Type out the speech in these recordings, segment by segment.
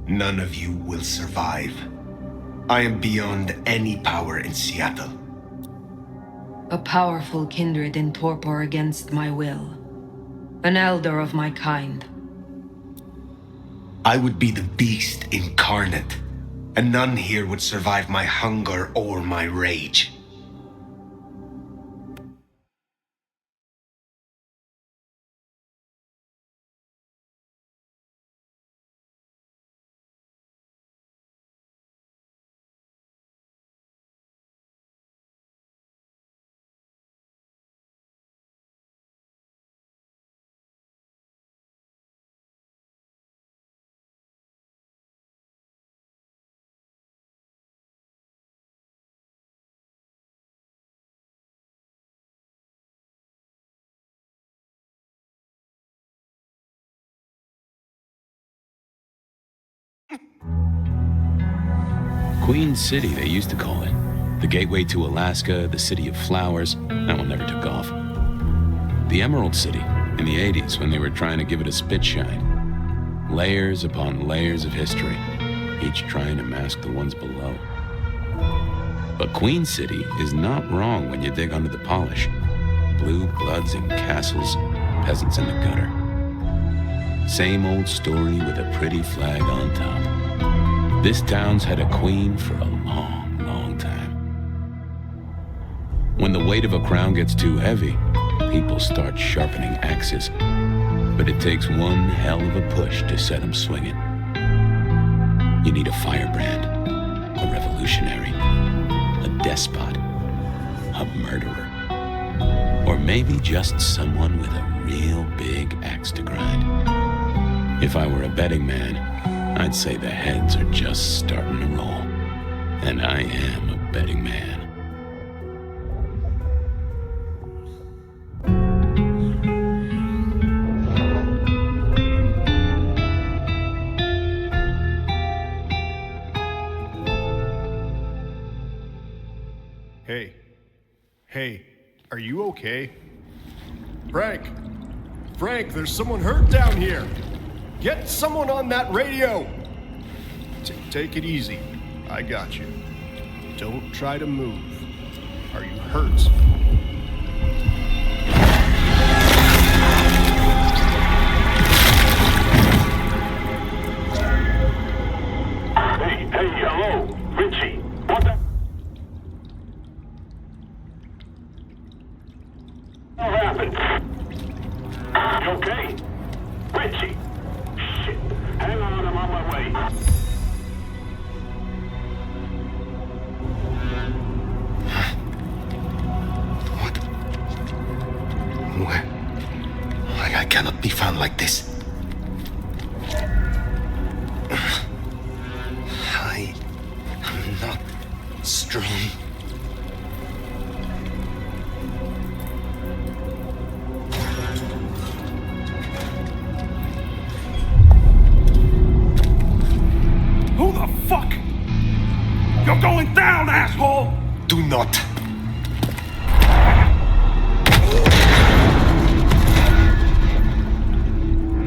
None of you will survive. I am beyond any power in Seattle. A powerful kindred in torpor against my will. An elder of my kind. I would be the beast incarnate, and none here would survive my hunger or my rage. Queen City, they used to call it. The gateway to Alaska, the city of flowers. That one never took off. The Emerald City, in the 80s, when they were trying to give it a spit shine. Layers upon layers of history, each trying to mask the ones below. But Queen City is not wrong when you dig under the polish. Blue bloods in castles, peasants in the gutter. Same old story with a pretty flag on top. This town's had a queen for a long, long time. When the weight of a crown gets too heavy, people start sharpening axes. But it takes one hell of a push to set them swinging. You need a firebrand, a revolutionary, a despot, a murderer, or maybe just someone with a real big axe to grind. If I were a betting man, I'd say the heads are just starting to roll. And I am a betting man. Hey, are you okay? Frank, there's someone hurt down here. Get someone on that radio! Take it easy. I got you. Don't try to move. Are you hurt? Hey, hello, Richie. What the hell happened? You okay? Richie? Shit. Hang on, I'm on my way. What? Where? I cannot be found like this. I am not strong. Who the fuck? You're going down, asshole! Do not.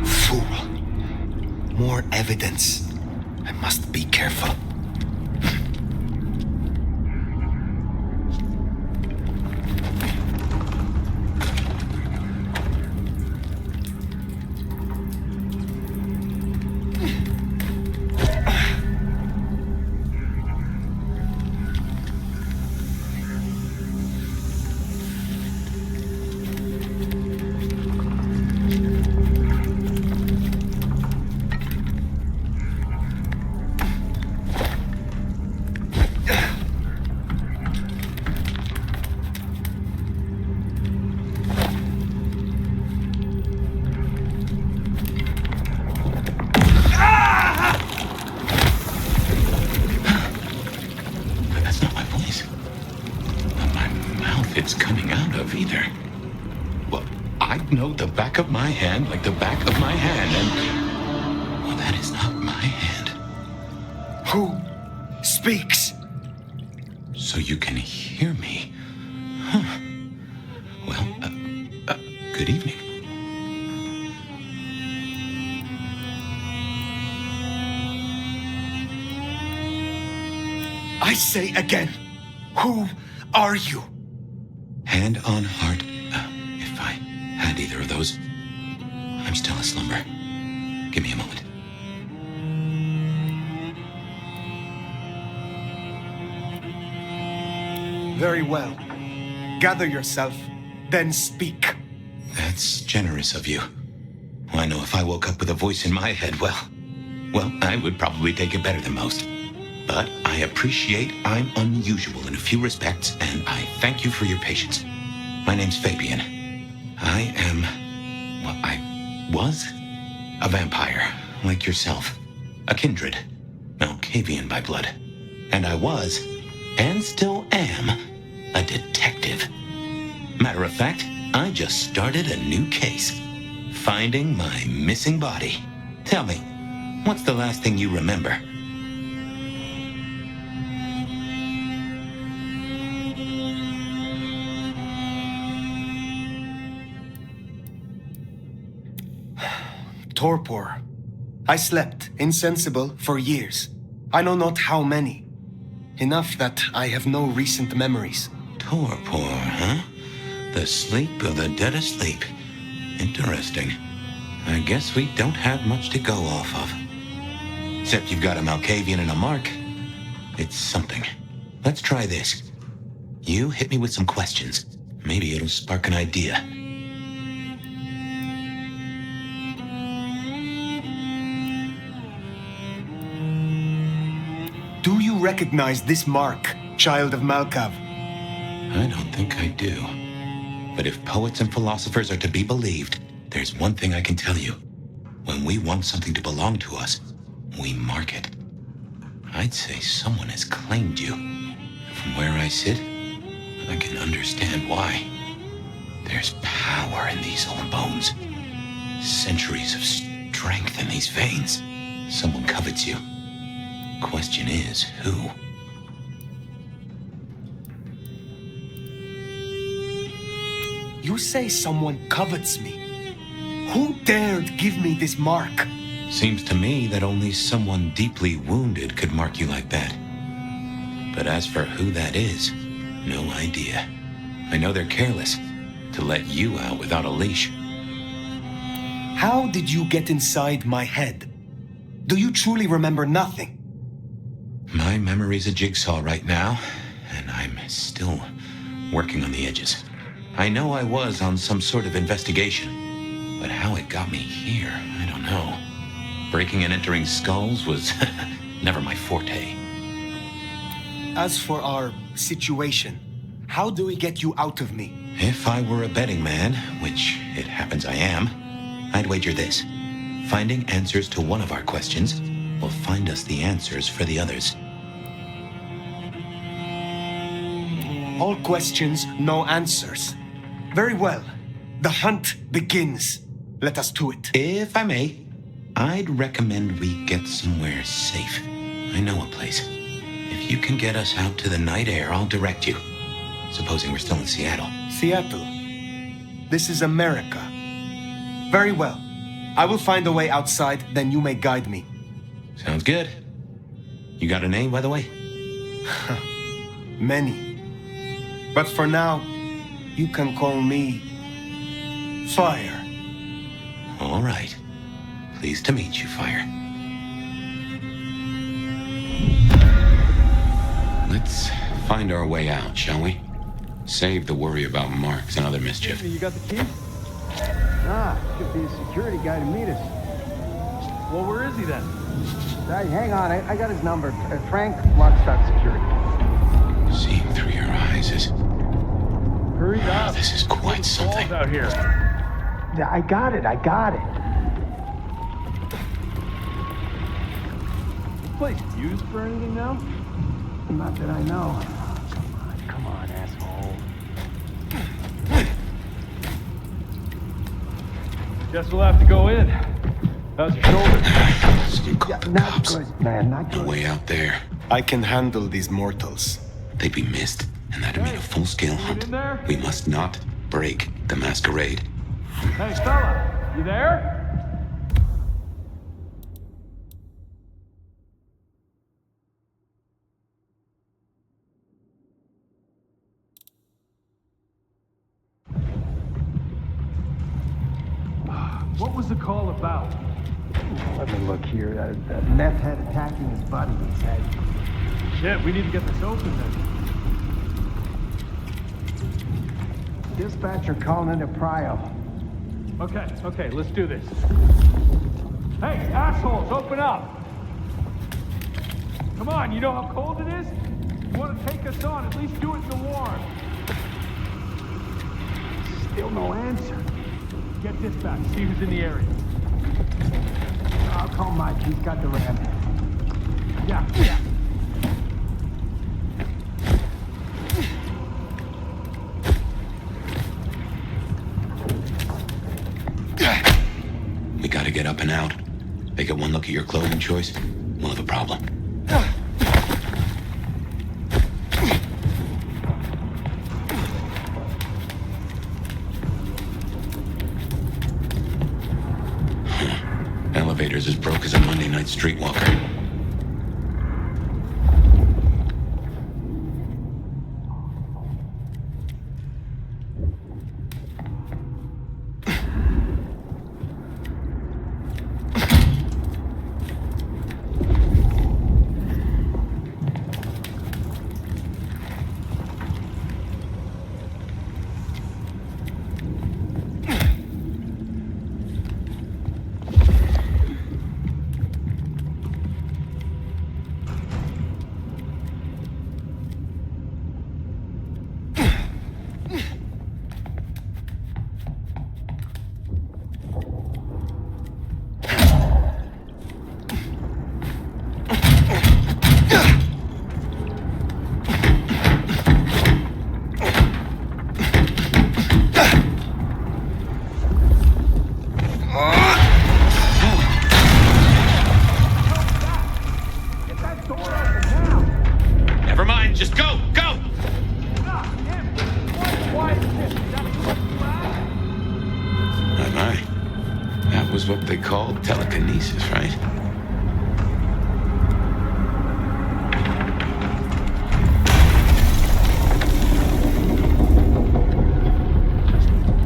Fool. More evidence. I must be careful. It's coming out of either. Well, I know the back of my hand like the back of my hand, and well, that is not my hand. Who speaks? So you can hear me. Huh. Well, good evening. I say again, who are you? Hand on heart, if I had either of those, I'm still aslumber. Give me a moment. Very well. Gather yourself, then speak. That's generous of you. I know if I woke up with a voice in my head, well, I would probably take it better than most. But I appreciate I'm unusual in a few respects, and I thank you for your patience. My name's Fabian. I am, well, I was a vampire, like yourself. A kindred, Malkavian by blood. And I was, and still am, a detective. Matter of fact, I just started a new case. Finding my missing body. Tell me, what's the last thing you remember? Torpor. I slept, insensible, for years. I know not how many. Enough that I have no recent memories. Torpor, huh? The sleep of the dead asleep. Interesting. I guess we don't have much to go off of. Except you've got a Malkavian and a mark. It's something. Let's try this. You hit me with some questions. Maybe it'll spark an idea. Do you recognize this mark, child of Malkav? I don't think I do. But if poets and philosophers are to be believed, there's one thing I can tell you. When we want something to belong to us, we mark it. I'd say someone has claimed you. From where I sit, I can understand why. There's power in these old bones. Centuries of strength in these veins. Someone covets you. Question is, who? You say someone covets me. Who dared give me this mark? Seems to me that only someone deeply wounded could mark you like that. But as for who that is, no idea. I know they're careless to let you out without a leash. How did you get inside my head? Do you truly remember nothing? My memory's a jigsaw right now, and I'm still working on the edges. I know I was on some sort of investigation, but how it got me here, I don't know. Breaking and entering skulls was never my forte. As for our situation, how do we get you out of me? If I were a betting man, which it happens I am, I'd wager this. Finding answers to one of our questions will find us the answers for the others. All questions, no answers. Very well. The hunt begins. Let us to it. If I may, I'd recommend we get somewhere safe. I know a place. If you can get us out to the night air, I'll direct you. Supposing we're still in Seattle. Seattle. This is America. Very well. I will find a way outside, then you may guide me. Sounds good. You got a name, by the way? Many. But for now, you can call me Fire. All right. Pleased to meet you, Fire. Let's find our way out, shall we? Save the worry about marks and other mischief. You got the key? Nah, should be a security guy to meet us. Well, where is he then? Hey, hang on, I got his number. Frank, Lockstock Security. Seeing through your eyes is... Hurry up. This is quite something. Balls out here. Yeah, I got it. This place used for anything now? Not that I know. Come on, asshole. Guess we'll have to go in. How's your shoulder? Some Not cops. good, man, not No good. way out there. I can handle these mortals. They'd be missed, and that'd mean a full-scale hunt. in there? We must not break the masquerade. Hey, fella, you there? What was the call about? Let me look here. The meth head attacking his buddy, he said. Shit, we need to get this open then. Dispatcher calling into Prio. Okay, let's do this. Hey, assholes, open up! Come on, you know how cold it is? You want to take us on, at least do it in the warm. Still no answer. Get dispatch, see who's in the area. I'll call Mike, he's got the ram. Yeah. We gotta get up and out. They get one look at your clothing choice, we'll have a problem. Elevator's as broke as a Monday night streetwalker. Never mind, just go! My. That was what they called telekinesis, right?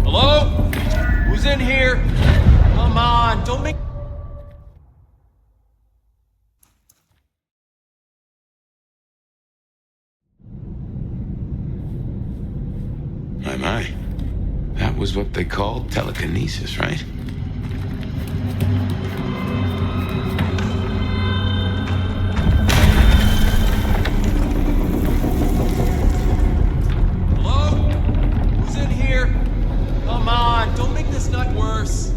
Hello? Who's in here? Come on, don't make... My. That was what they called telekinesis, right? Hello? Who's in here? Come on, don't make this night worse.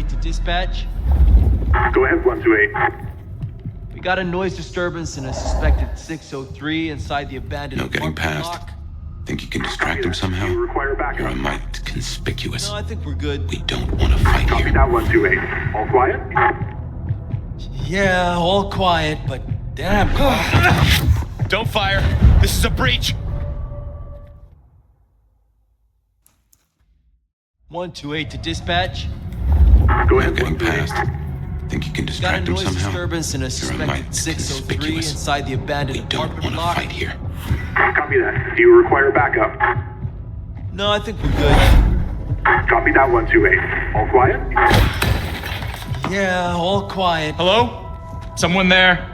To dispatch. Go ahead, 128. We got a noise disturbance in a suspected 603 inside the abandoned No getting apartment past. block. Think you can distract him somehow? You require backup. You're a mite conspicuous. No, I think we're good. We don't want to fight Copy here. that, 128. All quiet? Yeah, all quiet, but damn. Don't fire. This is a breach. 128 to dispatch. Go No ahead, getting 128. past. Think you can Got a distract him noise somehow? disturbance in a You're a suspected mite 603 conspicuous. inside the abandoned We don't apartment want to block. fight here. Copy that. Do you require backup? No, I think we're good. Copy that, 128. All quiet? Yeah, all quiet. Hello? Someone there?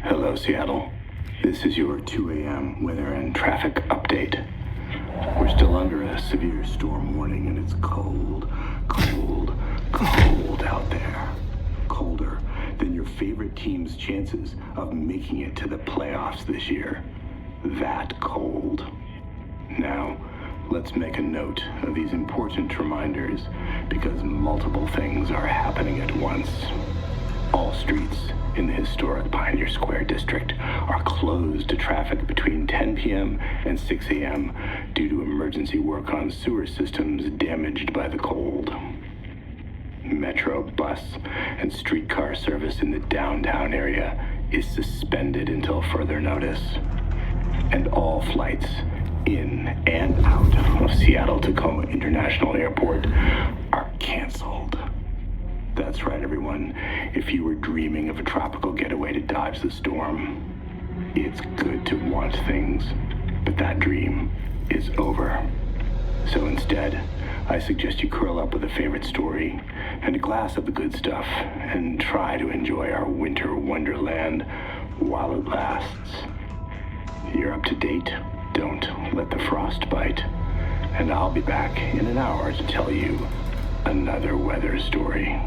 Hello, Seattle. This is your 2 a.m. weather and traffic update. We're still under a severe storm warning, and it's cold out there. Colder than your favorite team's chances of making it to the playoffs this year. That cold. Now, let's make a note of these important reminders, because multiple things are happening at once. All streets in the historic Pioneer Square district are closed to traffic between 10 p.m. and 6 a.m. due to emergency work on sewer systems damaged by the cold. Metro, bus, and streetcar service in the downtown area is suspended until further notice. And all flights in and out of Seattle-Tacoma International Airport are canceled. That's right, everyone. If you were dreaming of a tropical getaway to dodge the storm, it's good to want things, but that dream is over. So instead, I suggest you curl up with a favorite story and a glass of the good stuff and try to enjoy our winter wonderland while it lasts. You're up to date. Don't let the frost bite. And I'll be back in an hour to tell you another weather story.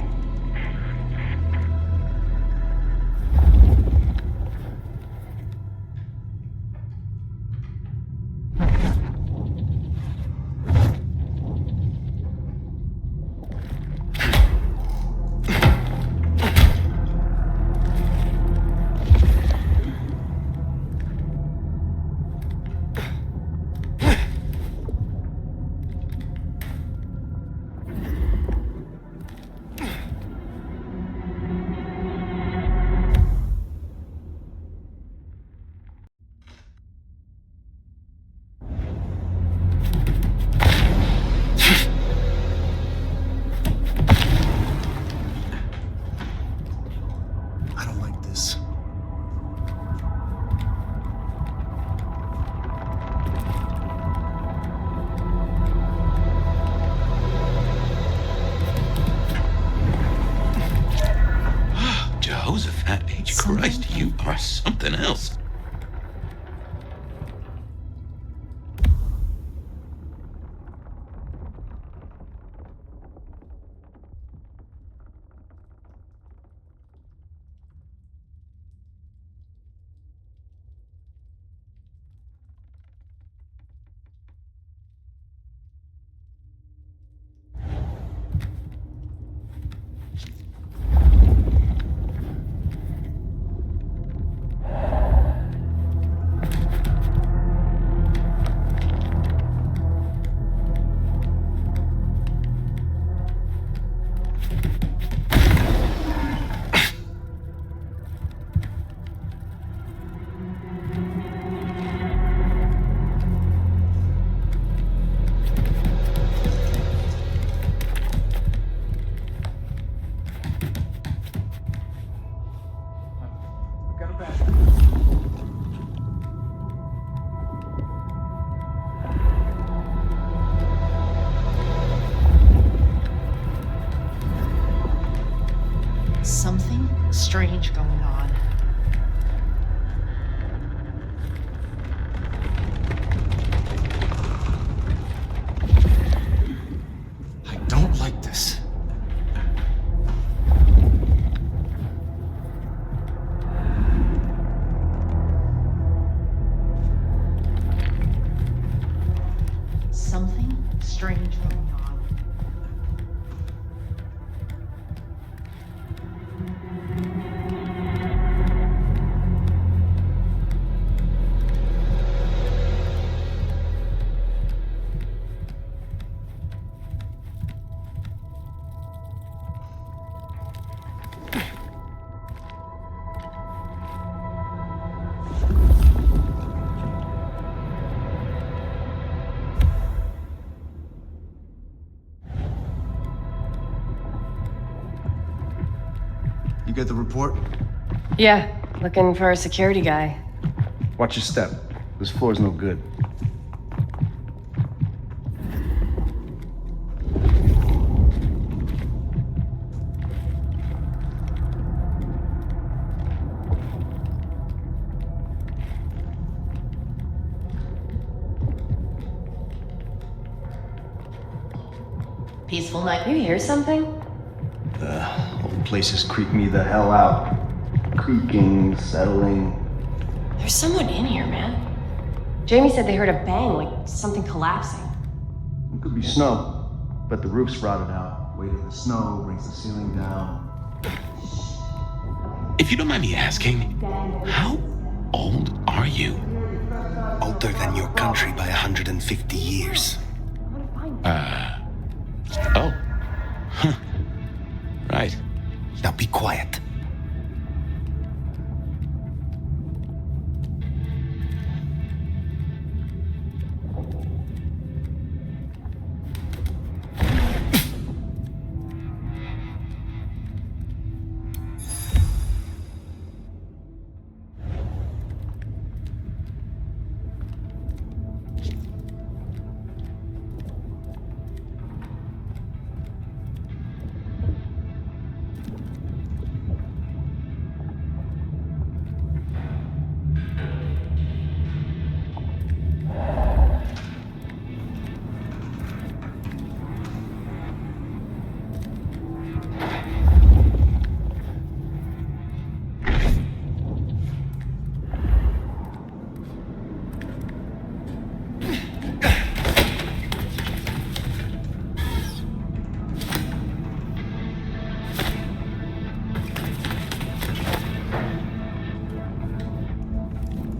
Christ, you are something else. Something strange going on. I don't like this. Something strange going on. You get the report? Yeah, looking for a security guy. Watch your step. This floor's no good. Peaceful night. You hear something? The whole place is creeping me the hell out. Creaking, settling. There's someone in here, man. Jamie said they heard a bang, like something collapsing. It could be snow, but the roof's rotted out. Weight of the snow brings the ceiling down. If you don't mind me asking, how old are you? Older than your country by 150 years. Oh. Huh. Right. Now be quiet.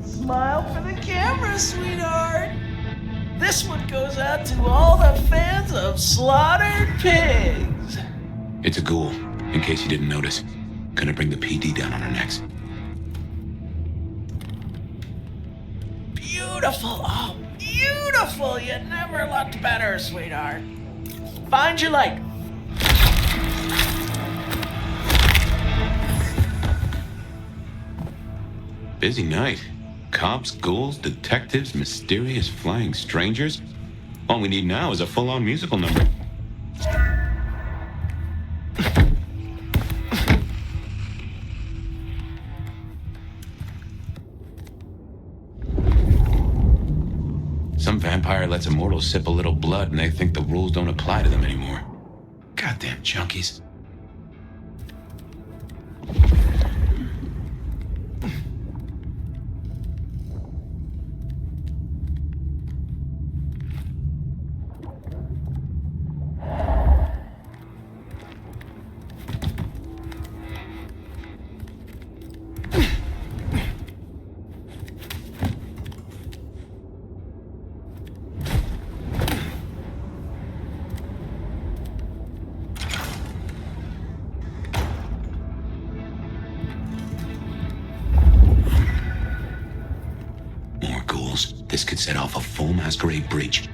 Smile for the camera, sweetheart. This one goes out to all the fans of slaughtered pigs. It's a ghoul, in case you didn't notice. Gonna bring the PD down on our necks. Beautiful. Oh, beautiful. You never looked better, sweetheart. Find your light. Busy night. Cops, ghouls, detectives, mysterious flying strangers. All we need now is a full-on musical number. Some vampire lets immortals sip a little blood and they think the rules don't apply to them anymore. Goddamn junkies. This could set off a full masquerade breach.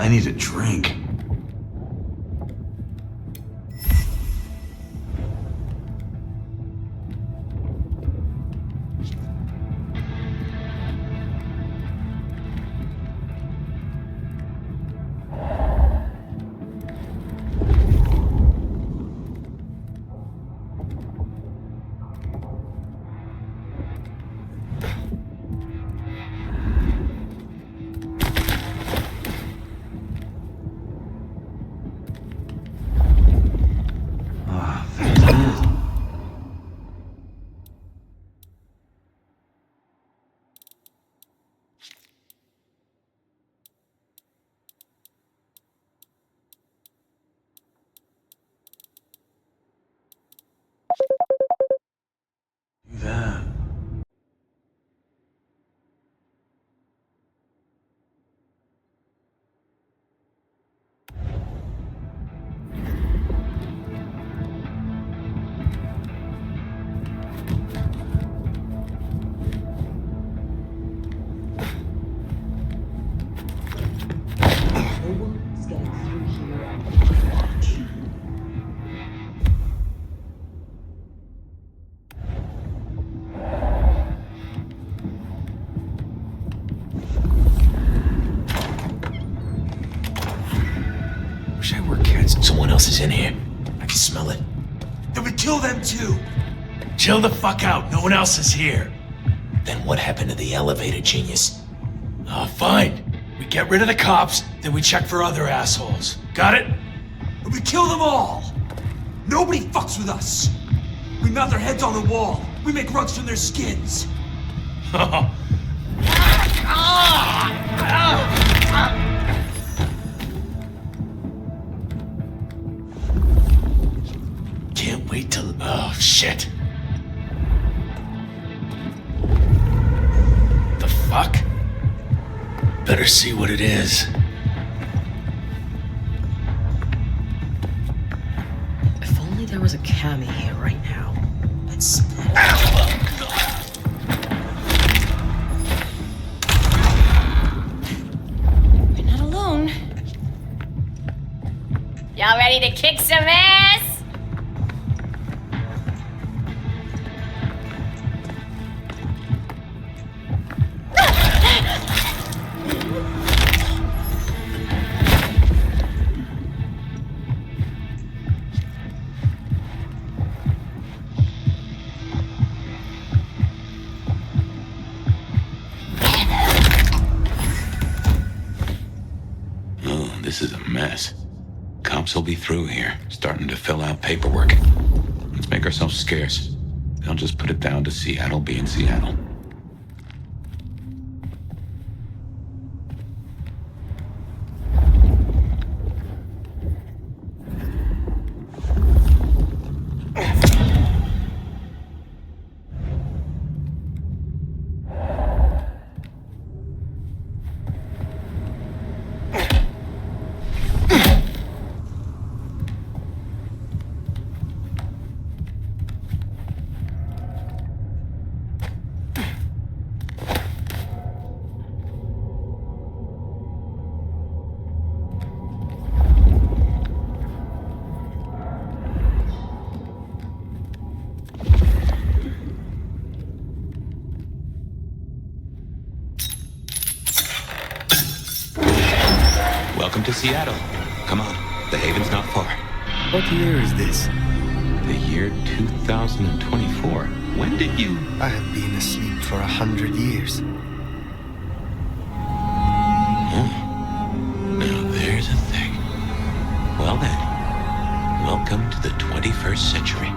I need a drink. Wish I were cats. Someone else is in here. I can smell it. Then we kill them too. Chill the fuck out. No one else is here. Then what happened to the elevator, genius? Oh, fine. We get rid of the cops, then we check for other assholes. Got it? And we kill them all. Nobody fucks with us. We mount their heads on the wall. We make rugs from their skins. Can't wait till... Oh, shit. The fuck? Better see what it is. If only there was a Cammy here right now. Let's split. We're not alone. Y'all ready to kick some ass? This is a mess. Cops will be through here, starting to fill out paperwork. Let's make ourselves scarce. They'll just put it down to Seattle being Seattle. Welcome to Seattle. Come on, the haven's not far. What year is this? The year 2024. When did you... I have been asleep for 100 years. Now there's a thing. Well then, welcome to the 21st century.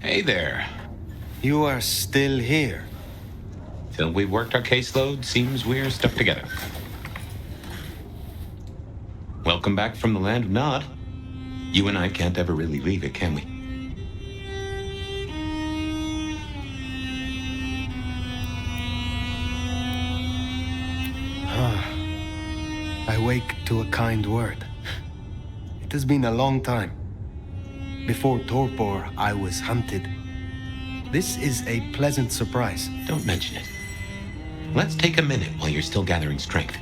Hey there. You are still here. Till we worked our caseload, seems we're stuck together. Welcome back from the land of Nod. You and I can't ever really leave it, can we? I wake to a kind word. It has been a long time. Before Torpor, I was hunted. This is a pleasant surprise. Don't mention it. Let's take a minute while you're still gathering strength.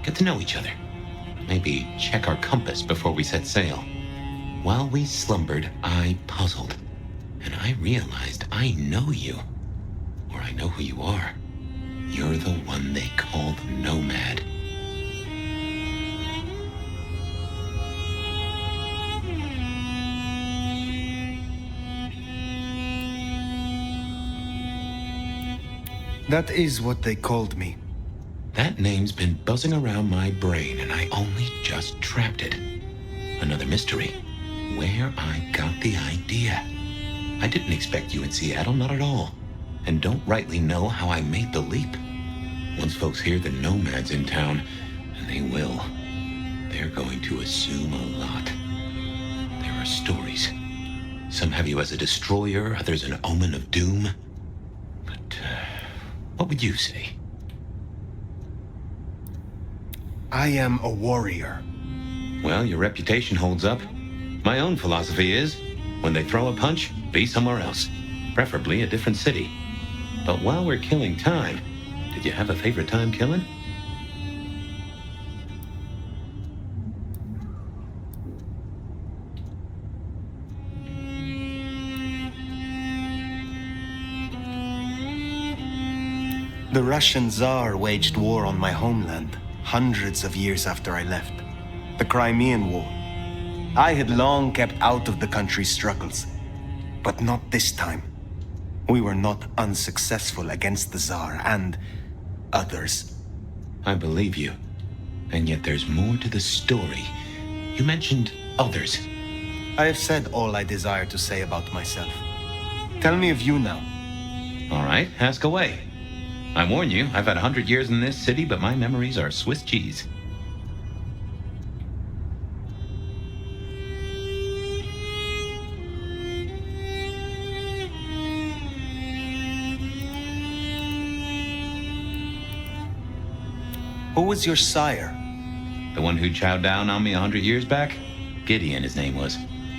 Get to know each other. Maybe check our compass before we set sail. While we slumbered, I puzzled. And I realized I know you. Or I know who you are. You're the one they call the Nomad. That is what they called me. That name's been buzzing around my brain, and I only just trapped it. Another mystery. Where I got the idea. I didn't expect you in Seattle, not at all. And don't rightly know how I made the leap. Once folks hear the Nomad's in town, and they will, they're going to assume a lot. There are stories. Some have you as a destroyer, others an omen of doom. But, what would you say? I am a warrior. Well, your reputation holds up. My own philosophy is, when they throw a punch, be somewhere else. Preferably a different city. But while we're killing time, did you have a favorite time killing? The Russian Tsar waged war on my homeland, hundreds of years after I left. The Crimean War. I had long kept out of the country's struggles. But not this time. We were not unsuccessful against the Tsar and others. I believe you. And yet there's more to the story. You mentioned others. I have said all I desire to say about myself. Tell me of you now. All right, ask away. I warn you, I've had 100 years in this city, but my memories are Swiss cheese. Who was your sire? The one who chowed down on me 100 years back? Gideon, his name was.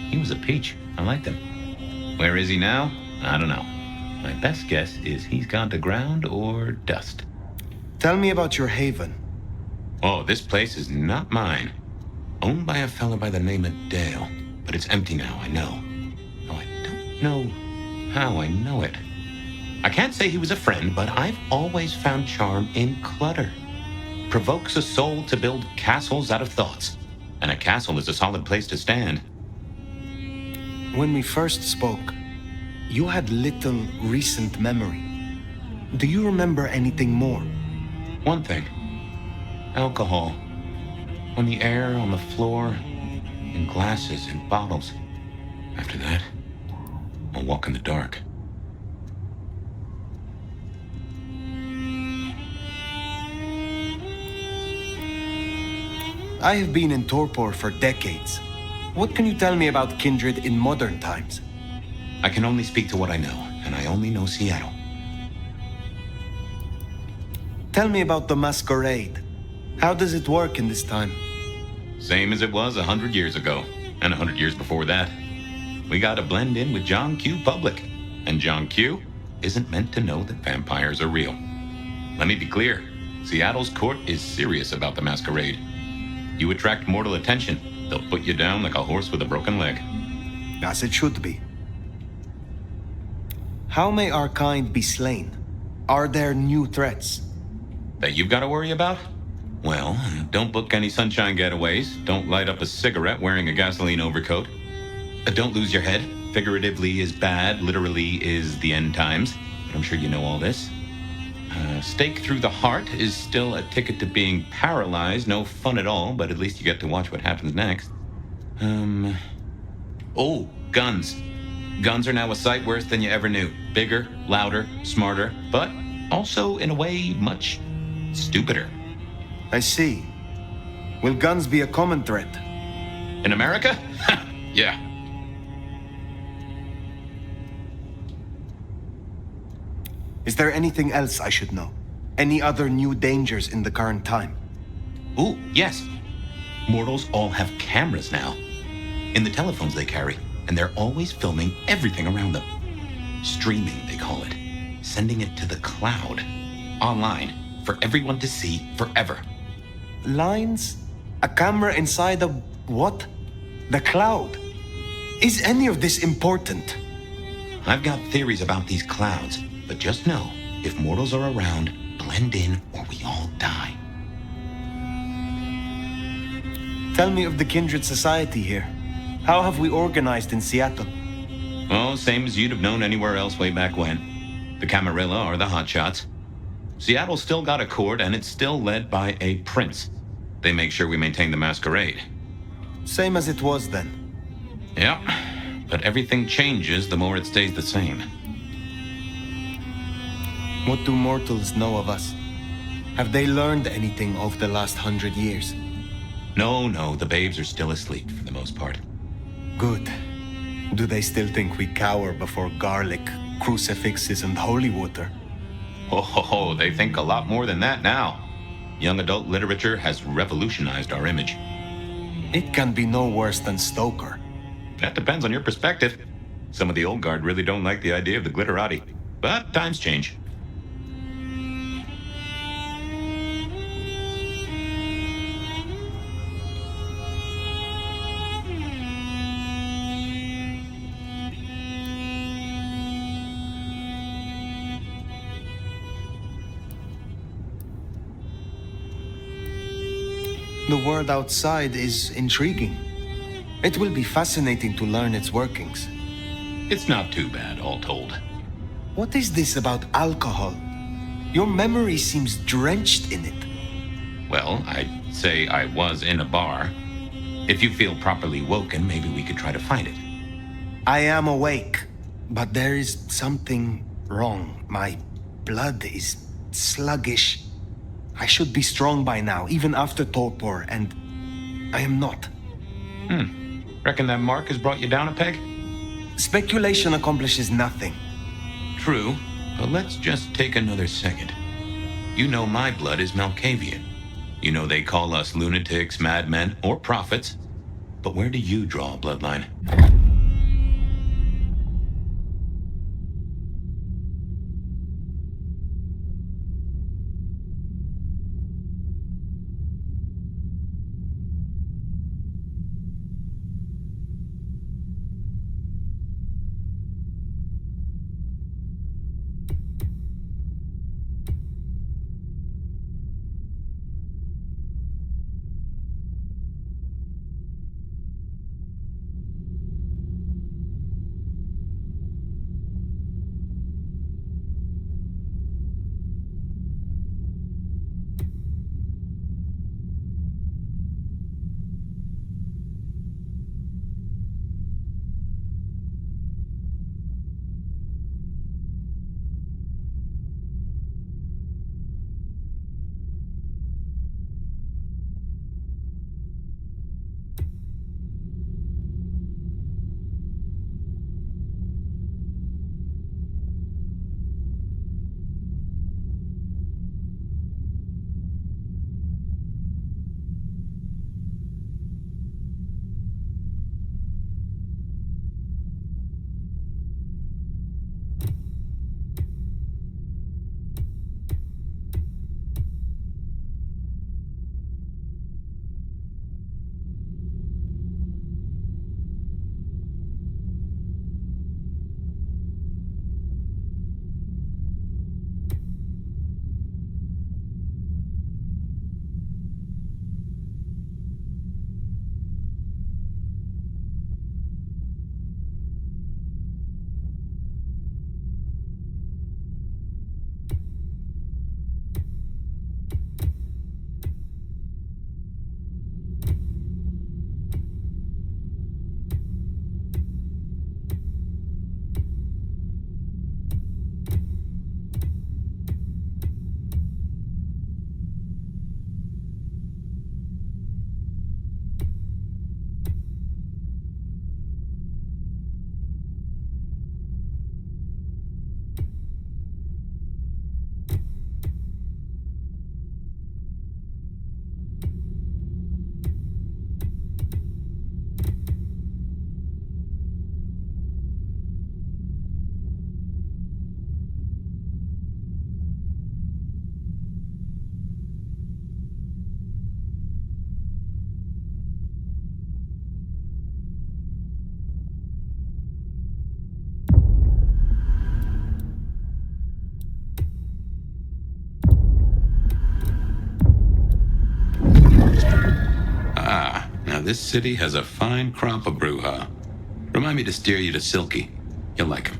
He was a peach. I liked him. Where is he now? I don't know. My best guess is he's gone to ground or dust. Tell me about your haven. Oh, this place is not mine. Owned by a fellow by the name of Dale. But it's empty now, I know. Oh, I don't know how I know it. I can't say he was a friend, but I've always found charm in clutter. Provokes a soul to build castles out of thoughts. And a castle is a solid place to stand. When we first spoke, you had little recent memory. Do you remember anything more? One thing. Alcohol. On the air, on the floor, in glasses and bottles. After that, I'll walk in the dark. I have been in Torpor for decades. What can you tell me about Kindred in modern times? I can only speak to what I know, and I only know Seattle. Tell me about the Masquerade. How does it work in this time? Same as it was 100 years ago, and 100 years before that. We gotta blend in with John Q. Public, and John Q. isn't meant to know that vampires are real. Let me be clear, Seattle's court is serious about the Masquerade. You attract mortal attention, they'll put you down like a horse with a broken leg. As it should be. How may our kind be slain? Are there new threats? That you've got to worry about? Well, don't book any sunshine getaways. Don't light up a cigarette wearing a gasoline overcoat. Don't lose your head. Figuratively is bad, literally is the end times. But I'm sure you know all this. Stake through the heart is still a ticket to being paralyzed. No fun at all, but at least you get to watch what happens next. Oh, guns. Guns are now a sight worse than you ever knew. Bigger, louder, smarter, but also, in a way, much stupider. I see. Will guns be a common threat? In America? Yeah. Is there anything else I should know? Any other new dangers in the current time? Ooh, yes. Mortals all have cameras now. In the telephones they carry, and they're always filming everything around them. Streaming, they call it. Sending it to the cloud. Online, for everyone to see forever. Lines? A camera inside a... what? The cloud? Is any of this important? I've got theories about these clouds, but just know, if mortals are around, blend in or we all die. Tell me of the Kindred Society here. How have we organized in Seattle? Oh, same as you'd have known anywhere else way back when. The Camarilla are the hotshots. Seattle's still got a court, and it's still led by a prince. They make sure we maintain the masquerade. Same as it was then. Yep, but everything changes the more it stays the same. What do mortals know of us? Have they learned anything over the last 100 years? No, the babes are still asleep for the most part. Good. Do they still think we cower before garlic, crucifixes, and holy water? Oh, they think a lot more than that now. Young adult literature has revolutionized our image. It can be no worse than Stoker. That depends on your perspective. Some of the old guard really don't like the idea of the glitterati. But times change. The world outside is intriguing. It will be fascinating to learn its workings. It's not too bad, all told. What is this about alcohol? Your memory seems drenched in it. Well, I'd say I was in a bar. If you feel properly woken, maybe we could try to find it. I am awake, but there is something wrong. My blood is sluggish. I should be strong by now, even after torpor, and I am not. Reckon that mark has brought you down a peg? Speculation accomplishes nothing. True, but let's just take another second. You know my blood is Malkavian. You know they call us lunatics, madmen, or prophets. But where do you draw a bloodline? this city has a fine crop of Bruja. Remind me to steer you to Silky. You'll like him.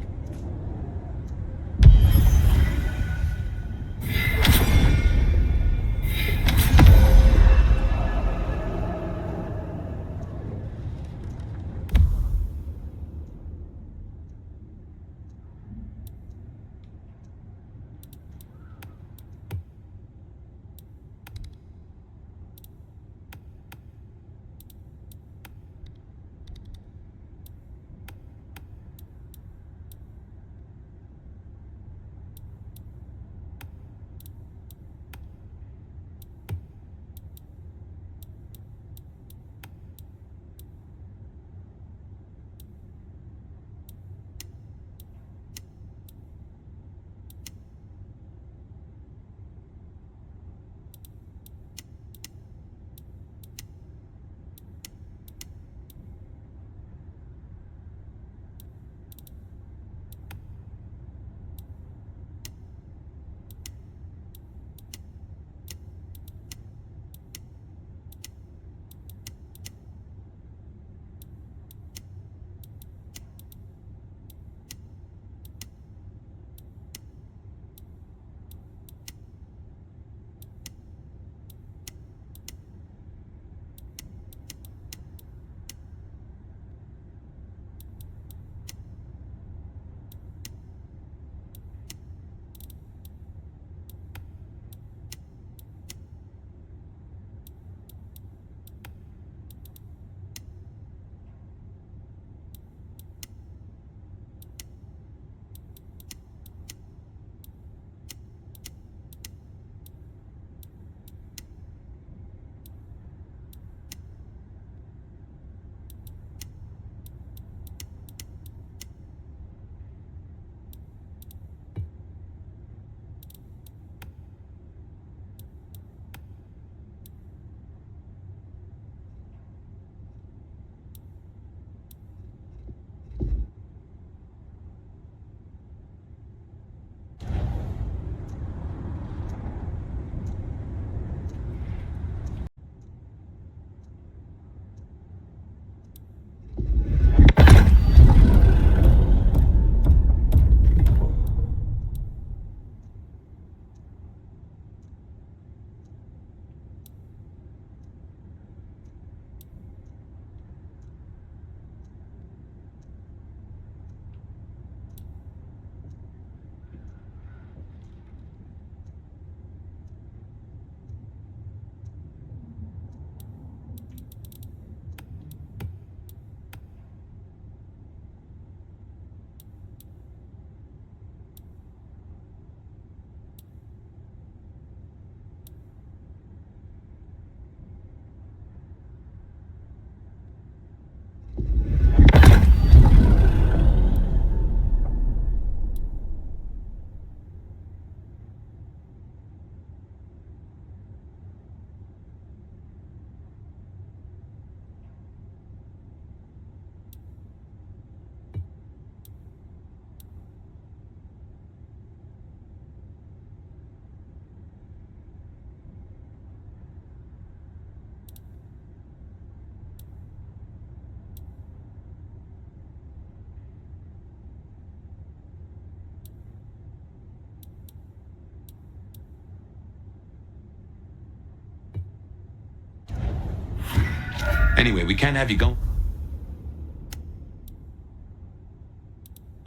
Anyway, we can't have you going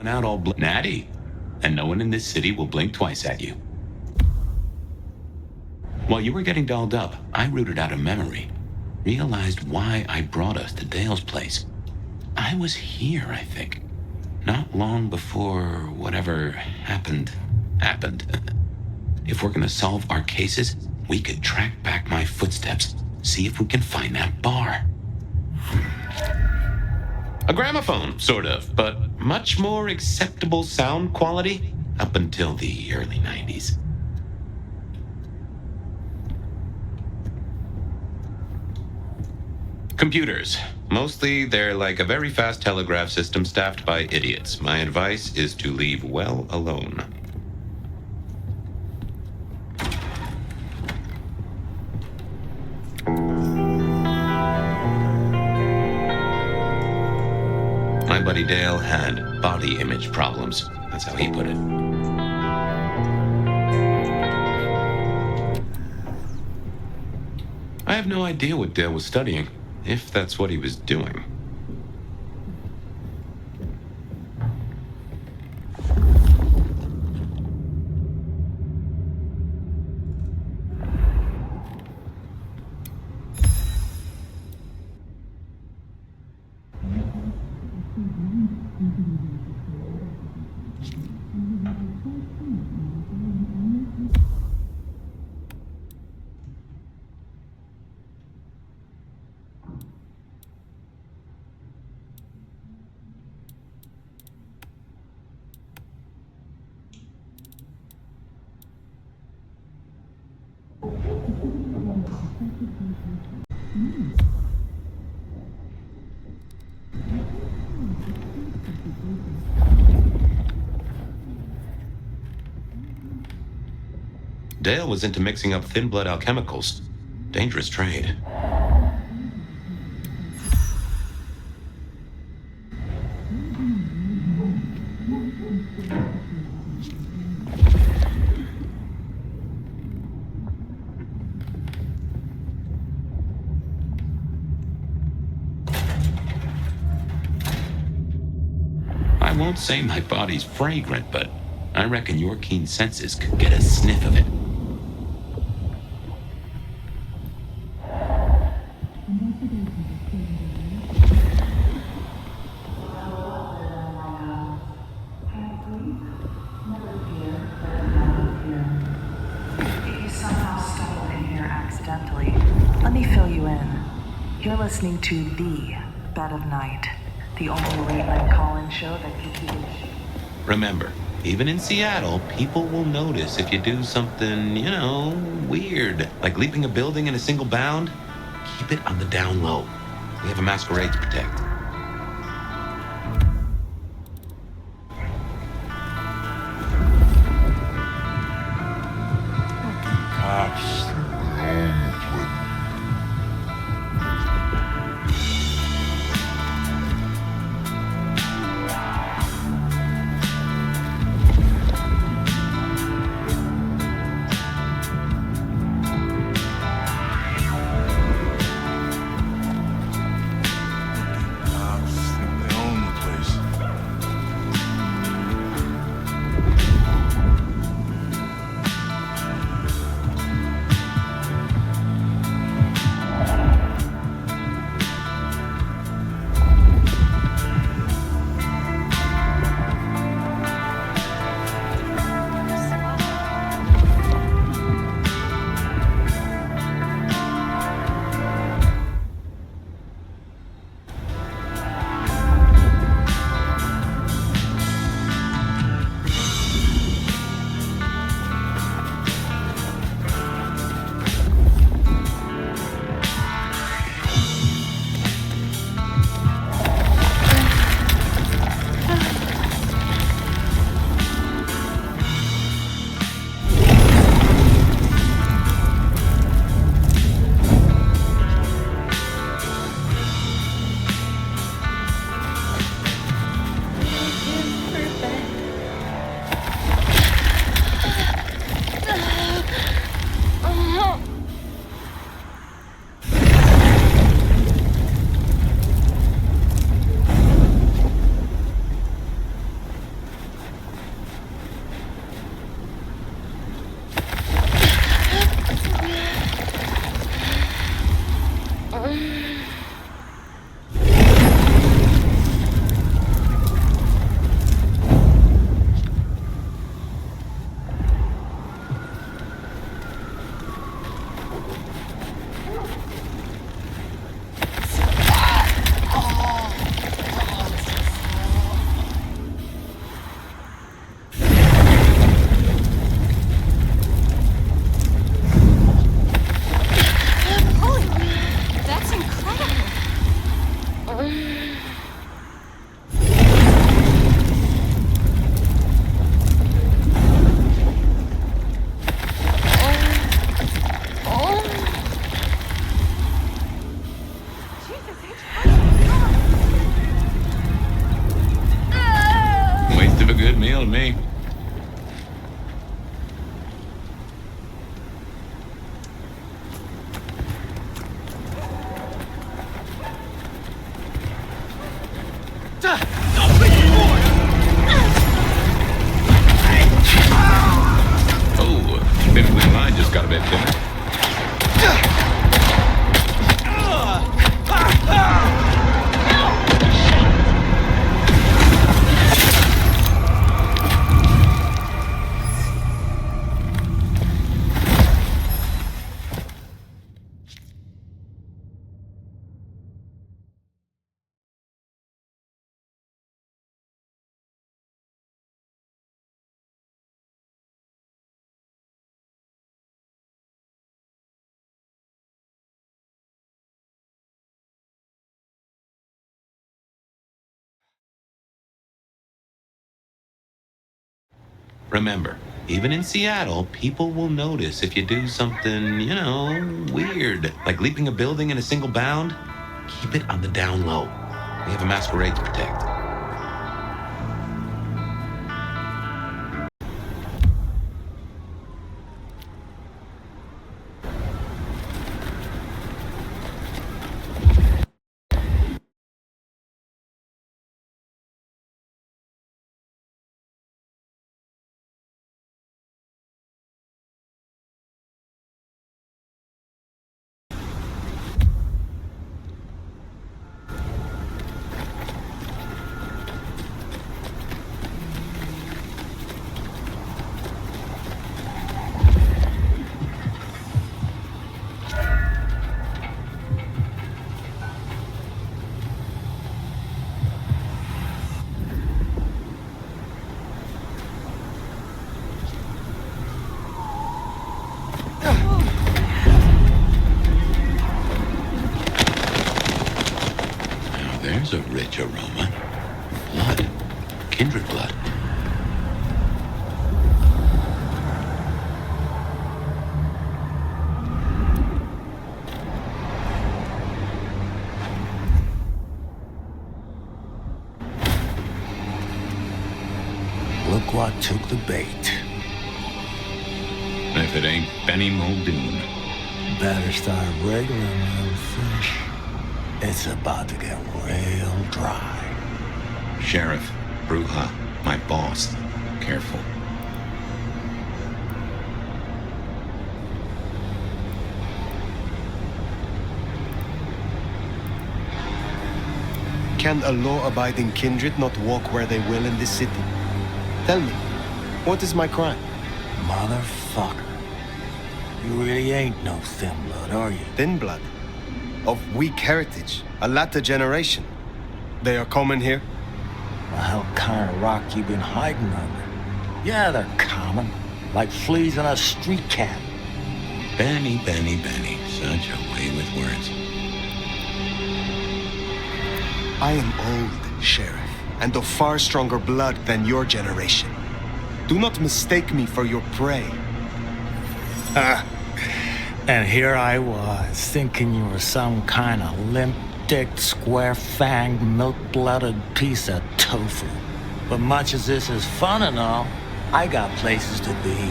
out all natty, and no one in this city will blink twice at you. While you were getting dolled up, I rooted out a memory, realized why I brought us to Dale's place. I was here, I think, not long before whatever happened. If we're gonna solve our cases, we could track back my footsteps, see if we can find that bar. A gramophone, sort of, but much more acceptable sound quality up until the early 90s. Computers. Mostly, they're like a very fast telegraph system staffed by idiots. My advice is to leave well alone. My buddy Dale had body image problems. That's how he put it. I have no idea what Dale was studying, if that's what he was doing. Dale was into mixing up thin blood alchemicals. Dangerous trade. I won't say my body's fragrant, but I reckon your keen senses could get a sniff of it. Let me fill you in. You're listening to The Bed of Night, the only late-night call-in show that keeps you in shape. Remember, even in Seattle, people will notice if you do something, weird, like leaping a building in a single bound. Keep it on the down low. We have a masquerade to protect. Cops. Oh, thin blue line just got a bit thinner. Remember, even in Seattle, people will notice if you do something, weird. Like leaping a building in a single bound. Keep it on the down low. We have a masquerade to protect. There's a rich aroma. Blood. Kindred blood. Look what took the bait. If it ain't Benny Muldoon. Better start wriggling, little fish. It's about to get real dry. Sheriff, Bruja, my boss. Careful. Can a law-abiding kindred not walk where they will in this city? Tell me, what is my crime? Motherfucker. You really ain't no thin blood, are you? Thin blood? Of weak heritage, a latter generation. They are common here? Well, hell kind of rock you been hiding under? Yeah, they're common. Like fleas in a street cat. Benny. Such a way with words. I am old, Sheriff, and of far stronger blood than your generation. Do not mistake me for your prey. And here I was, thinking you were some kind of limp-dicked, square-fanged, milk-blooded piece of tofu. But much as this is fun and all, I got places to be.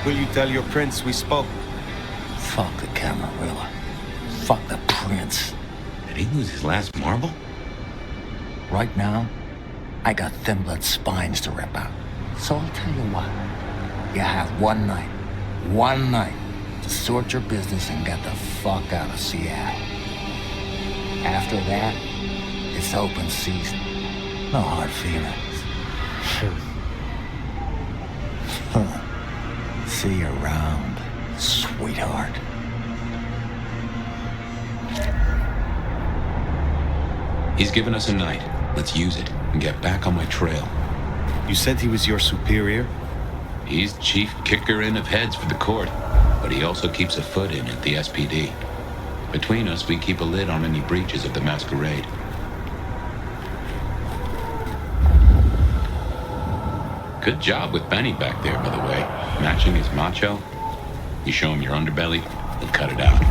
Will you tell your prince we spoke? Fuck the Camarilla. Fuck the prince. Did he lose his last marble? Right now, I got thin blood spines to rip out. So I'll tell you what. You have one night, to sort your business and get the fuck out of Seattle. After that, it's open season. No hard feelings. See you around, sweetheart. He's given us a night. Let's use it and get back on my trail. You said he was your superior? He's chief kicker-in of heads for the court, but he also keeps a foot in at the SPD. Between us, we keep a lid on any breaches of the masquerade. Good job with Benny back there, by the way. Matching his macho. You show him your underbelly, he'll cut it out.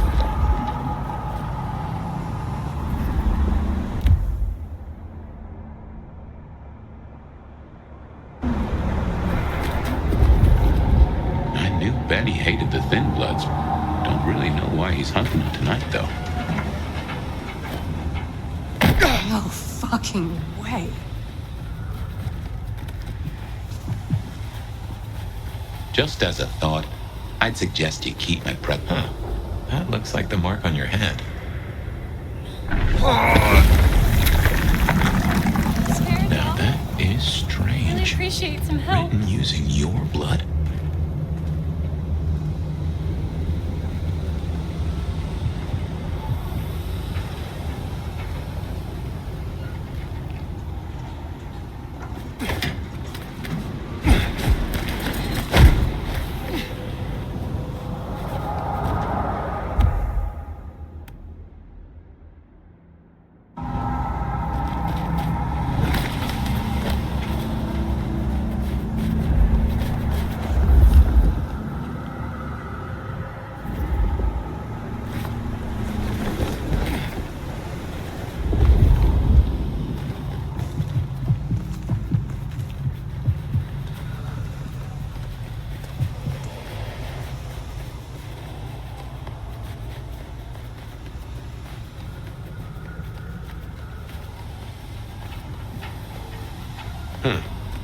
Benny hated the Thin Bloods. Don't really know why he's hunting them tonight, though. Oh, fuck. fucking way. Just as a thought, I'd suggest you keep my prep. Huh. That looks like the mark on your head. Now that is strange. Really appreciate some help. Written using your blood?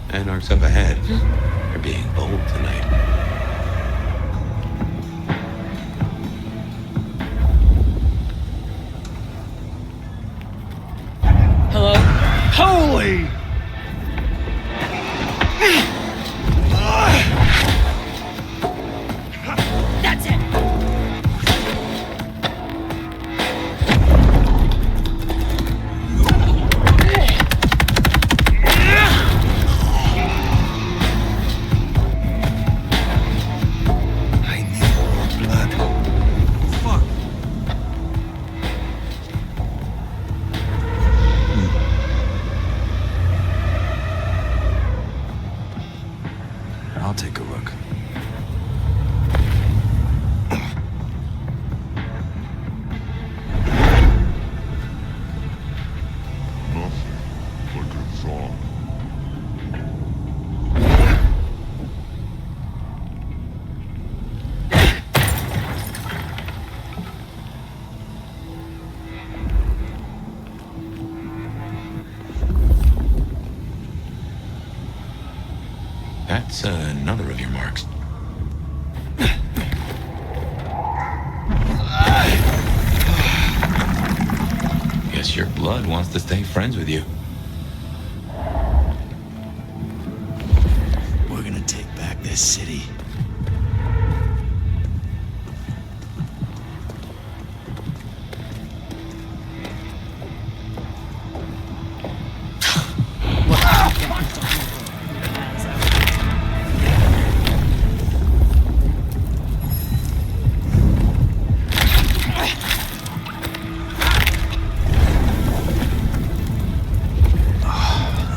Anarchs up ahead. They're being bold tonight. Hello? Holy! That's it. I'll take a look. That's another of your marks. Guess your blood wants to stay friends with you. We're gonna take back this city.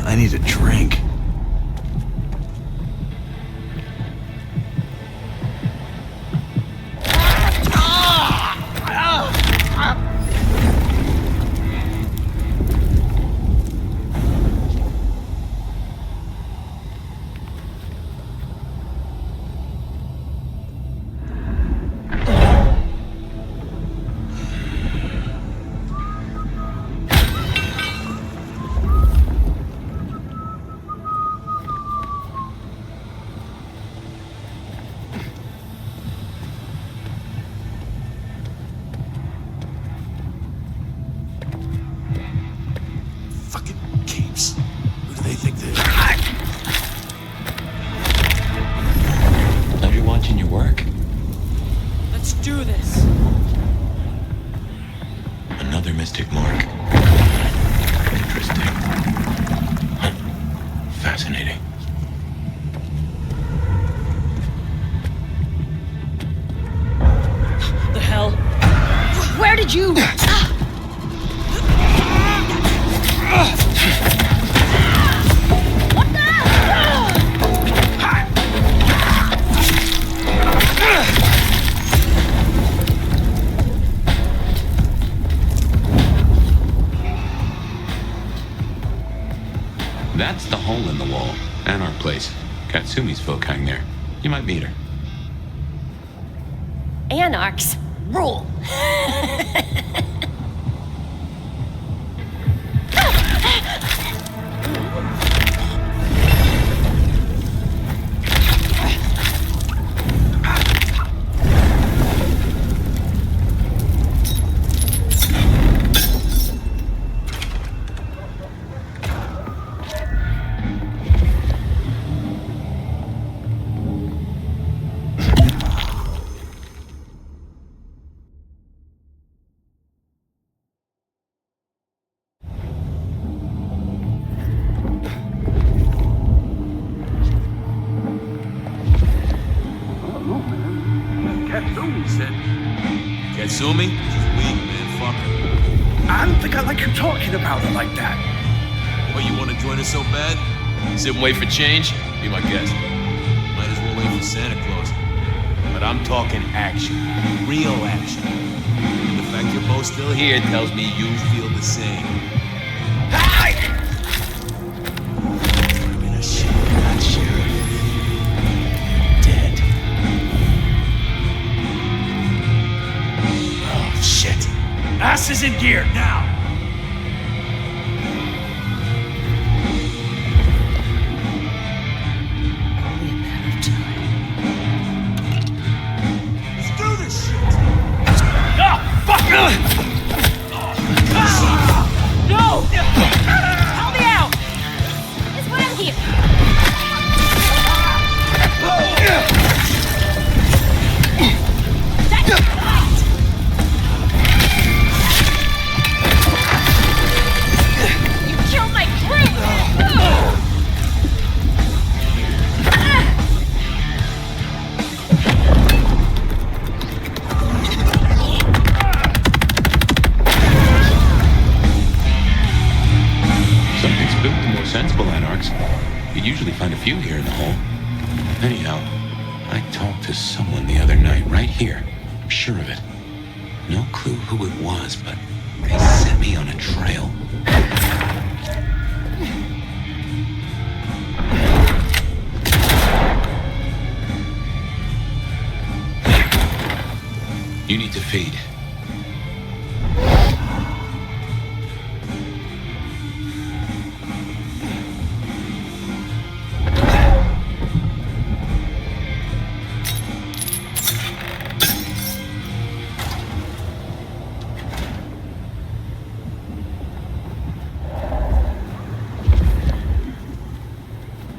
I need a drink. Fucking capes. Who do they think they are? Pleasure watching you work. Let's do this. Another mystic mark. Interesting. Huh. Fascinating. The hell? Where did you? What the? That's the hole in the wall. And our place. Katsumi's folk hang there. You might meet her. Anarchs rule. sue me? She's weak, man. Fuck her. I don't think I like you talking about her like that. Oh, you want to join us so bad? Sit and wait for change? Be my guest. Might as well wait for Santa Claus. But I'm talking action. Real action. And the fact you're both still here tells me you feel the same. We're gonna shoot that sheriff. Dead. Oh, shit. Asses in gear, now! No! Help me out! That's why I'm here. You killed my crew! Something's built to more sensible anarchs. You'd usually find a few here in the hole. Anyhow, I talked to someone the other night, right here. I'm sure of it. No clue who it was, but they set me on a trail. You need to feed.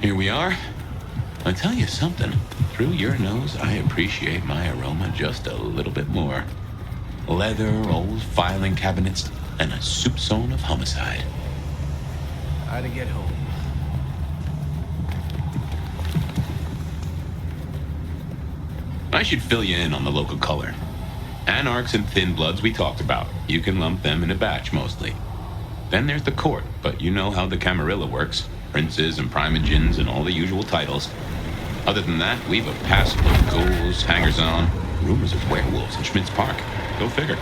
Here we are. I'll tell you something. Through your nose, I appreciate my aroma just a little bit more. Leather, old filing cabinets, and a soup zone of homicide. How to get home? I should fill you in on the local color. Anarchs and Thin Bloods we talked about. You can lump them in a batch mostly. Then there's the court, but you know how the Camarilla works. Princes and primogens and all the usual titles. Other than that, we've a passel of ghouls, hangers-on, rumors of werewolves in Schmidt's Park. Go figure.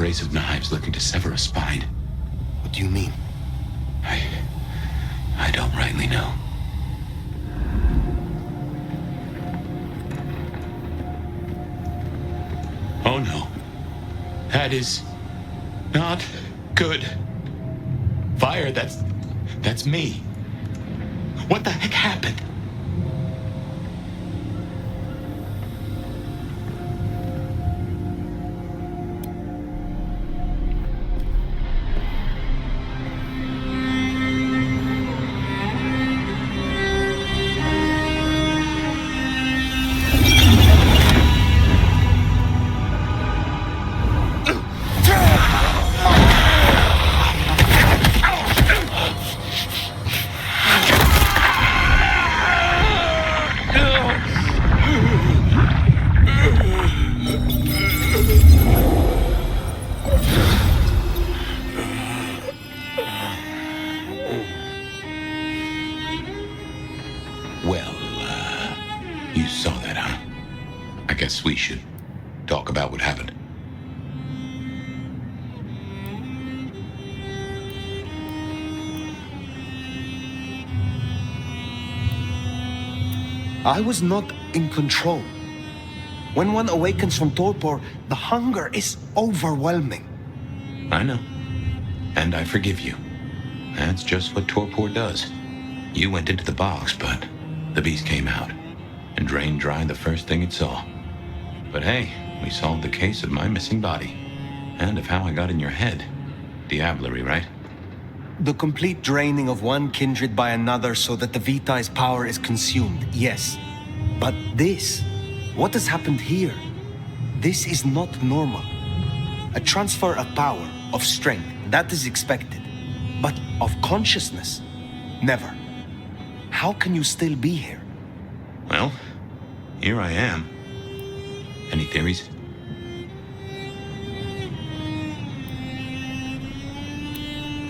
race of knives looking to sever a spine. What do you mean? I don't rightly know. Oh no. That is not good. Fire, that's me. What the heck happened? You saw that, huh? I guess we should talk about what happened. I was not in control. When one awakens from torpor, the hunger is overwhelming. I know. And I forgive you. That's just what torpor does. You went into the box, but the beast came out and drained dry the first thing it saw. But hey, we solved the case of my missing body. And of how I got in your head. Diablerie, right? The complete draining of one kindred by another so that the Vitae's power is consumed, yes. But this, what has happened here? This is not normal. A transfer of power, of strength, that is expected. But of consciousness, never. How can you still be here? Well, here I am. Any theories?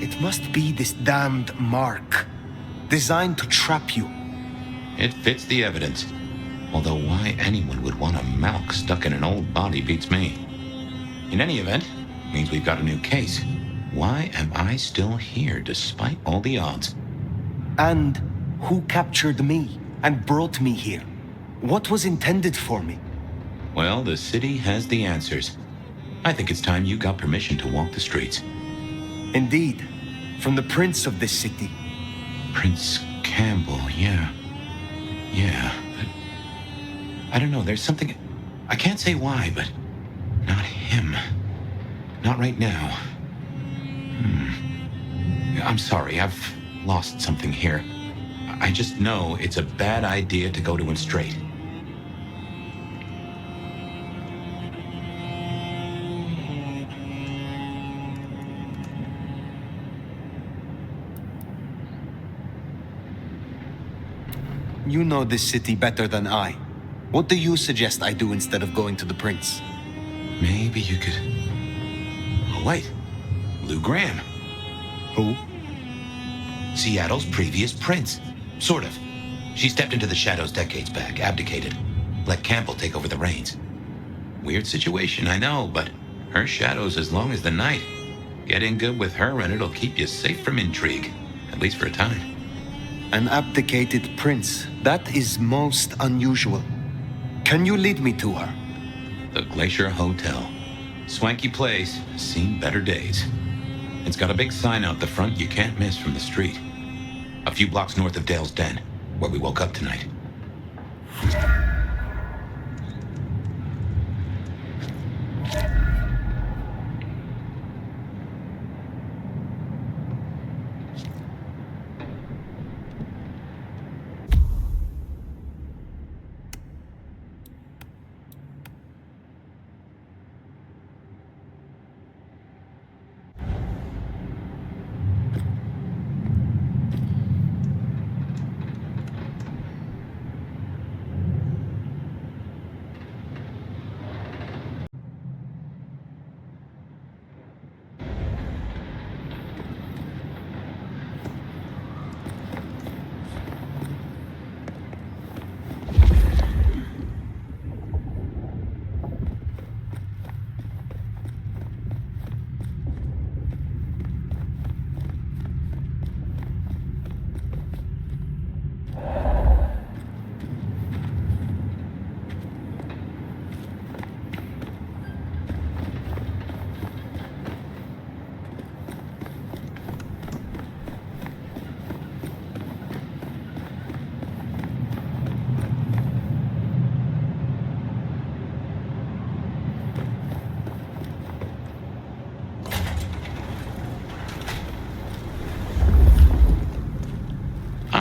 It must be this damned mark, designed to trap you. It fits the evidence. Although why anyone would want a malk stuck in an old body beats me. In any event, means we've got a new case. Why am I still here despite all the odds? And who captured me and brought me here? What was intended for me? Well, the city has the answers. I think it's time you got permission to walk the streets. Indeed. From the prince of this city. Prince Campbell, yeah. Yeah, but... I don't know, there's something... I can't say why, but... Not him. Not right now. I'm sorry, I've lost something here. I just know it's a bad idea to go to him straight. You know this city better than I. What do you suggest I do instead of going to the prince? Maybe you could... Oh, wait. Lou Graham. Who? Seattle's previous prince. Sort of. She stepped into the shadows decades back, abdicated. Let Campbell take over the reins. Weird situation, I know, but her shadow's as long as the night. Get in good with her and it'll keep you safe from intrigue. At least for a time. An abdicated prince. That is most unusual. Can you lead me to her? The Glacier Hotel. Swanky place, seen better days. It's got a big sign out the front you can't miss from the street. A few blocks north of Dale's Den, where we woke up tonight.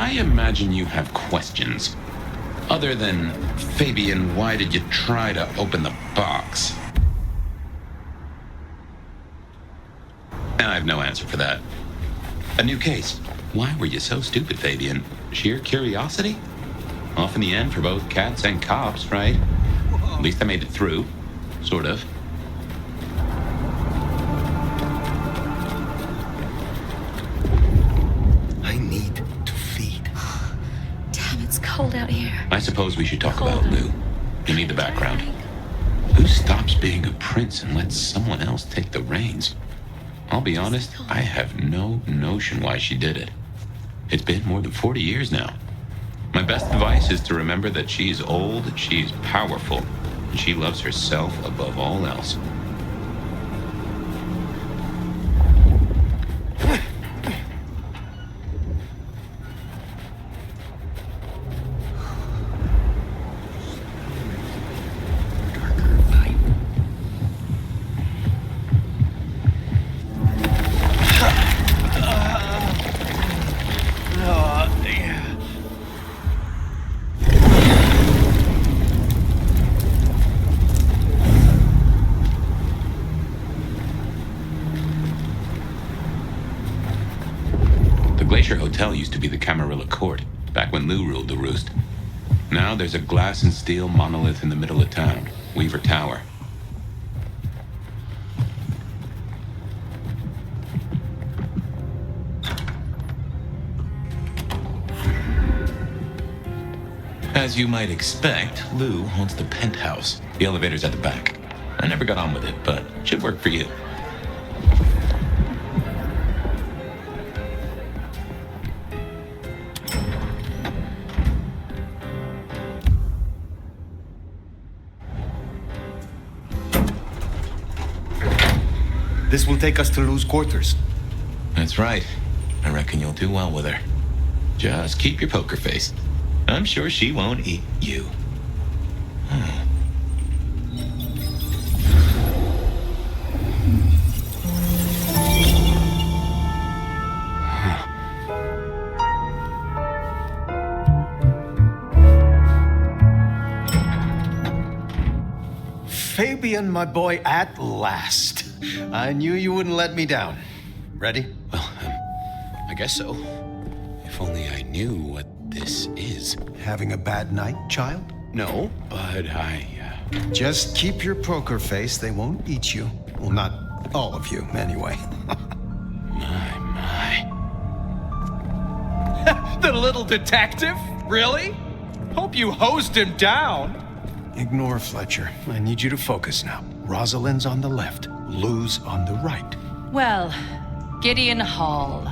I imagine you have questions. Other than, Fabian, why did you try to open the box? I have no answer for that. A new case. Why were you so stupid, Fabian? Sheer curiosity? Off in the end for both cats and cops, right? At least I made it through. Sort of. I need to feed. Damn, it's cold out here. I suppose we should talk about Lou. You need the background. Who stops being a prince and lets someone else take the reins? I'll be honest, I have no notion why she did it. It's been more than 40 years now. My best advice is to remember that she's old, she's powerful, and she loves herself above all else. Glacier Hotel used to be the Camarilla Court, back when Lou ruled the roost. Now there's a glass and steel monolith in the middle of town, Weaver Tower. As you might expect, Lou owns the penthouse. The elevator's at the back. I never got on with it, but it should work for you. This will take us to Lou's quarters. That's right. I reckon you'll do well with her. Just keep your poker face. I'm sure she won't eat you. Fabian, my boy, at last. I knew you wouldn't let me down. Ready? Well, I guess so. If only I knew what this is. Having a bad night, child? No, but Just keep your poker face. They won't eat you. Well, not all of you, anyway. My. The little detective? Really? Hope you hosed him down. Ignore Fletcher. I need you to focus now. Rosalind's on the left, Lou's on the right. Well, Gideon Hall.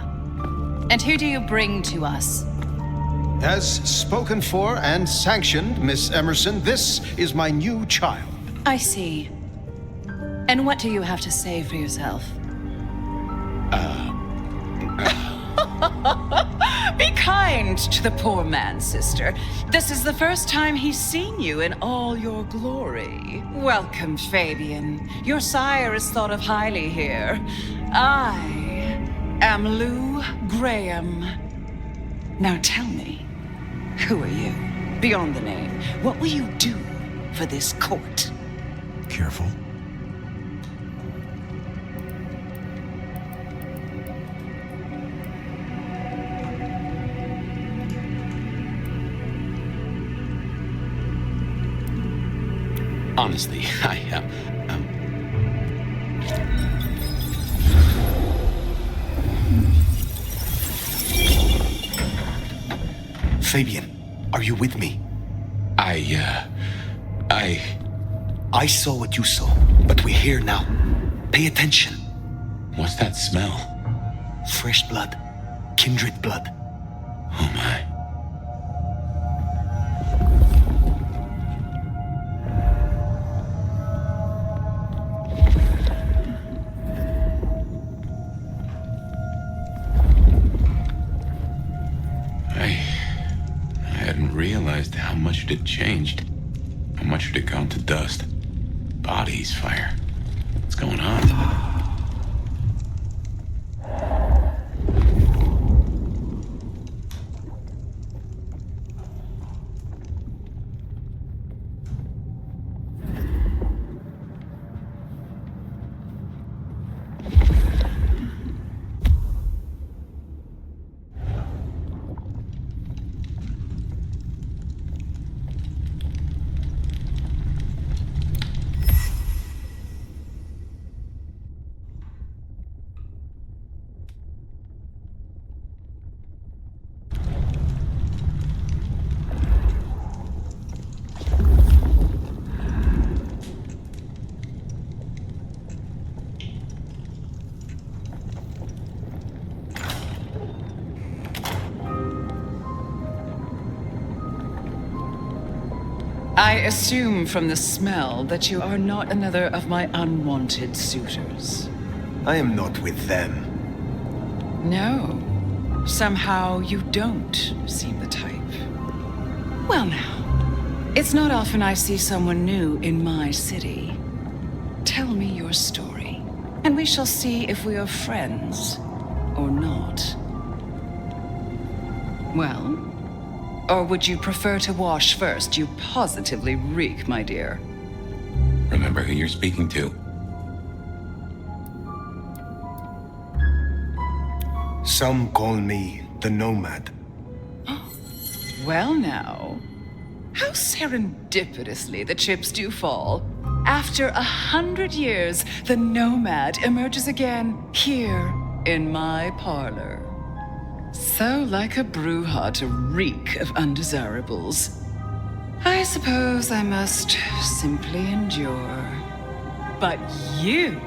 And who do you bring to us? As spoken for and sanctioned, Miss Emerson, this is my new child. I see. And what do you have to say for yourself? Be kind to the poor man, sister. This is the first time he's seen you in all your glory. Welcome, Fabian. Your sire is thought of highly here. I am Lou Graham. Now tell me, who are you? Beyond the name, what will you do for this court? Careful. Honestly, I am. Fabian, are you with me? I saw what you saw, but we're here now. Pay attention. What's that smell? Fresh blood. Kindred blood. Oh my. I hadn't realized how much it had changed. How much it had gone to dust. Bodies, fire. What's going on? I assume from the smell that you are not another of my unwanted suitors. I am not with them. No. Somehow you don't seem the type. Well now, it's not often I see someone new in my city. Tell me your story, and we shall see if we are friends or not. Well, or would you prefer to wash first? You positively reek, my dear. Remember who you're speaking to. Some call me the Nomad. Well now, how serendipitously the chips do fall. After 100 years, the Nomad emerges again here in my parlor. So like a brouhaha to reek of undesirables. I suppose I must simply endure. But you...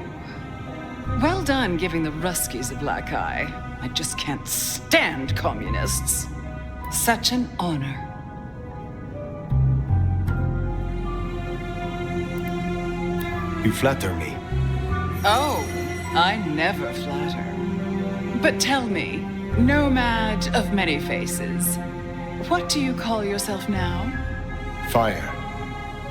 Well done giving the Ruskies a black eye. I just can't stand communists. Such an honor. You flatter me. Oh, I never flatter. But tell me, Nomad of many faces, what do you call yourself now? Fire.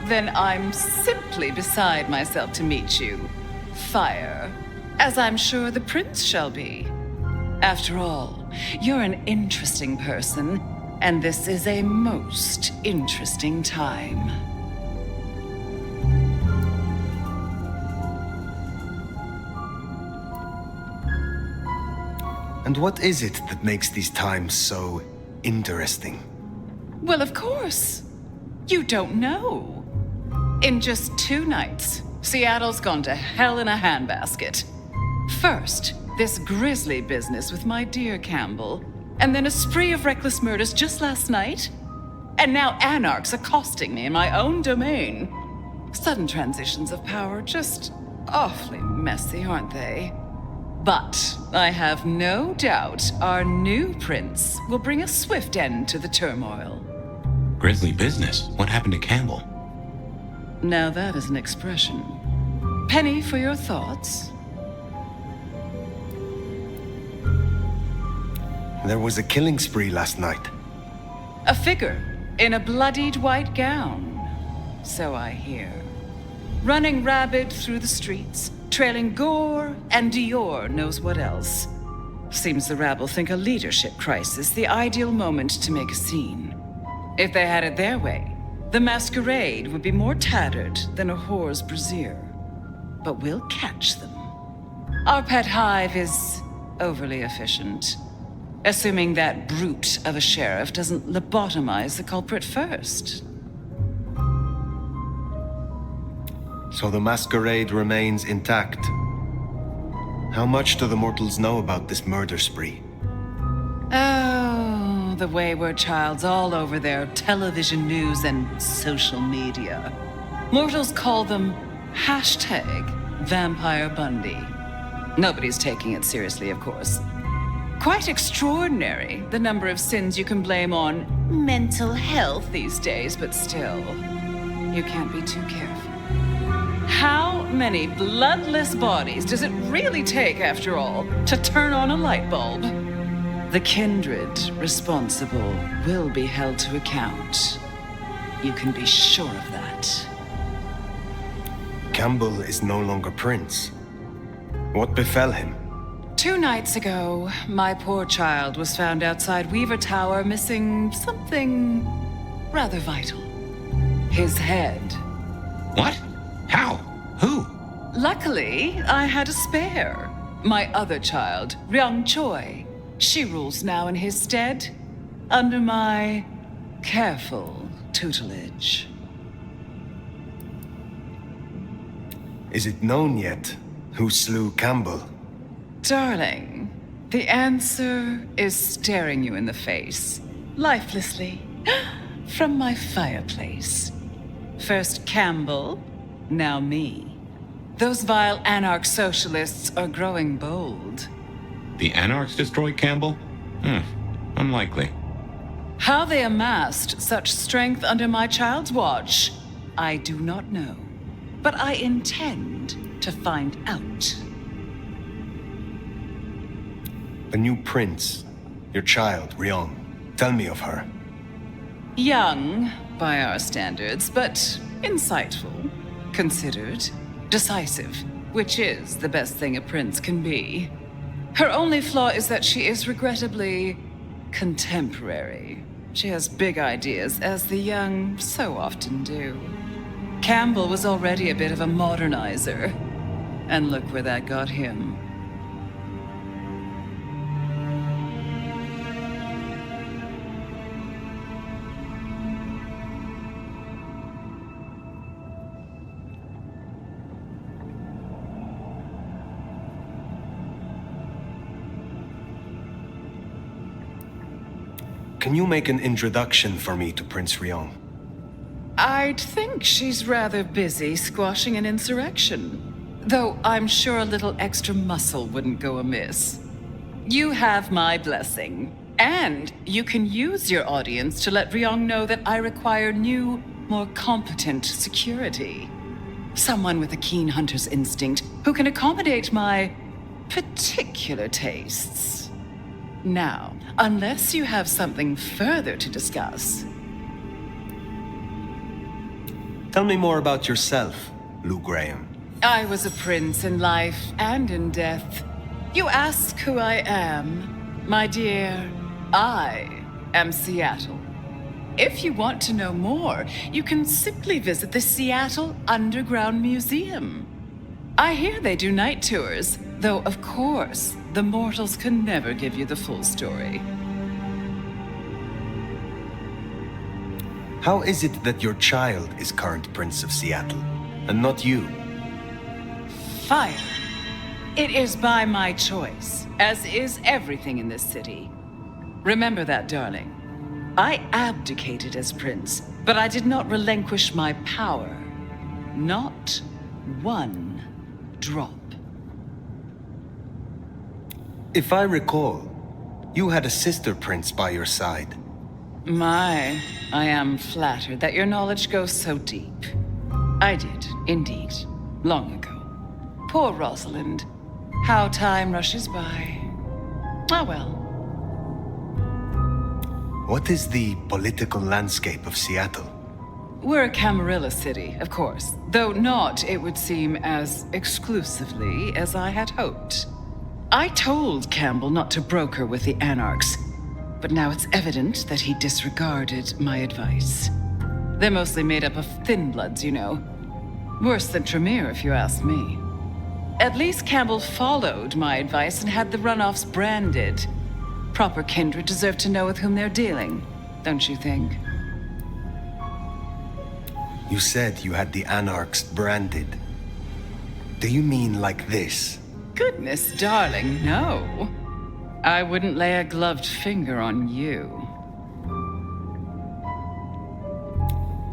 Then I'm simply beside myself to meet you. Fire. As I'm sure the prince shall be. After all, you're an interesting person, and this is a most interesting time. And what is it that makes these times so interesting? Well, of course. You don't know. In just 2 nights, Seattle's gone to hell in a handbasket. First, this grisly business with my dear Campbell, and then a spree of reckless murders just last night. And now anarchs accosting me in my own domain. Sudden transitions of power, just awfully messy, aren't they? But I have no doubt our new prince will bring a swift end to the turmoil. Grisly business? What happened to Campbell? Now that is an expression. Penny for your thoughts? There was a killing spree last night. A figure in a bloodied white gown. So I hear. Running rabid through the streets, trailing gore and Dior knows what else. Seems the rabble think a leadership crisis the ideal moment to make a scene. If they had it their way, the masquerade would be more tattered than a whore's brassiere. But we'll catch them. Our pet hive is overly efficient. Assuming that brute of a sheriff doesn't lobotomize the culprit first. So the masquerade remains intact. How much do the mortals know about this murder spree? Oh, the wayward child's all over their television news and social media. Mortals call them #Vampire Bundy. Nobody's taking it seriously, of course. Quite extraordinary, the number of sins you can blame on mental health these days, but still, you can't be too careful. How many bloodless bodies does it really take, after all, to turn on a light bulb? The kindred responsible will be held to account. You can be sure of that. Campbell is no longer prince. What befell him? 2 nights ago, my poor child was found outside Weaver Tower missing something rather vital. His head. What? How? Who? Luckily, I had a spare. My other child, Ryung Choi. She rules now in his stead, under my careful tutelage. Is it known yet who slew Campbell? Darling, the answer is staring you in the face, lifelessly, from my fireplace. First Campbell, now me. Those vile anarch socialists are growing bold. The anarchs destroyed Campbell? Unlikely. How they amassed such strength under my child's watch I do not know. But I intend to find out. The new prince, your child, Ryong. Tell me of her. Young, by our standards, but insightful, considered, decisive, which is the best thing a prince can be. Her only flaw is that she is regrettably contemporary. She has big ideas, as the young so often do. Campbell was already a bit of a modernizer, and look where that got him. Can you make an introduction for me to Prince Ryong? I'd think she's rather busy squashing an insurrection. Though I'm sure a little extra muscle wouldn't go amiss. You have my blessing. And you can use your audience to let Ryong know that I require new, more competent security. Someone with a keen hunter's instinct who can accommodate my particular tastes. Now, unless you have something further to discuss. Tell me more about yourself, Lou Graham. I was a prince in life and in death. You ask who I am. My dear, I am Seattle. If you want to know more, you can simply visit the Seattle Underground Museum. I hear they do night tours, though of course, the mortals can never give you the full story. How is it that your child is current Prince of Seattle, and not you? Fire. It is by my choice, as is everything in this city. Remember that, darling. I abdicated as prince, but I did not relinquish my power. Not one drop. If I recall, you had a sister prince by your side. I am flattered that your knowledge goes so deep. I did, indeed, long ago. Poor Rosalind. How time rushes by. Ah, well. What is the political landscape of Seattle? We're a Camarilla city, of course, though not, it would seem, as exclusively as I had hoped. I told Campbell not to broker with the Anarchs, but now it's evident that he disregarded my advice. They're mostly made up of thin bloods, you know. Worse than Tremere, if you ask me. At least Campbell followed my advice and had the runoffs branded. Proper kindred deserve to know with whom they're dealing, don't you think? You said you had the Anarchs branded. Do you mean like this? Goodness, darling, no. I wouldn't lay a gloved finger on you.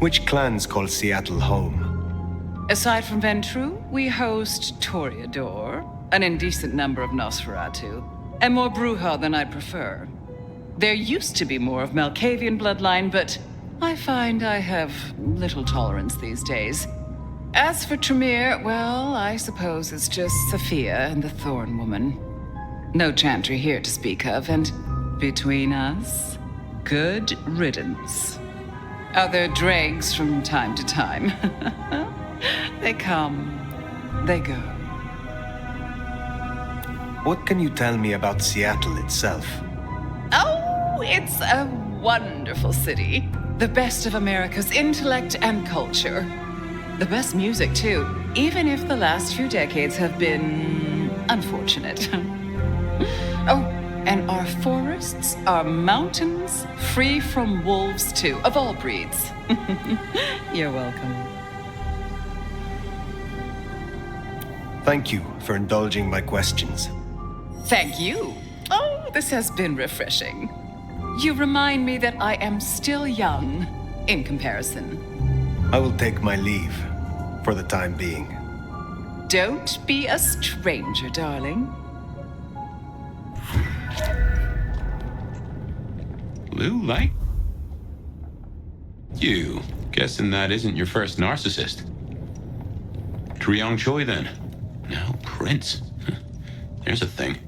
Which clans call Seattle home? Aside from Ventru, we host Toreador, an indecent number of Nosferatu, and more Bruja than I'd prefer. There used to be more of Malkavian bloodline, but I find I have little tolerance these days. As for Tremere, well, I suppose it's just Sophia and the Thorn Woman. No Chantry here to speak of, and between us, good riddance. Other dregs from time to time. They come, they go. What can you tell me about Seattle itself? Oh, it's a wonderful city. The best of America's intellect and culture. The best music, too, even if the last few decades have been unfortunate. Oh, and our forests, our mountains, free from wolves, too, of all breeds. You're welcome. Thank you for indulging my questions. Thank you. Oh, this has been refreshing. You remind me that I am still young, in comparison. I will take my leave, for the time being. Don't be a stranger, darling. Lou, like? You Guessing that isn't your first narcissist. Triang Choi, then. Now Prince. There's a thing.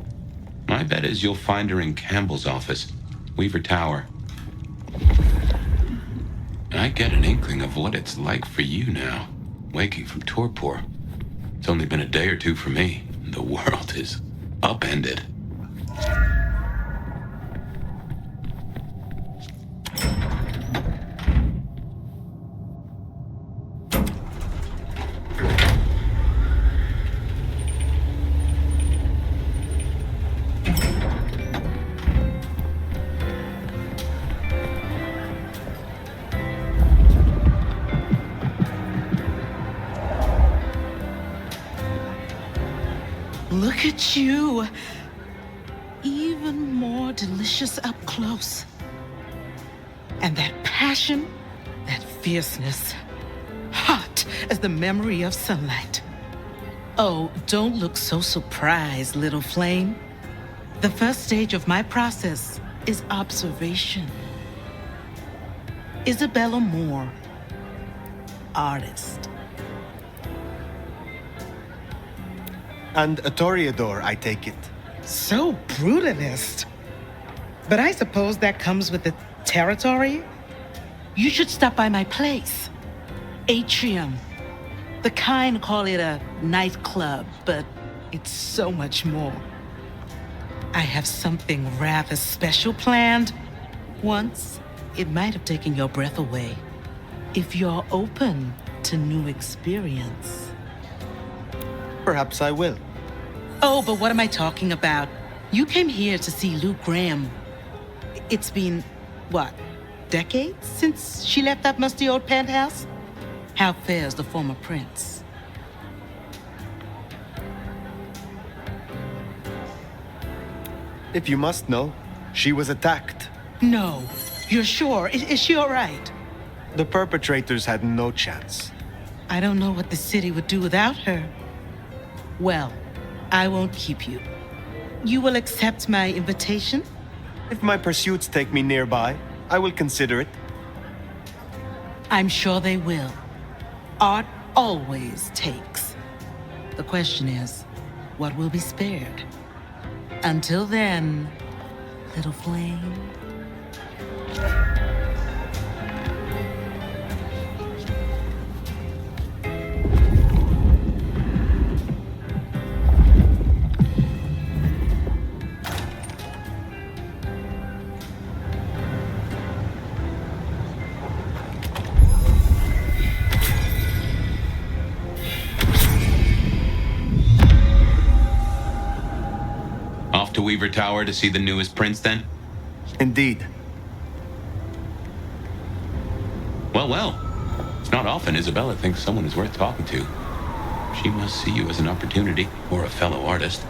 My bet is you'll find her in Campbell's office, Weaver Tower. I get an inkling of what it's like for you now, waking from torpor. It's only been a day or two for me. The world is upended. Look at you. Even more delicious up close. And that passion, that fierceness, hot as the memory of sunlight. Oh, don't look so surprised, little flame. The first stage of my process is observation. Isabella Moore, artist. And a Toreador, I take it. So brutalist. But I suppose that comes with the territory. You should stop by my place. Atrium. The kind call it a nightclub, but it's so much more. I have something rather special planned. Once, it might have taken your breath away. If you're open to new experience. Perhaps I will. Oh, but what am I talking about? You came here to see Luke Graham. It's been, what, decades since she left that musty old penthouse? How fares the former prince? If you must know, she was attacked. No. You're sure? Is she all right? The perpetrators had no chance. I don't know what the city would do without her. Well, I won't keep you. You will accept my invitation? If my pursuits take me nearby, I will consider it. I'm sure they will. Art always takes. The question is, what will be spared? Until then, little flame. Off to Weaver Tower to see the newest prince, then? Indeed. Well. It's not often Isabella thinks someone is worth talking to. She must see you as an opportunity, or a fellow artist.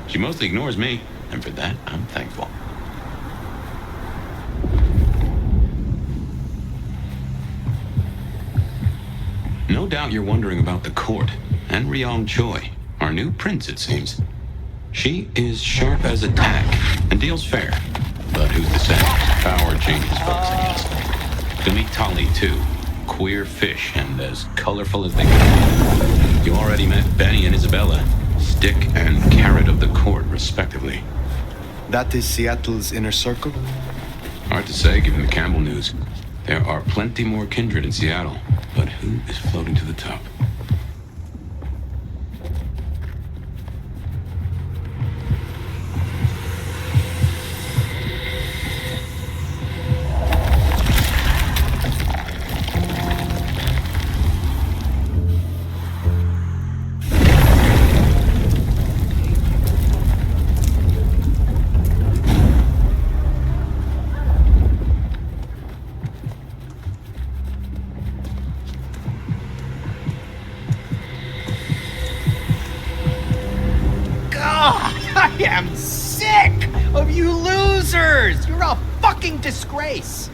She mostly ignores me, and for that, I'm thankful. No doubt you're wondering about the court, and Ryong Choi, our new prince, it seems. She is sharp as a tack, and deals fair. But who's to say? Power changes folks, I guess. To meet Tali, too. Queer fish, and as colorful as they can. You already met Benny and Isabella. Stick and carrot of the court, respectively. That is Seattle's inner circle? Hard to say, given the Campbell news. There are plenty more kindred in Seattle, but who is floating to the top? I am sick of you losers! You're a fucking disgrace!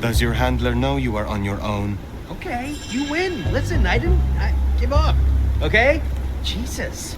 Does your handler know you are on your own? Okay, you win. Listen, I give up. Okay? Jesus.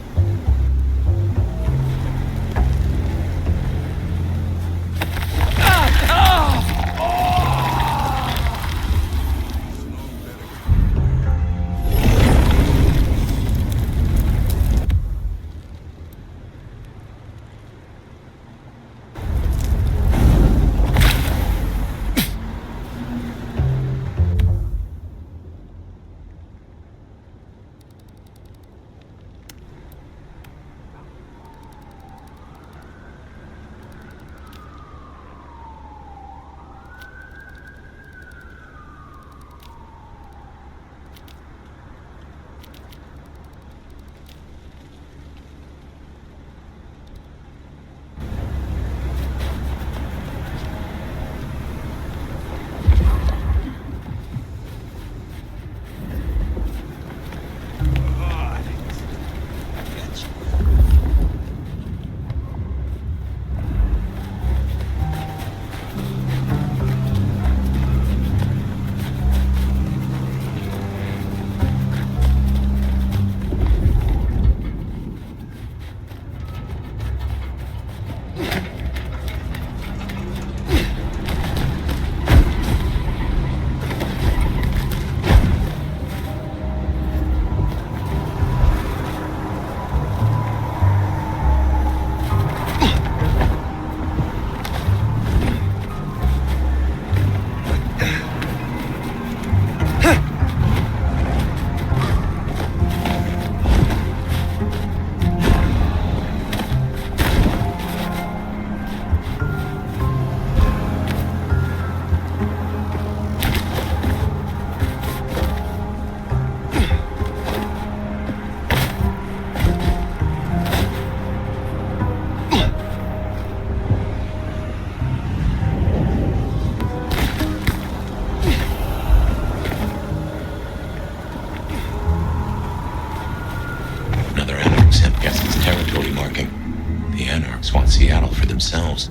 Anarchs want Seattle for themselves.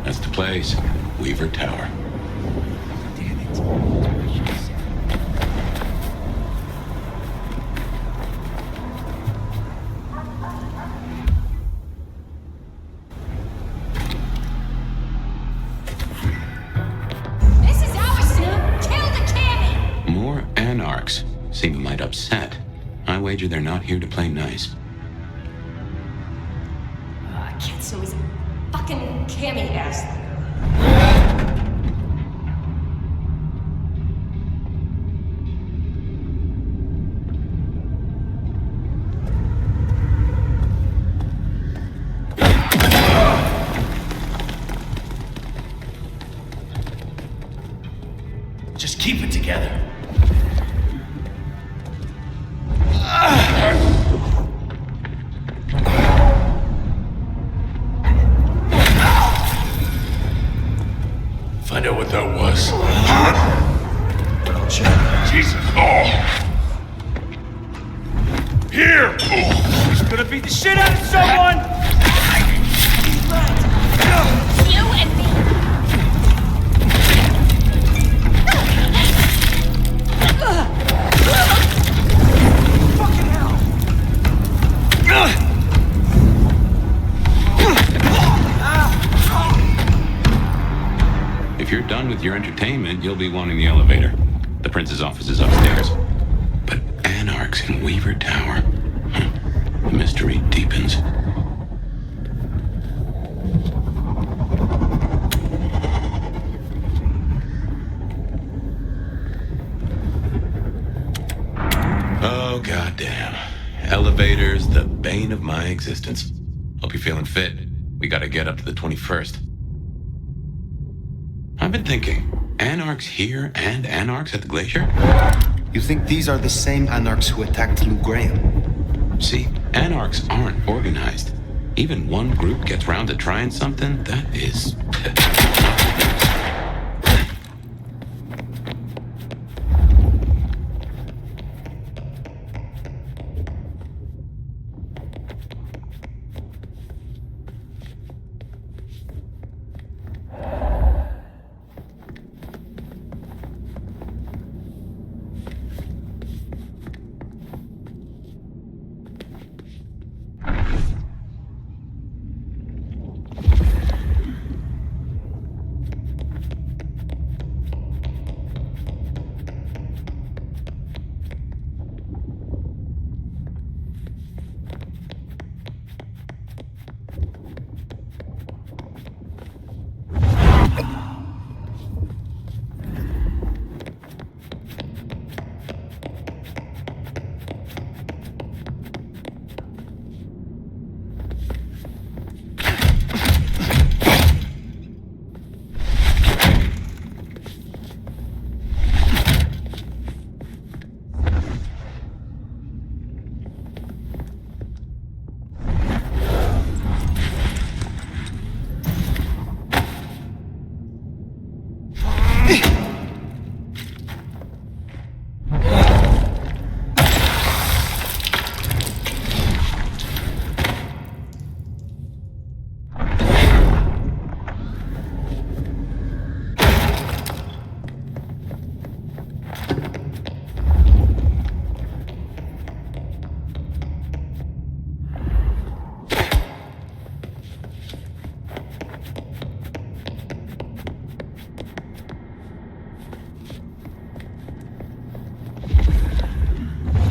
That's the place. Weaver Tower. Damn it. This is our Sam! Kill the cannon! More Anarchs seem a mite upset. I wager they're not here to play nice. Kitsu is a fucking cammy ass. Just keep it together. Find out what that was. I'll check. Jesus. Oh. Here. He's gonna beat the shit out of someone! You and me. Fucking hell! If you're done with your entertainment, you'll be wanting the elevator. The prince's office is upstairs. But Anarchs in Weaver Tower? The mystery deepens. Oh, goddamn. Elevators, the bane of my existence. Hope you're feeling fit. We gotta get up to the 21st. I've been thinking, Anarchs here and Anarchs at the glacier? You think these are the same Anarchs who attacked Lou Graham? See, Anarchs aren't organized. Even one group gets round to trying something, that is...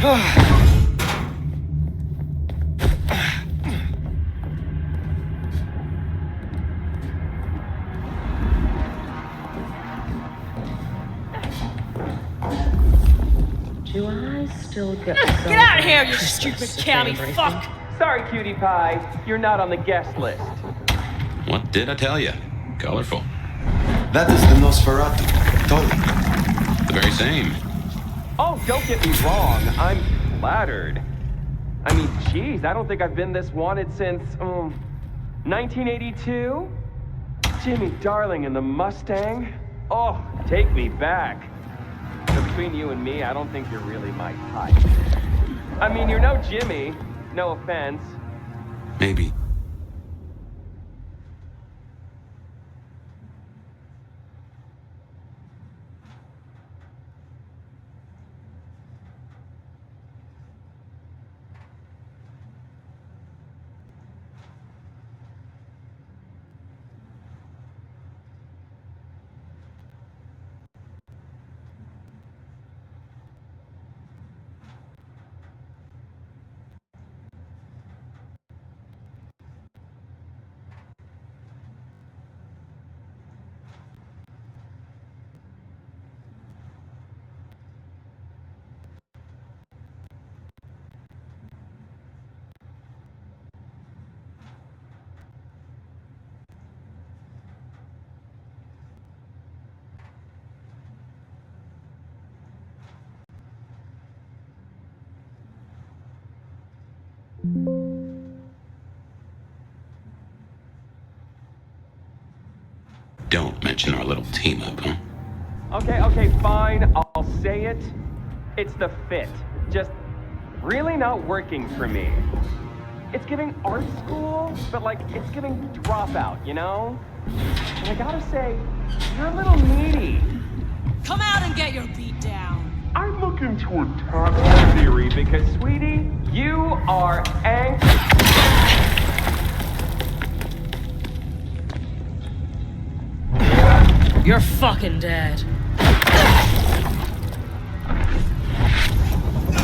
Do I still get Get out of here, you stupid county fuck! Sorry, cutie pie. You're not on the guest list. What did I tell you? Colorful. That is the Nosferatu. Totally. The very same. Oh, don't get me wrong. I'm flattered. I mean, geez, I don't think I've been this wanted since, 1982? Jimmy Darling and the Mustang? Oh, take me back. Between you and me, I don't think you're really my type. I mean, you're no Jimmy. No offense. Maybe. Don't mention our little team up, huh? Okay, fine. I'll say it. It's the fit. Just really not working for me. It's giving art school, but like, it's giving dropout, you know? And I gotta say, you're a little needy. Come out and get your beat down. I'm looking to attack your theory because, sweetie, you are You're fucking dead.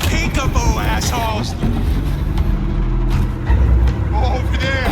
Peekaboo, assholes! Over there!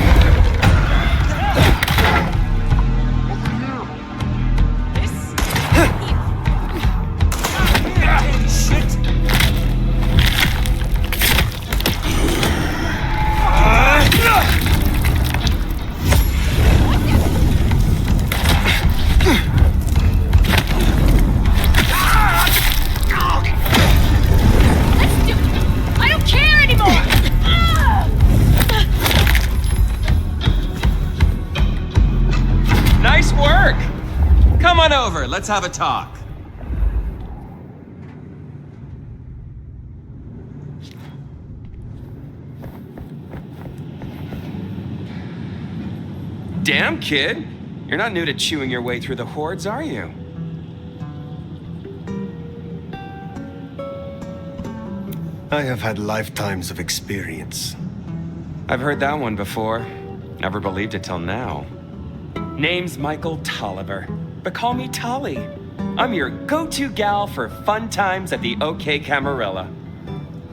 Over, let's have a talk. Damn, kid. You're not new to chewing your way through the hordes, are you? I have had lifetimes of experience. I've heard that one before. Never believed it till now. Name's Michael Tolliver, but call me Tolly. I'm your go-to gal for fun times at the OK Camarilla.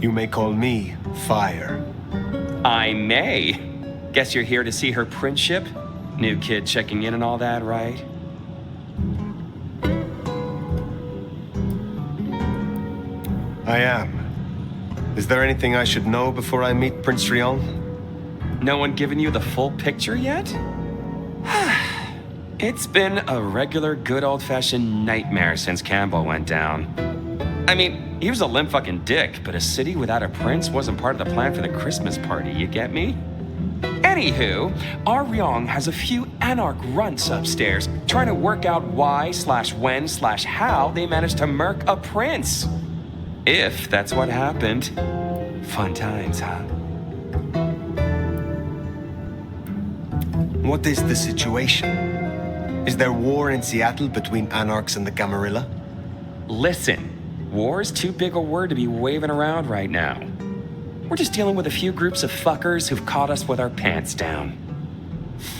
You may call me Fire. I may. Guess you're here to see her princeship? New kid checking in and all that, right? I am. Is there anything I should know before I meet Prince Rion? No one given you the full picture yet? It's been a regular good old-fashioned nightmare since Campbell went down. I mean, he was a limp fucking dick, but a city without a prince wasn't part of the plan for the Christmas party, you get me? Anywho, our Ryong has a few anarch runts upstairs trying to work out why/when/how they managed to murk a prince. If that's what happened. Fun times, huh? What is the situation? Is there war in Seattle between anarchs and the Camarilla? Listen, war's too big a word to be waving around right now. We're just dealing with a few groups of fuckers who've caught us with our pants down.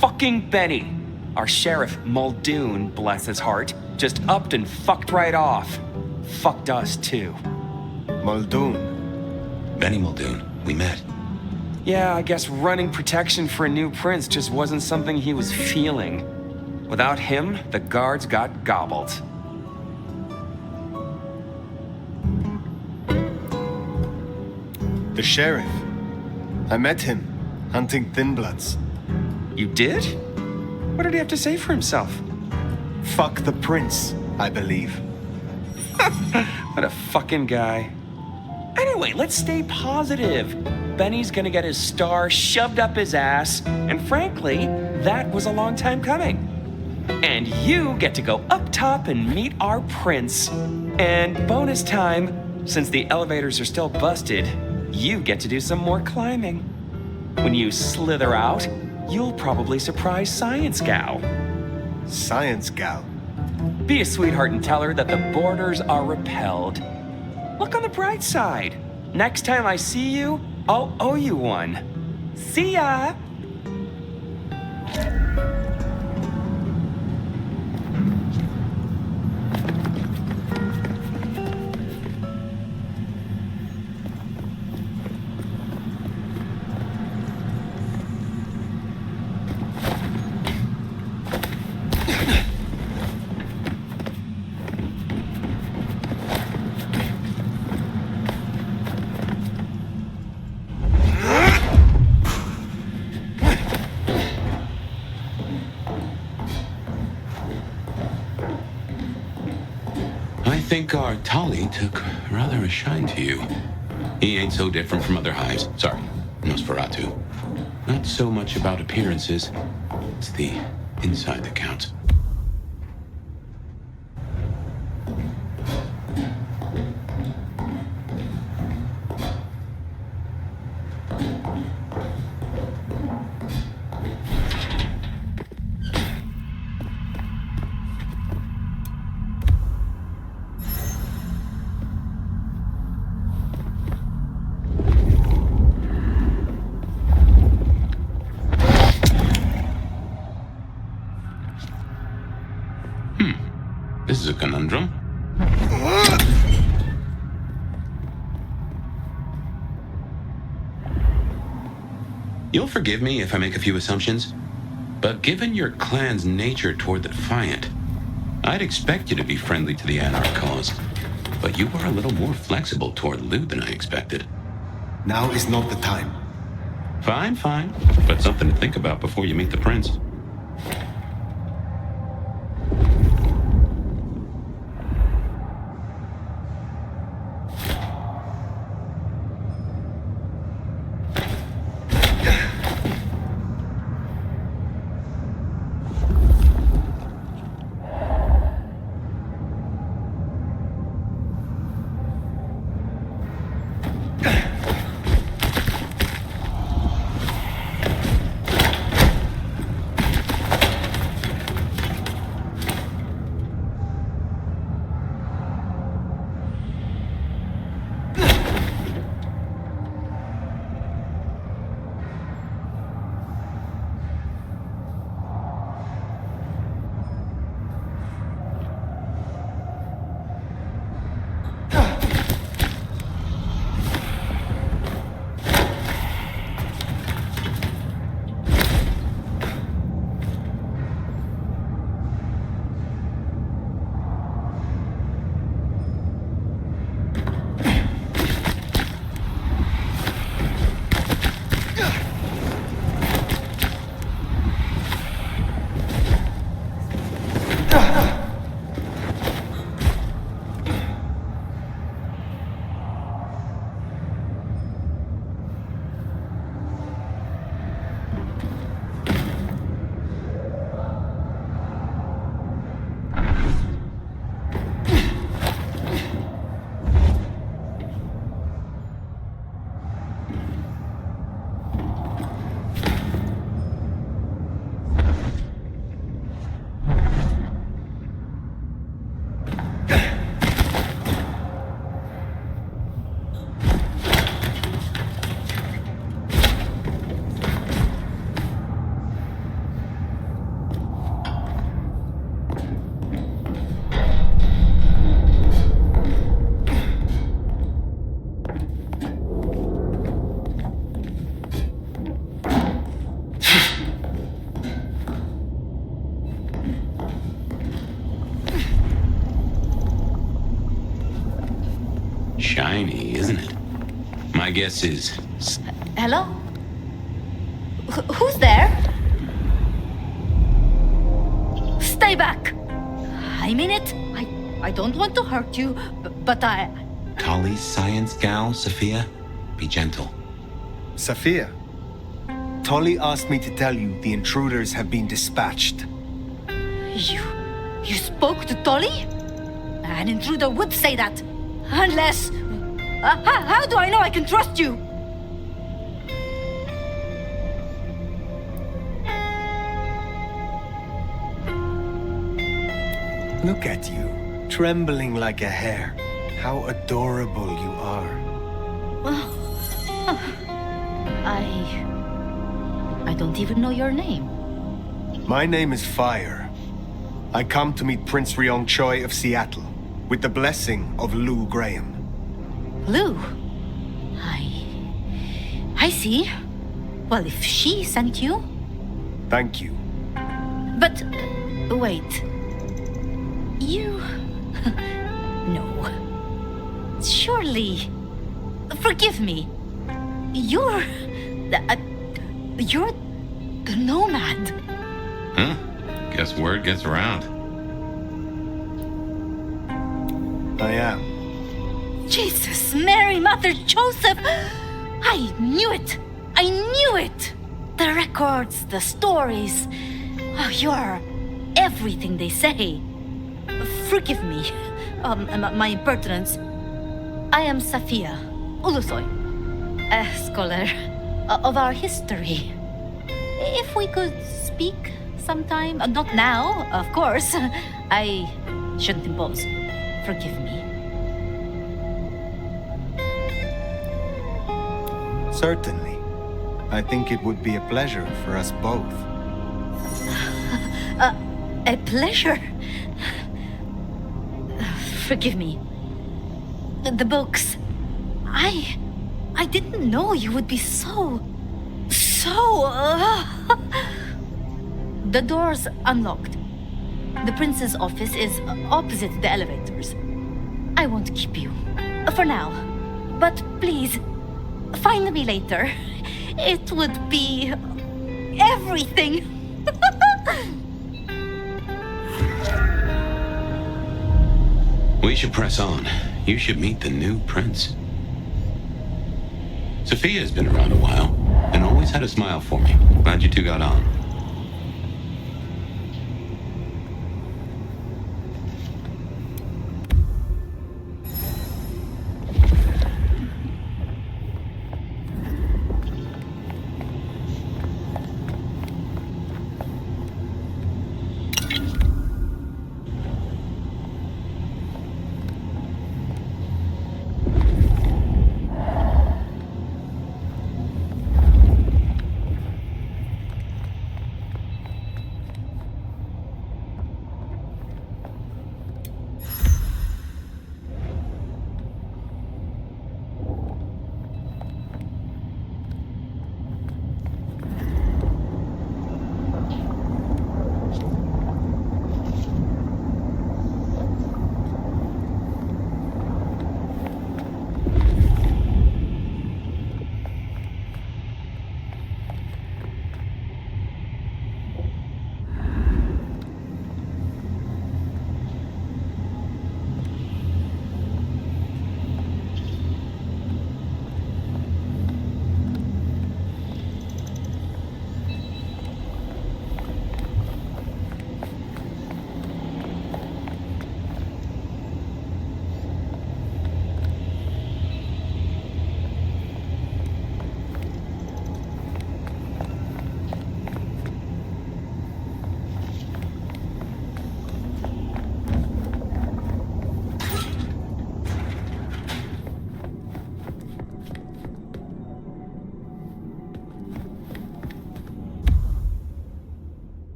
Fucking Benny, our sheriff Muldoon, bless his heart, just upped and fucked right off. Fucked us too. Muldoon? Benny Muldoon. We met. Yeah, I guess running protection for a new prince just wasn't something he was feeling. Without him, the guards got gobbled. The sheriff. I met him, hunting Thin Bloods. You did? What did he have to say for himself? Fuck the prince, I believe. What a fucking guy. Anyway, let's stay positive. Benny's gonna get his star shoved up his ass, and frankly, that was a long time coming. And you get to go up top and meet our prince. And bonus time, since the elevators are still busted, you get to do some more climbing. When you slither out, you'll probably surprise Science Gal. Science Gal? Be a sweetheart and tell her that the borders are repelled. Look on the bright side. Next time I see you, I'll owe you one. See ya! I think our Tolly took rather a shine to you. He ain't so different from other hives. Sorry, Nosferatu. Not so much about appearances. It's the inside that counts. This is a conundrum. You'll forgive me if I make a few assumptions, but given your clan's nature toward the Defiant, I'd expect you to be friendly to the Anarch cause. But you are a little more flexible toward loot than I expected. Now is not the time. Fine. But something to think about before you meet the prince. My guess is... Hello? Who's there? Stay back! I mean it. I don't want to hurt you, but I... Tolly's science gal, Sophia? Be gentle. Sophia, Tolly asked me to tell you the intruders have been dispatched. You spoke to Tolly? An intruder would say that. Unless... how do I know I can trust you? Look at you, trembling like a hare. How adorable you are. I don't even know your name. My name is Fire. I come to meet Prince Ryong Choi of Seattle, with the blessing of Lou Graham. Lou? I see. Well, if she sent you... Thank you. But, wait. You... No. Surely... Forgive me. You're the nomad. Huh? Guess word gets around. I am. Jesus, Mary, Mother, Joseph! I knew it! I knew it! The records, the stories. Oh, you're everything they say. Forgive me, my impertinence. I am Safia Ulusoy, a scholar of our history. If we could speak sometime, not now, of course. I shouldn't impose. Forgive me. Certainly. I think it would be a pleasure for us both. A pleasure? Forgive me. The books. I didn't know you would be so... The door's unlocked. The prince's office is opposite the elevators. I won't keep you. For now. But please, find me later. It would be... everything. We should press on. You should meet the new prince. Sophia has been around a while, and always had a smile for me. Glad you two got on.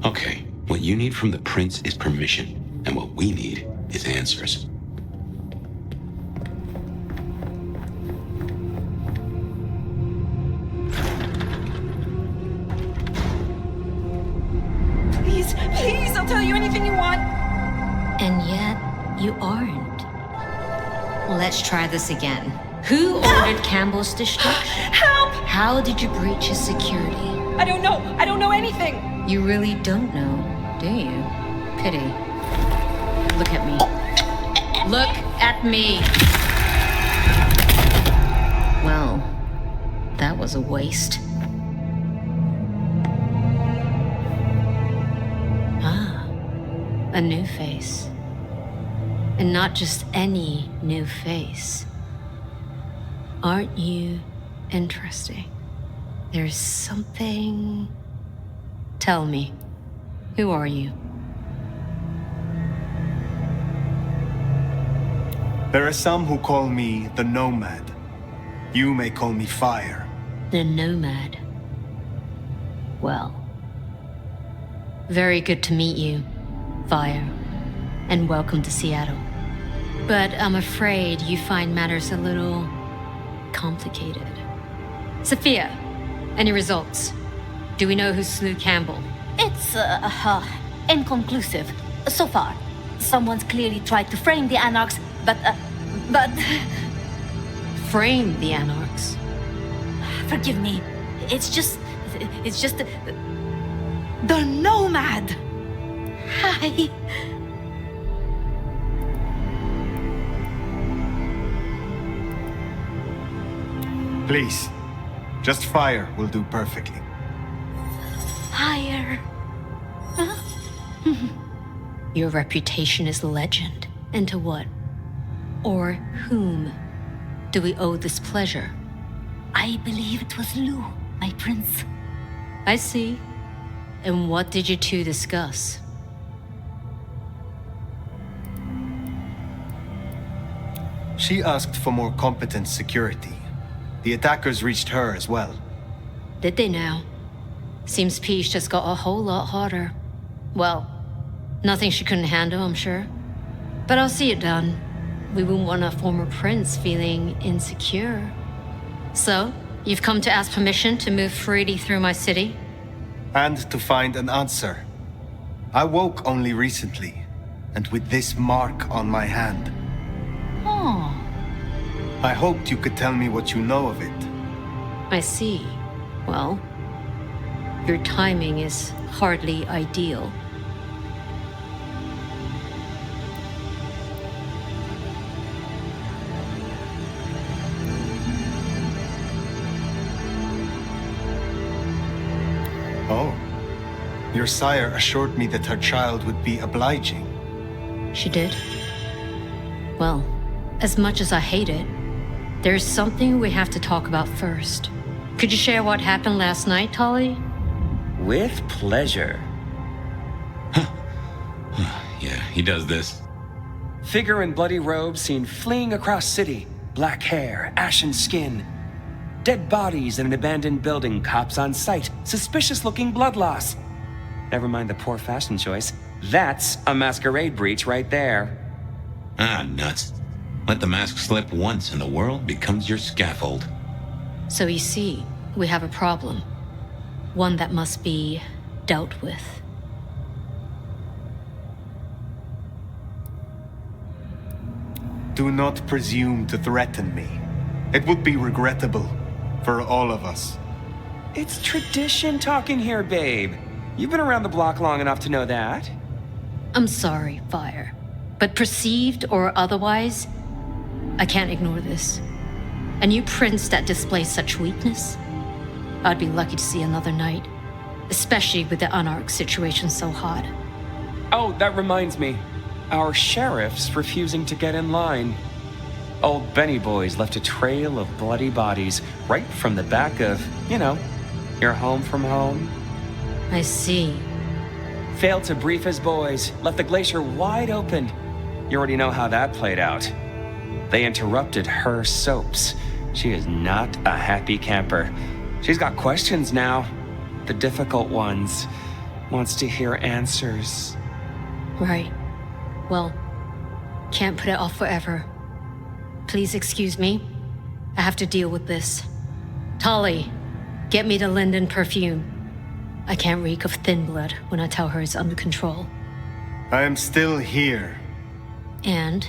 Okay, what you need from the prince is permission, and what we need is answers. Please, I'll tell you anything you want. You aren't. Let's try this again. Who ordered Campbell's destruction? Help! How did you breach his security? I don't know. I don't know anything. You really don't know, do you? Pity. Look at me. Look at me! Well, that was a waste. Ah, a new face. And not just any new face. Aren't you interesting? There's something... Tell me, who are you? There are some who call me the Nomad. You may call me Fire. The Nomad. Well, very good to meet you, Fire, and welcome to Seattle. But I'm afraid you find matters a little complicated. Sophia, any results? Do we know who slew Campbell? It's, inconclusive. So far. Someone's clearly tried to frame the Anarchs, but... Frame the Anarchs? Forgive me. It's just... The Nomad! Hi. Please, just Fire will do perfectly. Fire. Your reputation is legend. And to what? Or whom do we owe this pleasure? I believe it was Lou, my prince. I see. And what did you two discuss? She asked for more competent security. The attackers reached her as well. Did they now? Seems peace just got a whole lot hotter. Well, nothing she couldn't handle, I'm sure. But I'll see it done. We wouldn't want a former prince feeling insecure. So, you've come to ask permission to move freely through my city? And to find an answer. I woke only recently, and with this mark on my hand. Oh. I hoped you could tell me what you know of it. I see. Well, your timing is hardly ideal. Oh. Your sire assured me that her child would be obliging. She did? Well, as much as I hate it, there's something we have to talk about first. Could you share what happened last night, Tolly? With pleasure. Yeah, he does this. Figure in bloody robes seen fleeing across city. Black hair, ashen skin. Dead bodies in an abandoned building, cops on site. Suspicious-looking blood loss. Never mind the poor fashion choice. That's a masquerade breach right there. Ah, nuts. Let the mask slip once and the world becomes your scaffold. So you see, we have a problem. One that must be dealt with. Do not presume to threaten me. It would be regrettable for all of us. It's tradition talking here, babe. You've been around the block long enough to know that. I'm sorry, Fire. But perceived or otherwise, I can't ignore this. A new prince that displays such weakness? I'd be lucky to see another night. Especially with the Anarch situation so hot. Oh, that reminds me. Our sheriff's refusing to get in line. Old Benny Boys left a trail of bloody bodies right from the back of, you know, your home from home. I see. Failed to brief his boys, left the glacier wide open. You already know how that played out. They interrupted her soaps. She is not a happy camper. She's got questions now. The difficult ones. Wants to hear answers. Right. Well, can't put it off forever. Please excuse me. I have to deal with this. Tolly, get me the Linden perfume. I can't reek of thin blood when I tell her it's under control. I am still here. And?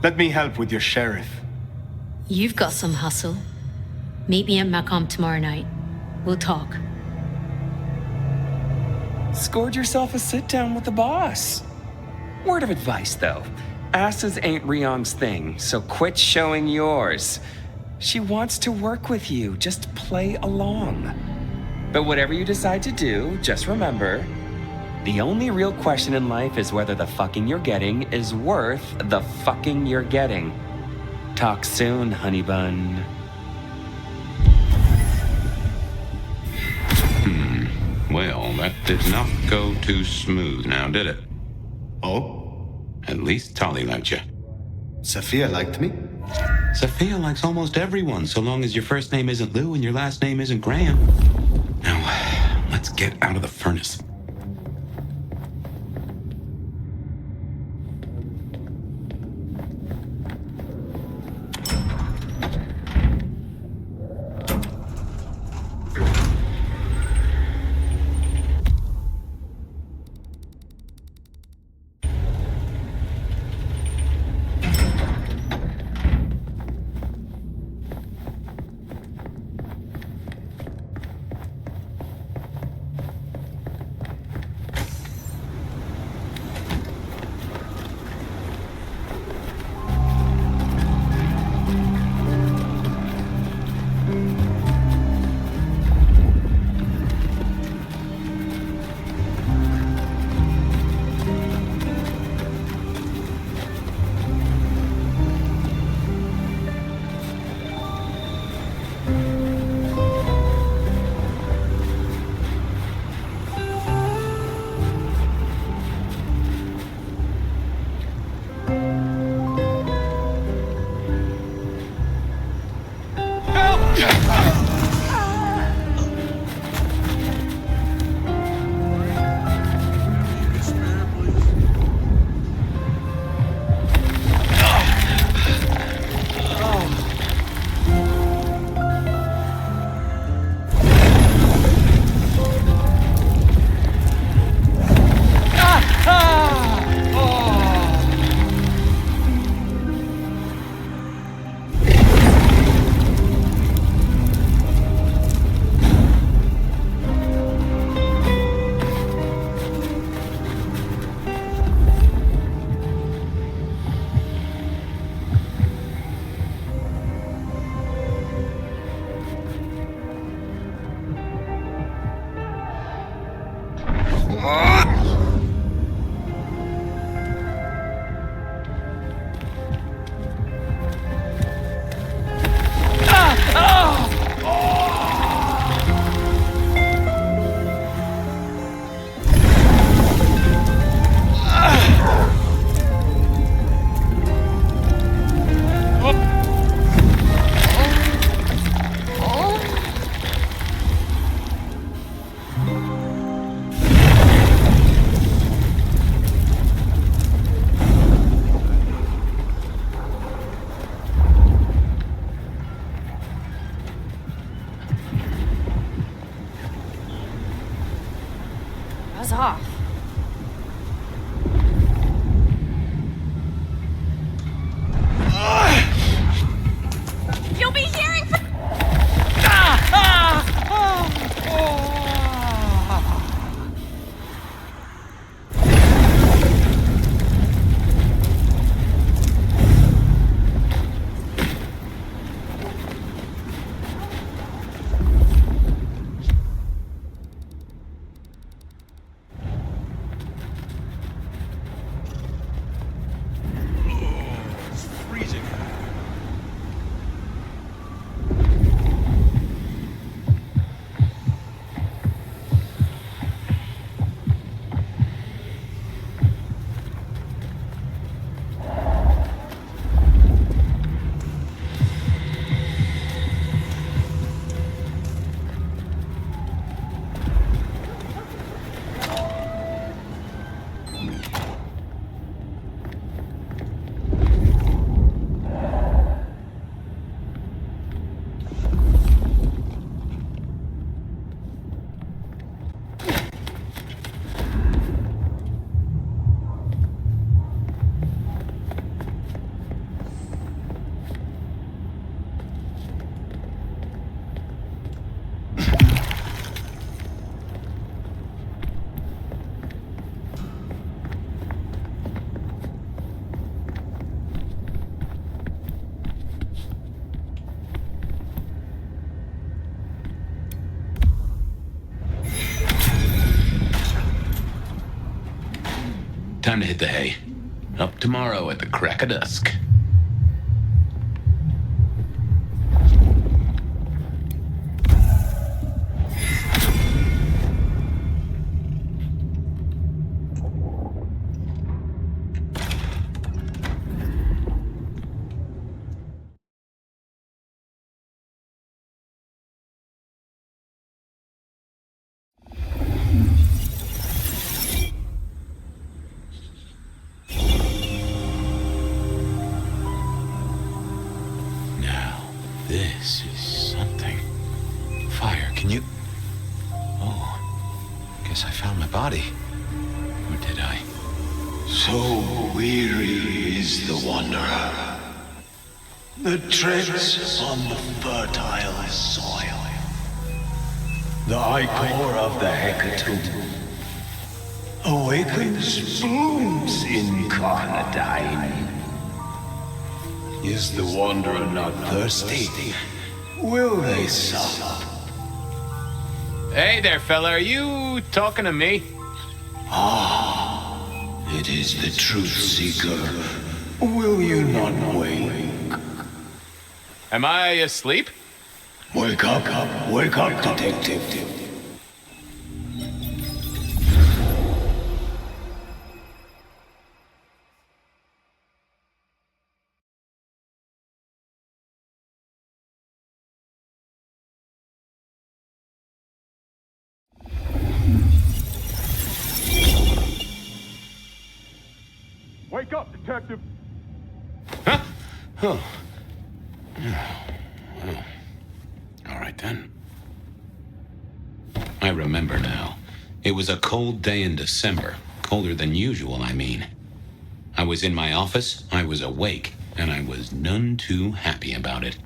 Let me help with your sheriff. You've got some hustle. Meet me at Macomb tomorrow night. We'll talk. Scored yourself a sit-down with the boss. Word of advice, though. Asses ain't Ryong's thing, so quit showing yours. She wants to work with you, just play along. But whatever you decide to do, just remember, the only real question in life is whether the fucking you're getting is worth the fucking you're getting. Talk soon, honey bun. Well, that did not go too smooth now, did it? Oh? At least Tali liked you. Sophia liked me? Sophia likes almost everyone, so long as your first name isn't Lou and your last name isn't Graham. Now, let's get out of the furnace. Off. You'll be hearing from... Time to hit the hay. Up tomorrow at the crack of dusk. This is something. Fire, can you... Oh, guess I found my body. Or did I? So weary is the wanderer. The treads on the fertile soil. The ichor of the hecatomb awakens blooms incarnadine. Is the wanderer not thirsty? Will they sup? Hey there, fella. Are you talking to me? Ah, it is the truth seeker. Will you not wake? Am I asleep? Wake up, detective. Wake up, detective! Huh? Oh. Oh. All right, then. I remember now. It was a cold day in December. Colder than usual, I mean. I was in my office, I was awake, and I was none too happy about it.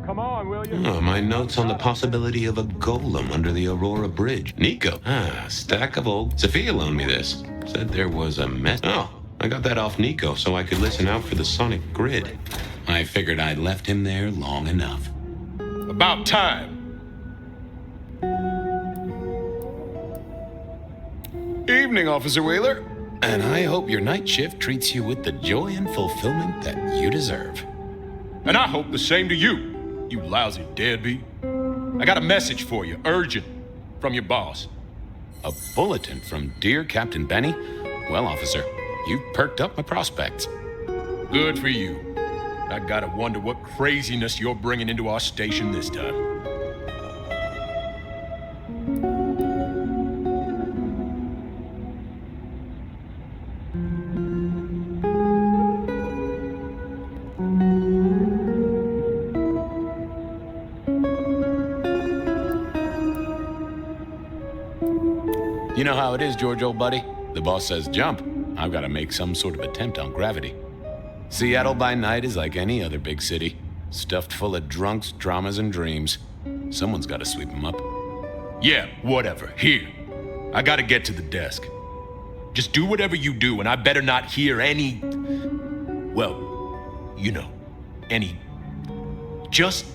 Come on, will you? Oh, my notes on the possibility of a golem under the Aurora Bridge. Nico. Stack of old. Sophia loaned me this. Said there was a mess. Oh, I got that off Nico so I could listen out for the sonic grid. I figured I'd left him there long enough. About time. Evening, Officer Wheeler. And I hope your night shift treats you with the joy and fulfillment that you deserve. And I hope the same to you, you lousy deadbeat. I got a message for you, urgent, from your boss. A bulletin from dear Captain Benny? Well, officer, you've perked up my prospects. Good for you. I gotta wonder what craziness you're bringing into our station this time. You know how it is, George, old buddy. The boss says jump. I've got to make some sort of attempt on gravity. Seattle by night is like any other big city. Stuffed full of drunks, dramas, and dreams. Someone's got to sweep them up. Yeah, whatever. Here. I gotta get to the desk. Just do whatever you do, and I better not hear any... Well, you know, any... Just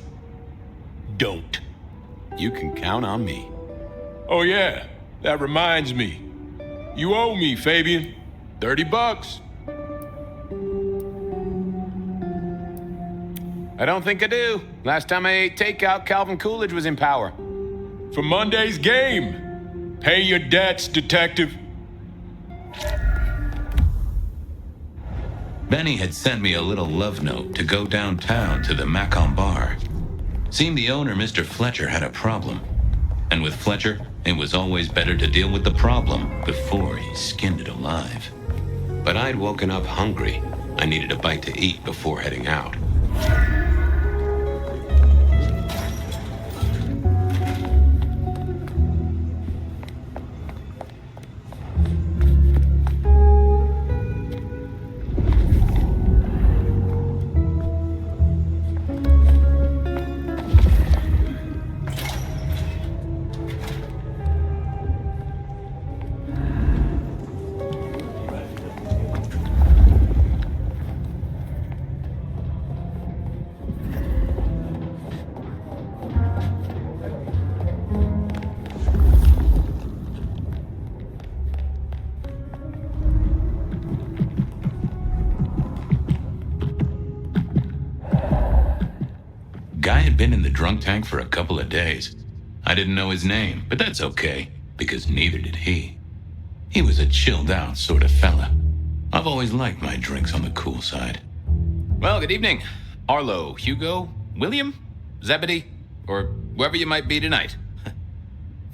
don't. You can count on me. Oh yeah, that reminds me. You owe me, Fabian. $30. I don't think I do. Last time I ate takeout, Calvin Coolidge was in power. For Monday's game. Pay your debts, detective. Benny had sent me a little love note to go downtown to the Macon bar. Seemed the owner, Mr. Fletcher, had a problem. And with Fletcher, it was always better to deal with the problem before he skinned it alive. But I'd woken up hungry. I needed a bite to eat before heading out. guy had been in the drunk tank for a couple of days. I didn't know his name, but that's okay, because neither did he. He was a chilled-out sort of fella. I've always liked my drinks on the cool side. Well, good evening. Arlo, Hugo, William, Zebedee, or whoever you might be tonight.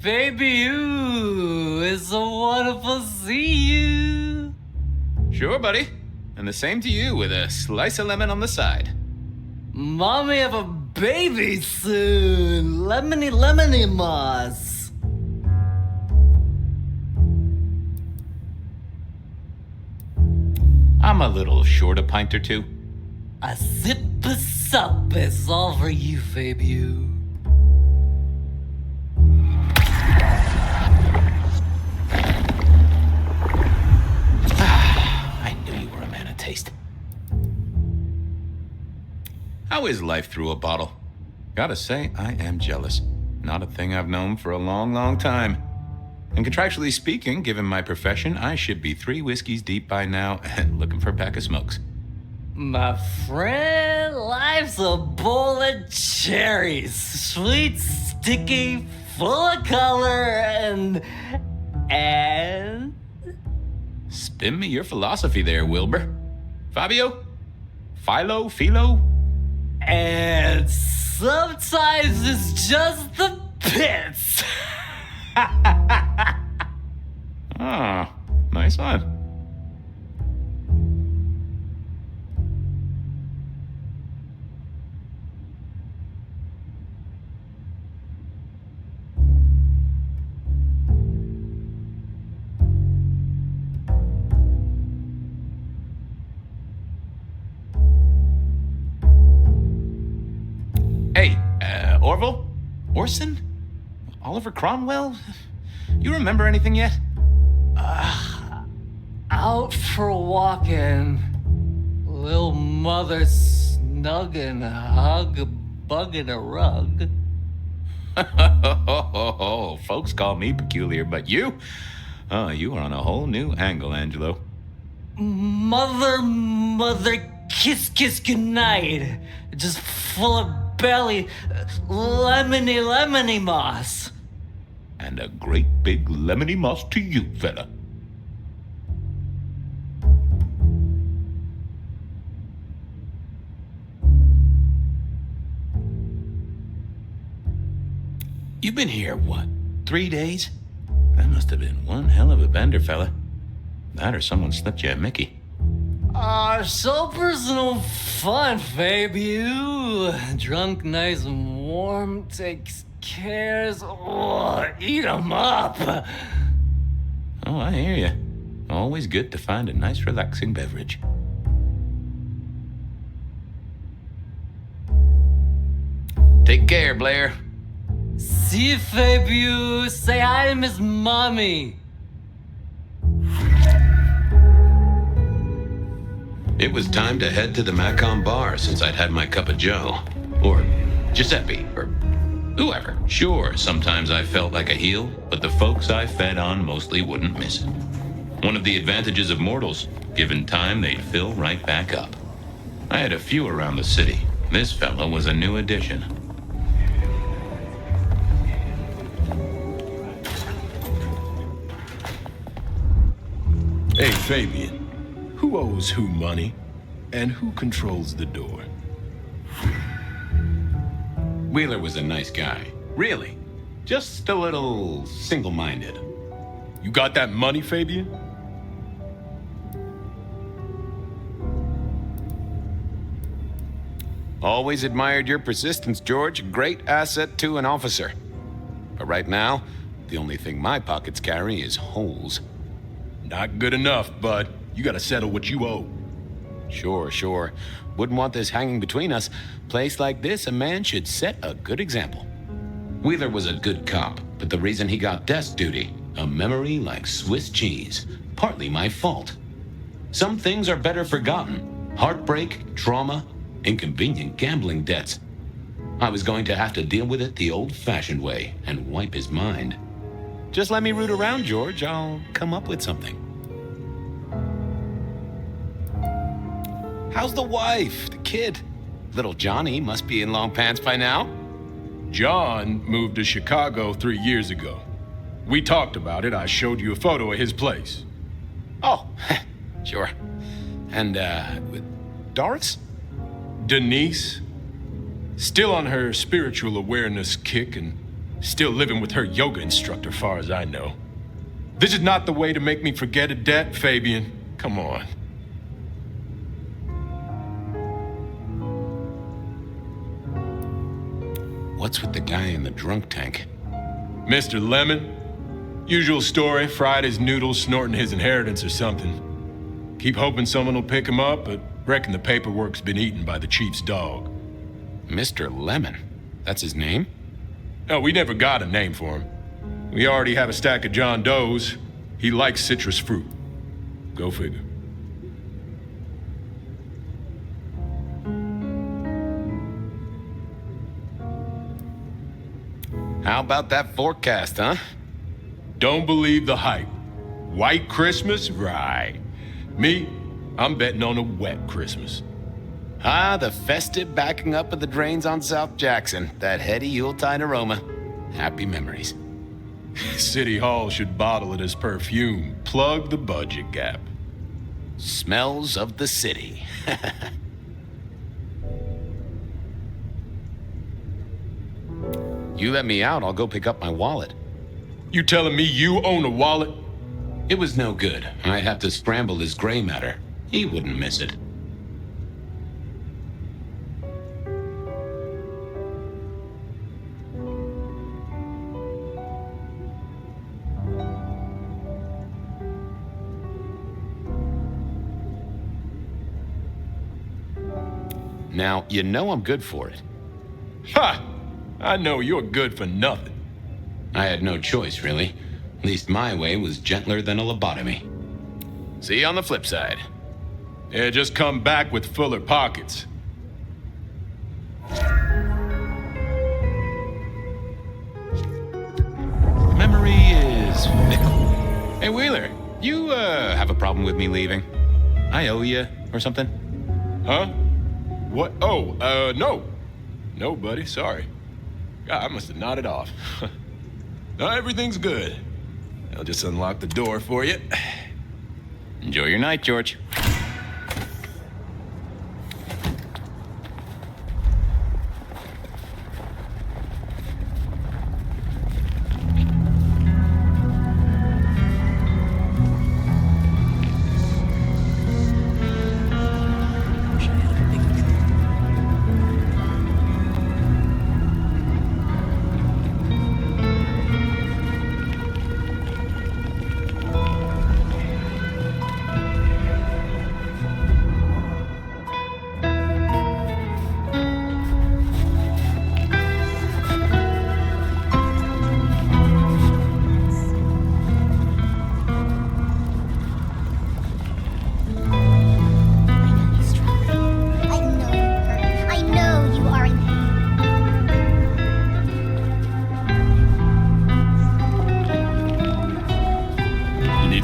Baby, you, it's so wonderful to see you. Sure, buddy. And the same to you with a slice of lemon on the side. Mommy have a baby soon. Lemony, lemony moss. I'm a little short a pint or two. A sip of sup is all for you, baby. You. I knew you were a man of taste. How is life through a bottle? Gotta say, I am jealous. Not a thing I've known for a long, long time. And contractually speaking, given my profession, I should be 3 whiskeys deep by now and looking for a pack of smokes. My friend, life's a bowl of cherries. Sweet, sticky, full of color, and... Spin me your philosophy there, Wilbur. Fabio? Philo? And sometimes it's just the pits. Ah, nice one. Hey, Orville? Orson? Oliver Cromwell? You remember anything yet? Out for walking. Little mother snuggin', hug-bugging a rug. Folks call me peculiar, but you? Oh, you are on a whole new angle, Angelo. Mother, kiss goodnight. Just full of belly, lemony moss. And a great big lemony moss to you, fella. You've been here, what, 3 days? That must have been one hell of a bender, fella. That or someone slipped you a Mickey. So personal fun, baby. You drunk, nice and warm, takes cares. Oh, eat 'em up. Oh, I hear you. Always good to find a nice, relaxing beverage. Take care, Blair. See you, baby. Say hi to Miss Mommy. It was time to head to the Macon bar since I'd had my cup of joe. Or Giuseppe, or whoever. Sure, sometimes I felt like a heel, but the folks I fed on mostly wouldn't miss it. One of the advantages of mortals, given time, they'd fill right back up. I had a few around the city. This fellow was a new addition. Hey, Fabian. Who owes who money? And who controls the door? Wheeler was a nice guy. Really. Just a little single-minded. You got that money, Fabian? Always admired your persistence, George. Great asset to an officer. But right now, the only thing my pockets carry is holes. Not good enough, bud. You gotta settle what you owe. Sure. Wouldn't want this hanging between us. Place like this, a man should set a good example. Wheeler was a good cop, but the reason he got desk duty, a memory like Swiss cheese, partly my fault. Some things are better forgotten. Heartbreak, trauma, inconvenient gambling debts. I was going to have to deal with it the old-fashioned way and wipe his mind. Just let me root around, George. I'll come up with something. How's the wife, the kid? Little Johnny must be in long pants by now. John moved to Chicago 3 years ago. We talked about it. I showed you a photo of his place. Oh, sure. And, Doris? Denise? Still on her spiritual awareness kick and still living with her yoga instructor, far as I know. This is not the way to make me forget a debt, Fabian. Come on. What's with the guy in the drunk tank? Mr. Lemon? Usual story, fried his noodles, snorting his inheritance or something. Keep hoping someone will pick him up, but reckon the paperwork's been eaten by the chief's dog. Mr. Lemon? That's his name? No, we never got a name for him. We already have a stack of John Does. He likes citrus fruit. Go figure. How about that forecast, huh? Don't believe the hype. White Christmas? Right. Me, I'm betting on a wet Christmas. Ah, the festive backing up of the drains on South Jackson. That heady Yuletide aroma. Happy memories. City Hall should bottle it as perfume. Plug the budget gap. Smells of the city. You let me out, I'll go pick up my wallet. You telling me you own a wallet? It was no good. I'd have to scramble his gray matter. He wouldn't miss it. Now, you know I'm good for it. Ha! I know you're good for nothing. I had no choice, really. At least my way was gentler than a lobotomy. See you on the flip side. Yeah, just come back with fuller pockets. Memory is fickle. Hey, Wheeler, you, have a problem with me leaving? I owe you or something? Huh? What? Oh, no. No, buddy, sorry. God, I must have nodded off. No, everything's good. I'll just unlock the door for you. Enjoy your night, George.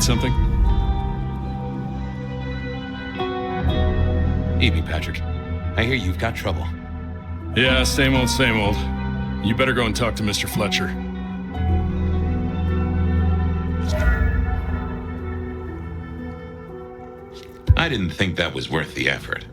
Something? Evening, Patrick. I hear you've got trouble. Yeah, same old, same old. You better go and talk to Mr. Fletcher. I didn't think that was worth the effort.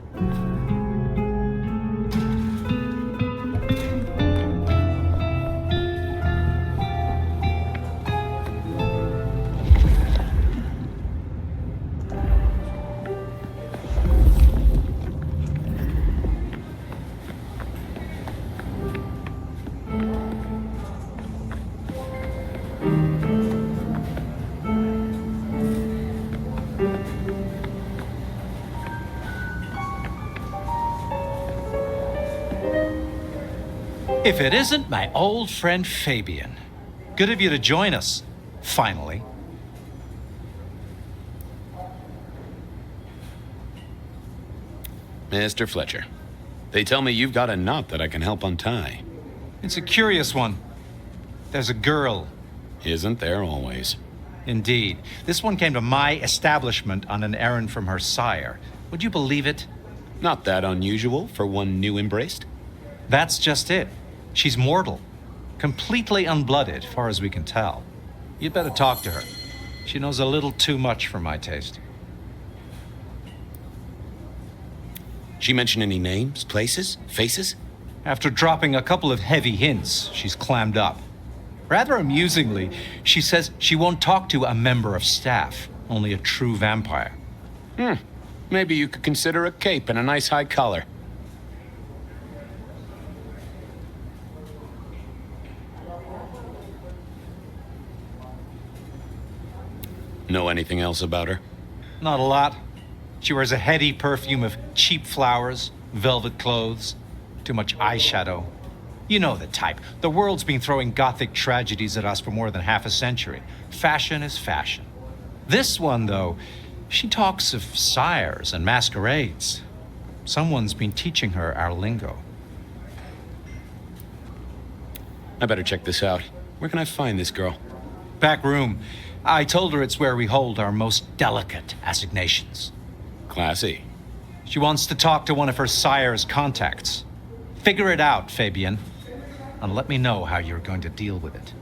If it isn't my old friend Fabian. Good of you to join us, finally. Mr. Fletcher, they tell me you've got a knot that I can help untie. It's a curious one. There's a girl. Isn't there always? Indeed. This one came to my establishment on an errand from her sire. Would you believe it? Not that unusual for one new embraced. That's just it. She's mortal. Completely unblooded, far as we can tell. You'd better talk to her. She knows a little too much for my taste. She mention any names, places, faces? After dropping a couple of heavy hints, she's clammed up. Rather amusingly, she says she won't talk to a member of staff, only a true vampire. Maybe you could consider a cape and a nice high collar. Know anything else about her? Not a lot. She wears a heady perfume of cheap flowers, velvet clothes, too much eyeshadow. You know the type. The world's been throwing gothic tragedies at us for more than half a century. Fashion is fashion. This one, though, she talks of sires and masquerades. Someone's been teaching her our lingo. I better check this out. Where can I find this girl? Back room. I told her it's where we hold our most delicate assignations. Classy. She wants to talk to one of her sire's contacts. Figure it out, Fabian, and let me know how you're going to deal with it.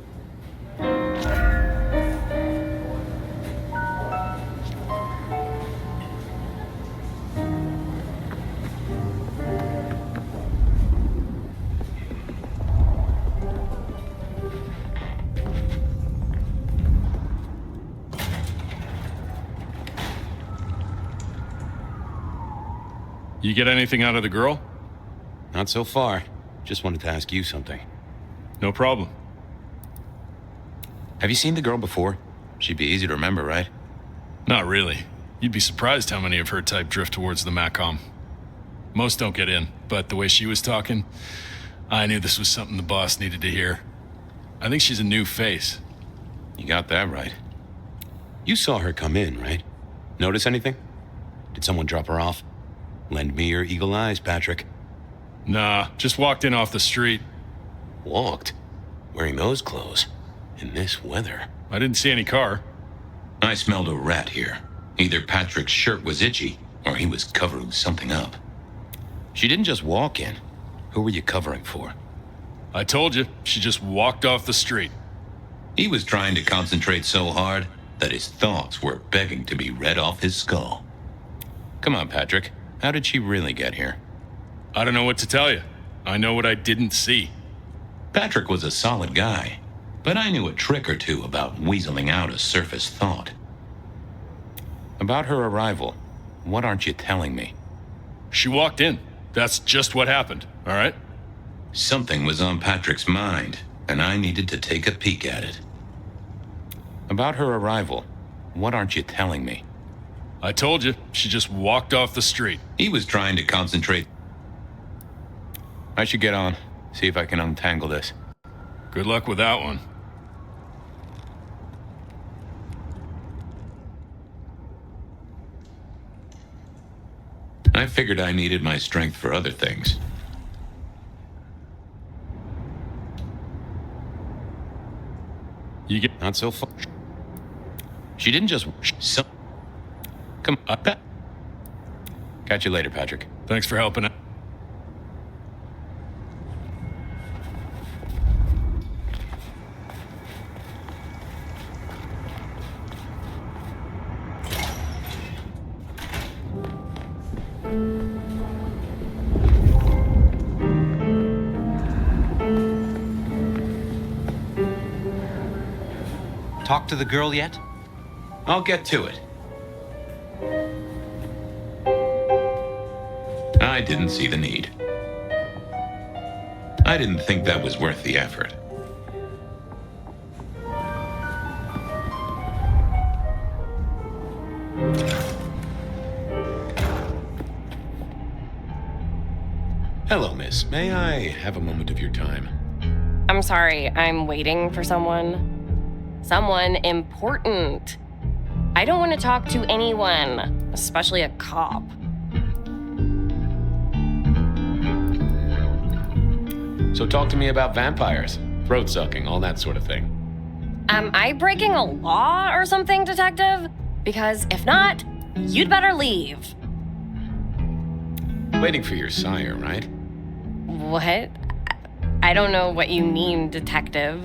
You get anything out of the girl? Not so far. Just wanted to ask you something. No problem. Have you seen the girl before? She'd be easy to remember, right? Not really. You'd be surprised how many of her type drift towards the MACOM. Most don't get in, but the way she was talking, I knew this was something the boss needed to hear. I think she's a new face. You got that right. You saw her come in, right? Notice anything? Did someone drop her off? Lend me your eagle eyes, Patrick. Nah, just walked in off the street. Walked? Wearing those clothes? In this weather? I didn't see any car. I smelled a rat here. Either Patrick's shirt was itchy, or he was covering something up. She didn't just walk in. Who were you covering for? I told you, she just walked off the street. He was trying to concentrate so hard that his thoughts were begging to be read off his skull. Come on, Patrick. How did she really get here? I don't know what to tell you. I know what I didn't see. Patrick was a solid guy, but I knew a trick or two about weaseling out a surface thought. About her arrival, what aren't you telling me? She walked in. That's just what happened, all right? Something was on Patrick's mind, and I needed to take a peek at it. About her arrival, what aren't you telling me? I told you, she just walked off the street. He was trying to concentrate. I should get on, see if I can untangle this. Good luck with that one. I figured I needed my strength for other things. You get not so far. She didn't just. Come up. Catch you later, Patrick. Thanks for helping out. Talk to the girl yet? I'll get to it. I didn't see the need. I didn't think that was worth the effort. Hello, miss. May I have a moment of your time? I'm sorry, I'm waiting for someone. Someone important. I don't want to talk to anyone, especially a cop. So talk to me about vampires, throat sucking, all that sort of thing. Am I breaking a law or something, detective? Because if not, you'd better leave. Waiting for your sire, right? What? I don't know what you mean, detective.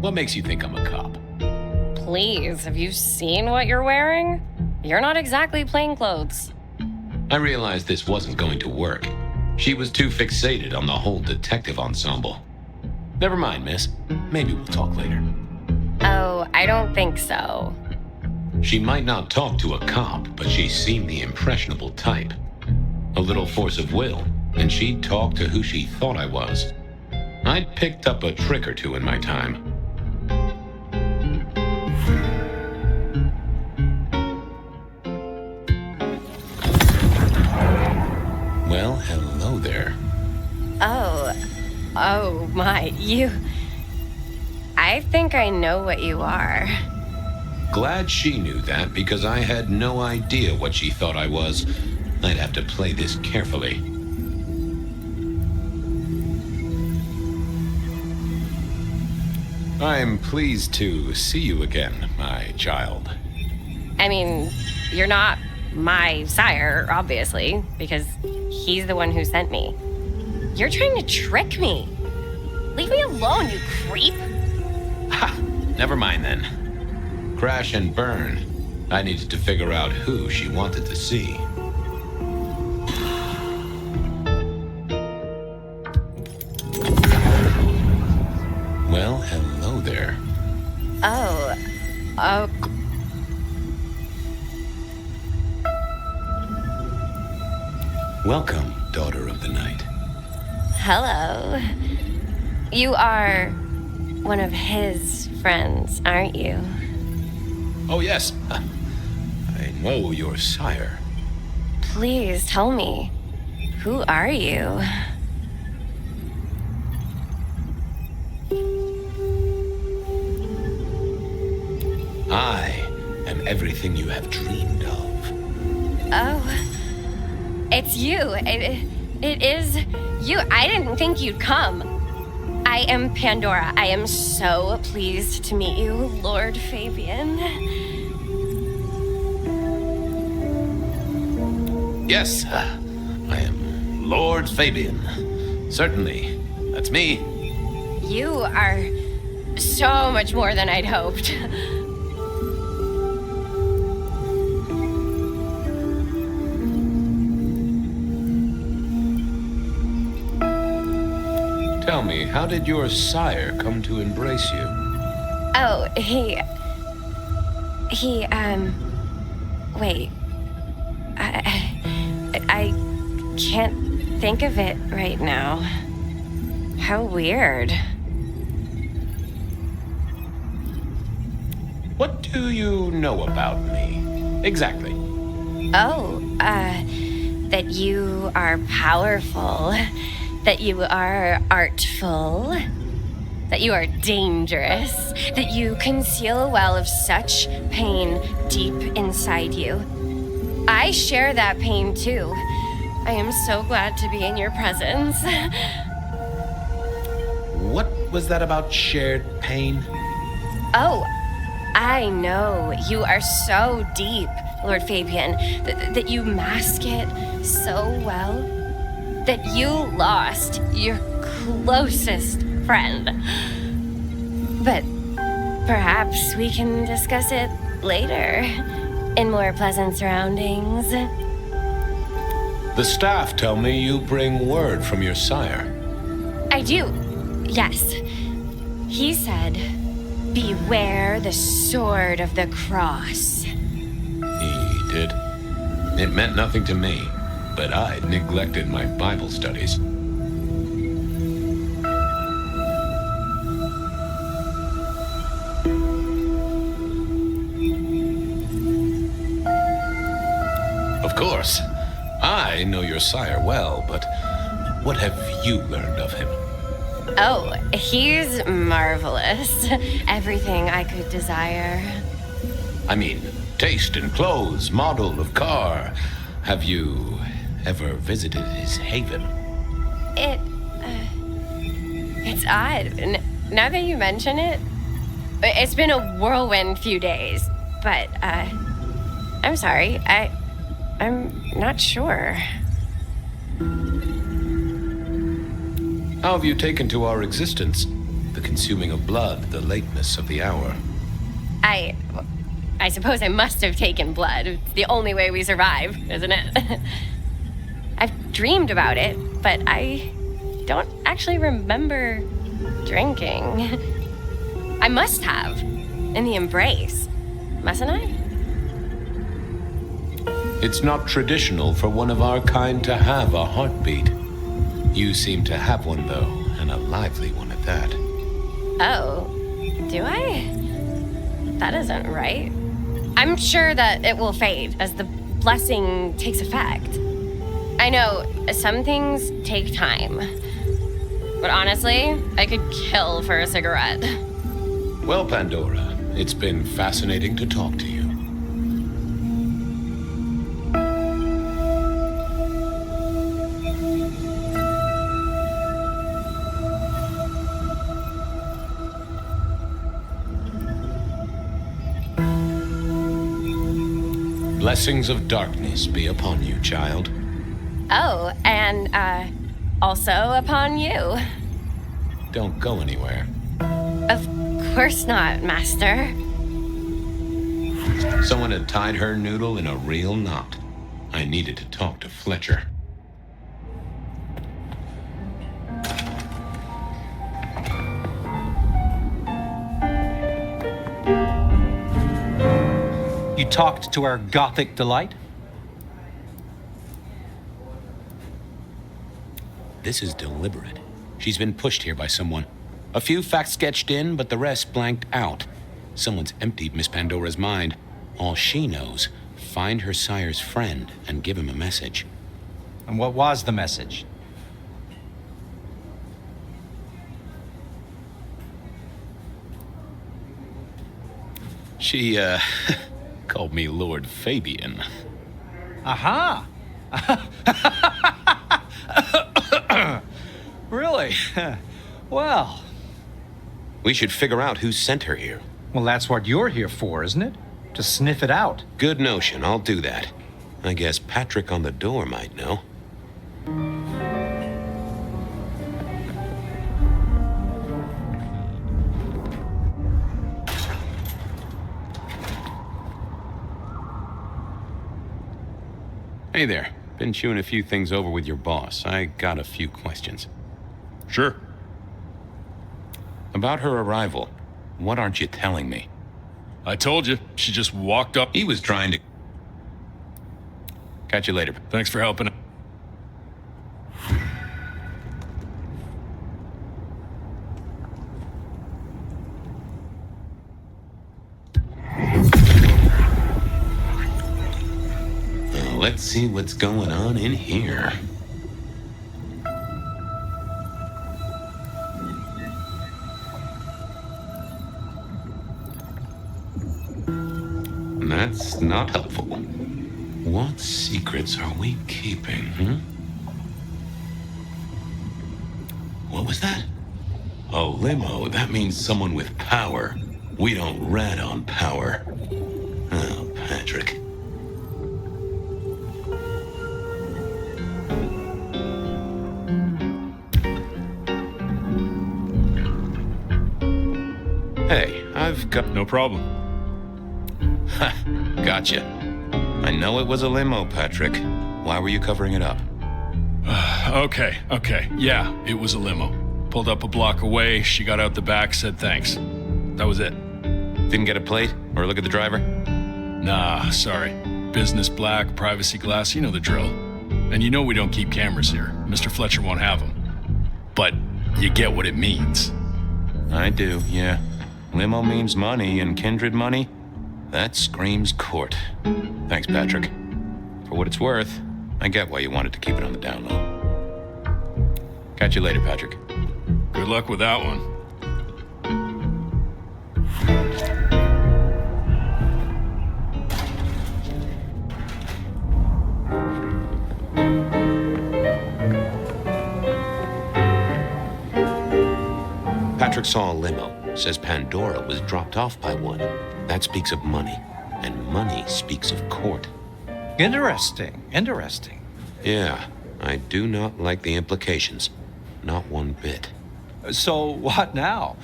What makes you think I'm a cop? Please, have you seen what you're wearing? You're not exactly plainclothes. I realized this wasn't going to work. She was too fixated on the whole detective ensemble. Never mind, miss. Maybe we'll talk later. Oh, I don't think so. She might not talk to a cop, but she seemed the impressionable type. A little force of will, and she'd talk to who she thought I was. I'd picked up a trick or two in my time. Well, hello there. Oh my, you... I think I know what you are. Glad she knew that, because I had no idea what she thought I was. I'd have to play this carefully. I'm pleased to see you again, my child. I mean, you're not my sire, obviously, because he's the one who sent me. You're trying to trick me. Leave me alone, you creep. Ha! Never mind then. Crash and burn. I needed to figure out who she wanted to see. Well, hello there. Oh. Welcome, daughter of the night. Hello. You are one of his friends, aren't you? Oh, yes. I know your sire. Please tell me, who are you? I am everything you have dreamed of. Oh, it's you. It is you. I didn't think you'd come. I am Pandora. I am so pleased to meet you, Lord Fabian. Yes, I am Lord Fabian. Certainly, that's me. You are so much more than I'd hoped. Tell me, how did your sire come to embrace you? Oh, wait. I can't think of it right now. How weird. What do you know about me? Exactly. Oh, that you are powerful, that you are artful, that you are dangerous, that you conceal a well of such pain deep inside you. I share that pain too. I am so glad to be in your presence. What was that about shared pain? Oh, I know. You are so deep, Lord Fabian, that you mask it so well, that you lost your closest friend. But perhaps we can discuss it later, in more pleasant surroundings. The staff tell me you bring word from your sire. I do, yes. He said, beware the sword of the cross. He did. It meant nothing to me, but I'd neglected my Bible studies. Of course, I know your sire well, but what have you learned of him? Oh, he's marvelous. Everything I could desire. I mean, taste in clothes, model of car. Have you ever visited his haven? It's odd. Now that you mention it, it's been a whirlwind few days. But, I'm sorry. I'm not sure. How have you taken to our existence? The consuming of blood, the lateness of the hour. I suppose I must have taken blood. It's the only way we survive, isn't it? I've dreamed about it, but I don't actually remember drinking. I must have. In the embrace. Mustn't I? It's not traditional for one of our kind to have a heartbeat. You seem to have one, though, and a lively one at that. Oh, do I? That isn't right. I'm sure that it will fade as the blessing takes effect. I know some things take time, but honestly, I could kill for a cigarette. Well, Pandora, it's been fascinating to talk to you. Blessings of darkness be upon you, child. Oh, and, also upon you. Don't go anywhere. Of course not, Master. Someone had tied her noodle in a real knot. I needed to talk to Fletcher. You talked to our Gothic delight? This is deliberate. She's been pushed here by someone. A few facts sketched in, but the rest blanked out. Someone's emptied Miss Pandora's mind. All she knows, find her sire's friend and give him a message. And what was the message? She, called me Lord Fabian. Aha! Really? Well... We should figure out who sent her here. Well, that's what you're here for, isn't it? To sniff it out. Good notion, I'll do that. I guess Patrick on the door might know. Hey there. Been chewing a few things over with your boss. I got a few questions. Sure. About her arrival, what aren't you telling me? I told you. She just walked up. He was trying to... Catch you later. Thanks for helping. Let's see what's going on in here. That's not helpful. What secrets are we keeping, What was that? A limo. That means someone with power. We don't rat on power. Oh, Patrick. Hey, I've got... No problem. Ha, gotcha. I know it was a limo, Patrick. Why were you covering it up? Okay. Yeah, it was a limo. Pulled up a block away, she got out the back, said thanks. That was it. Didn't get a plate or look at the driver? Nah, sorry. Business black, privacy glass, you know the drill. And you know we don't keep cameras here. Mr. Fletcher won't have them. But you get what it means. I do, yeah. Limo means money, and kindred money? That screams court. Thanks, Patrick. For what it's worth, I get why you wanted to keep it on the down low. Catch you later, Patrick. Good luck with that one. Patrick saw a limo. Says Pandora was dropped off by one. That speaks of money. And money speaks of court. Interesting. Yeah, I do not like the implications. not one bit. So what now?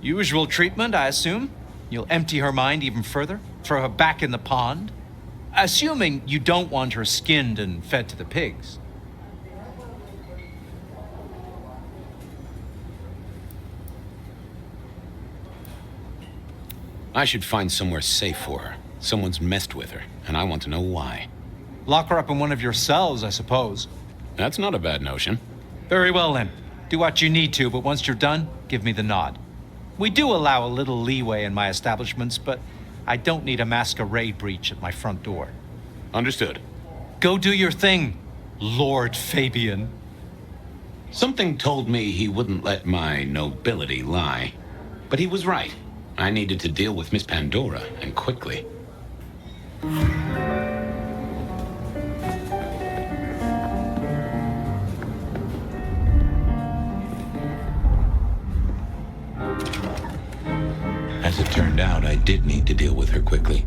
Usual treatment, I assume? You'll empty her mind even further? Throw her back in the pond? Assuming you don't want her skinned and fed to the pigs. I should find somewhere safe for her. Someone's messed with her, and I want to know why. Lock her up in one of your cells, I suppose. That's not a bad notion. Very well, then. Do what you need to, but once you're done, give me the nod. We do allow a little leeway in my establishments, but I don't need a masquerade breach at my front door. Understood. Go do your thing, Lord Fabian. Something told me he wouldn't let my nobility lie. But he was right. I needed to deal with Miss Pandora, and quickly. As it turned out, I did need to deal with her quickly,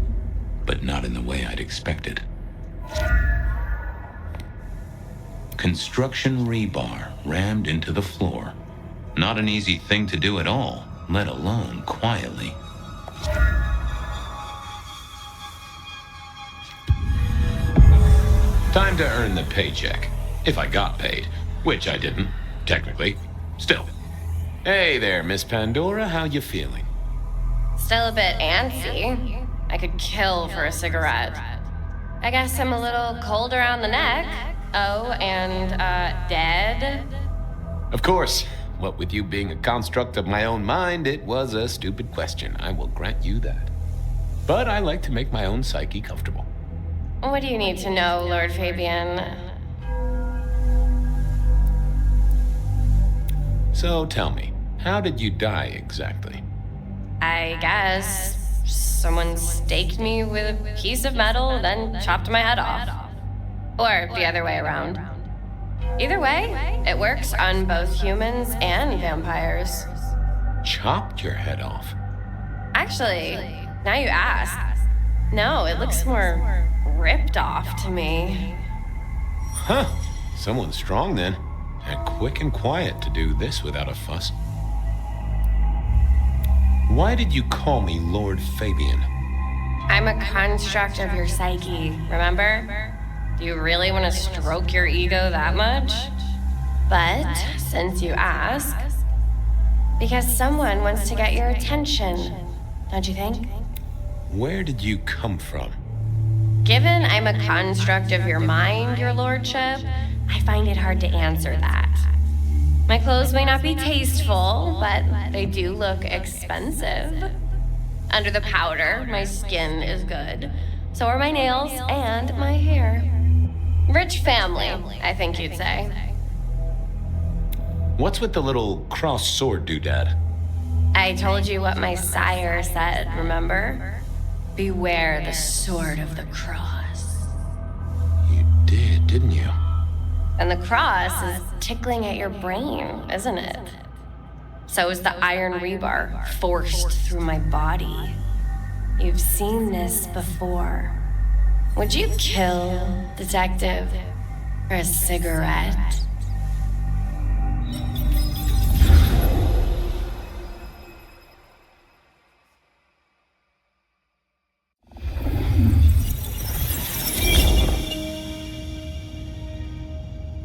but not in the way I'd expected. Construction rebar rammed into the floor. Not an easy thing to do at all, let alone quietly. Time to earn the paycheck. If I got paid, which I didn't, technically. Still. Hey there, Miss Pandora, how you feeling? Still a bit antsy. I could kill for a cigarette. I guess I'm a little cold around the neck. Oh, and, dead? Of course. What with you being a construct of my own mind, it was a stupid question. I will grant you that. But I like to make my own psyche comfortable. What do you need to know, Lord Fabian? So tell me, how did you die exactly? I guess someone staked me with a piece of metal, then chopped my head off. Or the other way around. Either way, it works on both humans and vampires. Chopped your head off? Actually, now you ask. No, it looks more ripped off to me. Huh. Someone's strong then. And quick and quiet to do this without a fuss. Why did you call me Lord Fabian? I'm a construct of your psyche, remember? Do you really want to stroke your ego that much? But since you ask, because someone wants to get your attention, don't you think? Where did you come from? Given I'm a construct of your mind, your lordship, I find it hard to answer that. My clothes may not be tasteful, but they do look expensive. Under the powder, my skin is good. So are my nails and my hair. Rich family, I think you'd say. What's with the little cross sword doodad? I told you what my sire said, remember? Beware the sword of the cross. You did, didn't you? And the cross is tickling at your brain, isn't it? So is the iron rebar forced through my body. You've seen this before. Would you kill, detective, for a cigarette?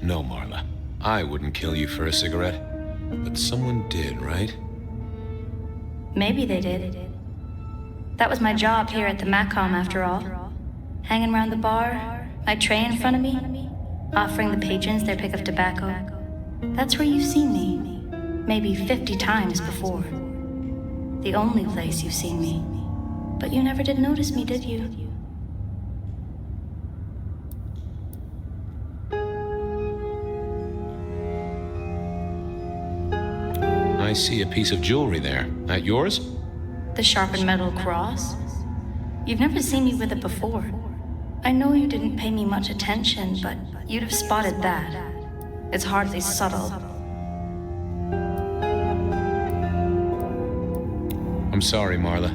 No, Marla. I wouldn't kill you for a cigarette. But someone did, right? Maybe they did. That was my job here at the MACOM, after all. Hanging around the bar, my tray in front of me, offering the patrons their pick of tobacco. That's where you've seen me. Maybe 50 times before. The only place you've seen me. But you never did notice me, did you? I see a piece of jewelry there. That yours? The sharpened metal cross? You've never seen me with it before. I know you didn't pay me much attention, but you'd have spotted that. It's hardly subtle. I'm sorry, Marla.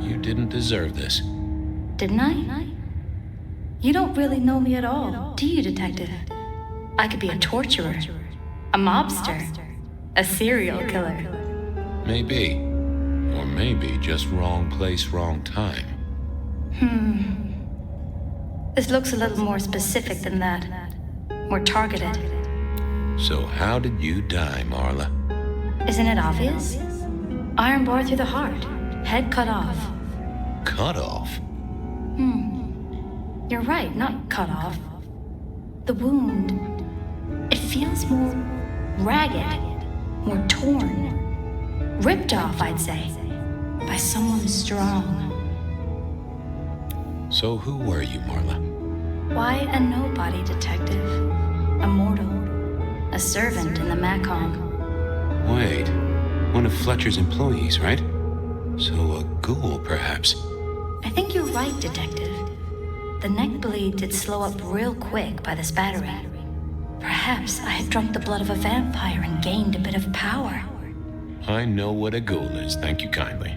You didn't deserve this. Didn't I? You don't really know me at all, do you, detective? I could be a torturer, a mobster, A serial killer. Maybe. Or maybe just wrong place, wrong time. This looks a little more specific than that. More targeted. So how did you die, Marla? Isn't it obvious? Iron bar through the heart. Head cut off. Cut off? You're right, not cut off. The wound. It feels more ragged. More torn. Ripped off, I'd say. By someone strong. So who were you, Marla? Why a nobody, detective? A mortal. A servant in the MACOM. Wait, one of Fletcher's employees, right? So a ghoul, perhaps? I think you're right, detective. The neck bleed did slow up real quick by the spattering. Perhaps I had drunk the blood of a vampire and gained a bit of power. I know what a ghoul is, thank you kindly.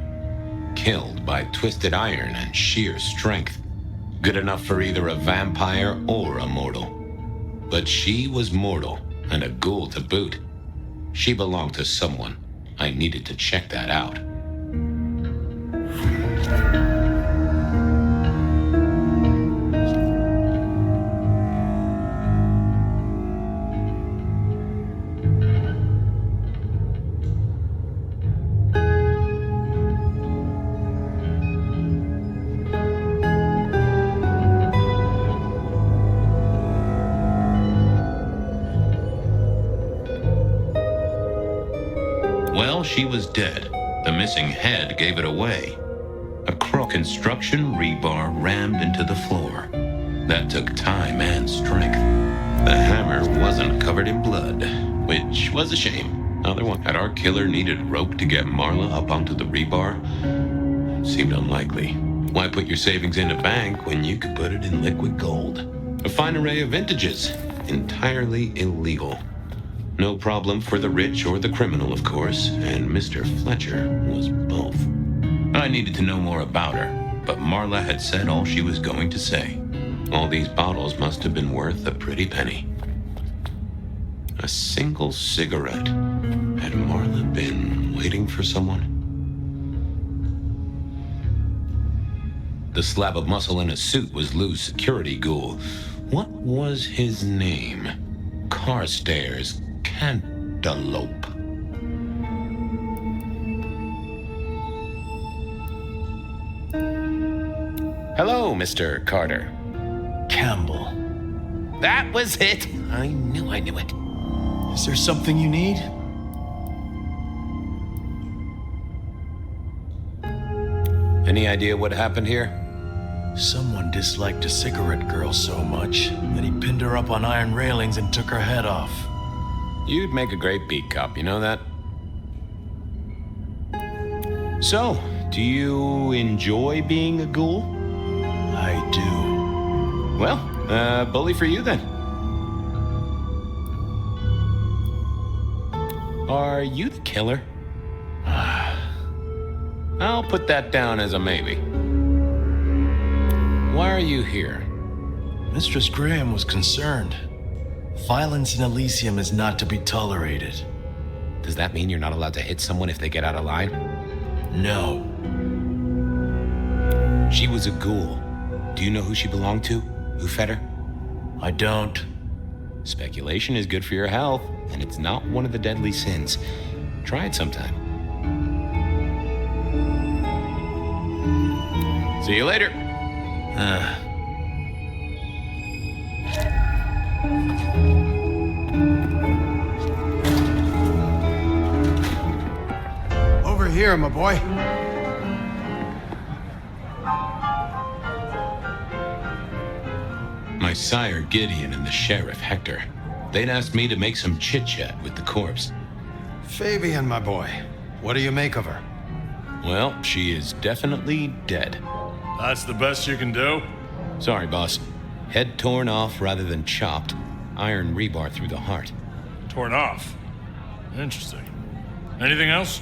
Killed by twisted iron and sheer strength. Good enough for either a vampire or a mortal. But she was mortal, and a ghoul to boot. She belonged to someone. I needed to check that out. Well, she was dead. The missing head gave it away. A construction rebar rammed into the floor. That took time and strength. The hammer wasn't covered in blood, which was a shame. Otherwise, had our killer needed rope to get Marla up onto the rebar? Seemed unlikely. Why put your savings in a bank when you could put it in liquid gold? A fine array of vintages. Entirely illegal. No problem for the rich or the criminal, of course, and Mr. Fletcher was both. I needed to know more about her, but Marla had said all she was going to say. All these bottles must have been worth a pretty penny. A single cigarette. Had Marla been waiting for someone? The slab of muscle in a suit was Lou's security ghoul. What was his name? Carstairs Cantaloupe. Hello, Mr. Carter. Campbell. That was it. I knew it. Is there something you need? Any idea what happened here? Someone disliked a cigarette girl so much that he pinned her up on iron railings and took her head off. You'd make a great beat cop, you know that? So, do you enjoy being a ghoul? I do. Well, bully for you then. Are you the killer? I'll put that down as a maybe. Why are you here? Mistress Graham was concerned. Violence in Elysium is not to be tolerated. Does that mean you're not allowed to hit someone if they get out of line? No. She was a ghoul. Do you know who she belonged to? Who fed her? I don't. Speculation is good for your health, and it's not one of the deadly sins. Try it sometime. See you later. Over here, my boy. My sire Gideon and the sheriff Hector. They'd asked me to make some chit-chat with the corpse. Fabian, my boy. What do you make of her? Well, she is definitely dead. That's the best you can do? Sorry, boss. Head torn off rather than chopped. Iron rebar through the heart. Torn off? Interesting. Anything else?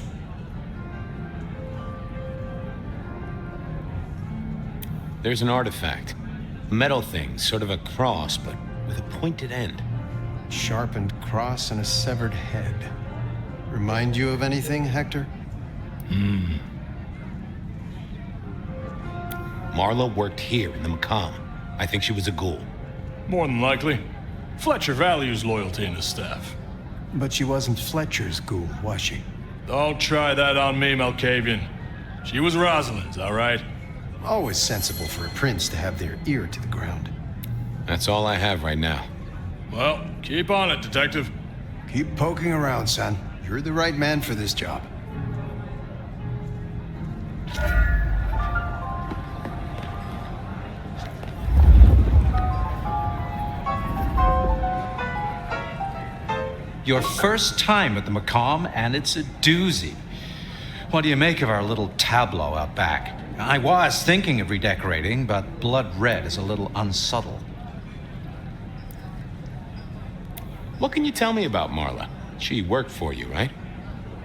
There's an artifact. A metal thing, sort of a cross, but with a pointed end. Sharpened cross and a severed head. Remind you of anything, Hector? Marla worked here in the Macomb. I think she was a ghoul. More than likely. Fletcher values loyalty in his staff. But she wasn't Fletcher's ghoul, was she? Don't try that on me, Malkavian. She was Rosalind's, all right? Always sensible for a prince to have their ear to the ground. That's all I have right now. Well, keep on it, Detective. Keep poking around, son. You're the right man for this job. Your first time at the Macomb, and it's a doozy. What do you make of our little tableau out back? I was thinking of redecorating, but blood red is a little unsubtle. What can you tell me about Marla? She worked for you, right?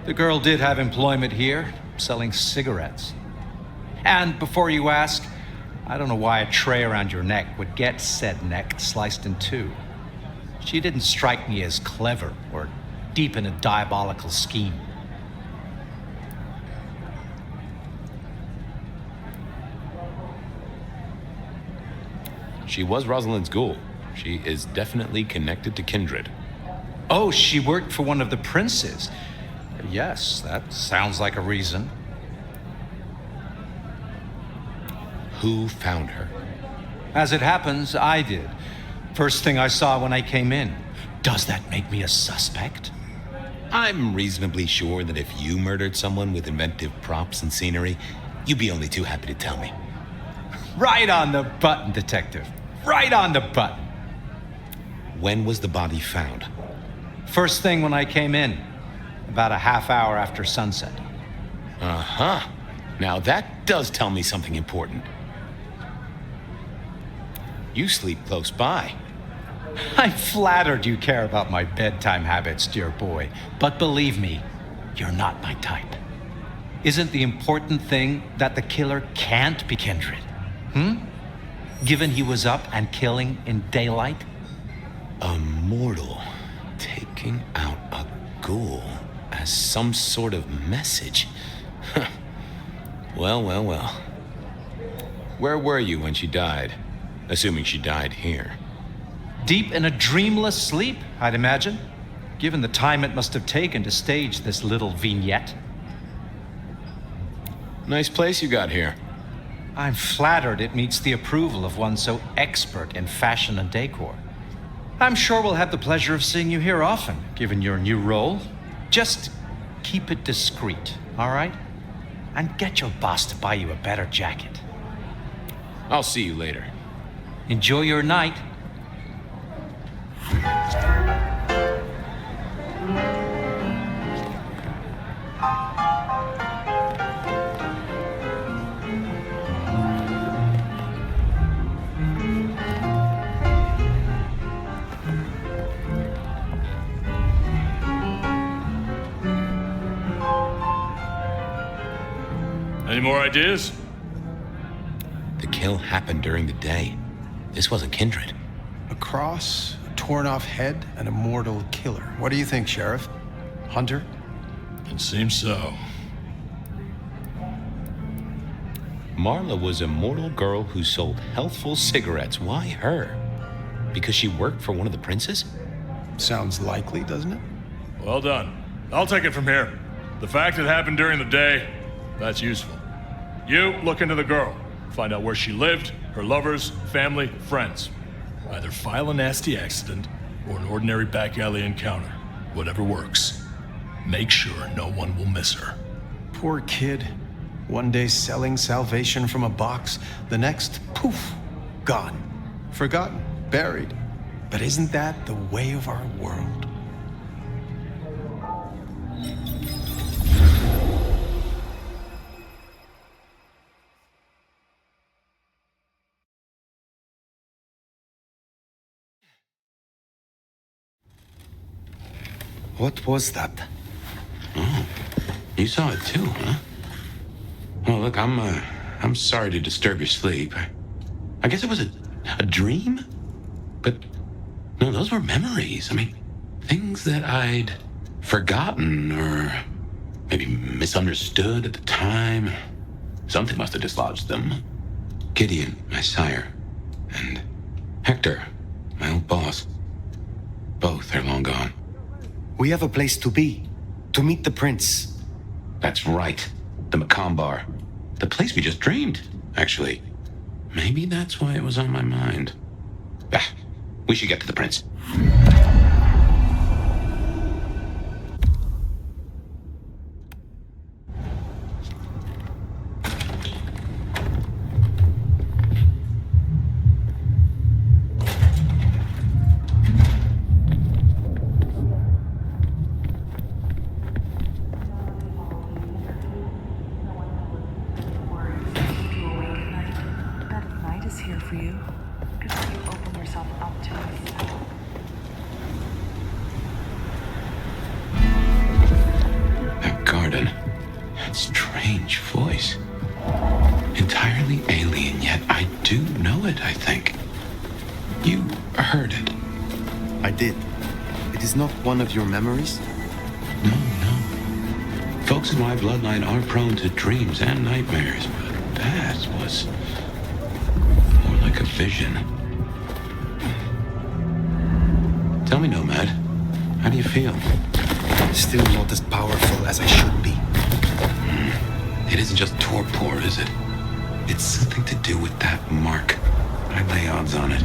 The girl did have employment here, selling cigarettes. And before you ask, I don't know why a tray around your neck would get said neck sliced in two. She didn't strike me as clever or deep in a diabolical scheme. She was Rosalind's ghoul. She is definitely connected to kindred. Oh, she worked for one of the princes. Yes, that sounds like a reason. Who found her? As it happens, I did. First thing I saw when I came in. Does that make me a suspect? I'm reasonably sure that if you murdered someone with inventive props and scenery, you'd be only too happy to tell me. Right on the button, Detective. Right on the button. When was the body found? First thing when I came in. About a half hour after sunset. Uh-huh. Now that does tell me something important. You sleep close by. I'm flattered you care about my bedtime habits, dear boy. But believe me, you're not my type. Isn't the important thing that the killer can't be kindred? Given he was up and killing in daylight? A mortal taking out a ghoul as some sort of message. Well, well, well. Where were you when she died? Assuming she died here. Deep in a dreamless sleep, I'd imagine, given the time it must have taken to stage this little vignette. Nice place you got here. I'm flattered it meets the approval of one so expert in fashion and decor. I'm sure we'll have the pleasure of seeing you here often, given your new role. Just keep it discreet, all right? And get your boss to buy you a better jacket. I'll see you later. Enjoy your night. Any more ideas? The kill happened during the day. This wasn't kindred. A cross, a torn-off head, and a mortal killer. What do you think, Sheriff? Hunter? It seems so. Marla was a mortal girl who sold healthful cigarettes. Why her? Because she worked for one of the princes? Sounds likely, doesn't it? Well done. I'll take it from here. The fact it happened during the day, that's useful. You look into the girl. Find out where she lived, her lovers, family, friends. Either file a nasty accident or an ordinary back alley encounter. Whatever works. Make sure no one will miss her. Poor kid. One day selling salvation from a box, the next, poof, gone. Forgotten, buried. But isn't that the way of our world? What was that? Oh, you saw it too, huh? Well, look, I'm sorry to disturb your sleep. I guess it was a dream? But, no, those were memories. I mean, things that I'd forgotten or maybe misunderstood at the time. Something must have dislodged them. Gideon, my sire, and Hector, my old boss. Both are long gone. We have a place to be. To meet the prince. That's right. The Macombar. The place we just dreamed, actually. Maybe that's why it was on my mind. Ah, we should get to the prince. One of your memories? No. Folks in my bloodline are prone to dreams and nightmares, but that was more like a vision. Tell me, Nomad, how do you feel? Still not as powerful as I should be. It isn't just torpor, is it? It's something to do with that mark. I lay odds on it.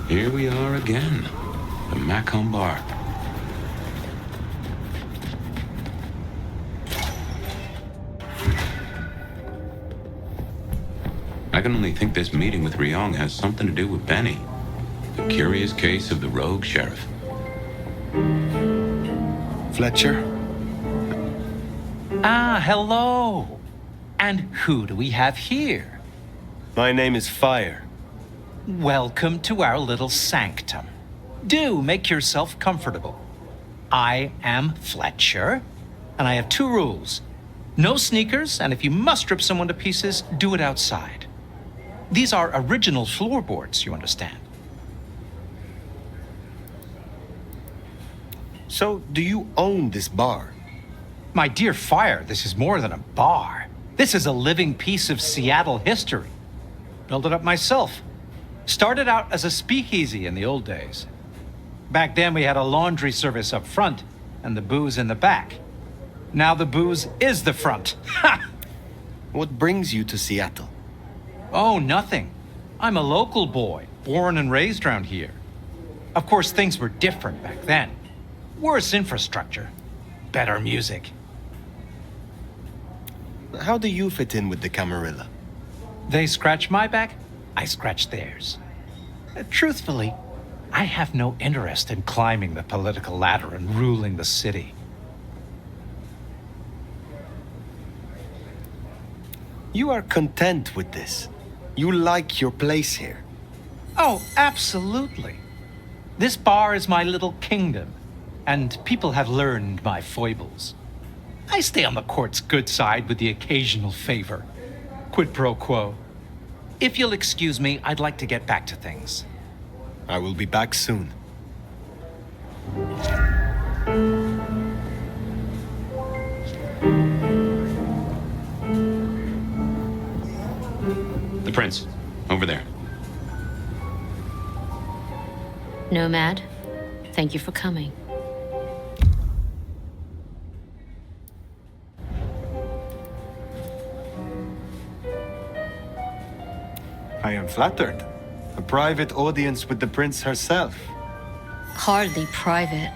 Here we are again, the Macombar. I can only think this meeting with Ryong has something to do with Benny. The curious case of the rogue sheriff. Fletcher? Ah, hello. And who do we have here? My name is Fire. Welcome to our little sanctum. Do make yourself comfortable. I am Fletcher, and I have 2 rules. No sneakers, and if you must rip someone to pieces, do it outside. These are original floorboards, you understand. So, do you own this bar? My dear Fire, this is more than a bar. This is a living piece of Seattle history. Built it up myself. Started out as a speakeasy in the old days. Back then we had a laundry service up front and the booze in the back. Now the booze is the front. Ha! What brings you to Seattle? Oh, nothing. I'm a local boy, born and raised around here. Of course, things were different back then. Worse infrastructure, better music. How do you fit in with the Camarilla? They scratch my back, I scratch theirs. Truthfully, I have no interest in climbing the political ladder and ruling the city. You are content with this. You like your place here. Oh, absolutely. This bar is my little kingdom, and people have learned my foibles. I stay on the court's good side with the occasional favor. Quid pro quo. If you'll excuse me, I'd like to get back to things. I will be back soon. The prince, over there. Nomad, thank you for coming. I am flattered. A private audience with the prince herself. Hardly private.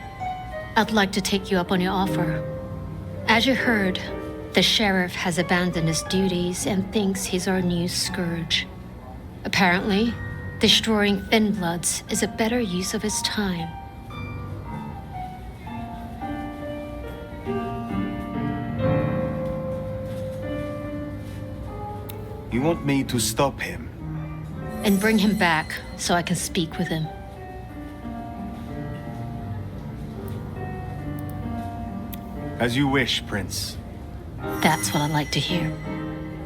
I'd like to take you up on your offer. As you heard, the sheriff has abandoned his duties and thinks he's our new scourge. Apparently, destroying Thin Bloods is a better use of his time. You want me to stop him? And bring him back so I can speak with him. As you wish, Prince. That's what I like to hear.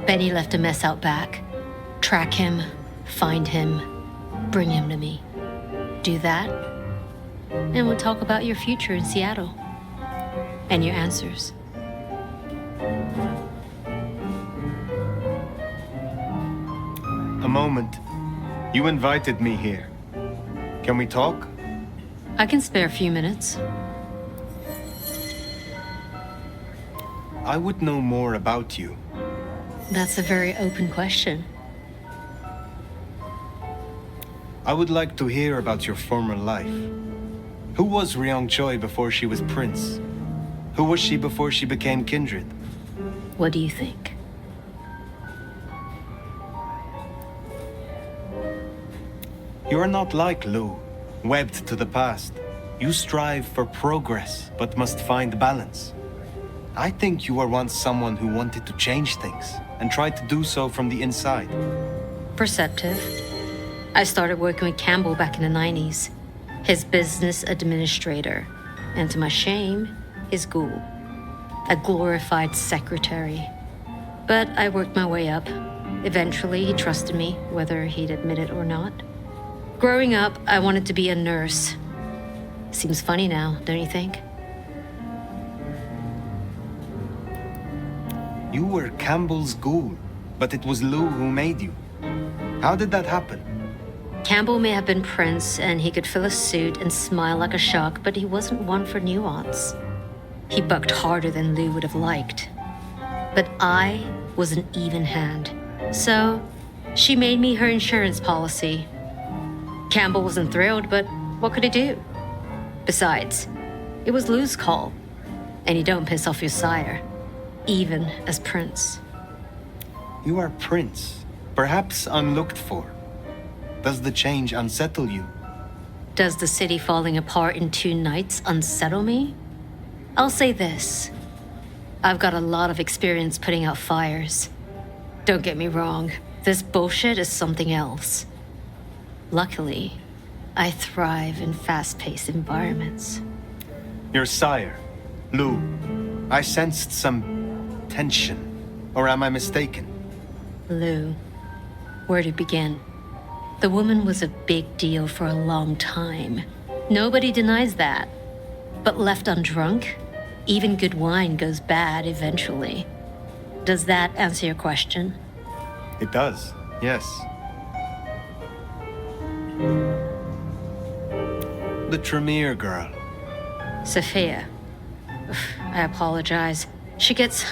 Benny left a mess out back. Track him, find him, bring him to me. Do that, and we'll talk about your future in Seattle. And your answers. A moment. You invited me here. Can we talk? I can spare a few minutes. I would know more about you. That's a very open question. I would like to hear about your former life. Who was Ryong Choi before she was prince? Who was she before she became kindred? What do you think? You are not like Lu, webbed to the past. You strive for progress, but must find balance. I think you were once someone who wanted to change things, and tried to do so from the inside. Perceptive. I started working with Campbell back in the 90s. His business administrator. And to my shame, his ghoul. A glorified secretary. But I worked my way up. Eventually, he trusted me, whether he'd admit it or not. Growing up, I wanted to be a nurse. Seems funny now, don't you think? You were Campbell's ghoul, but it was Lu who made you. How did that happen? Campbell may have been Prince, and he could fill a suit and smile like a shark, but he wasn't one for nuance. He bucked harder than Lu would have liked. But I was an even hand. So, she made me her insurance policy. Campbell wasn't thrilled, but what could he do? Besides, it was Lu's call. And you don't piss off your sire, even as Prince. You are Prince, perhaps unlooked for. Does the change unsettle you? Does the city falling apart in 2 nights unsettle me? I'll say this. I've got a lot of experience putting out fires. Don't get me wrong, this bullshit is something else. Luckily, I thrive in fast-paced environments. Your sire, Lu. I sensed some tension. Or am I mistaken? Lu. Where to begin? The woman was a big deal for a long time. Nobody denies that. But left undrunk, even good wine goes bad eventually. Does that answer your question? It does, yes. The Tremere girl. Sophia. I apologize. She gets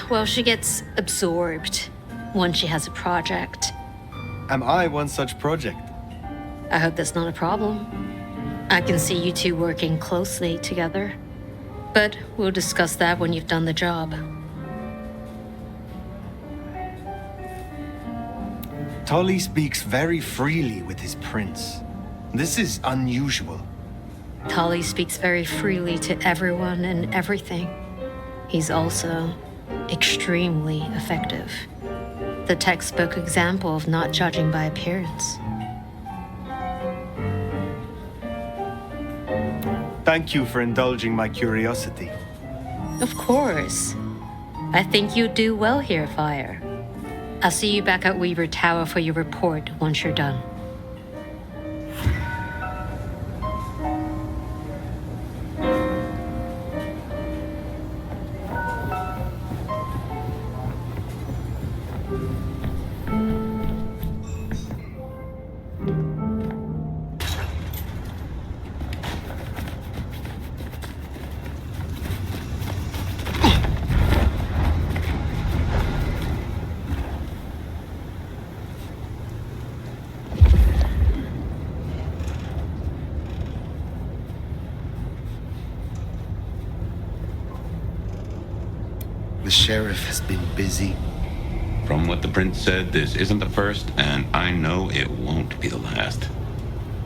absorbed once she has a project. Am I one such project? I hope that's not a problem. I can see you two working closely together. But we'll discuss that when you've done the job. Tully speaks very freely with his prince. This is unusual. Tully speaks very freely to everyone and everything. He's also extremely effective. The textbook example of not judging by appearance. Thank you for indulging my curiosity. Of course. I think you do well here, Fire. I'll see you back at Weaver Tower for your report once you're done. sheriff has been busy. From what the prince said, this isn't the first, and I know it won't be the last.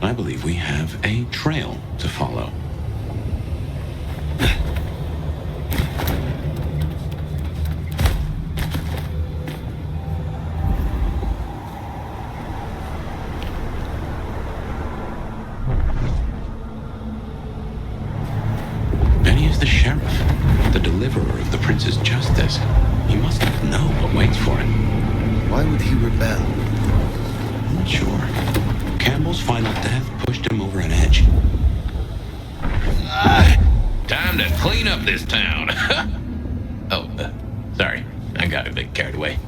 I believe we have a trail to follow. Benny is the sheriff, the deliverer of the prince's justice. He must know what waits for him. Why would he rebel? I'm not sure. Campbell's final death pushed him over an edge. Time to clean up this town. Sorry. I got a bit carried away.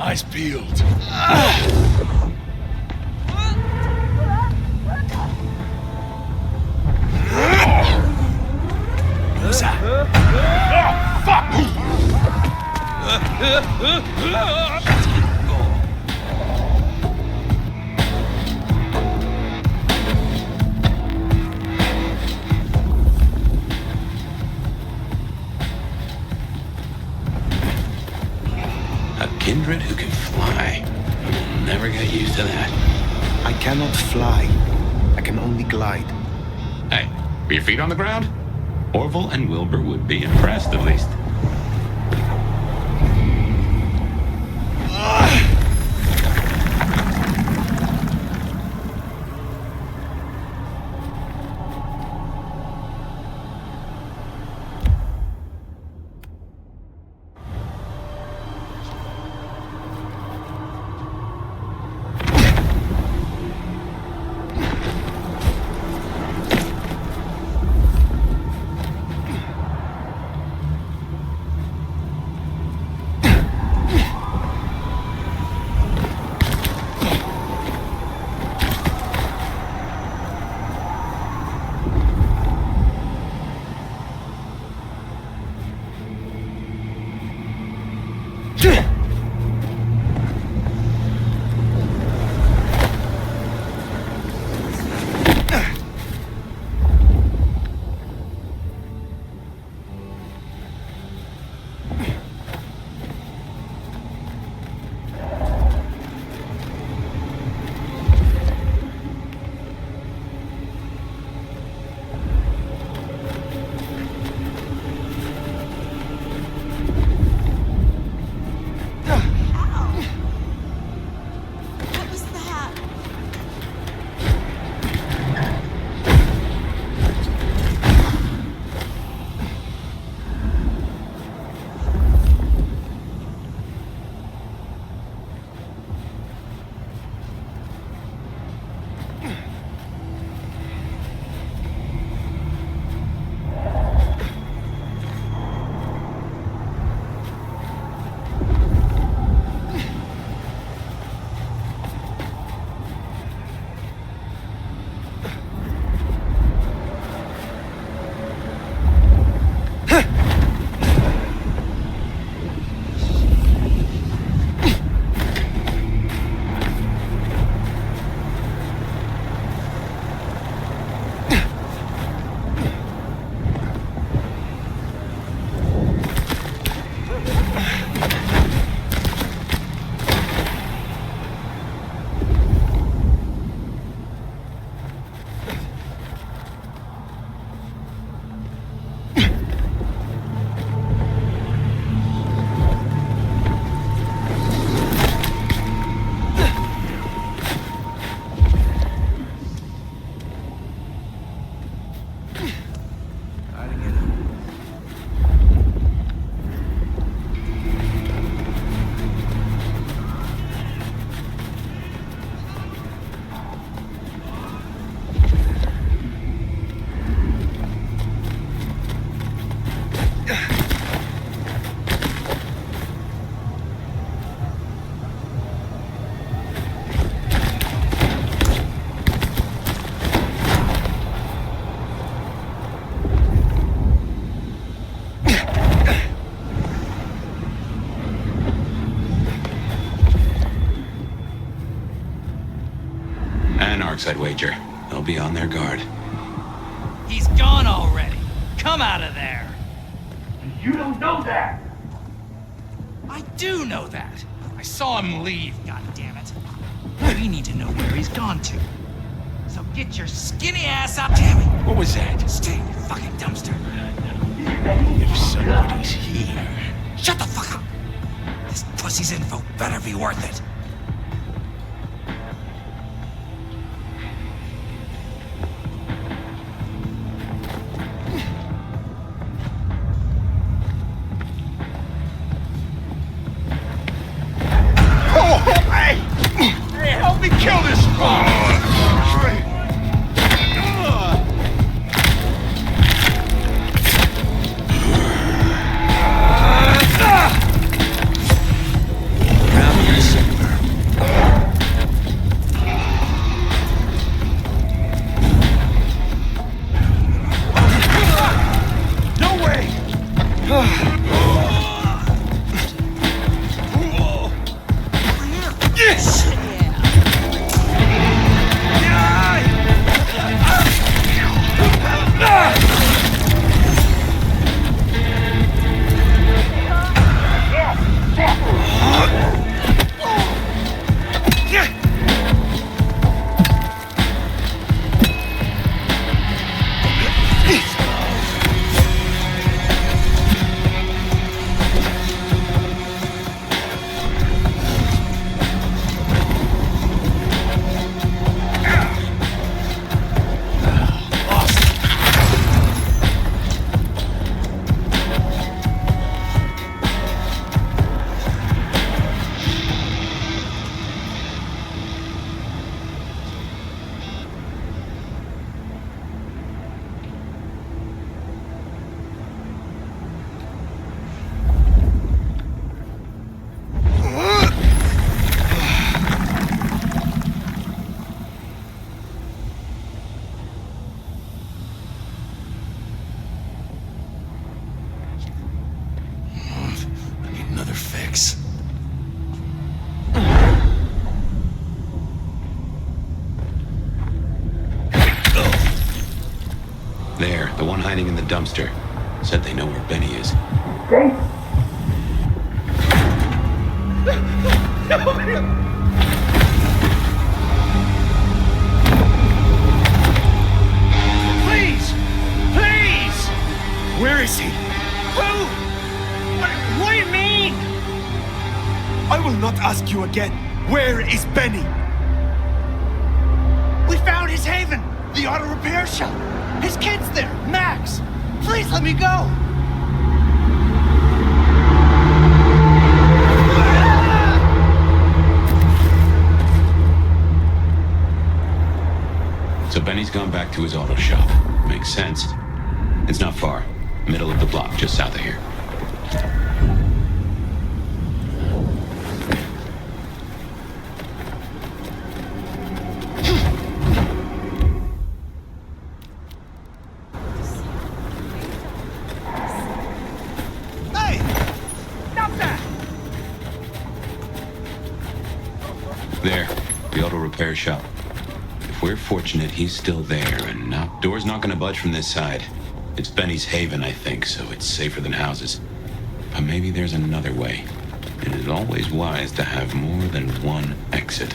Eyes peeled. Who's that? Oh, fuck! A kindred who can fly. I'll never get used to that. I cannot fly. I can only glide. Hey, are your feet on the ground? Orville and Wilbur would be impressed, at least. I'd wager. They'll be on their guard. He's gone already. Come out of there. You don't know that! I do know that. I saw him leave, goddammit. We need to know where he's gone to. So get your skinny ass up. Damn it! What was that? Stay in your fucking dumpster. If somebody's here... Shut the fuck up! This pussy's info better be worth it. Hey, help me kill this No way! Yes! There, the one hiding in the dumpster. Said they know where Benny is. Please! Please! Where is he? Who? What do you mean? I will not ask you again. Where is Benny? We found his haven! The auto repair shop! His kid's there! Max! Please let me go! So Benny's gone back to his auto shop. Makes sense. It's not far. Middle of the block, just south of here. There, the auto repair shop. If we're fortunate, he's still there, and door's not gonna budge from this side. It's Benny's haven, I think, so it's safer than houses. But maybe there's another way. It is always wise to have more than one exit.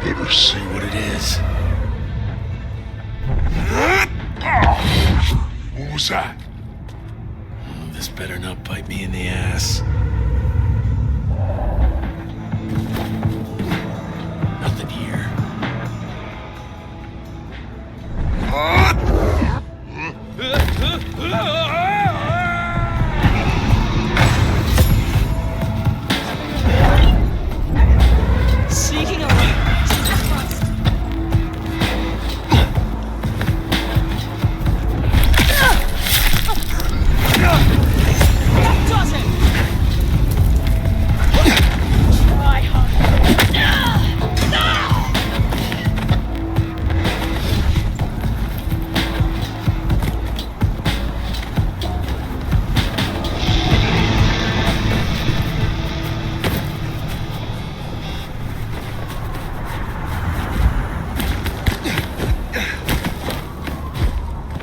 Better see what it is. What was that? Oh, this better not bite me in the ass. Nothing here. Sneaking away. That does it!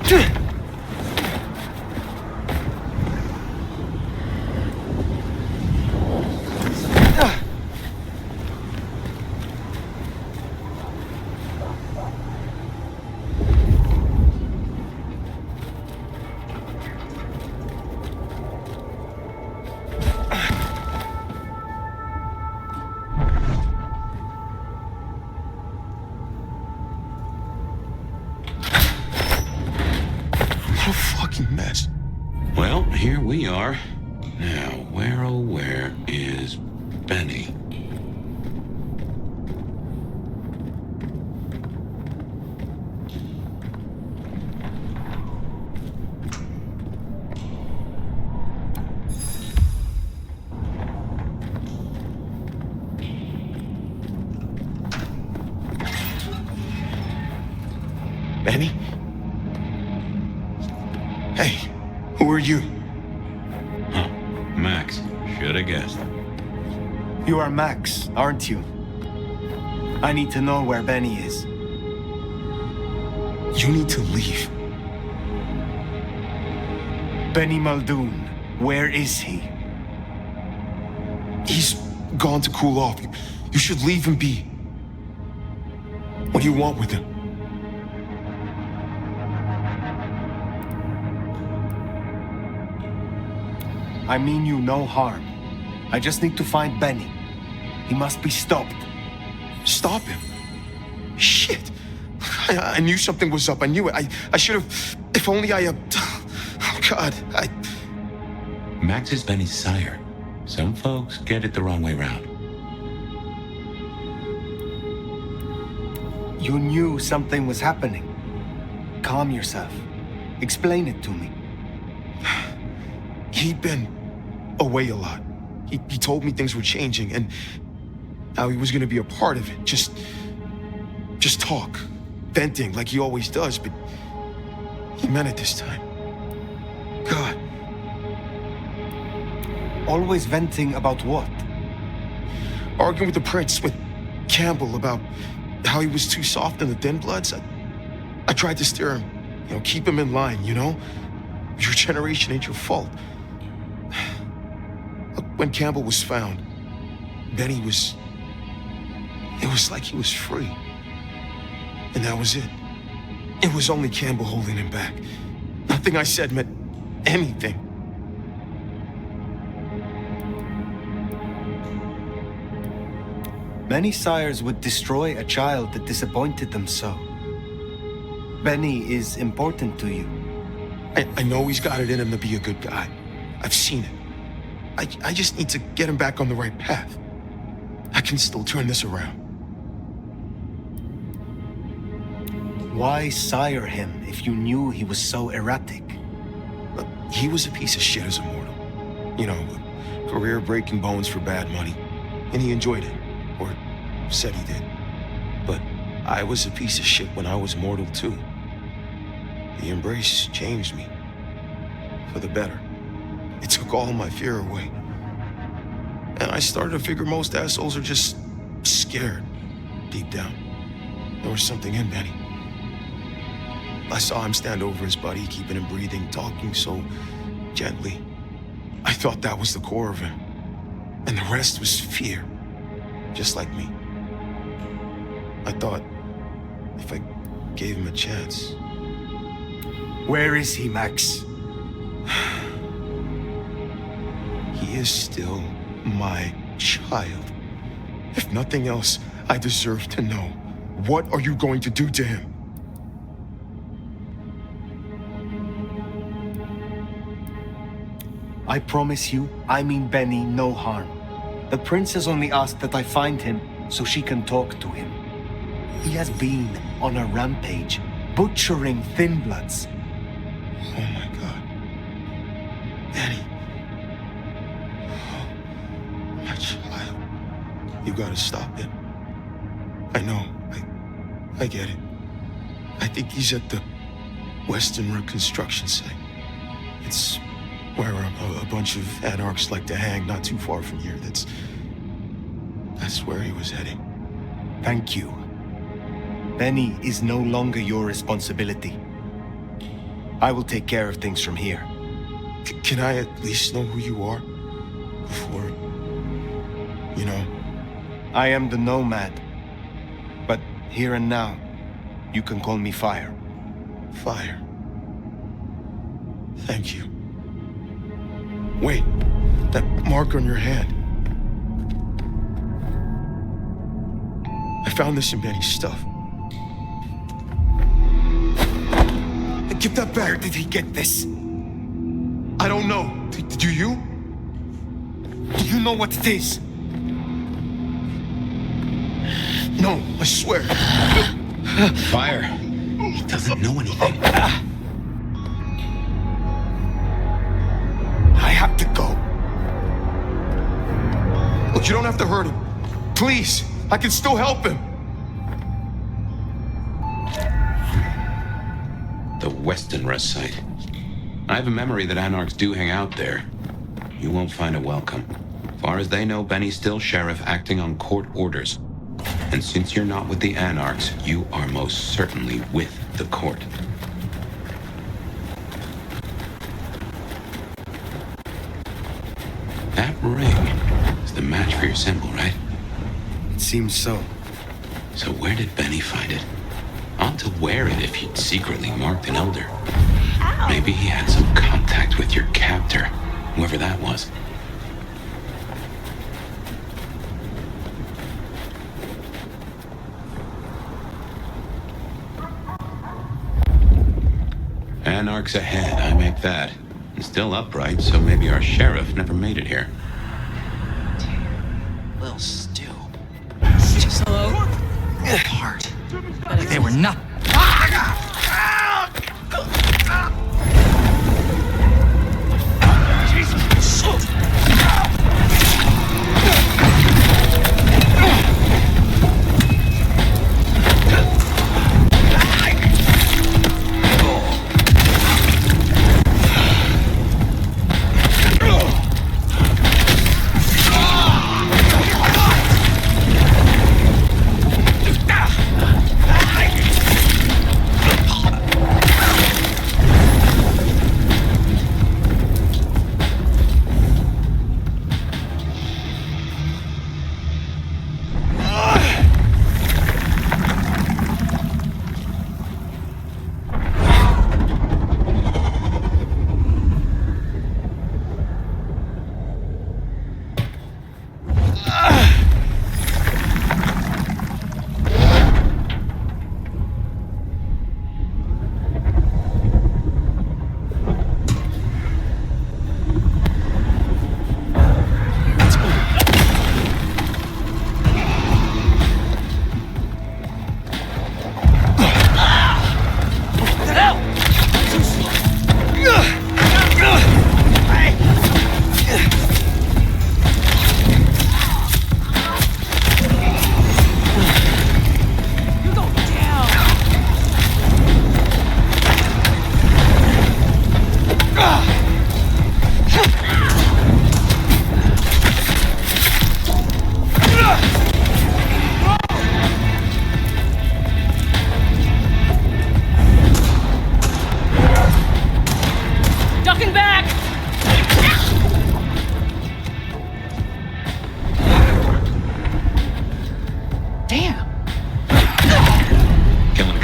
Try What a fucking mess. Well, here we are. Now, where oh where is Benny? Benny? Hey, who are you? Huh. Max. Shoulda guessed. You are Max, aren't you? I need to know where Benny is. You need to leave. Benny Muldoon, where is he? He's gone to cool off. You should leave him be. What do you want with him? I mean you no harm. I just need to find Benny. He must be stopped. Stop him? Shit. I knew something was up. I knew it. I should have... If only I... Oh, God. Max is Benny's sire. Some folks get it the wrong way round. You knew something was happening. Calm yourself. Explain it to me. He'd been away a lot. He told me things were changing and how he was gonna be a part of it. Just talk. Venting like he always does, but he meant it this time. God. Always venting about what? Arguing with the prince, with Campbell, about how he was too soft in the Thin Bloods. I tried to steer him, keep him in line, Your generation ain't your fault. When Campbell was found, Benny was... It was like he was free. And that was it. It was only Campbell holding him back. Nothing I said meant anything. Many sires would destroy a child that disappointed them so. Benny is important to you. I know he's got it in him to be a good guy. I've seen it. I just need to get him back on the right path. I can still turn this around. Why sire him if you knew he was so erratic? Look, he was a piece of shit as a mortal. Career breaking bones for bad money. And he enjoyed it. Or said he did. But I was a piece of shit when I was mortal too. The embrace changed me. For the better. It took all my fear away. And I started to figure most assholes are just scared, deep down. There was something in Benny. I saw him stand over his buddy, keeping him breathing, talking so gently. I thought that was the core of him. And the rest was fear, just like me. I thought if I gave him a chance. Where is he, Max? He is still my child. If nothing else, I deserve to know. What are you going to do to him? I promise you, I mean Benny no harm. The princess only asked that I find him so she can talk to him. He has been on a rampage, butchering Thin Bloods. Oh my God. Benny. Oh, my child. You gotta stop it. I know. I get it. I think he's at the Western Reconstruction site. It's where a bunch of anarchs like to hang not too far from here. That's where he was heading. Thank you. Benny is no longer your responsibility. I will take care of things from here. Can I at least know who you are? Before, you know? I am the Nomad. But here and now, you can call me Fire. Fire. Thank you. Wait, that mark on your hand. I found this in Benny's stuff. Give that back. Where did he get this? I don't know. Do you? Do you know what it is? No, I swear. Fire. He doesn't know anything. I have to go. Look, you don't have to hurt him. Please, I can still help him. The Western Rest site. I have a memory that anarchs do hang out there. You won't find a welcome. Far as they know, Benny's still sheriff acting on court orders. And since you're not with the anarchs, you are most certainly with the court. That ring is the match for your symbol, right? It seems so. So where did Benny find it? Ought to wear it if he'd secretly marked an elder. Maybe he had some contact with your captor, whoever that was. Anarchs ahead, I make that. And still upright, so maybe our sheriff never made it here. Little stew. Just hello. Heart. They were not.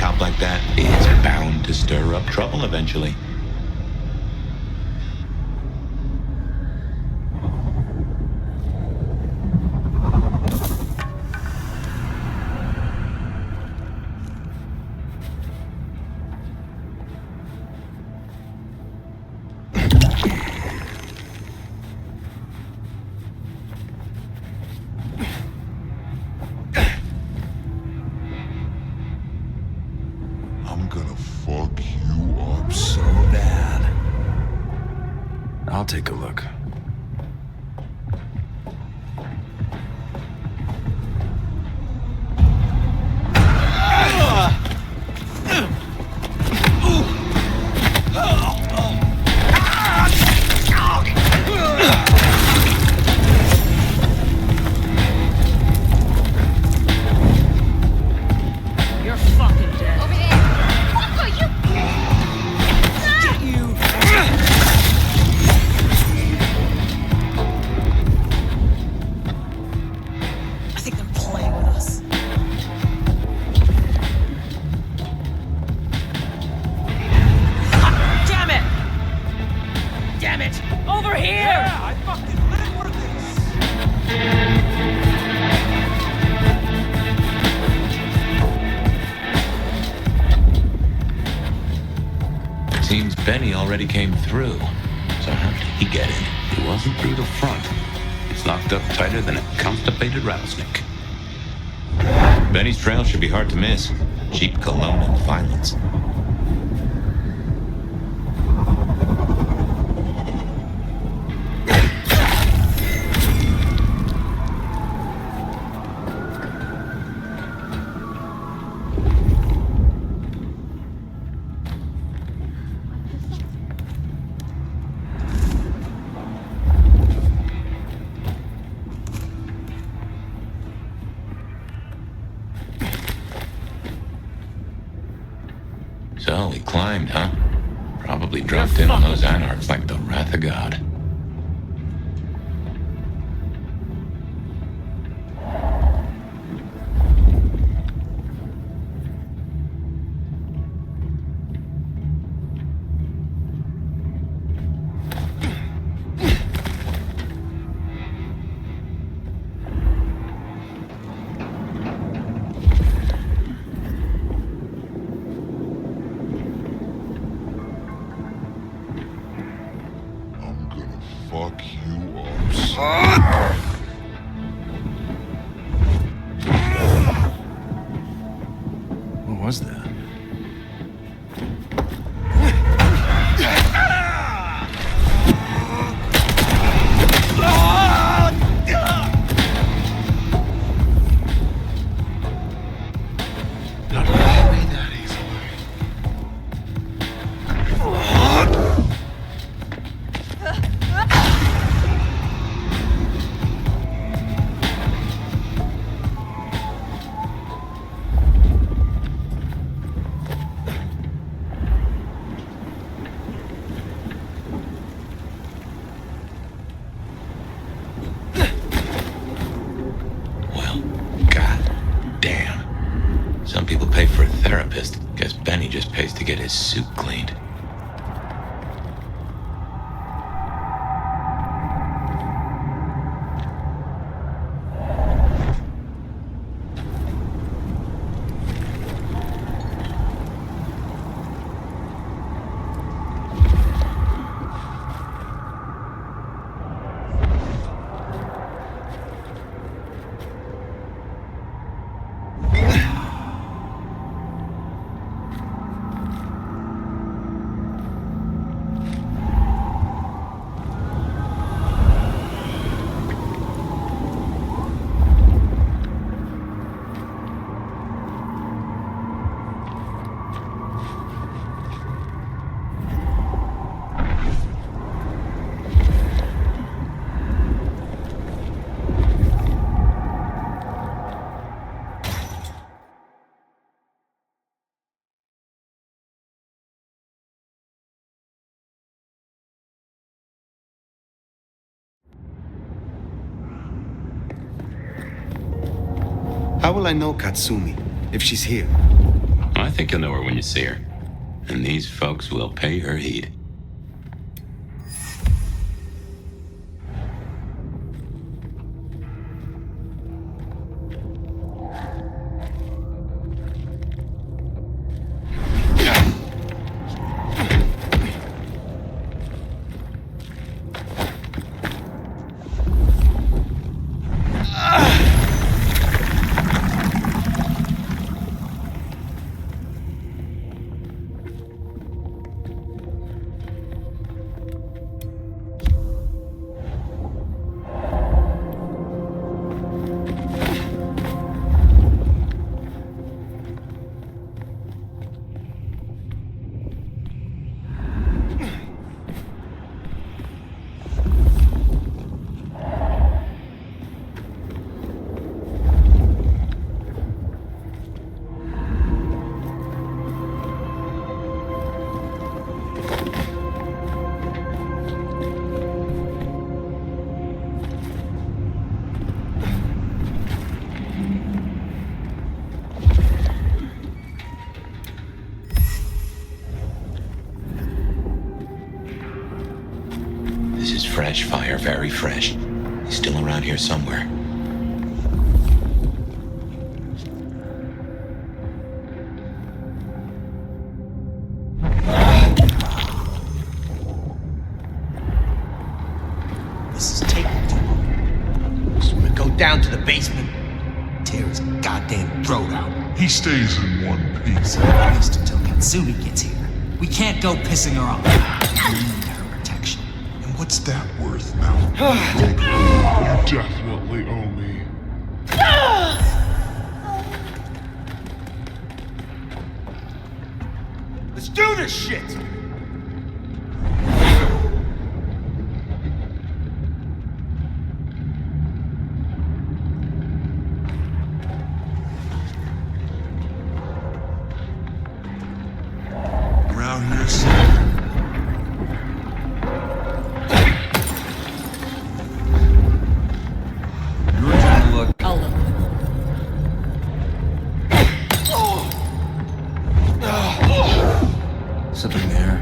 cop like that is bound to stir up trouble eventually. I'm gonna fuck you up so bad. I'll take a look. You're fucking dead. Over there. Fucker, you. Get you. I think they're playing with us. Ah, damn it! Damn it! Over here! Yeah, I fucking live for this! Seems Benny already came through. So how did he get in? He wasn't through the front. He's locked up tighter than a constipated rattlesnake. Benny's trail should be hard to miss. Cheap cologne and violence. So he climbed, huh? Probably dropped in on those anarchs like the wrath of God. Fuck you up. What was that? Some people pay for a therapist. Guess Benny just pays to get his suit cleaned. How will I know Katsumi if she's here? I think you'll know her when you see her. And these folks will pay her heed. This is fresh fire, very fresh. He's still around here somewhere. This is taking too long. So we go down to the basement, tear his goddamn throat out. He stays in one piece. At least until Katsumi gets here. We can't go pissing her off. We need her protection. And what's that worth now? You definitely owe me. Let's do this shit! Around here somewhere. You're trying to look. I'll look. Something there.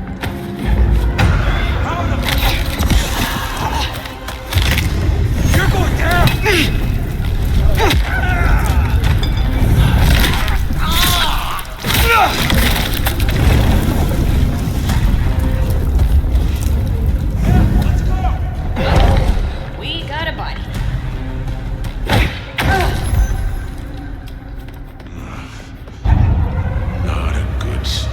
You're going down! We got a body. Not a good sign.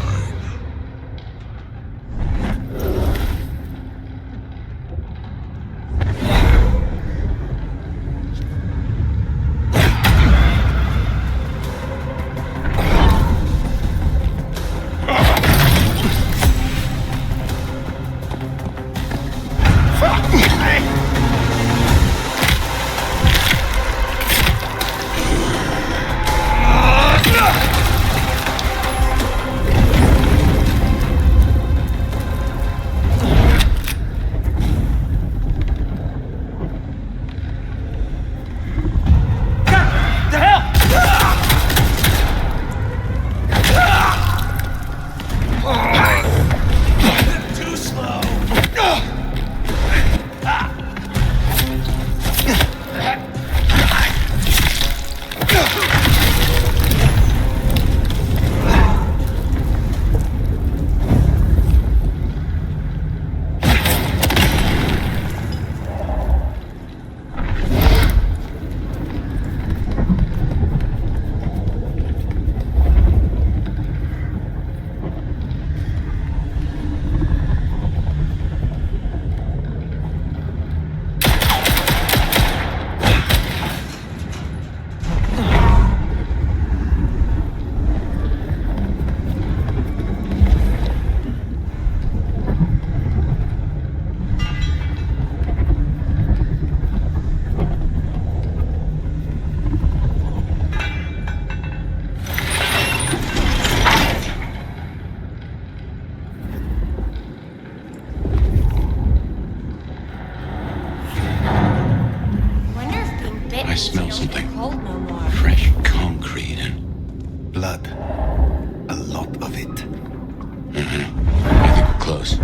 Too slow. Wonder if being bitten I smell something. cold no more. Fresh concrete and Blood. a lot of it. I think we're close.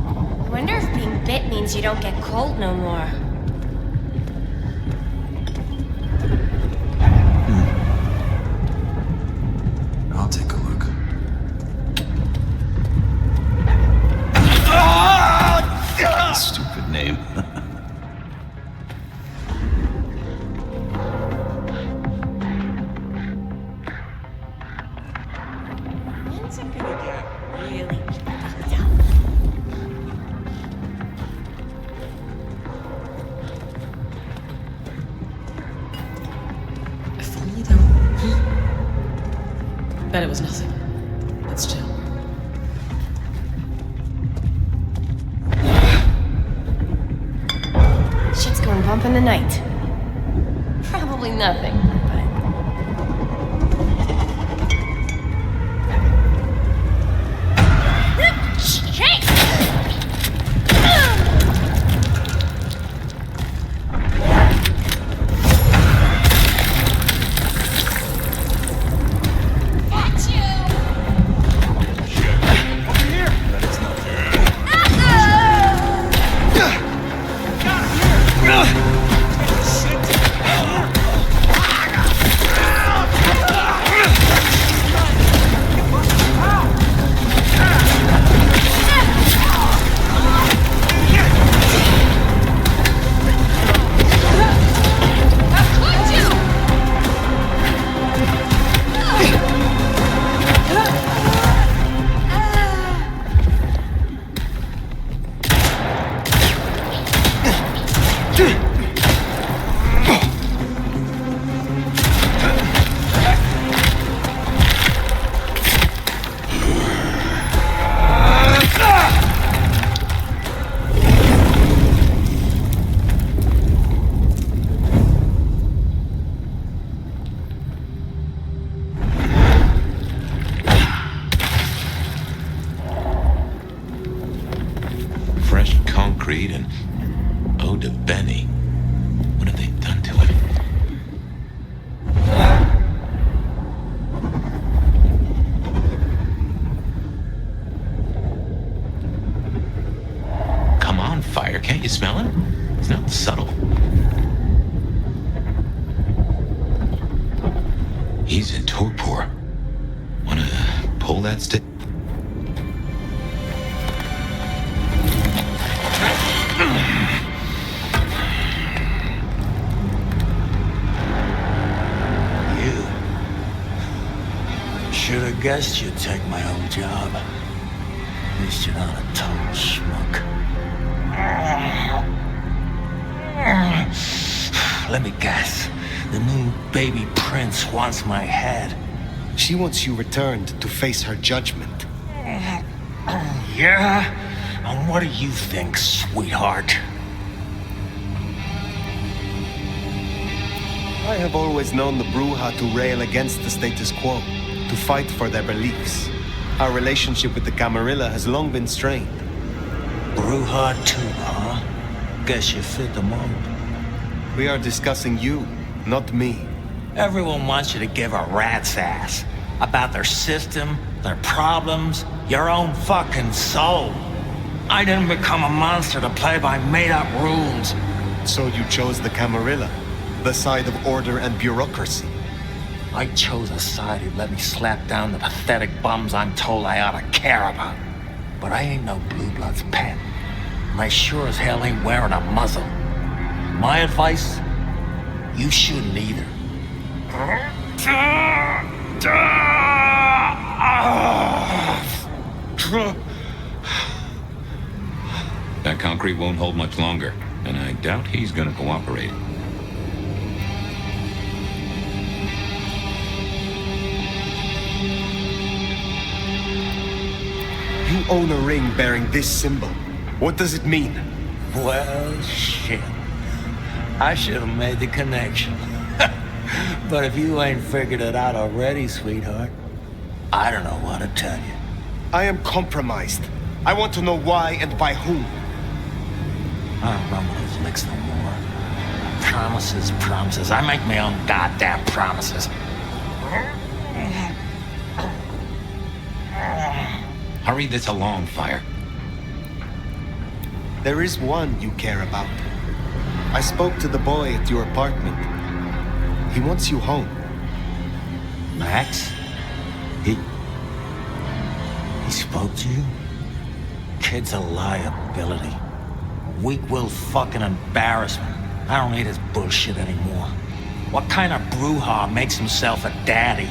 I wonder if being bit means you don't get cold no more. I'll take a look. Stupid name. When's it gonna get really fucked up? If only there were... Bet it was nothing. But still. Shit's going bump in the night. Probably nothing, but... Chase! Got you! Over here! That is not Fresh concrete and Ode to Benny. What have they done to him? Come on, fire. Can't you smell it? It's not subtle. He's in torpor. Wanna pull that stick? Should have guessed you'd take my old job. At least you're not a total schmuck. Let me guess. The new baby prince wants my head. She wants you returned to face her judgment. Yeah? And what do you think, sweetheart? I have always known the Bruja to rail against the status quo, to fight for their beliefs. Our relationship with the Camarilla has long been strained. Bruja too, huh? Guess you fit the mold. We are discussing you, not me. Everyone wants you to give a rat's ass about their system, their problems, your own fucking soul. I didn't become a monster to play by made-up rules. So you chose the Camarilla, the side of order and bureaucracy. I chose a side who'd let me slap down the pathetic bums I'm told I ought to care about. But I ain't no Blue Blood's pet. And I sure as hell ain't wearing a muzzle. My advice? You shouldn't either. That concrete won't hold much longer, and I doubt he's gonna cooperate. You own a ring bearing this symbol. What does it mean? Well, shit. I should have made the connection. But if you ain't figured it out already, sweetheart, I don't know what to tell you. I am compromised. I want to know why and by whom. I don't remember those licks no more. Promises, promises. I make my own goddamn promises. Hurry this along, Fire. There is one you care about. I spoke to the boy at your apartment. He wants you home. Max? He spoke to you? Kid's a liability. Weak-willed fucking embarrassment. I don't need his bullshit anymore. What kind of brouhaha makes himself a daddy?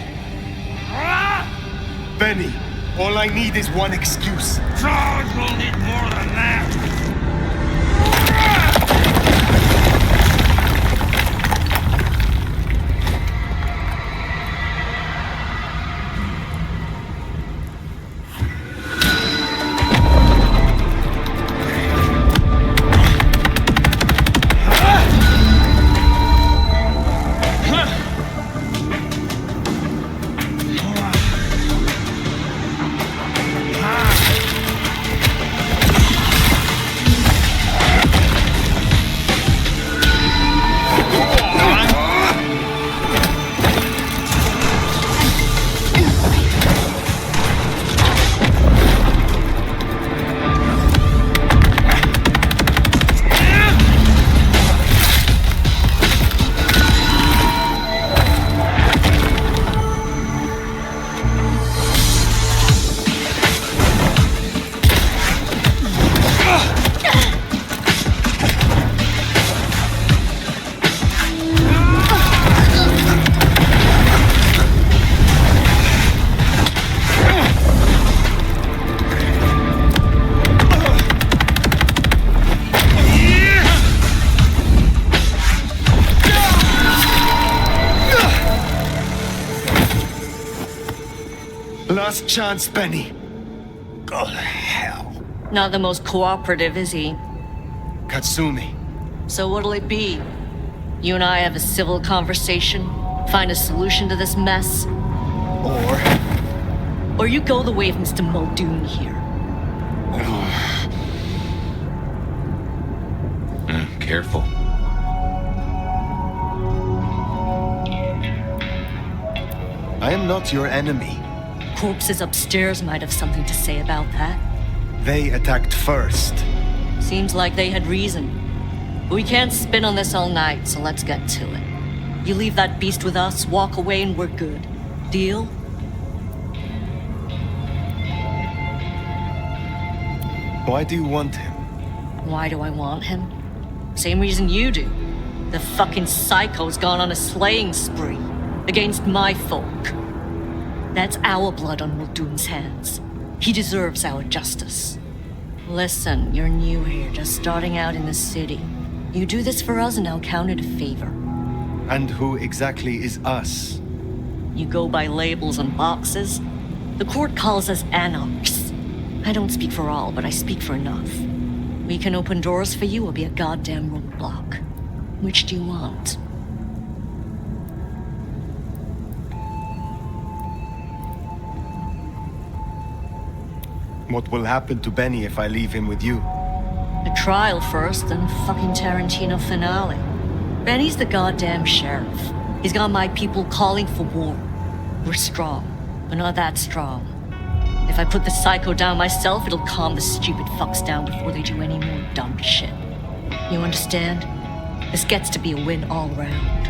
Benny, all I need is one excuse. Charles will need more than that. Last chance, Benny. Go to hell. Not the most cooperative, is he? Katsumi. So what'll it be? You and I have a civil conversation? Find a solution to this mess? Or you go the way of Mr. Muldoon here. Careful. I am not your enemy. Corpses upstairs might have something to say about that. They attacked first. Seems like they had reason. But we can't spin on this all night, so let's get to it. You leave that beast with us, walk away, and we're good. Deal? Why do you want him? Why do I want him? Same reason you do. The fucking psycho's gone on a slaying spree against my folk. That's our blood on Muldoon's hands. He deserves our justice. Listen, you're new here, just starting out in the city. You do this for us and I'll count it a favor. And who exactly is us? You go by labels and boxes. The court calls us anarchs. I don't speak for all, but I speak for enough. We can open doors for you or be a goddamn roadblock. Which do you want? What will happen to Benny if I leave him with you? A trial first, then fucking Tarantino finale. Benny's the goddamn sheriff. He's got my people calling for war. We're strong, but not that strong. If I put the psycho down myself, it'll calm the stupid fucks down before they do any more dumb shit. You understand? This gets to be a win all round.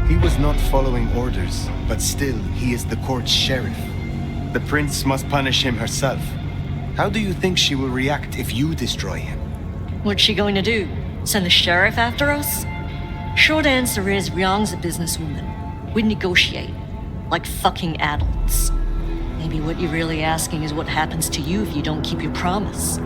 He was not following orders, but still, he is the court's sheriff. The prince must punish him herself. How do you think she will react if you destroy him? What's she going to do? Send the sheriff after us? Short answer is, Ryong's a businesswoman. We'd negotiate. Like fucking adults. Maybe what you're really asking is what happens to you if you don't keep your promise.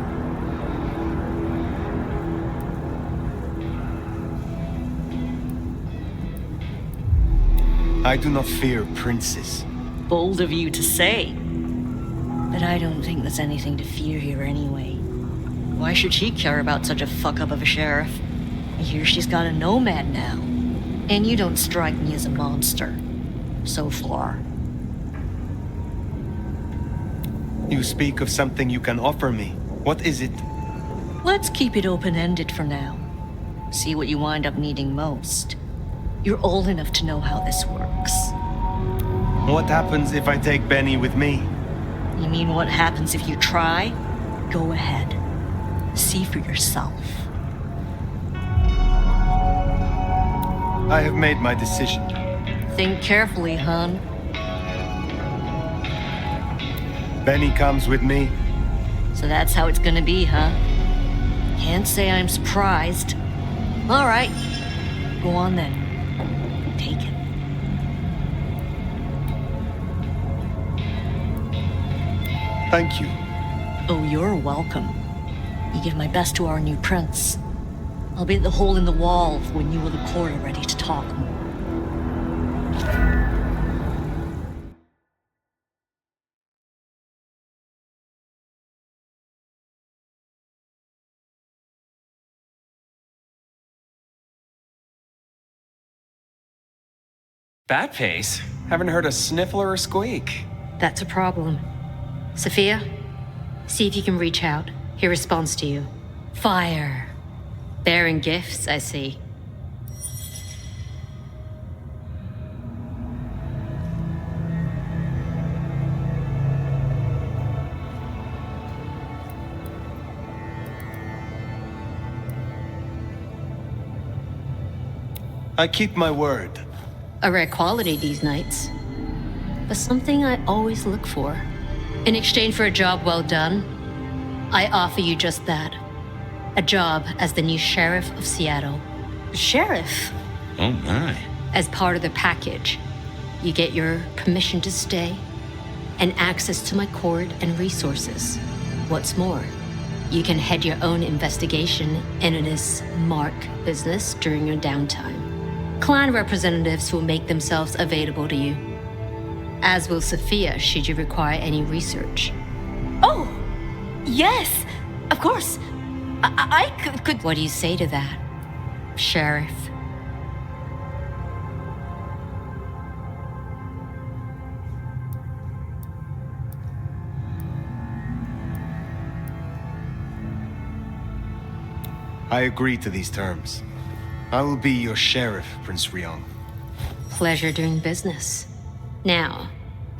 I do not fear princes. Bold of you to say. But I don't think there's anything to fear here anyway. Why should she care about such a fuck-up of a sheriff? I hear she's got a nomad now. And you don't strike me as a monster. So far. You speak of something you can offer me. What is it? Let's keep it open-ended for now. See what you wind up needing most. You're old enough to know how this works. What happens if I take Benny with me? You mean what happens if you try? Go ahead. See for yourself. I have made my decision. Think carefully, hon. Benny comes with me. So that's how it's gonna be, huh? Can't say I'm surprised. All right. Go on then. Take it. Thank you. Oh, you're welcome. You give my best to our new prince. I'll be at the hole in the wall when you and the court are ready to talk more. That pace? Haven't heard a sniffler or squeak. That's a problem. Sophia, see if you can reach out. He responds to you. Fire. Bearing gifts, I see. I keep my word. A rare quality these nights. But something I always look for. In exchange for a job well done, I offer you just that. A job as the new sheriff of Seattle. Sheriff? Oh my. As part of the package, you get your permission to stay and access to my court and resources. What's more, you can head your own investigation into this Mark business during your downtime. Clan representatives will make themselves available to you, as will Sophia should you require any research. Oh, yes, of course. I could... What do you say to that, Sheriff? I agree to these terms. I will be your sheriff, Prince Ryong. Pleasure doing business. Now,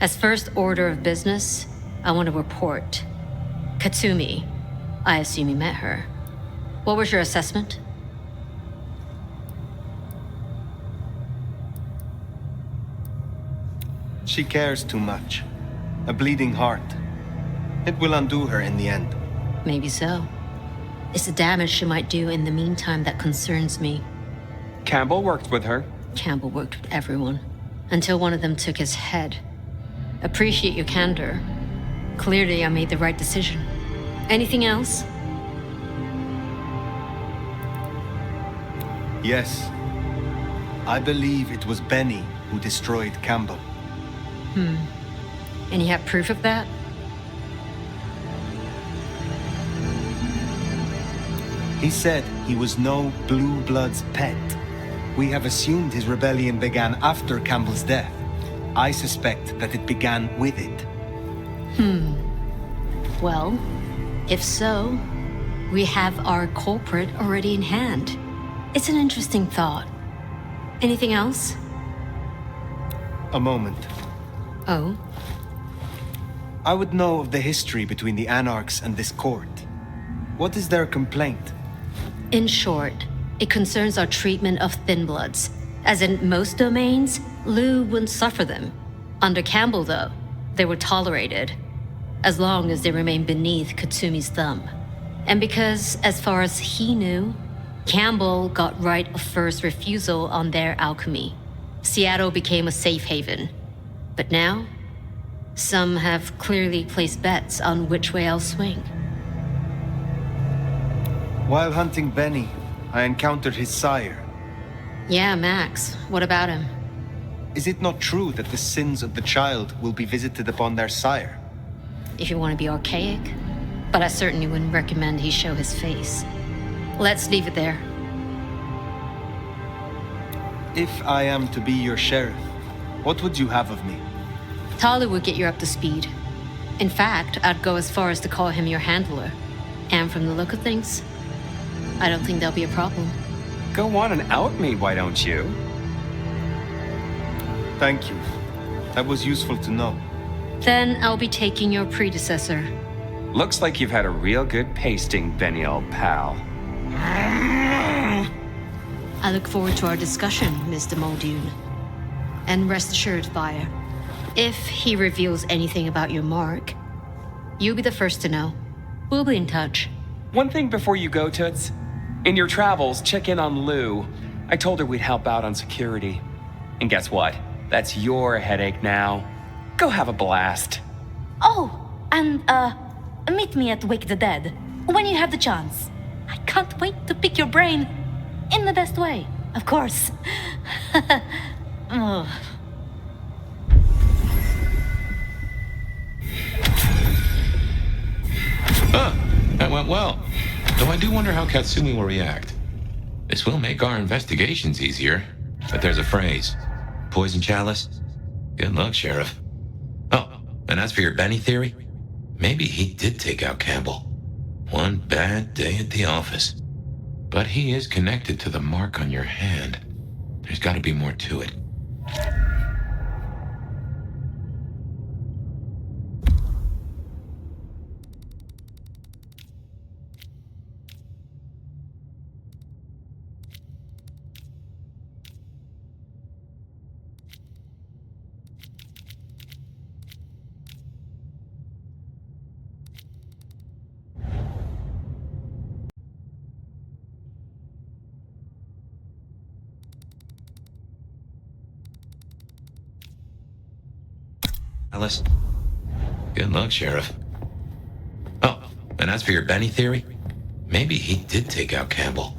as first order of business, I want to report. Katsumi, I assume you met her. What was your assessment? She cares too much. A bleeding heart. It will undo her in the end. Maybe so. It's the damage she might do in the meantime that concerns me. Campbell worked with her. Campbell worked with everyone, until one of them took his head. Appreciate your candor. Clearly, I made the right decision. Anything else? Yes. I believe it was Benny who destroyed Campbell. And you have proof of that? He said he was no Blue Blood's pet. We have assumed his rebellion began after Campbell's death. I suspect that it began with it. Well, if so, we have our culprit already in hand. It's an interesting thought. Anything else? A moment. Oh? I would know of the history between the Anarchs and this court. What is their complaint? In short, it concerns our treatment of thin bloods. As in most domains, Liu wouldn't suffer them. Under Campbell, though, they were tolerated, as long as they remained beneath Katsumi's thumb. And because, as far as he knew, Campbell got right of first refusal on their alchemy. Seattle became a safe haven. But now, some have clearly placed bets on which way I'll swing. While hunting Benny, I encountered his sire. Yeah, Max. What about him? Is it not true that the sins of the child will be visited upon their sire? If you want to be archaic, but I certainly wouldn't recommend he show his face. Let's leave it there. If I am to be your sheriff, what would you have of me? Tali would get you up to speed. In fact, I'd go as far as to call him your handler. And from the look of things, I don't think there'll be a problem. Go on and out me, why don't you? Thank you. That was useful to know. Then I'll be taking your predecessor. Looks like you've had a real good pasting, Benny, old pal. I look forward to our discussion, Mr. Muldoon. And rest assured, Fire, if he reveals anything about your mark, you'll be the first to know. We'll be in touch. One thing before you go, Toots. In your travels, check in on Lou. I told her we'd help out on security. And guess what? That's your headache now. Go have a blast. Oh, and, meet me at Wake the Dead when you have the chance. I can't wait to pick your brain in the best way, of course. Ugh. That went well. Though I do wonder how Katsumi will react. This will make our investigations easier. But there's a phrase. Poison chalice? Good luck, Sheriff. Oh, and as for your Benny theory, maybe he did take out Campbell. One bad day at the office. But he is connected to the mark on your hand. There's got to be more to it. Alice? Good luck, Sheriff. Oh, and as for your Benny theory, maybe he did take out Campbell.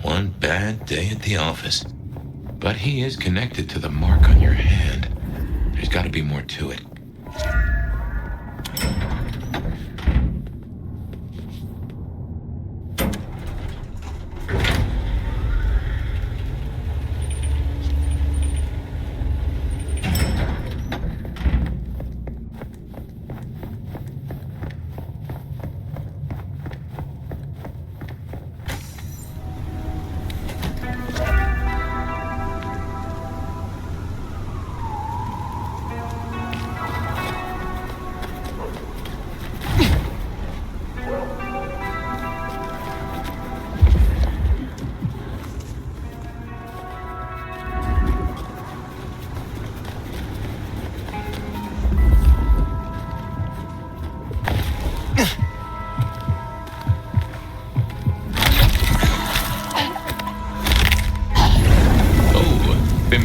One bad day at the office. But he is connected to the mark on your hand. There's got to be more to it.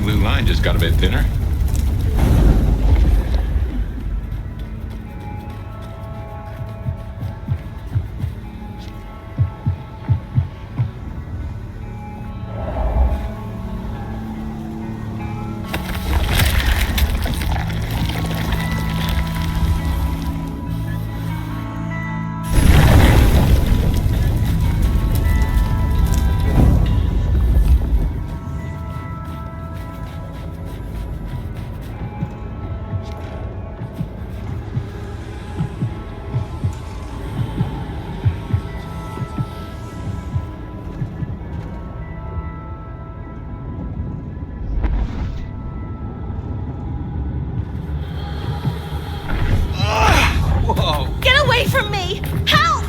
Blue line just got a bit thinner. Get away from me! Help!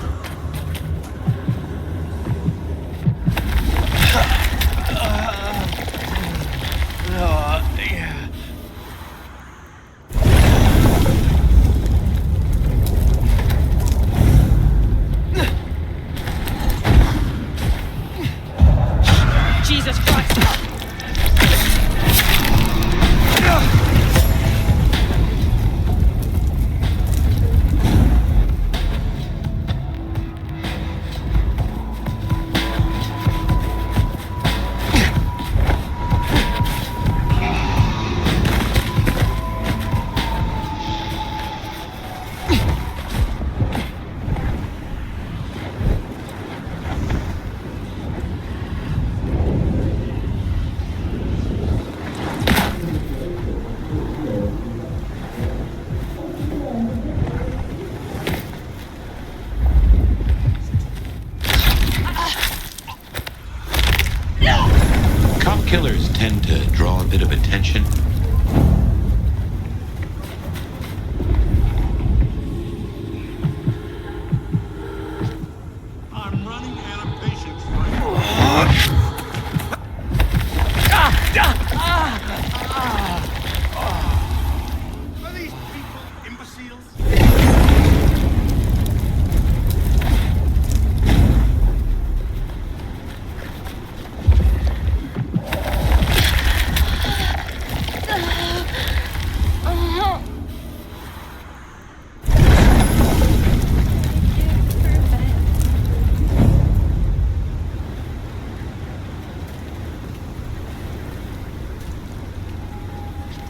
Jesus Christ! Cop killers tend to draw a bit of attention. I'm running out of patience right Are these people imbeciles?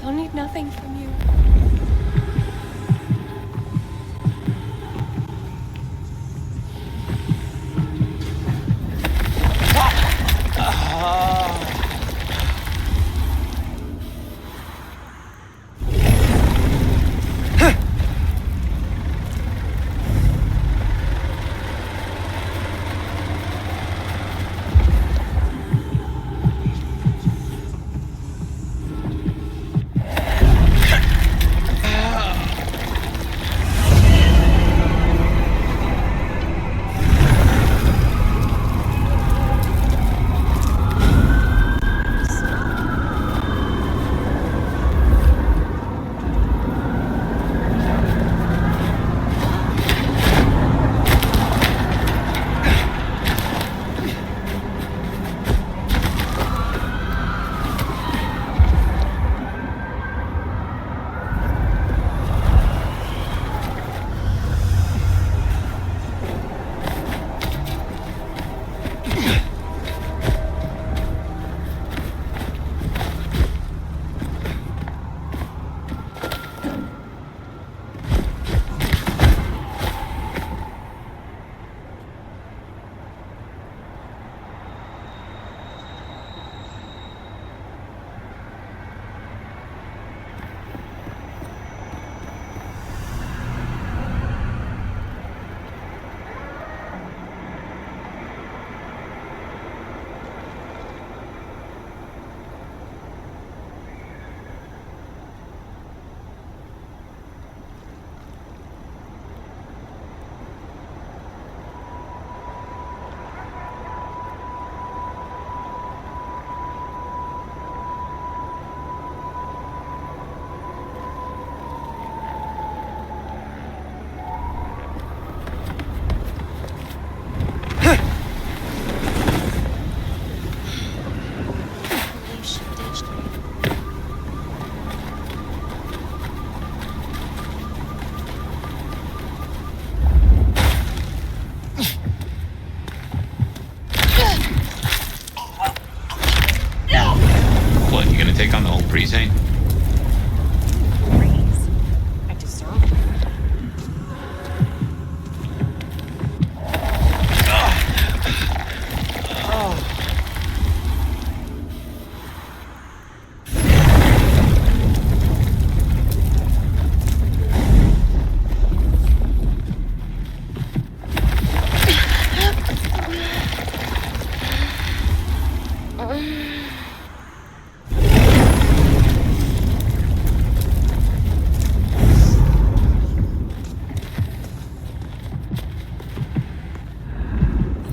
Don't need nothing from you. What, you gonna take on the whole precinct? I deserve it.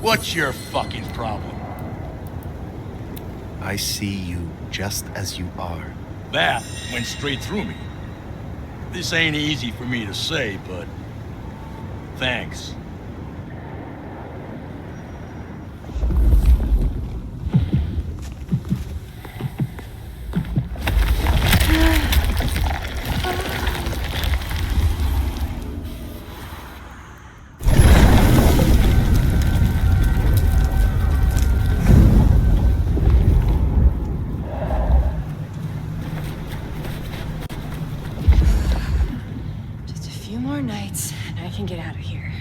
What's your fucking problem? I see you just as you are. That went straight through me. This ain't easy for me to say, but thanks. Just a few more nights, and I can get out of here.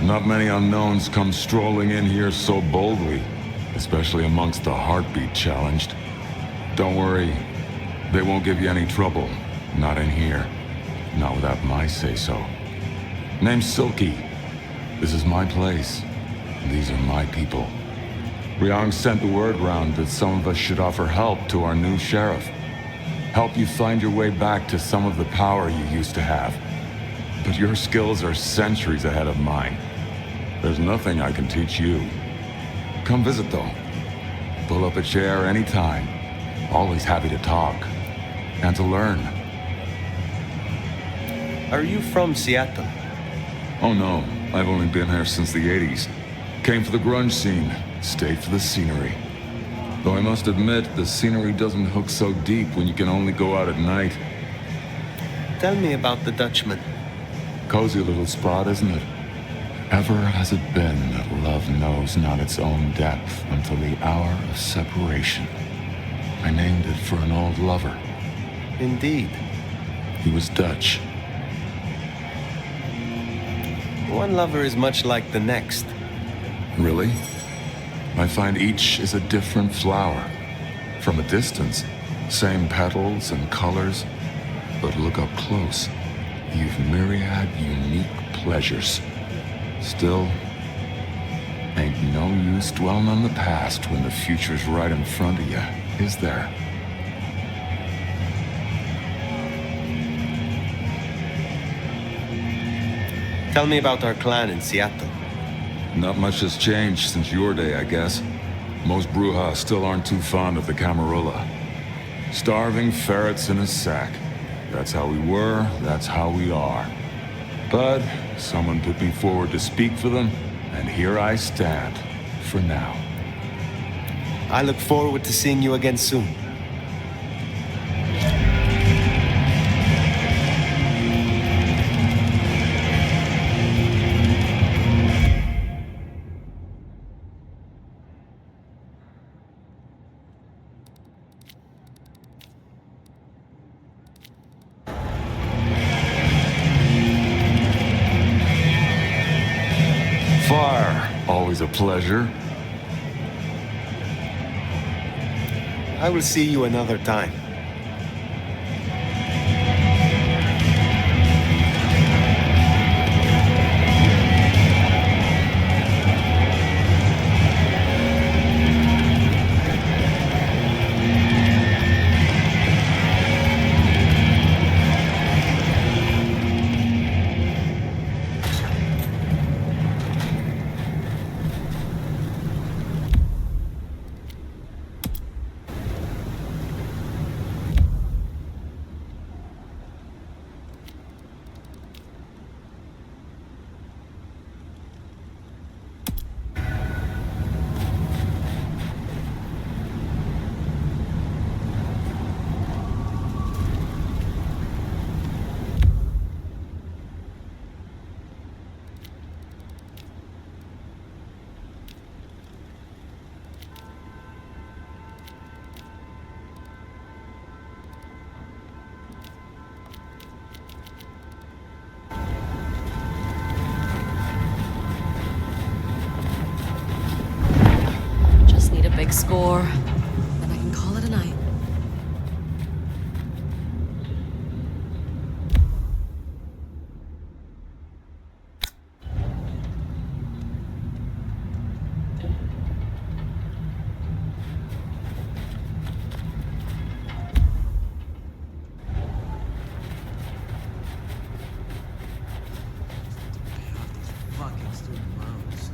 Not many unknowns come strolling in here so boldly, especially amongst the heartbeat challenged. Don't worry, they won't give you any trouble. Not in here. Not without my say-so. Name's Silky. This is my place. These are my people. Ryong sent the word round that some of us should offer help to our new sheriff. Help you find your way back to some of the power you used to have. But your skills are centuries ahead of mine. There's nothing I can teach you. Come visit, though. Pull up a chair anytime. Always happy to talk. And to learn. Are you from Seattle? Oh no, I've only been here since the 80s. Came for the grunge scene, stayed for the scenery. Though I must admit, the scenery doesn't hook so deep when you can only go out at night. Tell me about the Dutchman. Cozy little spot, isn't it? Ever has it been that love knows not its own depth until the hour of separation. I named it for an old lover. Indeed. He was Dutch. One lover is much like the next. Really? I find each is a different flower. From a distance, same petals and colors, but look up close. You've myriad unique pleasures. Still, ain't no use dwelling on the past when the future's right in front of you, is there? Tell me about our clan in Seattle. Not much has changed since your day, I guess. Most Bruja still aren't too fond of the Camarilla. Starving ferrets in a sack. That's how we were, that's how we are. But someone put me forward to speak for them, and here I stand, for now. I look forward to seeing you again soon. Always a pleasure. I will see you another time. Big score, then I can call it a night. Fucking student loans.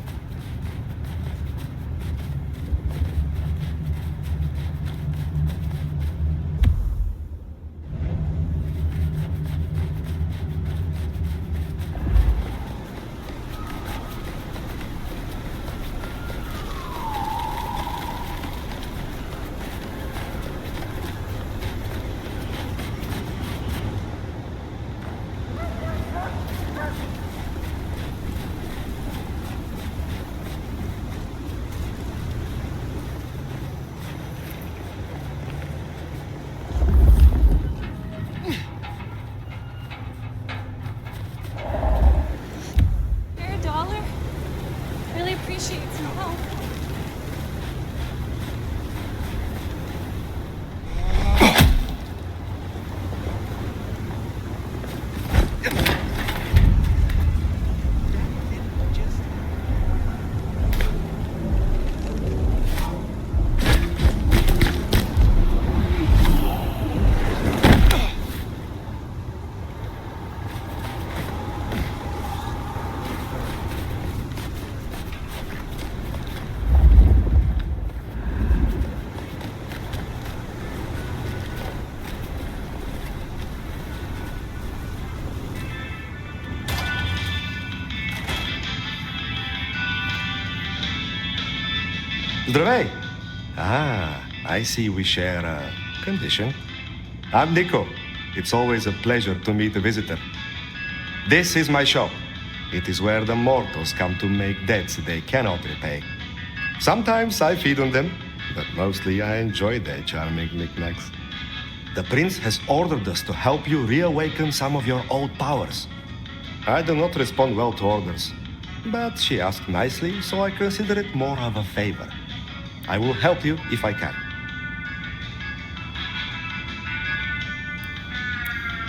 Здравей! I see we share a condition. I'm Nico. It's always a pleasure to meet a visitor. This is my shop. It is where the mortals come to make debts they cannot repay. Sometimes I feed on them, but mostly I enjoy their charming knickknacks. The prince has ordered us to help you reawaken some of your old powers. I do not respond well to orders, but she asked nicely, so I consider it more of a favor. I will help you if I can.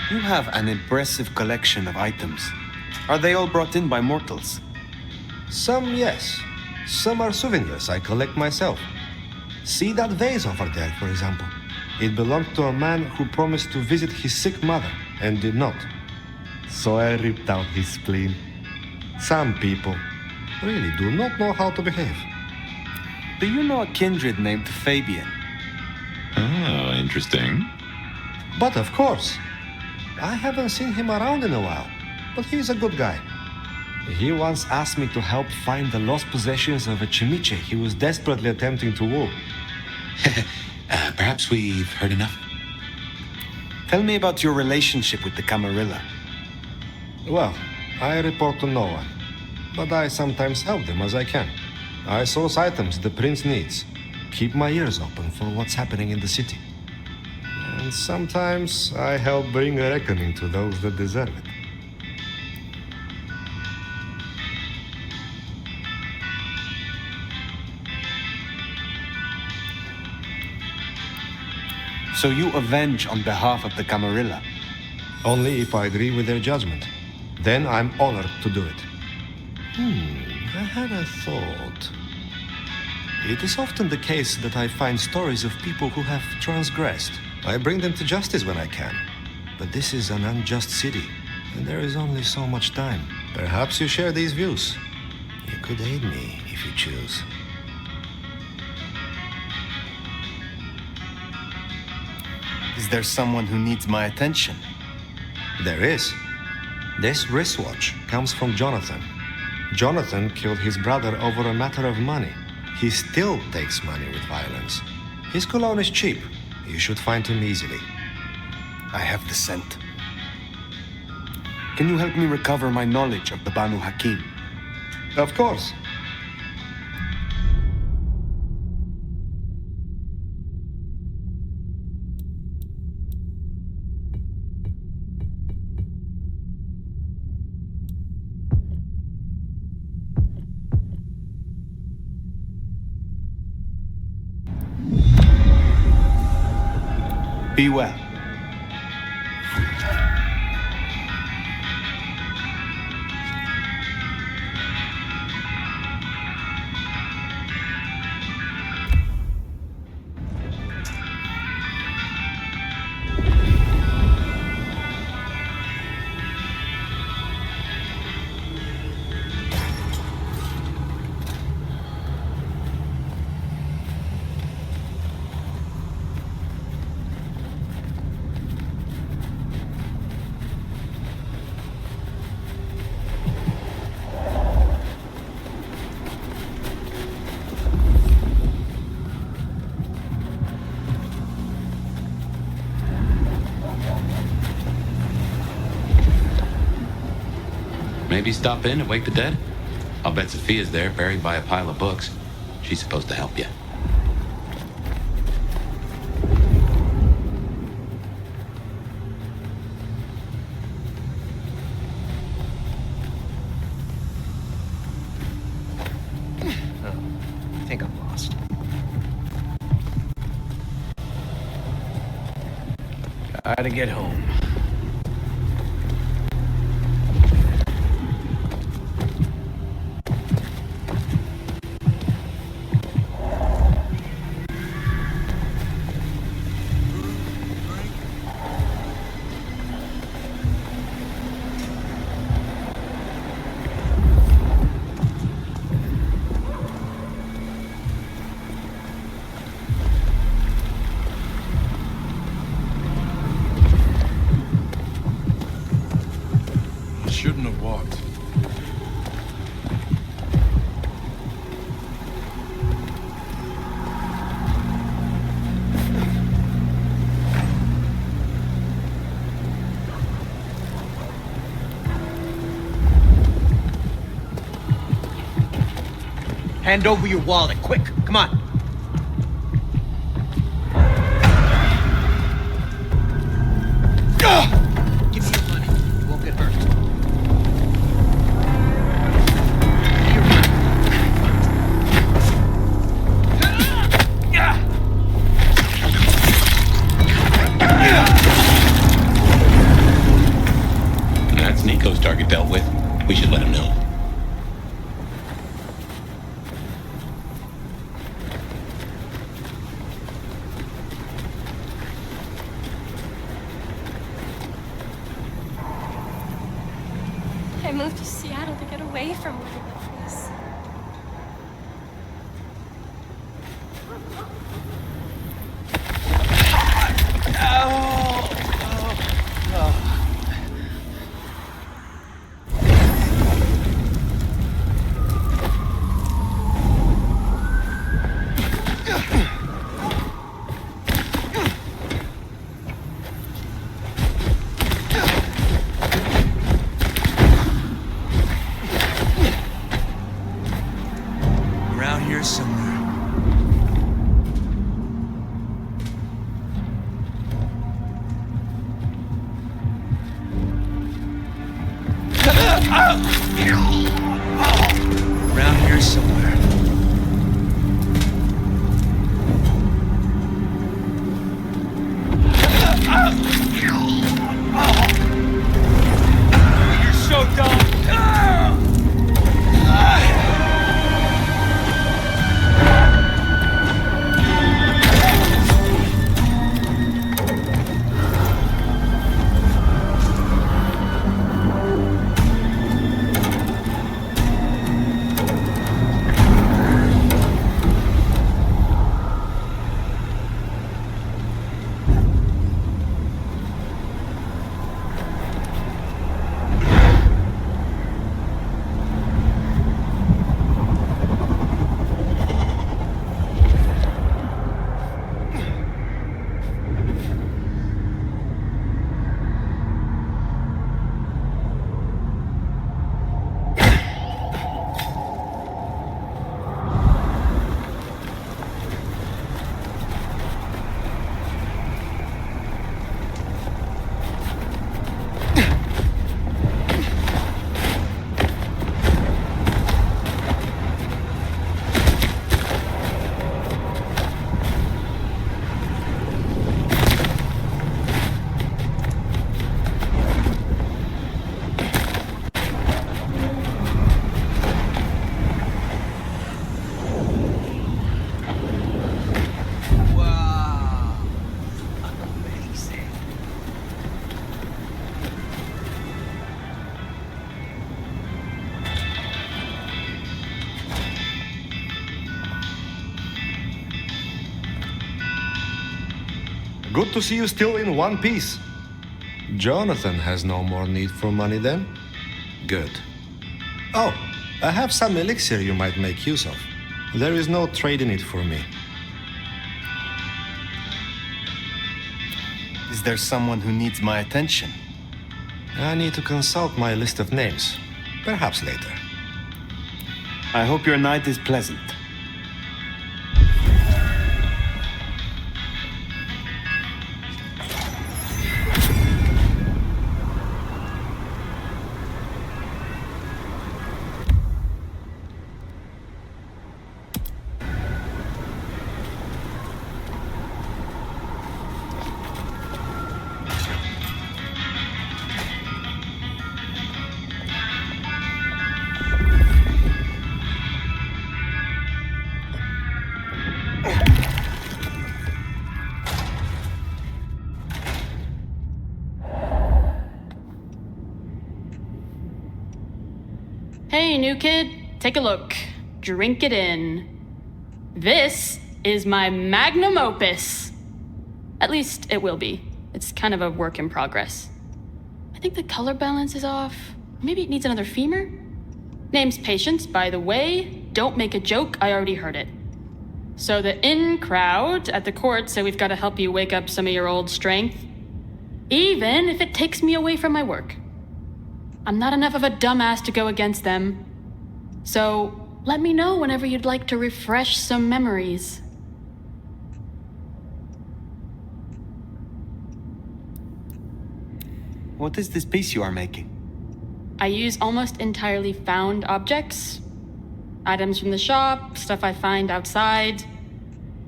You have an impressive collection of items. Are they all brought in by mortals? Some, yes. Some are souvenirs I collect myself. See that vase over there, for example. It belonged to a man who promised to visit his sick mother and did not. So I ripped out his spleen. Some people really do not know how to behave. Do you know a kindred named Fabian? Oh, interesting. But of course. I haven't seen him around in a while, but he's a good guy. He once asked me to help find the lost possessions of a chimiche he was desperately attempting to woo. Perhaps we've heard enough. Tell me about your relationship with the Camarilla. Well, I report to no one, but I sometimes help them as I can. I source items the prince needs, keep my ears open for what's happening in the city. And sometimes I help bring a reckoning to those that deserve it. So you avenge on behalf of the Camarilla? Only if I agree with their judgment. Then I'm honored to do it. I had a thought. It is often the case that I find stories of people who have transgressed. I bring them to justice when I can. But this is an unjust city, and there is only so much time. Perhaps you share these views. You could aid me if you choose. Is there someone who needs my attention? There is. This wristwatch comes from Jonathan. Jonathan killed his brother over a matter of money. He still takes money with violence. His cologne is cheap. You should find him easily. I have the scent. Can you help me recover my knowledge of the Banu Hakim? Of course. Be well. Maybe stop in and wake the dead? I'll bet Sophia's there, buried by a pile of books. She's supposed to help you. I think I'm lost. Gotta get home. Shouldn't have walked. Hand over your wallet, quick. Come on. Give me your money. You won't get hurt. That's Nico's target dealt with. We should let him know. I moved to Seattle to get away from where I was. Around here somewhere. Around here somewhere. You're so dumb. Good to see you still in one piece. Jonathan has no more need for money then? Good. Oh, I have some elixir you might make use of. There is no trade in it for me. Is there someone who needs my attention? I need to consult my list of names. Perhaps later. I hope your night is pleasant. Hey, new kid, take a look. Drink it in. This is my magnum opus. At least it will be. It's kind of a work in progress. I think the color balance is off. Maybe it needs another femur? Name's Patience, by the way. Don't make a joke, I already heard it. So the in crowd at the court say we've got to help you wake up some of your old strength. Even if it takes me away from my work. I'm not enough of a dumbass to go against them. So, let me know whenever you'd like to refresh some memories. What is this piece you are making? I use almost entirely found objects. Items from the shop, stuff I find outside,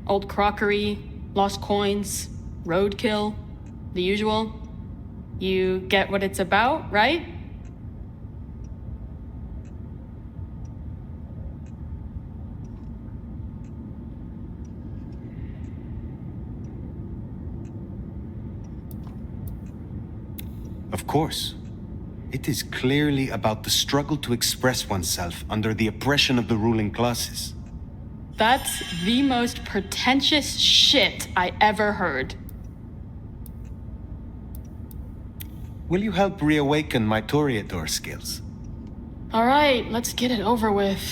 old crockery, lost coins, roadkill, the usual. You get what it's about, right? Of course. It is clearly about the struggle to express oneself under the oppression of the ruling classes. That's the most pretentious shit I ever heard. Will you help reawaken my Toreador skills? All right, let's get it over with.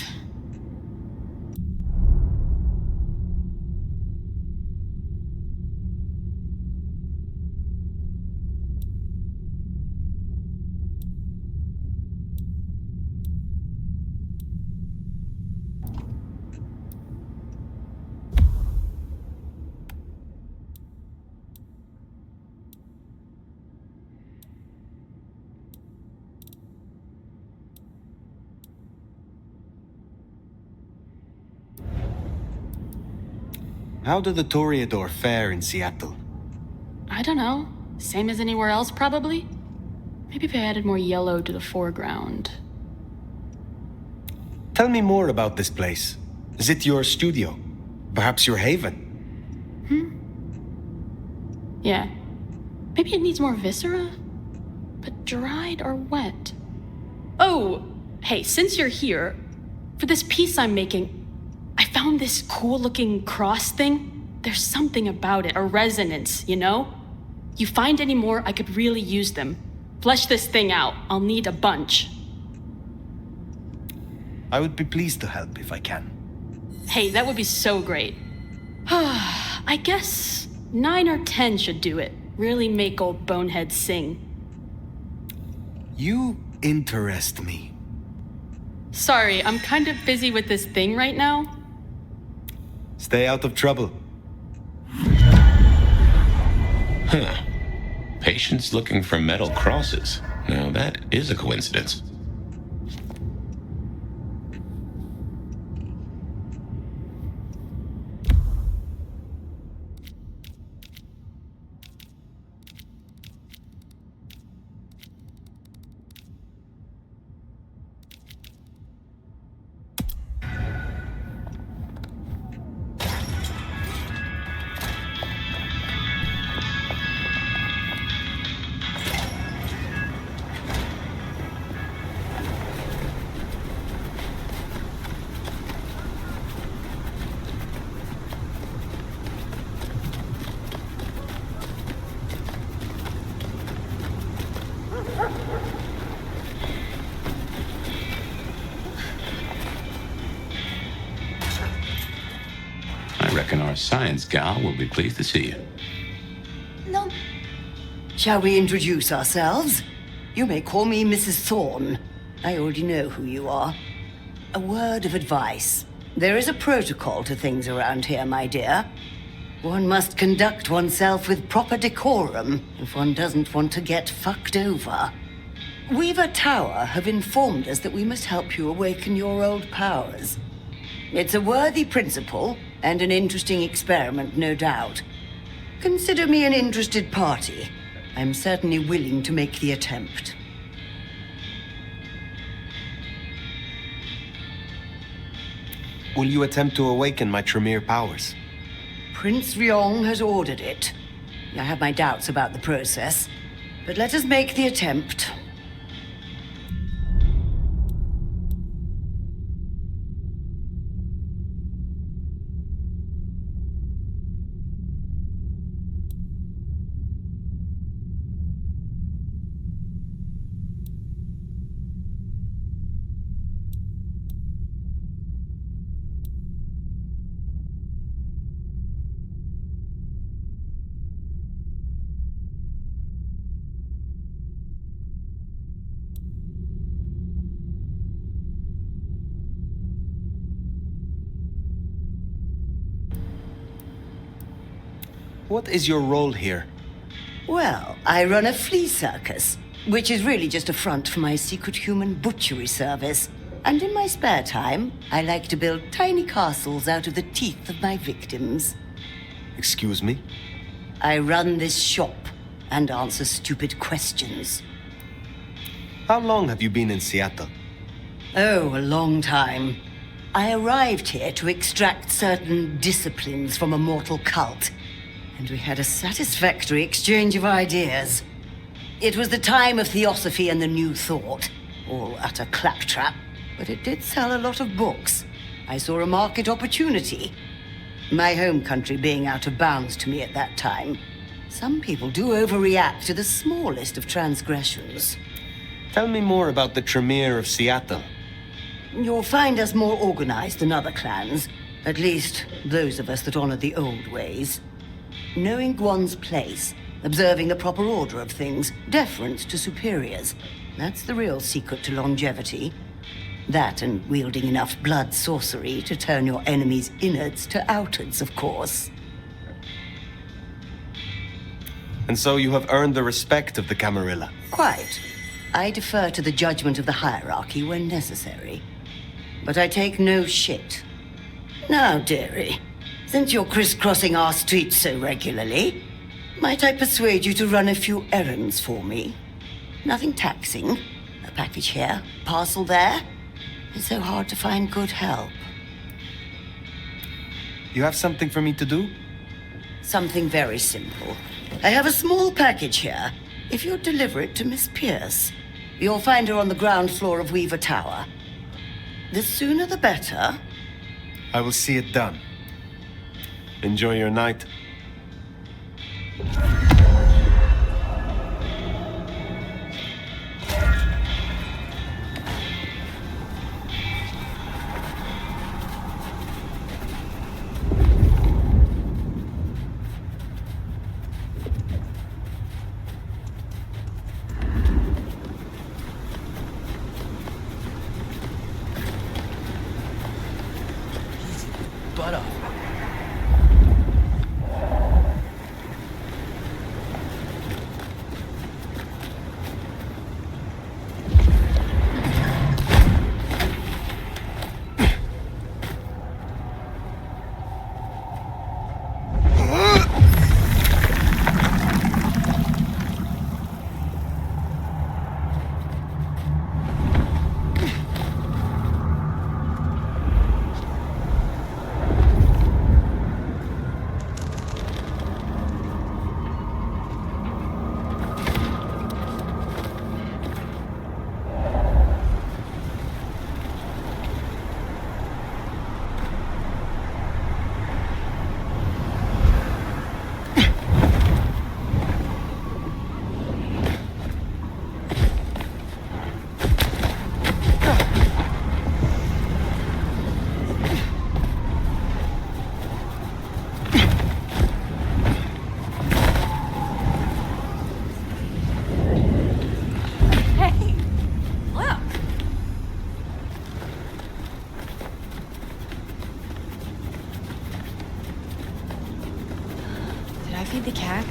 How do the Toreador fare in Seattle? I don't know. Same as anywhere else, probably? Maybe if I added more yellow to the foreground. Tell me more about this place. Is it your studio? Perhaps your haven? Yeah. Maybe it needs more viscera? But dried or wet? Oh, hey, since you're here, for this piece I'm making, I found this cool-looking cross thing. There's something about it, a resonance, you know? You find any more, I could really use them. Flesh this thing out. I'll need a bunch. I would be pleased to help if I can. Hey, that would be so great. I guess 9 or 10 should do it. Really make old boneheads sing. You interest me. Sorry, I'm kind of busy with this thing right now. Stay out of trouble. Huh. Patients looking for metal crosses. Now that is a coincidence. I reckon our science gal will be pleased to see you. No. Shall we introduce ourselves? You may call me Mrs. Thorne. I already know who you are. A word of advice. There is a protocol to things around here, my dear. One must conduct oneself with proper decorum if one doesn't want to get fucked over. Weaver Tower have informed us that we must help you awaken your old powers. It's a worthy principle, and an interesting experiment, no doubt. Consider me an interested party. I'm certainly willing to make the attempt. Will you attempt to awaken my Tremere powers? Prince Ryong has ordered it. I have my doubts about the process, but let us make the attempt. What is your role here? Well, I run a flea circus, which is really just a front for my secret human butchery service. And in my spare time, I like to build tiny castles out of the teeth of my victims. Excuse me? I run this shop and answer stupid questions. How long have you been in Seattle? Oh, a long time. I arrived here to extract certain disciplines from a mortal cult, and we had a satisfactory exchange of ideas. It was the time of Theosophy and the New Thought, all utter claptrap, but it did sell a lot of books. I saw a market opportunity. My home country being out of bounds to me at that time. Some people do overreact to the smallest of transgressions. Tell me more about the Tremere of Seattle. You'll find us more organized than other clans. At least, those of us that honor the old ways. Knowing one's place, observing the proper order of things, deference to superiors. That's the real secret to longevity. That and wielding enough blood sorcery to turn your enemy's innards to outwards, of course. And so you have earned the respect of the Camarilla. Quite. I defer to the judgment of the hierarchy when necessary. But I take no shit. Now, dearie, since you're crisscrossing our streets so regularly, might I persuade you to run a few errands for me? Nothing taxing. A package here, parcel there. It's so hard to find good help. You have something for me to do? Something very simple. I have a small package here. If you'll deliver it to Miss Pierce, you'll find her on the ground floor of Weaver Tower. The sooner the better. I will see it done. Enjoy your night. Butt up. feed the cat?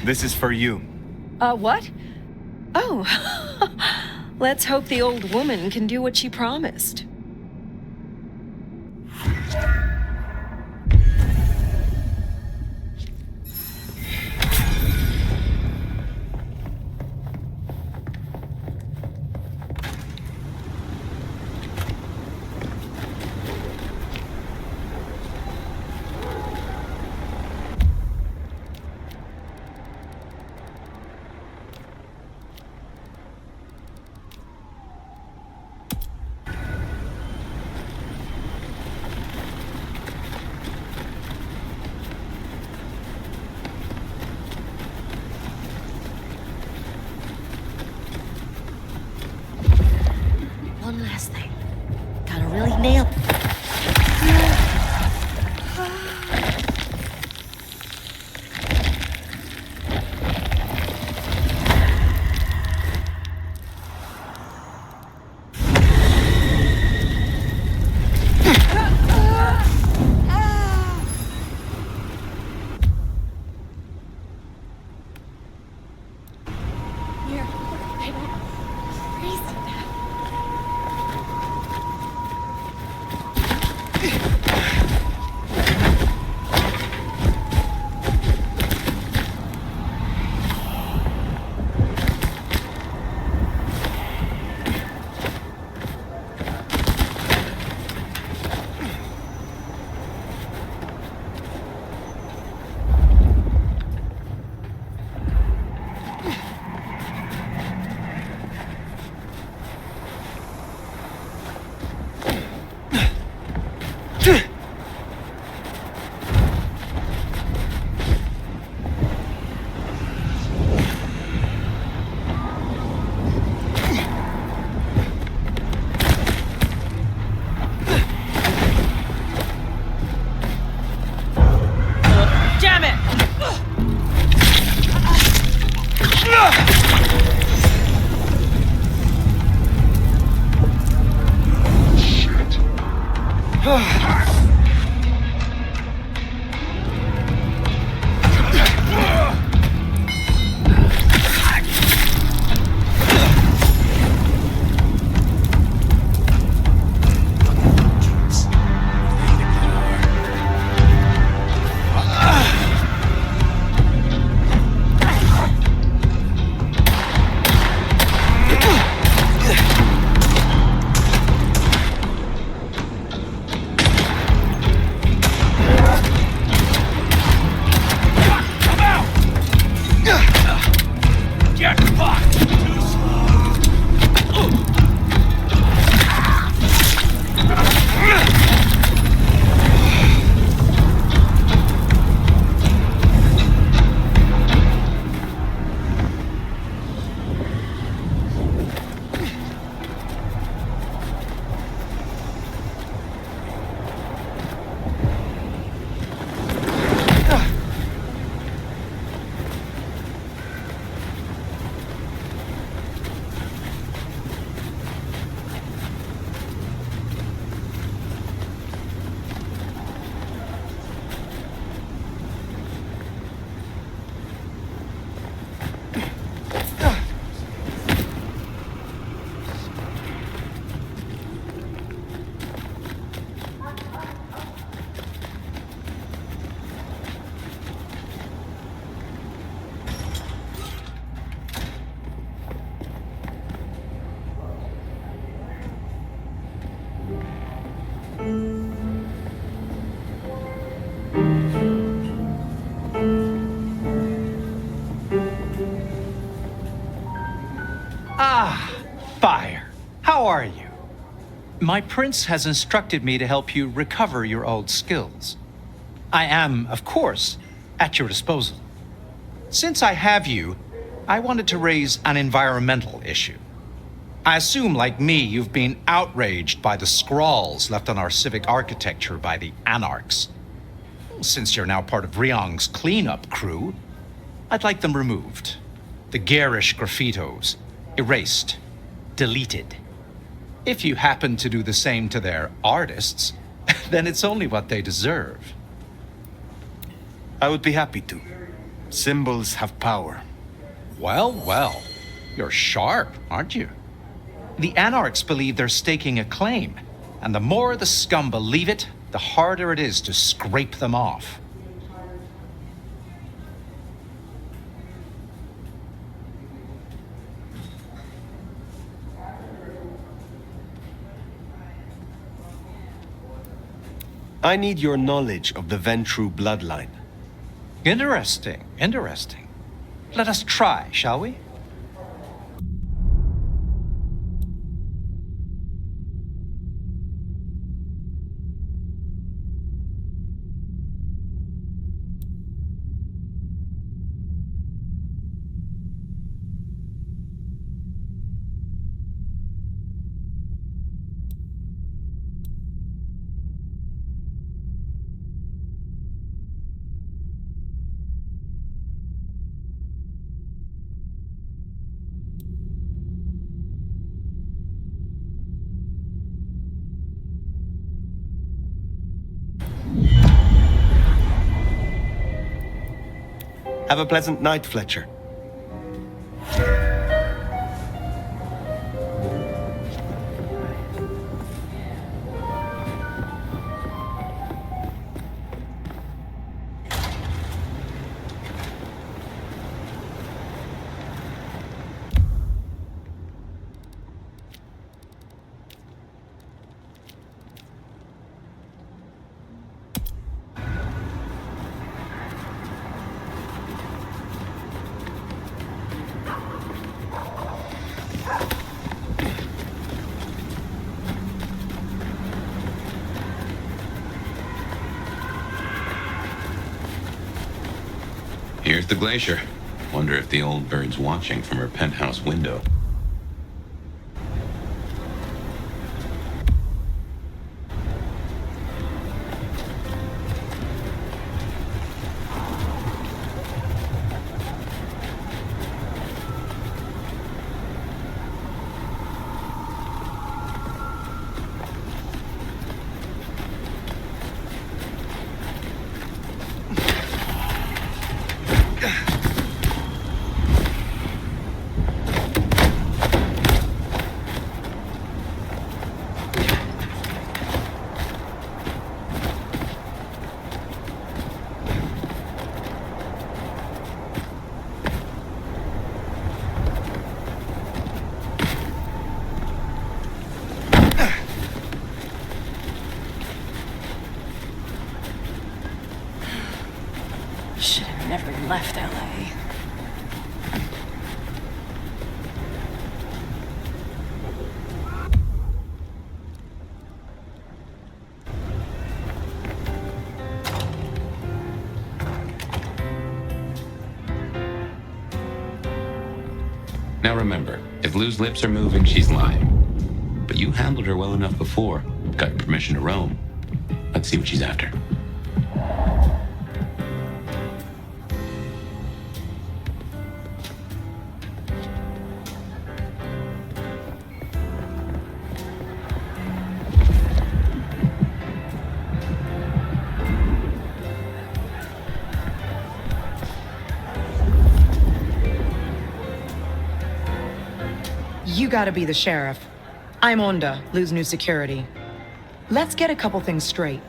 This is for you. What? Oh. Let's hope the old woman can do what she promised. One last thing. Gotta really nail it. Fire. How are you? My prince has instructed me to help you recover your old skills. I am, of course, at your disposal. Since I have you, I wanted to raise an environmental issue. I assume, like me, you've been outraged by the scrawls left on our civic architecture by the anarchs. Since you're now part of Ryong's cleanup crew, I'd like them removed. The garish graffitos erased, deleted. If you happen to do the same to their artists, then it's only what they deserve. I would be happy to. Symbols have power. Well, well. You're sharp, aren't you? The Anarchs believe they're staking a claim, and the more the scum believe it, the harder it is to scrape them off. I need your knowledge of the Ventru bloodline. Interesting, interesting. Let us try, shall we? Have a pleasant night, Fletcher. Here's the glacier. Wonder if the old bird's watching from her penthouse window. Should have never left LA. Now remember, if Lou's lips are moving, she's lying. But you handled her well enough before. Got your permission to roam. Let's see what she's after. You gotta be the sheriff. I'm Onda, Lou's new security. Let's get a couple things straight.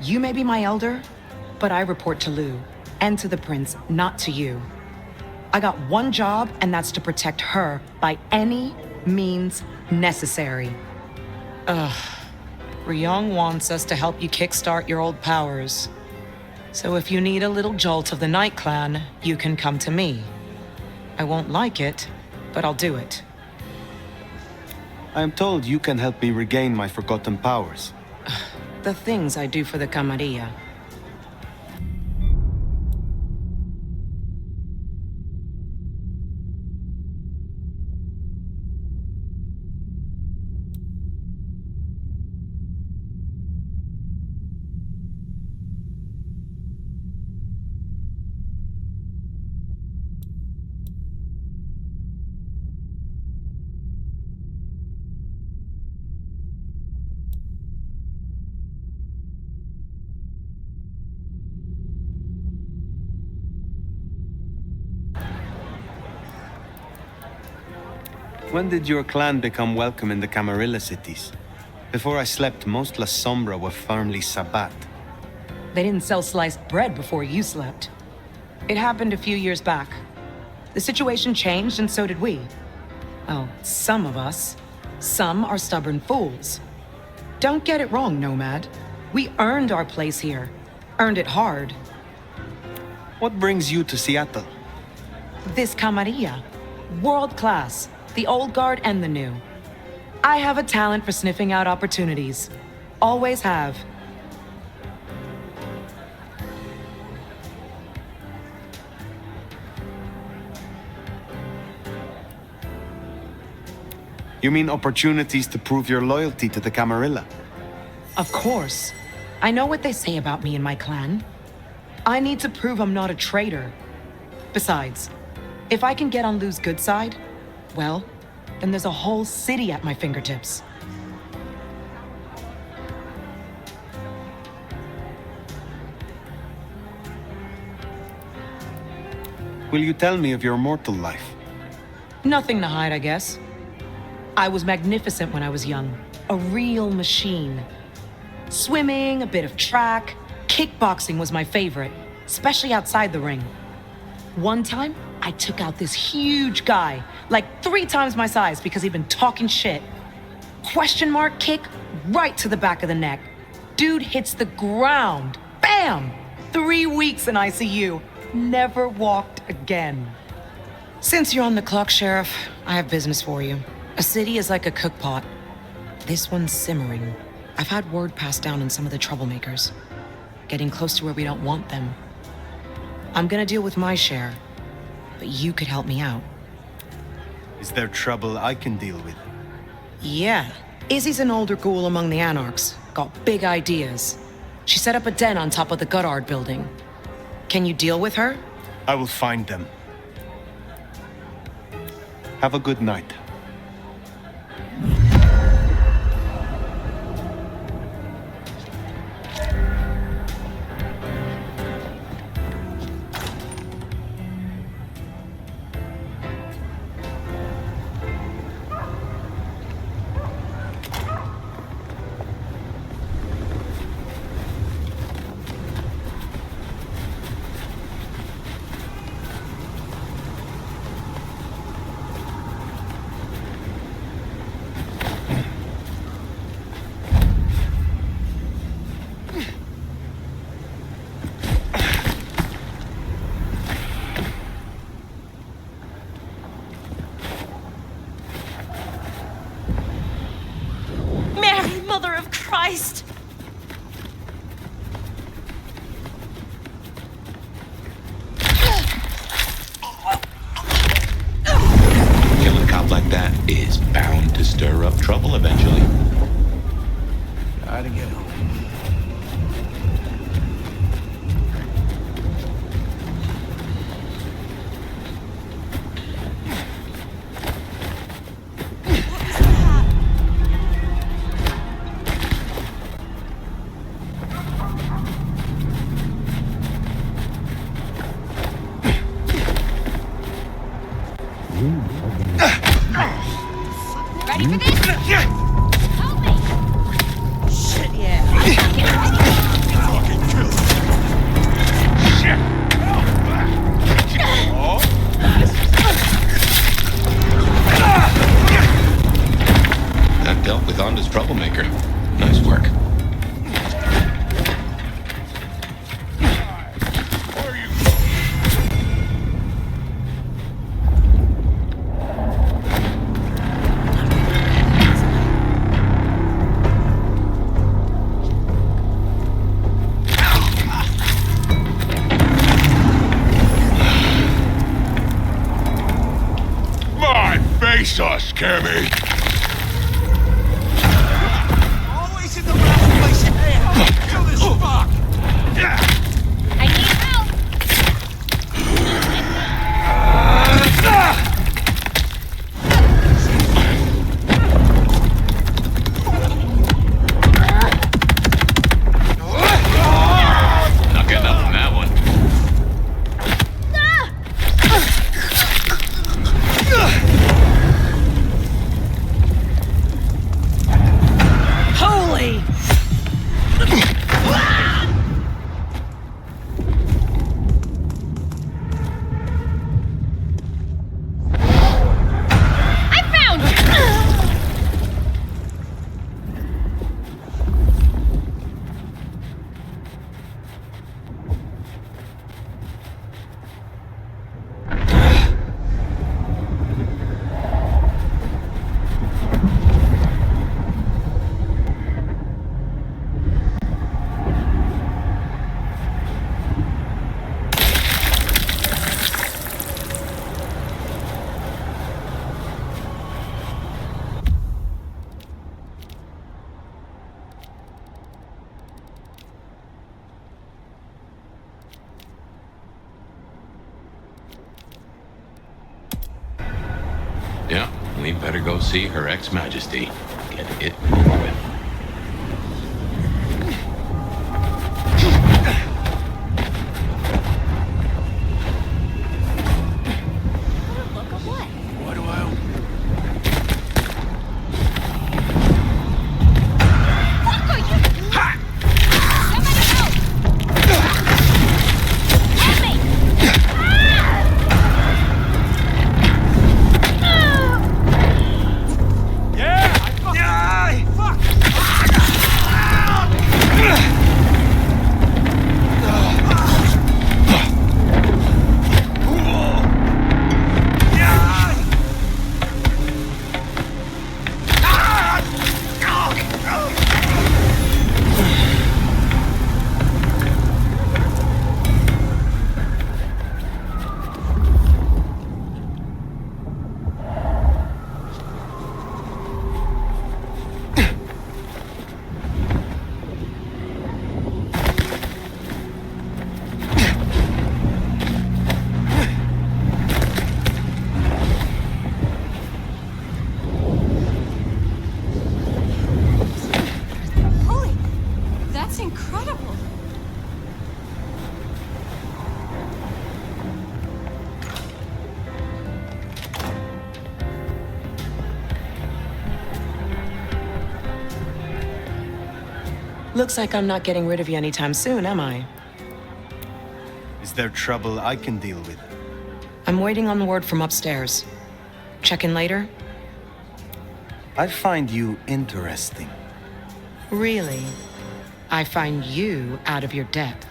You may be my elder, but I report to Lou, and to the prince, not to you. I got one job, and that's to protect her by any means necessary. Ugh. Ryong wants us to help you kickstart your old powers. So if you need a little jolt of the Night Clan, you can come to me. I won't like it, but I'll do it. I am told you can help me regain my forgotten powers. The things I do for the Camarilla. When did your clan become welcome in the Camarilla cities? Before I slept, most La Sombra were firmly Sabbat. They didn't sell sliced bread before you slept. It happened a few years back. The situation changed, and so did we. Well, some of us. Some are stubborn fools. Don't get it wrong, Nomad. We earned our place here. Earned it hard. What brings you to Seattle? This Camarilla. World class. The old guard and the new. I have a talent for sniffing out opportunities. Always have. You mean opportunities to prove your loyalty to the Camarilla? Of course. I know what they say about me and my clan. I need to prove I'm not a traitor. Besides, if I can get on Lou's good side, well, then there's a whole city at my fingertips. Will you tell me of your mortal life? Nothing to hide, I guess. I was magnificent when I was young. A real machine. Swimming, a bit of track, kickboxing was my favorite, especially outside the ring. One time, I took out this huge guy, like 3 times my size because he'd been talking shit. Question mark kick right to the back of the neck. Dude hits the ground. Bam! 3 weeks in ICU. Never walked again. Since you're on the clock, Sheriff, I have business for you. A city is like a cook pot. This one's simmering. I've had word passed down on some of the troublemakers. Getting close to where we don't want them. I'm gonna deal with my share, but you could help me out. Is there trouble I can deal with? Yeah. Izzy's an older ghoul among the Anarchs. Got big ideas. She set up a den on top of the Goddard building. Can you deal with her? I will find them. Have a good night. Mother of Christ! Killing a cop like that is bound to stir up trouble eventually. Gotta get home. Ready for this? Help me! Shit, yeah. Fucking kill him. Shit! That dealt with Honda's troublemaker. Nice work. Face us, Cammy. Always in the last place you can. Kill this fuck. I need help! Not getting up from that one. better go see Her Ex-Majesty. Get it over with. Looks like I'm not getting rid of you anytime soon, am I? Is there trouble I can deal with? I'm waiting on word from upstairs. Check in later? I find you interesting. Really? I find you out of your depth.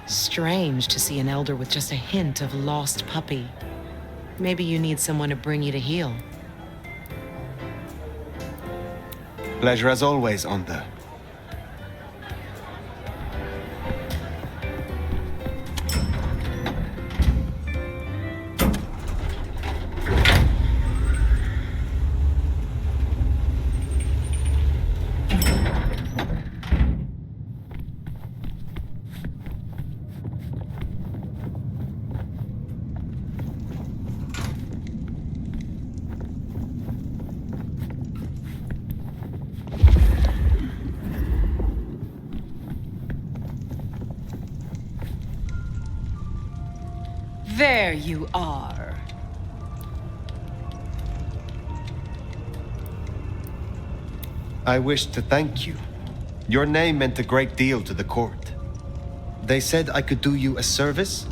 Strange to see an elder with just a hint of lost puppy. Maybe you need someone to bring you to heel. Pleasure as always, Onda. There you are. I wish to thank you. Your name meant a great deal to the court. They said I could do you a service?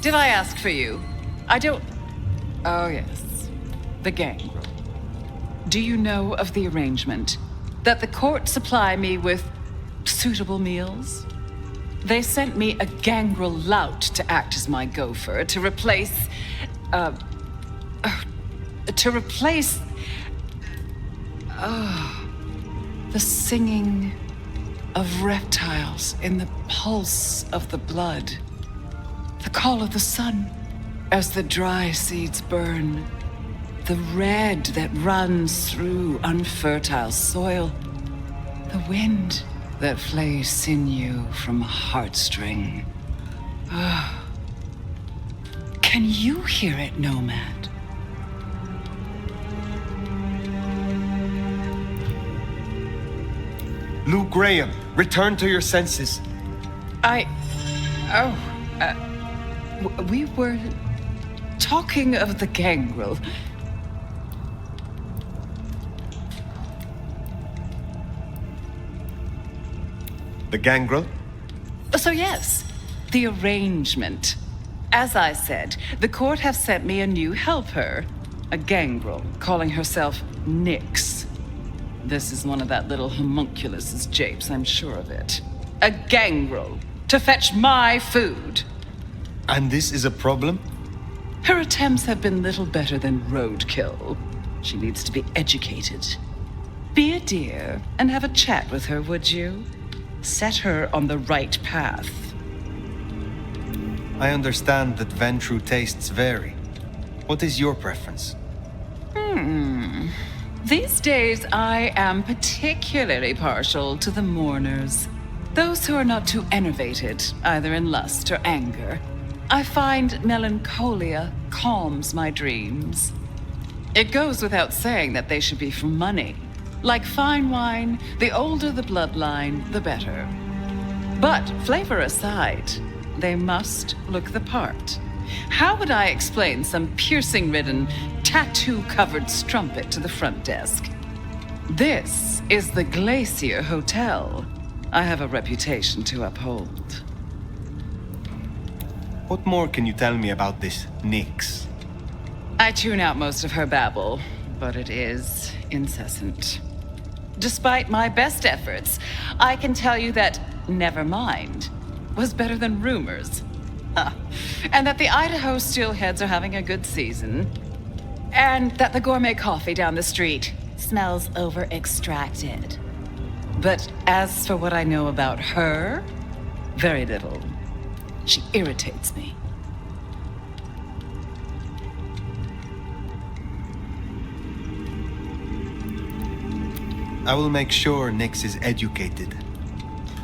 Did I ask for you? I don't... Oh, yes. The gangrel. Do you know of the arrangement? That the court supply me with suitable meals? They sent me a gangrel lout to act as my gopher, to replace... the singing of reptiles in the pulse of the blood. The call of the sun as the dry seeds burn. The red that runs through unfertile soil. The wind that flays sinew from a heartstring. Can you hear it, Nomad? Lou Graham, return to your senses. We were talking of the gangrel. The gangrel? So yes, the arrangement. As I said, the court have sent me a new helper, a gangrel, calling herself Nyx. This is one of that little homunculus's japes, I'm sure of it. A gangrel, to fetch my food. And this is a problem? Her attempts have been little better than roadkill. She needs to be educated. Be a dear and have a chat with her, would you? Set her on the right path. I understand that Ventru tastes vary. What is your preference? These days, I am particularly partial to the mourners. Those who are not too enervated, either in lust or anger. I find melancholia calms my dreams. It goes without saying that they should be for money. Like fine wine, the older the bloodline, the better. But flavor aside, they must look the part. How would I explain some piercing-ridden, tattoo-covered strumpet to the front desk? This is the Glacier Hotel. I have a reputation to uphold. What more can you tell me about this Nyx? I tune out most of her babble, but it is incessant. Despite my best efforts, I can tell you that Nevermind was better than rumors. And that the Idaho steelheads are having a good season. And that the gourmet coffee down the street smells over-extracted. But as for what I know about her, very little. She irritates me. I will make sure Nyx is educated.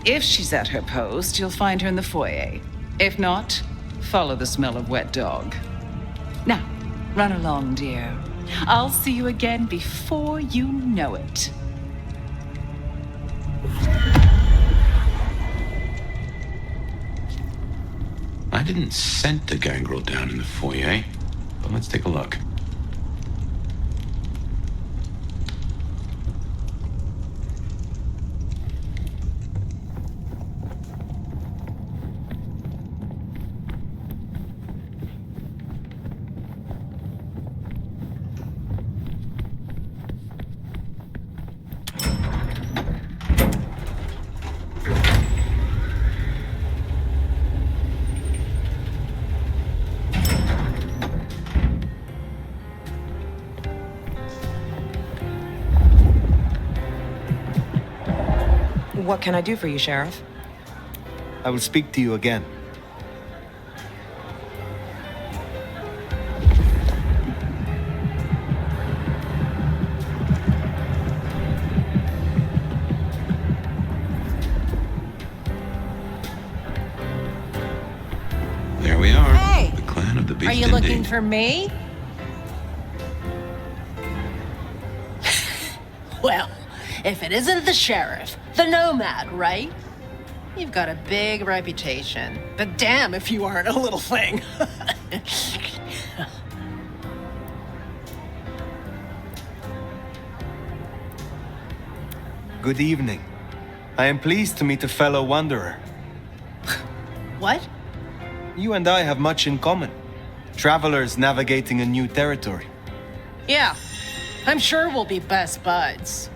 If she's at her post, you'll find her in the foyer. If not, follow the smell of wet dog. Now, run along, dear. I'll see you again before you know it. I didn't scent the gangrel down in the foyer, but let's take a look. What can I do for you, Sheriff? I will speak to you again. There we are. Hey! The clan of the beast. Are you indeed. looking for me? Well, if it isn't the sheriff, the nomad, right? You've got a big reputation, but damn if you aren't a little thing. Good evening. I am pleased to meet a fellow wanderer. What? You and I have much in common. Travelers navigating a new territory. Yeah, I'm sure we'll be best buds.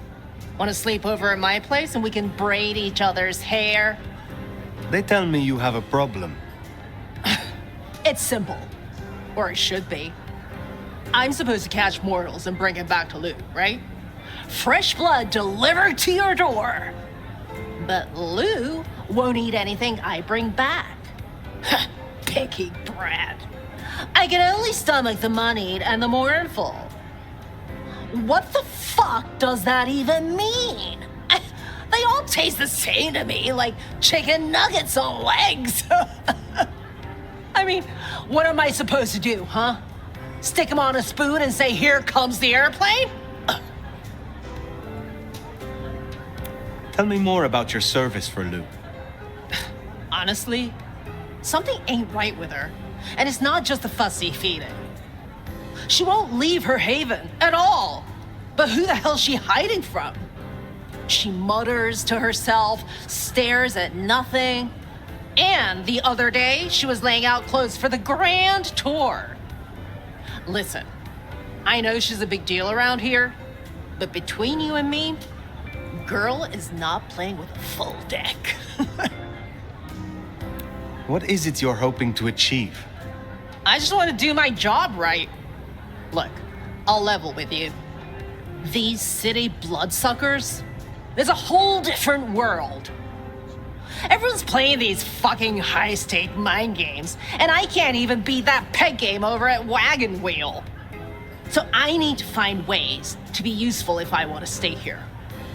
Want to sleep over at my place and we can braid each other's hair? They tell me you have a problem. It's simple. Or it should be. I'm supposed to catch mortals and bring them back to Lou, right? Fresh blood delivered to your door. But Lou won't eat anything I bring back. Picky brat. I can only stomach the moneyed and the mournful. What the fuck does that even mean? They all taste the same to me, like chicken nuggets on legs. I mean, what am I supposed to do, huh? Stick them on a spoon and say, here comes the airplane? Tell me more about your service for Lou. Honestly, something ain't right with her. And it's not just the fussy feeding. She won't leave her haven at all. But who the hell's she hiding from? She mutters to herself, stares at nothing. And the other day, she was laying out clothes for the grand tour. Listen, I know she's a big deal around here, but between you and me, girl is not playing with a full deck. What is it you're hoping to achieve? I just want to do my job right. Look, I'll level with you. These city bloodsuckers, there's a whole different world. Everyone's playing these fucking high-stake mind games, and I can't even beat that peg game over at Wagon Wheel. So I need to find ways to be useful if I want to stay here.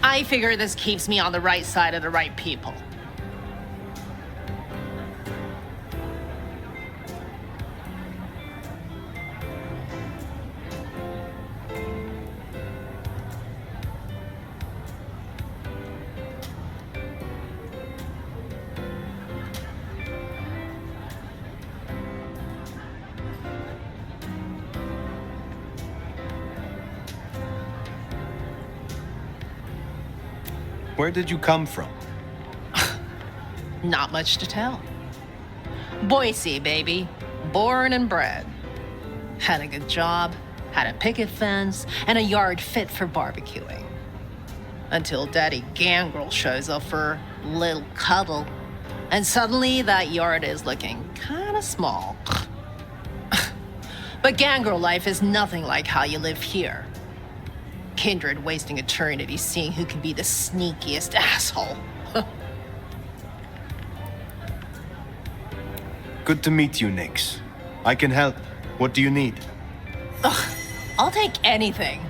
I figure this keeps me on the right side of the right people. Where did you come from? Not much to tell. Boise, baby. Born and bred. Had a good job, had a picket fence, and a yard fit for barbecuing. Until Daddy Gangrel shows up for a little cuddle. And suddenly that yard is looking kinda small. But Gangrel life is nothing like how you live here. Kindred wasting eternity seeing who can be the sneakiest asshole. Good to meet you, Nix. I can help. What do you need? Ugh, I'll take anything.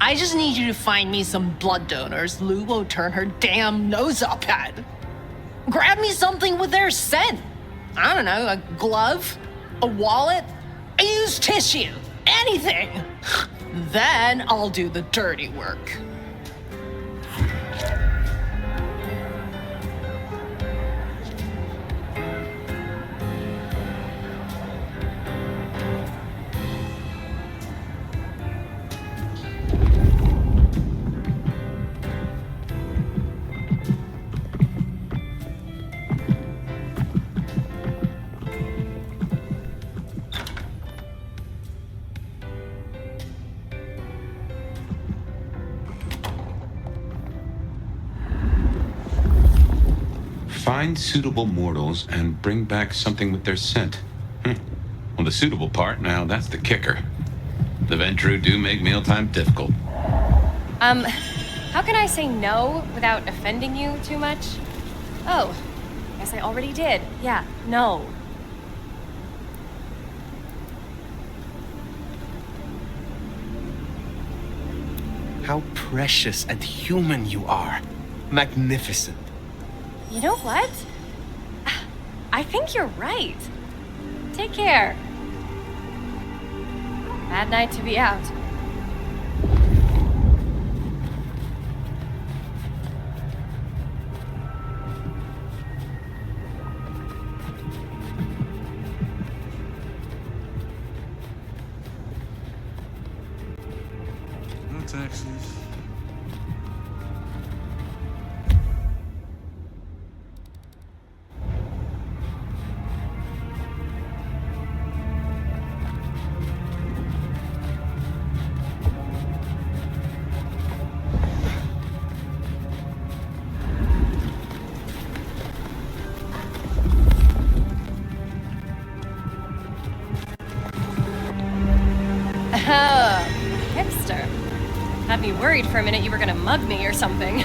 I just need you to find me some blood donors Lou won't turn her damn nose up at. Grab me something with their scent. I don't know, a glove, a wallet, a used tissue, anything. Then I'll do the dirty work. Find suitable mortals and bring back something with their scent. Well, the suitable part, now that's the kicker. The Ventru do make mealtime difficult. How can I say no without offending you too much? Oh, guess I already did. Yeah, no. How precious and human you are. Magnificent. You know what? I think you're right. Take care. Bad night to be out. No taxis. Oh, hipster. Had me worried for a minute you were gonna mug me or something.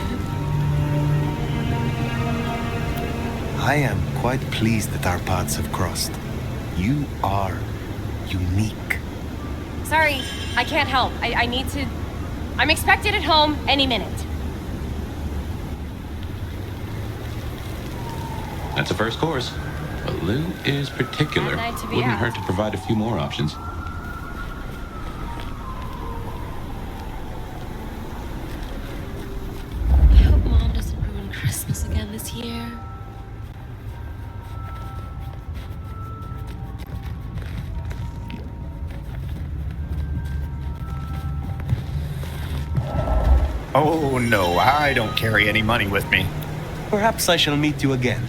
I am quite pleased that our paths have crossed. You are unique. Sorry, I can't help. I need to... I'm expected at home any minute. That's a first course. But Lou is particular. Bad night to be Wouldn't out. hurt to provide a few more options. I hope Mom doesn't ruin Christmas again this year. Oh, no, I don't carry any money with me. Perhaps I shall meet you again.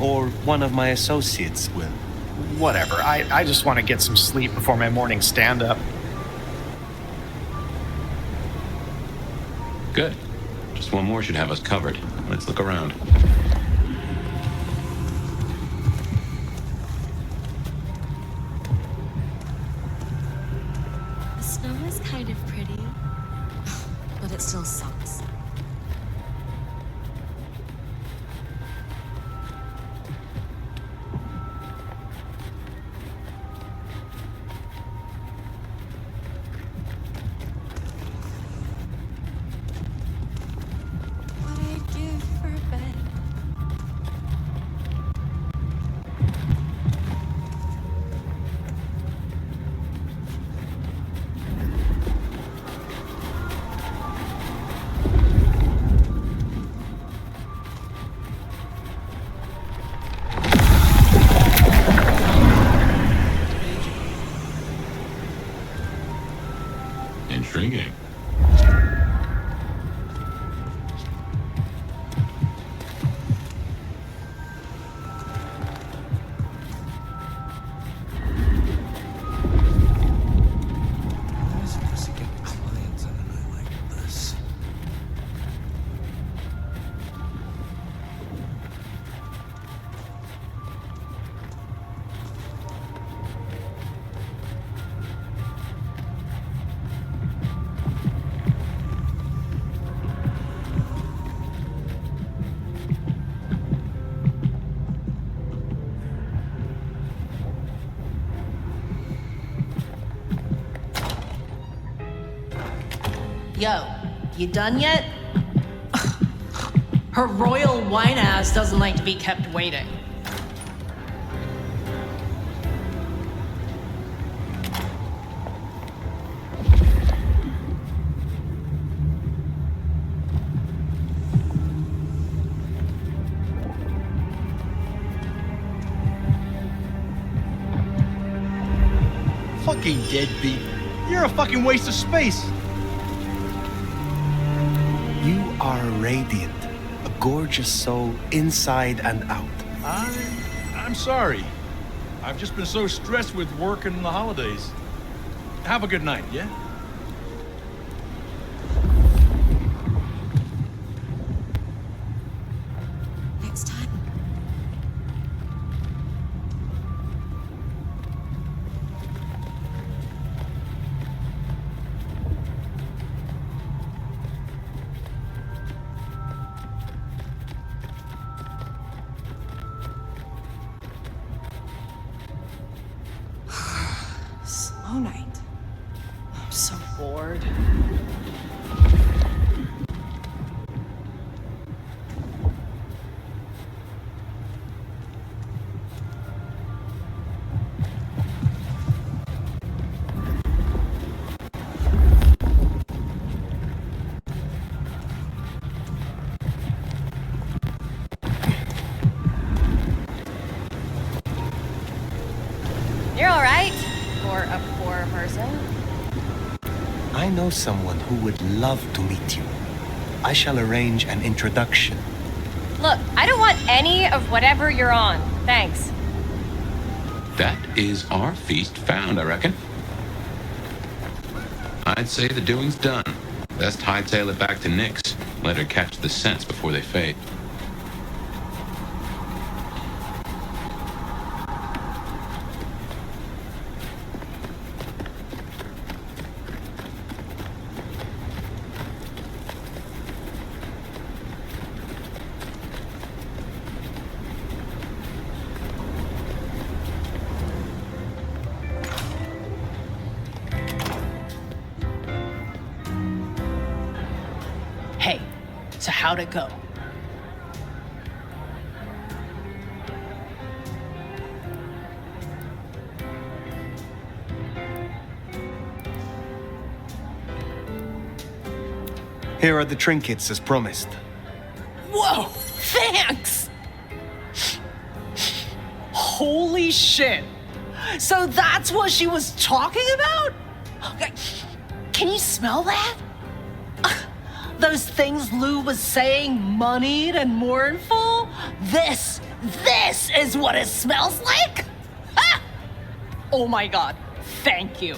Or one of my associates will. Whatever, I just want to get some sleep before my morning stand-up. Good. Just one more should have us covered. Let's look around. The snow is kind of pretty, but it still sucks. What I'd give for a bed. Yo, you done yet? Her royal wine ass doesn't like to be kept waiting. Fucking deadbeat. You're a fucking waste of space. You are radiant, a gorgeous soul inside and out. I'm sorry. I've just been so stressed with work and the holidays. Have a good night, yeah? Next time. Slow night. I'm so bored. You're all right for a poor person. I know someone who would love to meet you. I shall arrange an introduction. Look, I don't want any of whatever you're on. Thanks. That is our feast found, I reckon. I'd say the doing's done. Best hightail it back to Nyx. Let her catch the scents before they fade. Hey, so how'd it go? Here are the trinkets as promised. Whoa, thanks! Holy shit! So that's what she was talking about? Can you smell that? Those things Lou was saying, moneyed and mournful? This is what it smells like? Ah! Oh my god, thank you.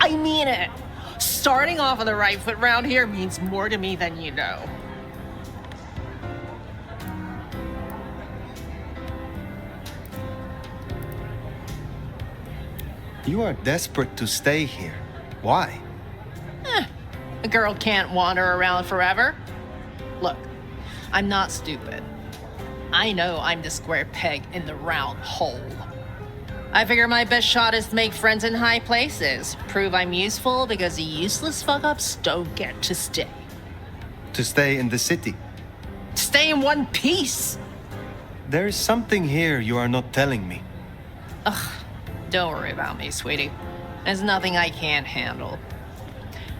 I mean it. Starting off on the right foot round here means more to me than you know. You are desperate to stay here. Why? A girl can't wander around forever. Look, I'm not stupid. I know I'm the square peg in the round hole. I figure my best shot is to make friends in high places, prove I'm useful because the useless fuck-ups don't get to stay. To stay in the city. Stay in one piece! There is something here you are not telling me. Ugh, don't worry about me, sweetie. There's nothing I can't handle.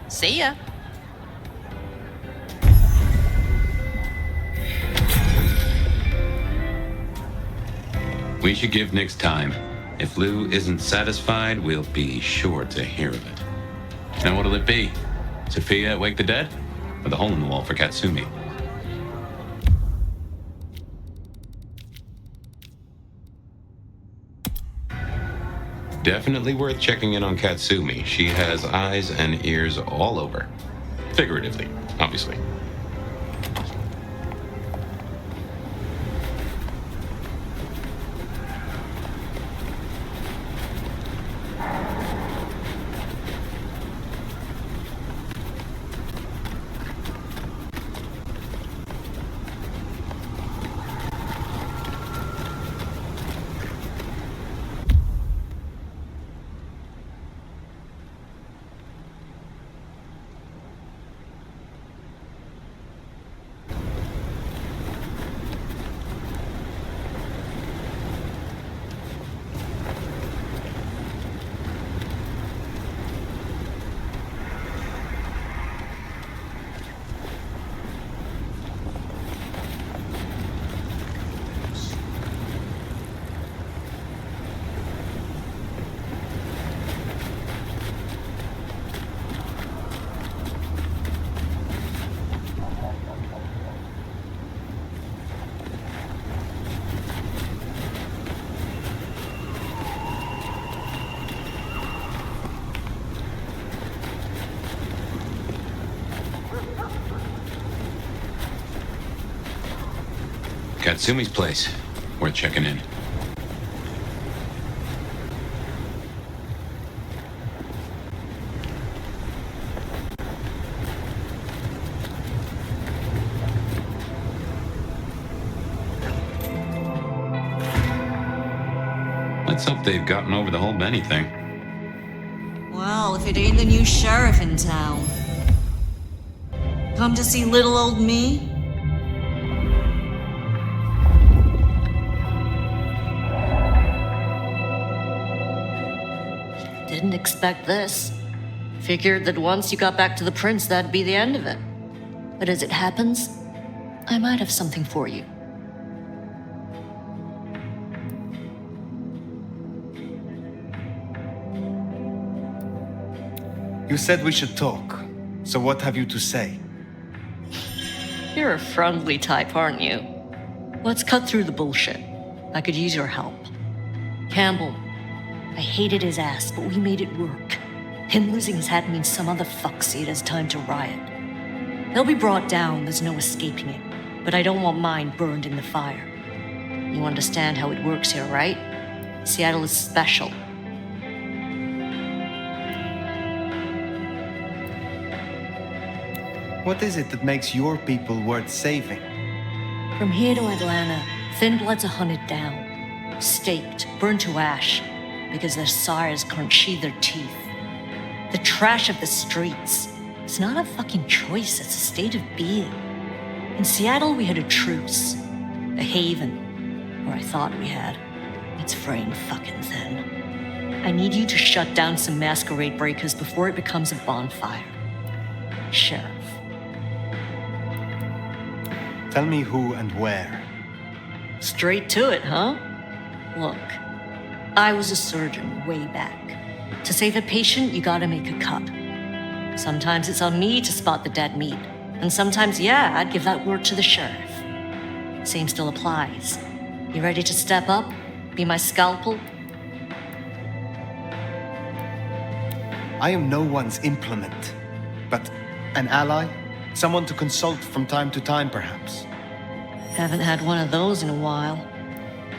See ya. We should give Nyx time. If Lou isn't satisfied, we'll be sure to hear of it. Now what'll it be? Sophia at Wake the Dead? Or the hole in the wall for Katsumi? Definitely worth checking in on Katsumi. She has eyes and ears all over. Figuratively, obviously. Katsumi's place. Worth checking in. Let's hope they've gotten over the whole Benny thing. Well, if it ain't the new sheriff in town. Come to see little old me? Didn't expect this. Figured that once you got back to the prince, that'd be the end of it. But as it happens, I might have something for you. You said we should talk. So what have you to say? You're a friendly type, aren't you? Let's cut through the bullshit. I could use your help. Campbell, I hated his ass, but we made it work. Him losing his head means some other fuck see it as time to riot. They'll be brought down, there's no escaping it. But I don't want mine burned in the fire. You understand how it works here, right? Seattle is special. What is it that makes your people worth saving? From here to Atlanta, thin bloods are hunted down, staked, burned to ash, because their sires can't sheathe their teeth. The trash of the streets. It's not a fucking choice, it's a state of being. In Seattle, we had a truce. A haven. Or I thought we had. It's fraying fucking thin. I need you to shut down some masquerade breakers before it becomes a bonfire. Sheriff. Tell me who and where. Straight to it, huh? Look, I was a surgeon way back. To save a patient, you gotta make a cut. Sometimes it's on me to spot the dead meat. And sometimes, yeah, I'd give that word to the sheriff. Same still applies. You ready to step up? Be my scalpel? I am no one's implement, but an ally? Someone to consult from time to time, perhaps. Haven't had one of those in a while.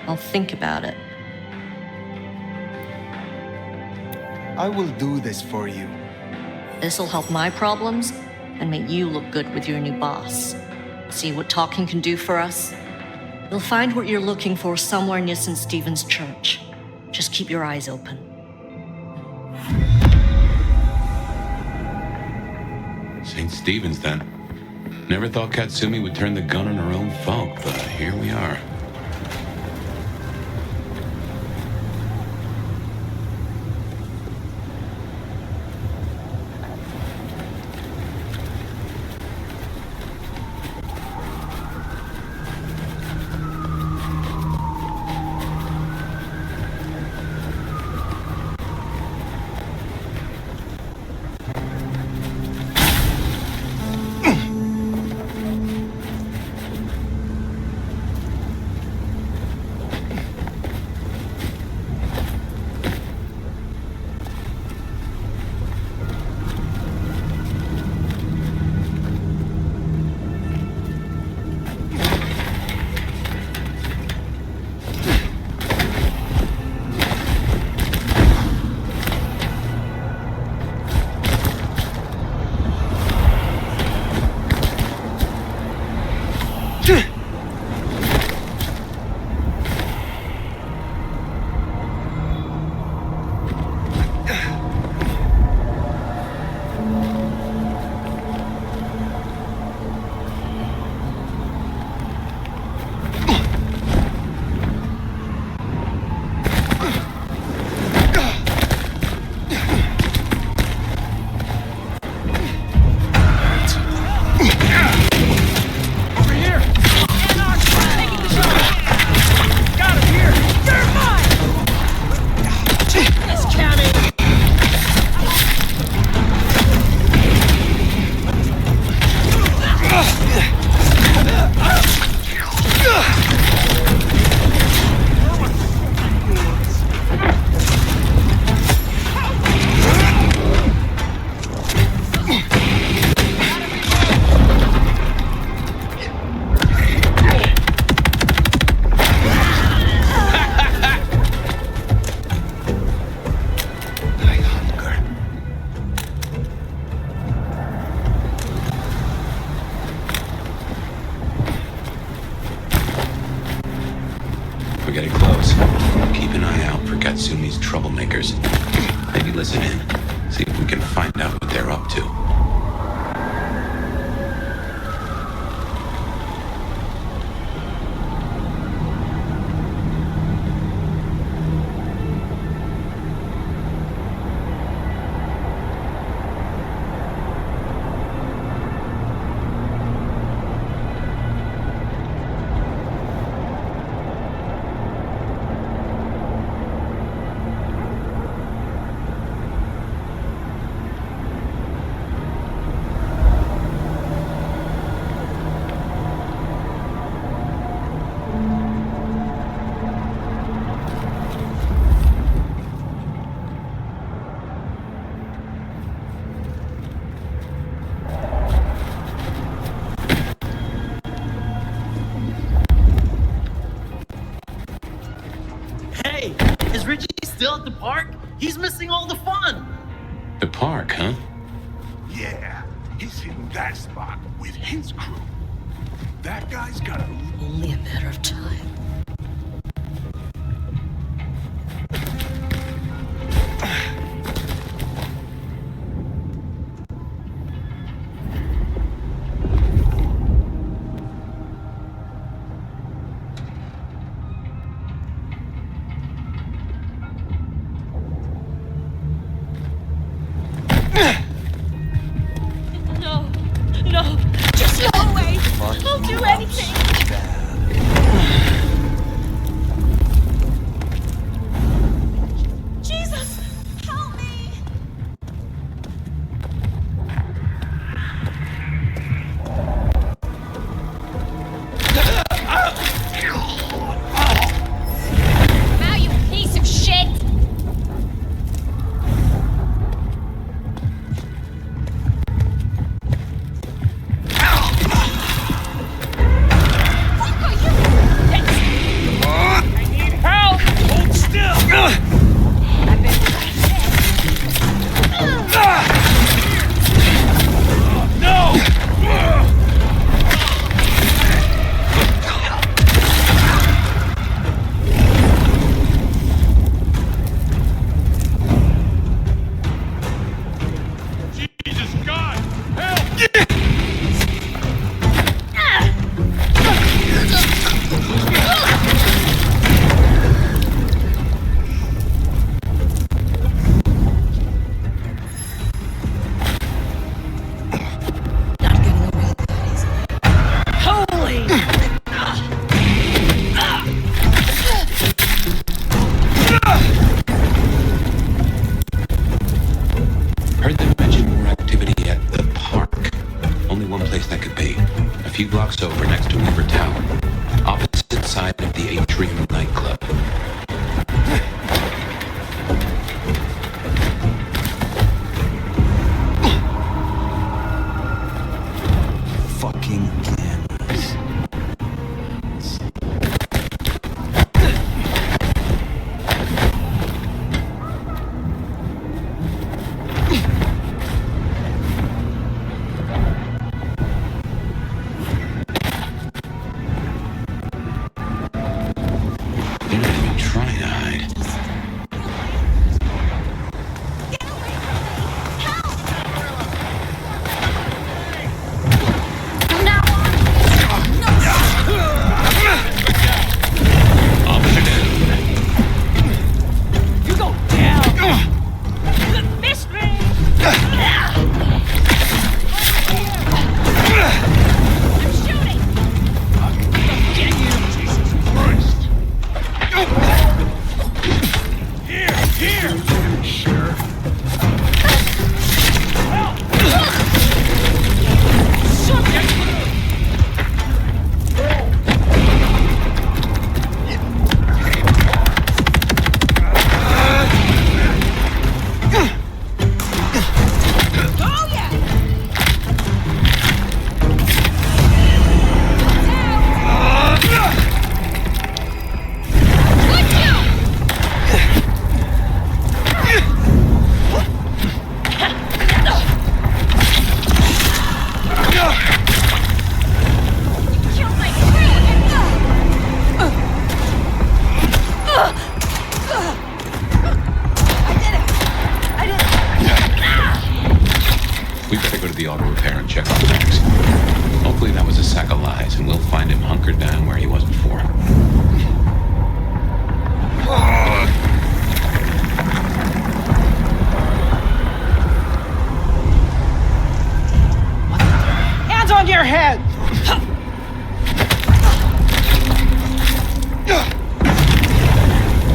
I'll think about it. I will do this for you. This'll help my problems and make you look good with your new boss. See what talking can do for us? You'll find what you're looking for somewhere near St. Stephen's Church. Just keep your eyes open. St. Stephen's, then. Never thought Katsumi would turn the gun on her own folk, but here we are. troublemakers. Maybe listen in, see if we can find out what they're up to. Hey, is Richie still at the park? He's missing all the fun. The park, huh? Yeah, he's hitting that spot with his crew. That guy's got a... Only a matter of time. No, no, just go away. I'll do anything. Jesus, help me. Now, you piece of shit! Heard them mention more activity at the park. Only one place that could be. A few blocks over next to River Tower. Opposite side of the Atrium nightclub. Fucking cameras. They don't even try to hide. You go down. You missed me. I'm shooting. Get you! Jesus Christ! Here! Sure. your head!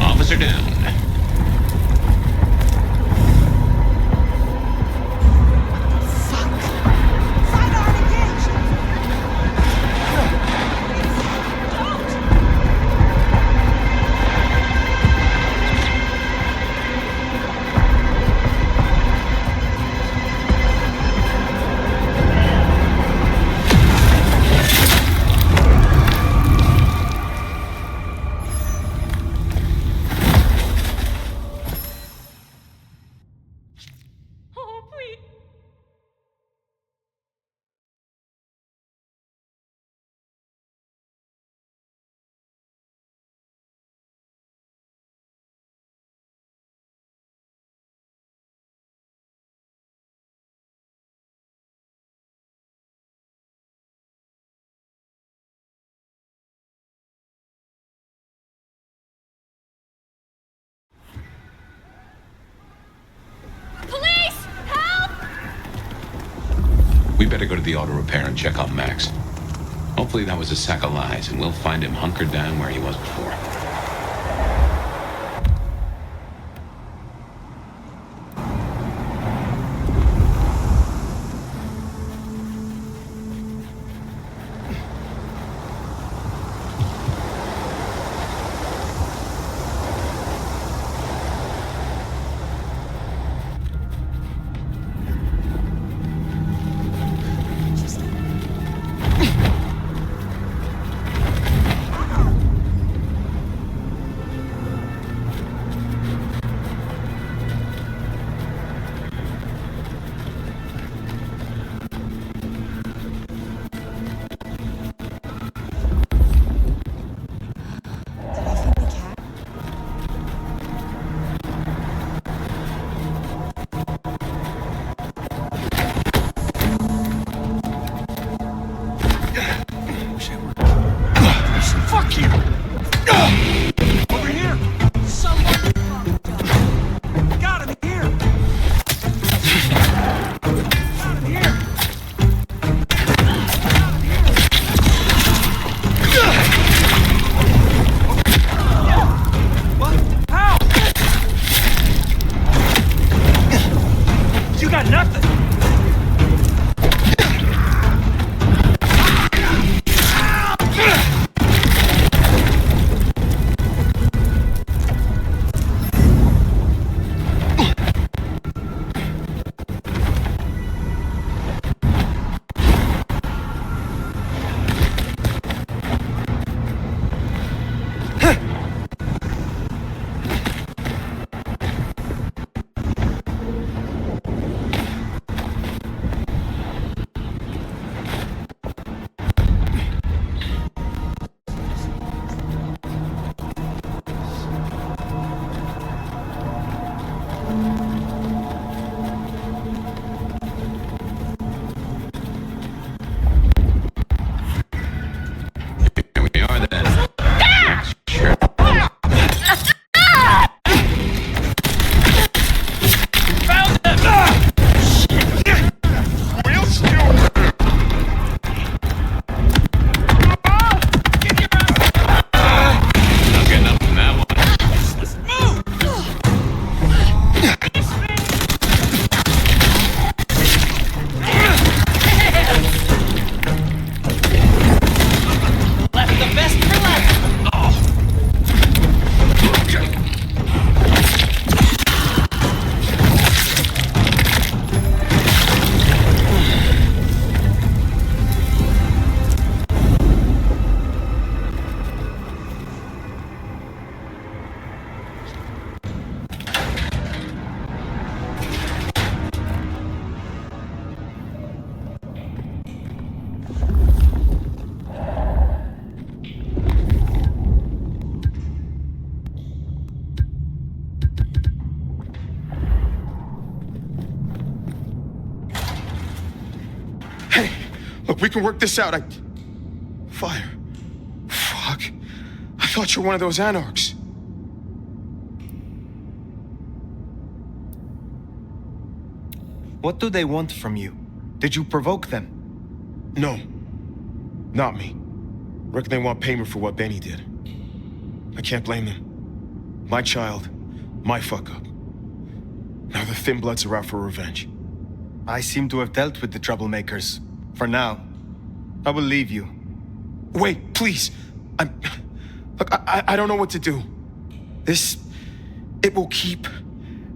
Officer down. We better go to the auto repair and check on Max. Hopefully that was a sack of lies, and we'll find him hunkered down where he was before. Fuck you! Over here! Someone! Got him here! Got him here! What? How? You got nothing! Look, we can work this out. Fire. Fuck. I thought you were one of those anarchs. What do they want from you? Did you provoke them? No. Not me. Reckon they want payment for what Benny did. I can't blame them. My child, my fuck-up. Now the Thin Bloods are out for revenge. I seem to have dealt with the troublemakers. For now. I will leave you. Wait, please. Look, I don't know what to do. It will keep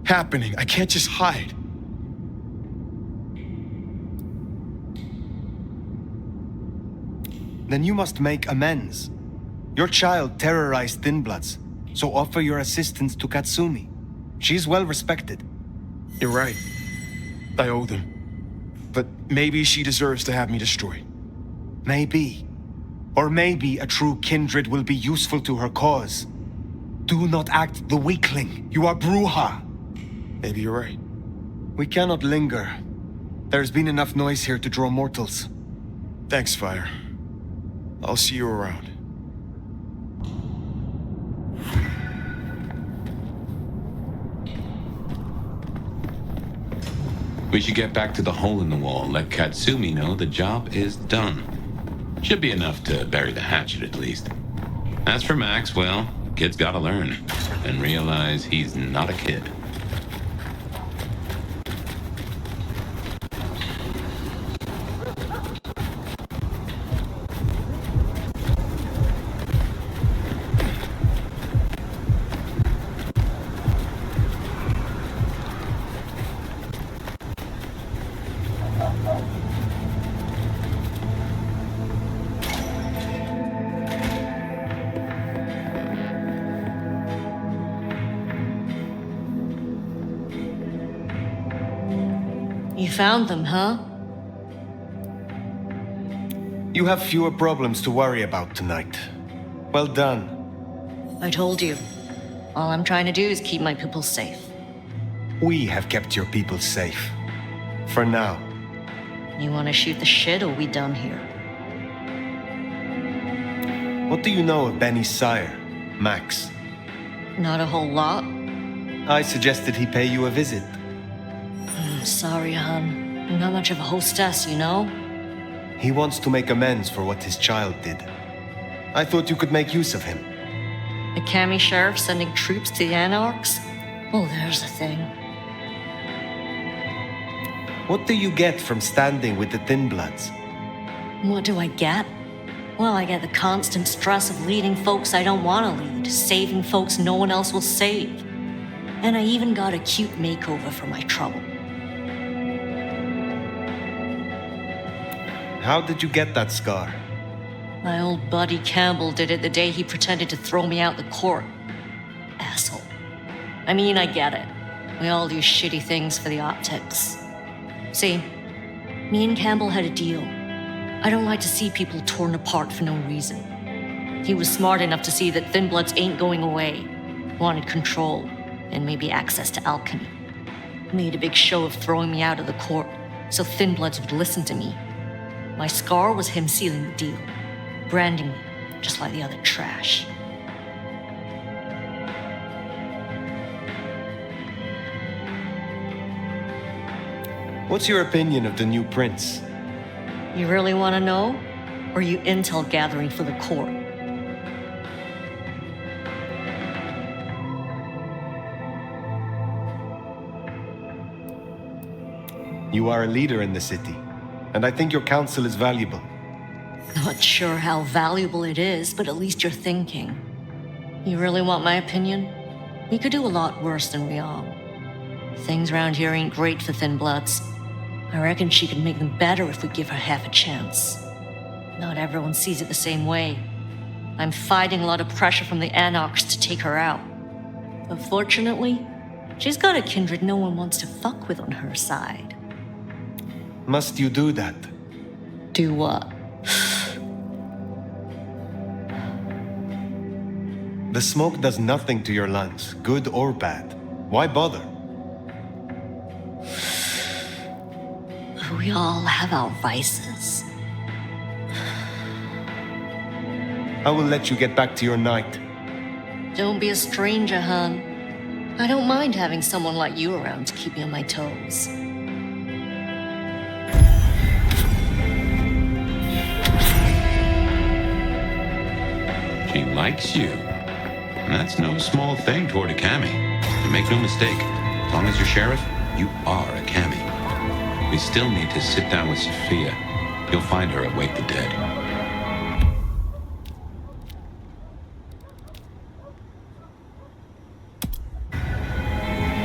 happening. I can't just hide. Then you must make amends. Your child terrorized Thin Bloods, so offer your assistance to Katsumi. She's well respected. You're right. I owe them. But maybe she deserves to have me destroyed. Maybe. Or maybe a true kindred will be useful to her cause. Do not act the weakling. You are Bruja. Maybe you're right. We cannot linger. There's been enough noise here to draw mortals. Thanks, Fire. I'll see you around. We should get back to the hole in the wall, let Katsumi know the job is done. Should be enough to bury the hatchet at least. As for Max, well, kid's gotta learn and realize he's not a kid. You found them, huh? You have fewer problems to worry about tonight. Well done. I told you. All I'm trying to do is keep my people safe. We have kept your people safe. For now. You want to shoot the shit, or we done here? What do you know of Benny's sire, Max? Not a whole lot. I suggested he pay you a visit. Sorry, hon. I'm not much of a hostess, you know? He wants to make amends for what his child did. I thought you could make use of him. A Kami sheriff sending troops to the Anarchs? Well, there's a thing. What do you get from standing with the Thin Bloods? What do I get? Well, I get the constant stress of leading folks I don't want to lead, saving folks no one else will save. And I even got a cute makeover for my trouble. How did you get that scar? My old buddy Campbell did it the day he pretended to throw me out the court. Asshole. I mean, I get it. We all do shitty things for the optics. See, me and Campbell had a deal. I don't like to see people torn apart for no reason. He was smart enough to see that Thin Bloods ain't going away. Wanted control, and maybe access to alchemy. Made a big show of throwing me out of the court, so Thin Bloods would listen to me. My scar was him sealing the deal, branding me just like the other trash. What's your opinion of the new prince? You really want to know? Or are you intel gathering for the court? You are a leader in the city, and I think your counsel is valuable. Not sure how valuable it is, but at least you're thinking. You really want my opinion? We could do a lot worse than we are. Things around here ain't great for Thin Bloods. I reckon she could make them better if we give her half a chance. Not everyone sees it the same way. I'm fighting a lot of pressure from the Anarchs to take her out. But fortunately, she's got a kindred no one wants to fuck with on her side. Must you do that? Do what? The smoke does nothing to your lungs, good or bad. Why bother? We all have our vices. I will let you get back to your night. Don't be a stranger, hon. I don't mind having someone like you around to keep me on my toes. likes you. And that's no small thing toward a Cami. And make no mistake, as long as you're sheriff, you are a Cami. We still need to sit down with Sophia. You'll find her at Wake the Dead.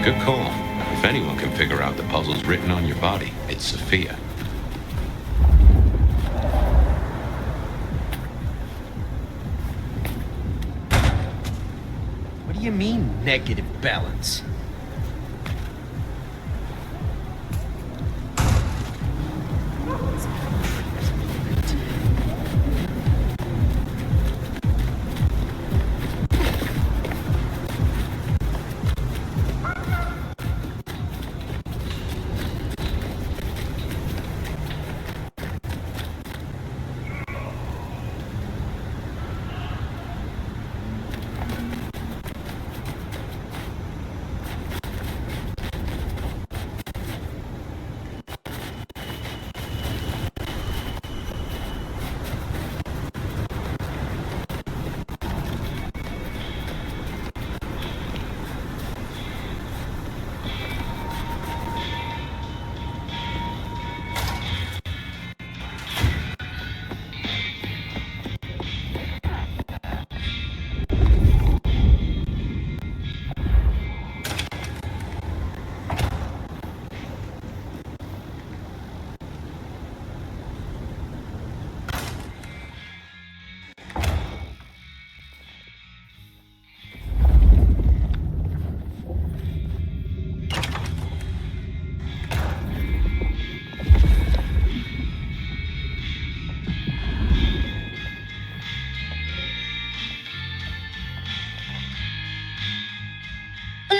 Good call. If anyone can figure out the puzzles written on your body, it's Sophia. What do you mean, negative balance?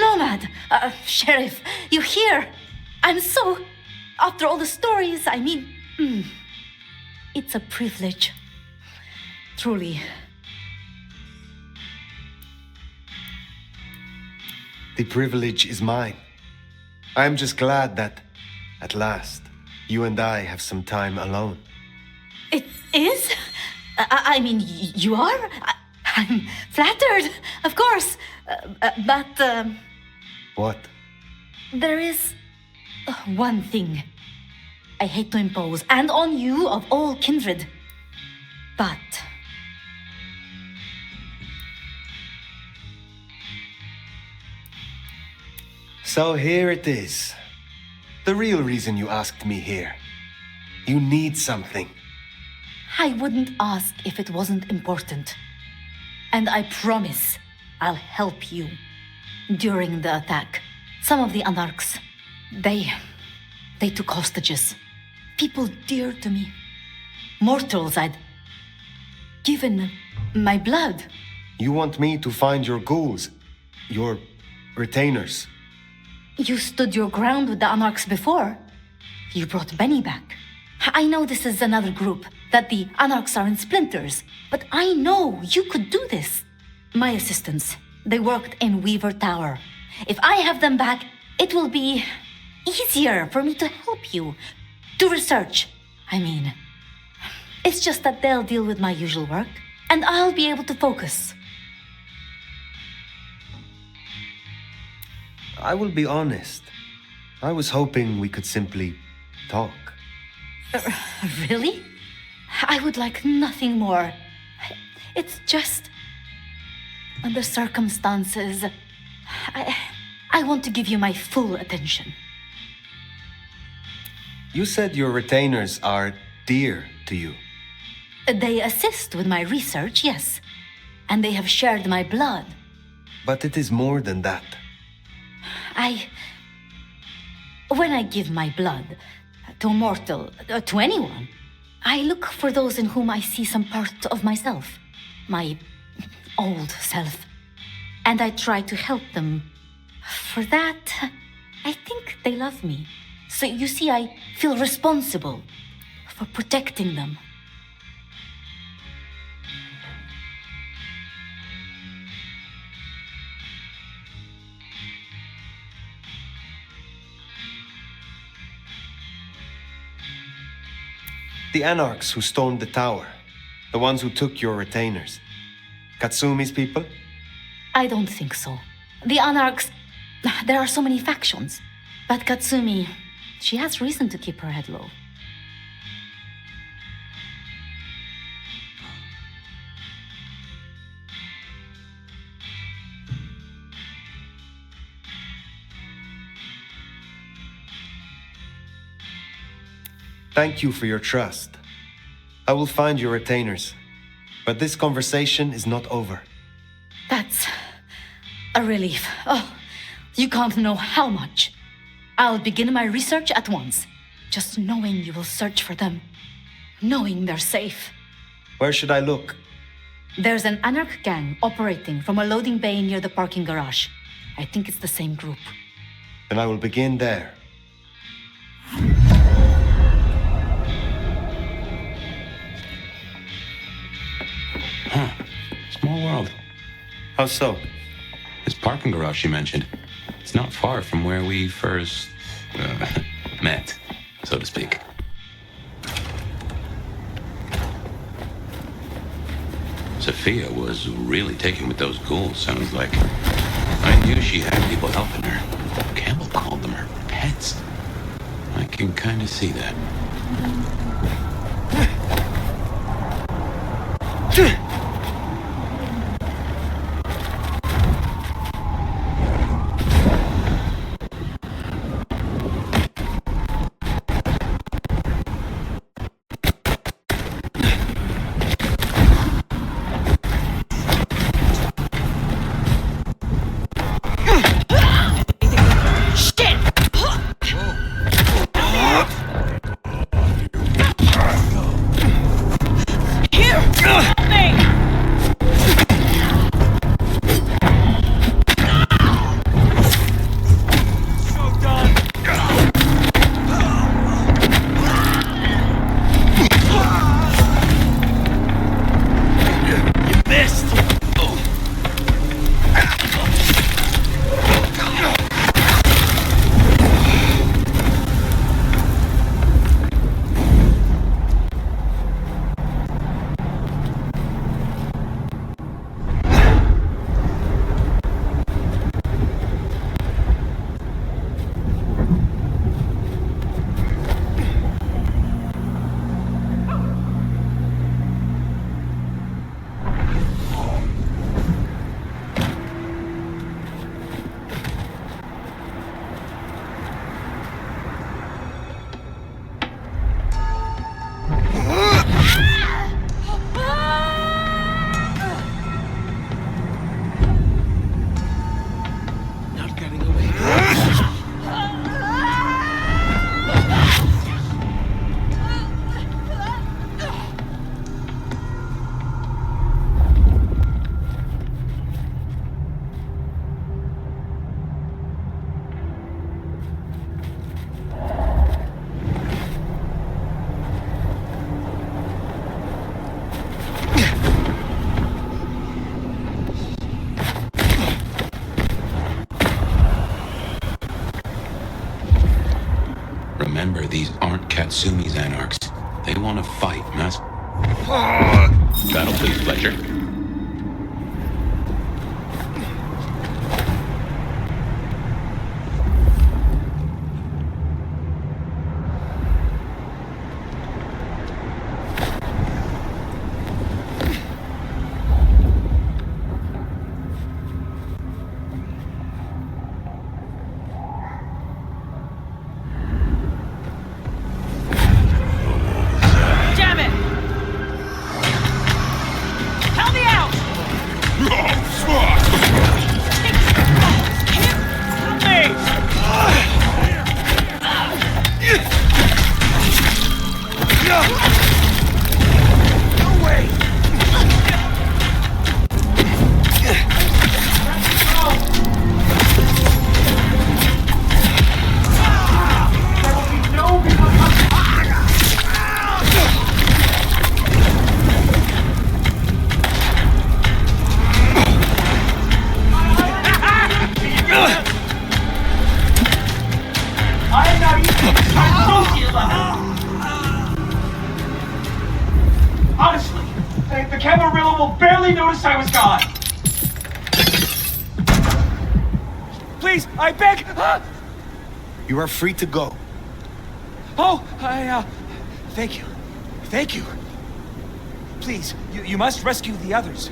Nomad! Sheriff, you here? I'm so... After all the stories, I mean... it's a privilege. Truly. The privilege is mine. I'm just glad that, at last, you and I have some time alone. It is? I mean, you are? I'm flattered, of course. But... What? There is one thing I hate to impose, and on you of all kindred. But... So here it is. The real reason you asked me here. You need something. I wouldn't ask if it wasn't important. And I promise I'll help you. During the attack, some of the Anarchs, they took hostages. People dear to me. Mortals I'd given my blood. You want me to find your ghouls, your retainers. You stood your ground with the Anarchs before. You brought Benny back. I know this is another group, that the Anarchs are in splinters, but I know you could do this. My assistants, they worked in Weaver Tower. If I have them back, it will be easier for me to help you. To research, I mean. It's just that they'll deal with my usual work, and I'll be able to focus. I will be honest. I was hoping we could simply talk. Really? I would like nothing more. It's just... under circumstances... I want to give you my full attention. You said your retainers are dear to you. They assist with my research, yes. And they have shared my blood. But it is more than that. When I give my blood to a mortal, to anyone, I look for those in whom I see some part of myself. My old self. And I try to help them. For that, I think they love me. So you see, I feel responsible for protecting them. The Anarchs who stormed the tower. The ones who took your retainers. Katsumi's people? I don't think so. The Anarchs... There are so many factions. But Katsumi, she has reason to keep her head low. Thank you for your trust. I will find your retainers. But this conversation is not over. That's a relief. Oh, you can't know how much. I'll begin my research at once. Just knowing you will search for them. Knowing they're safe. Where should I look? There's an Anarch gang operating from a loading bay near the parking garage. I think it's the same group. Then I will begin there. Huh. Small world. How so? This parking garage you mentioned, it's not far from where we first met, so to speak. Sophia was really taken with those ghouls, sounds like. I knew she had people helping her. Campbell called them her pets. I can kind of see that. Remember, these aren't Katsumi's Anarchs. They want to fight, Battle, please, Fletcher. Damn it! Tell me Camarilla will barely notice I was gone. Please, I beg. You are free to go. Oh, thank you. Thank you. Please, you must rescue the others.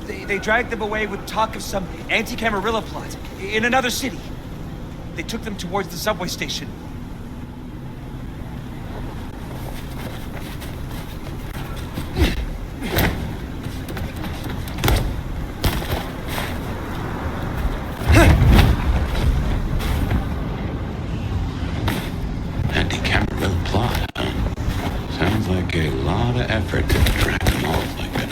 They dragged them away with talk of some anti-Camarilla plot in another city. They took them towards the subway station. Anti-Camarilla plot, huh? Sounds like a lot of effort to track them off like that.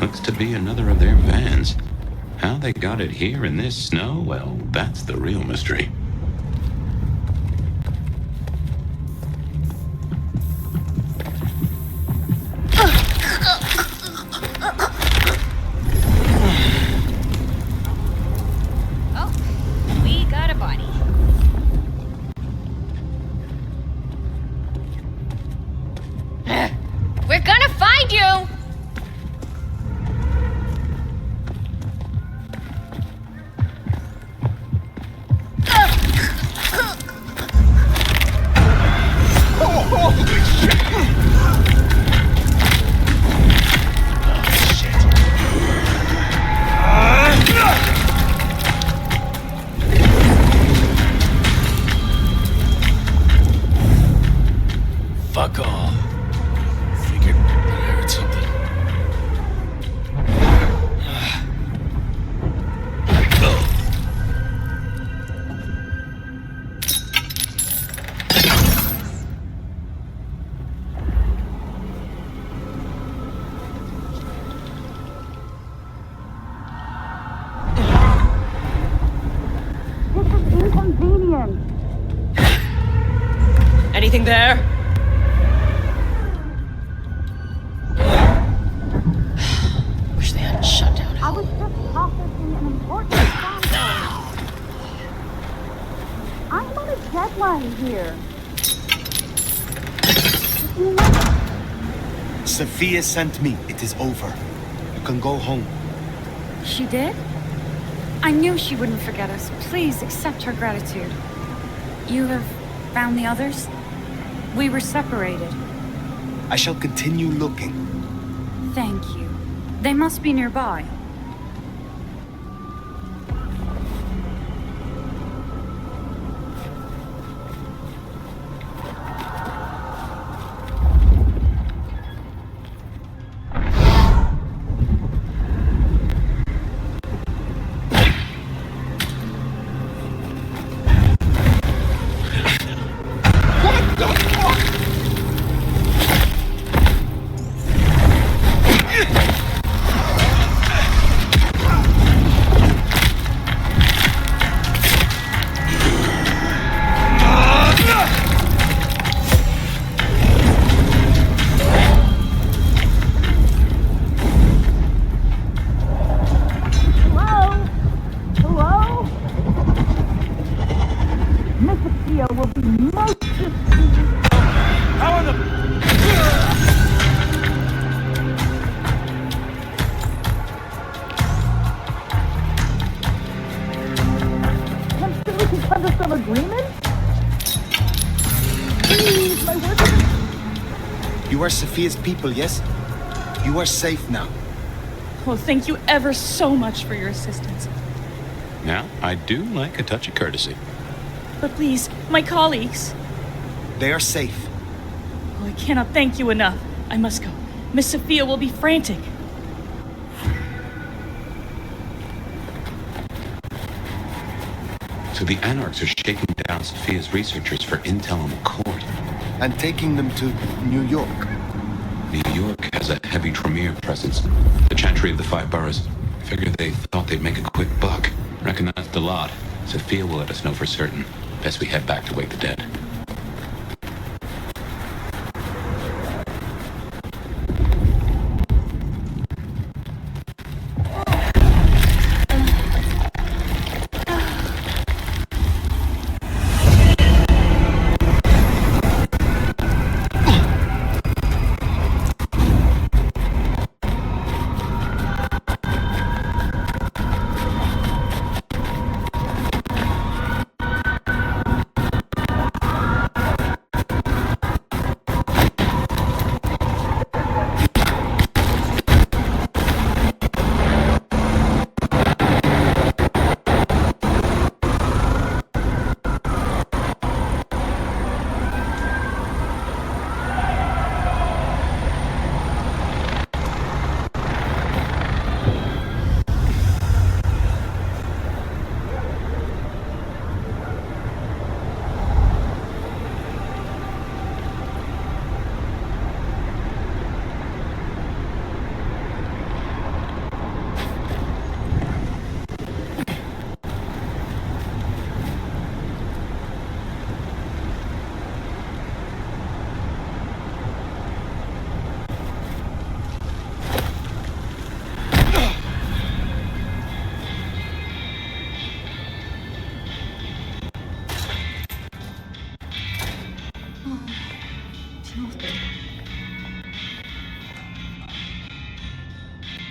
Looks to be another of their vans. How they got it here in this snow, well, that's the real mystery. Oh, we got a body. We're gonna find you! Fuck off. Figured I heard something. This is inconvenient. Anything there? Wish they hadn't shut down. I was just processing an important sample. I'm on a deadline here. Sophia sent me. It is over. You can go home. She did? I knew she wouldn't forget us. Please accept her gratitude. You have found the others? We were separated. I shall continue looking. Thank you. They must be nearby. You are Sophia's people, yes? You are safe now. Well, thank you ever so much for your assistance. Now, I do like a touch of courtesy. But please, my colleagues. They are safe. Oh, I cannot thank you enough. I must go. Miss Sophia will be frantic. So the Anarchs are shaking down Sophia's researchers for intel on the court. And taking them to New York. New York has a heavy Tremere presence. The Chantry of the Five Boroughs. Figured they thought they'd make a quick buck. Recognized a lot. Sophia will let us know for certain. Best we head back to wake the dead.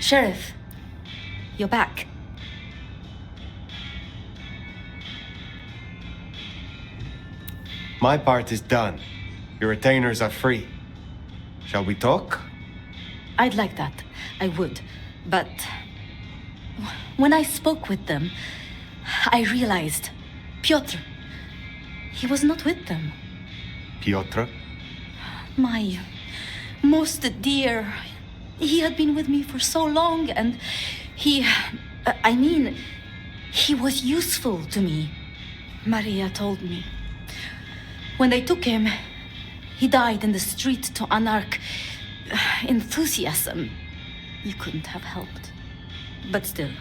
Sheriff, you're back. My part is done. Your retainers are free. Shall we talk? I'd like that. I would. But when I spoke with them, I realized Piotr, he was not with them. Piotr? My most dear. He had been with me for so long, and he was useful to me. Maria told me. When they took him, he died in the street to Anarch enthusiasm. You couldn't have helped. But still.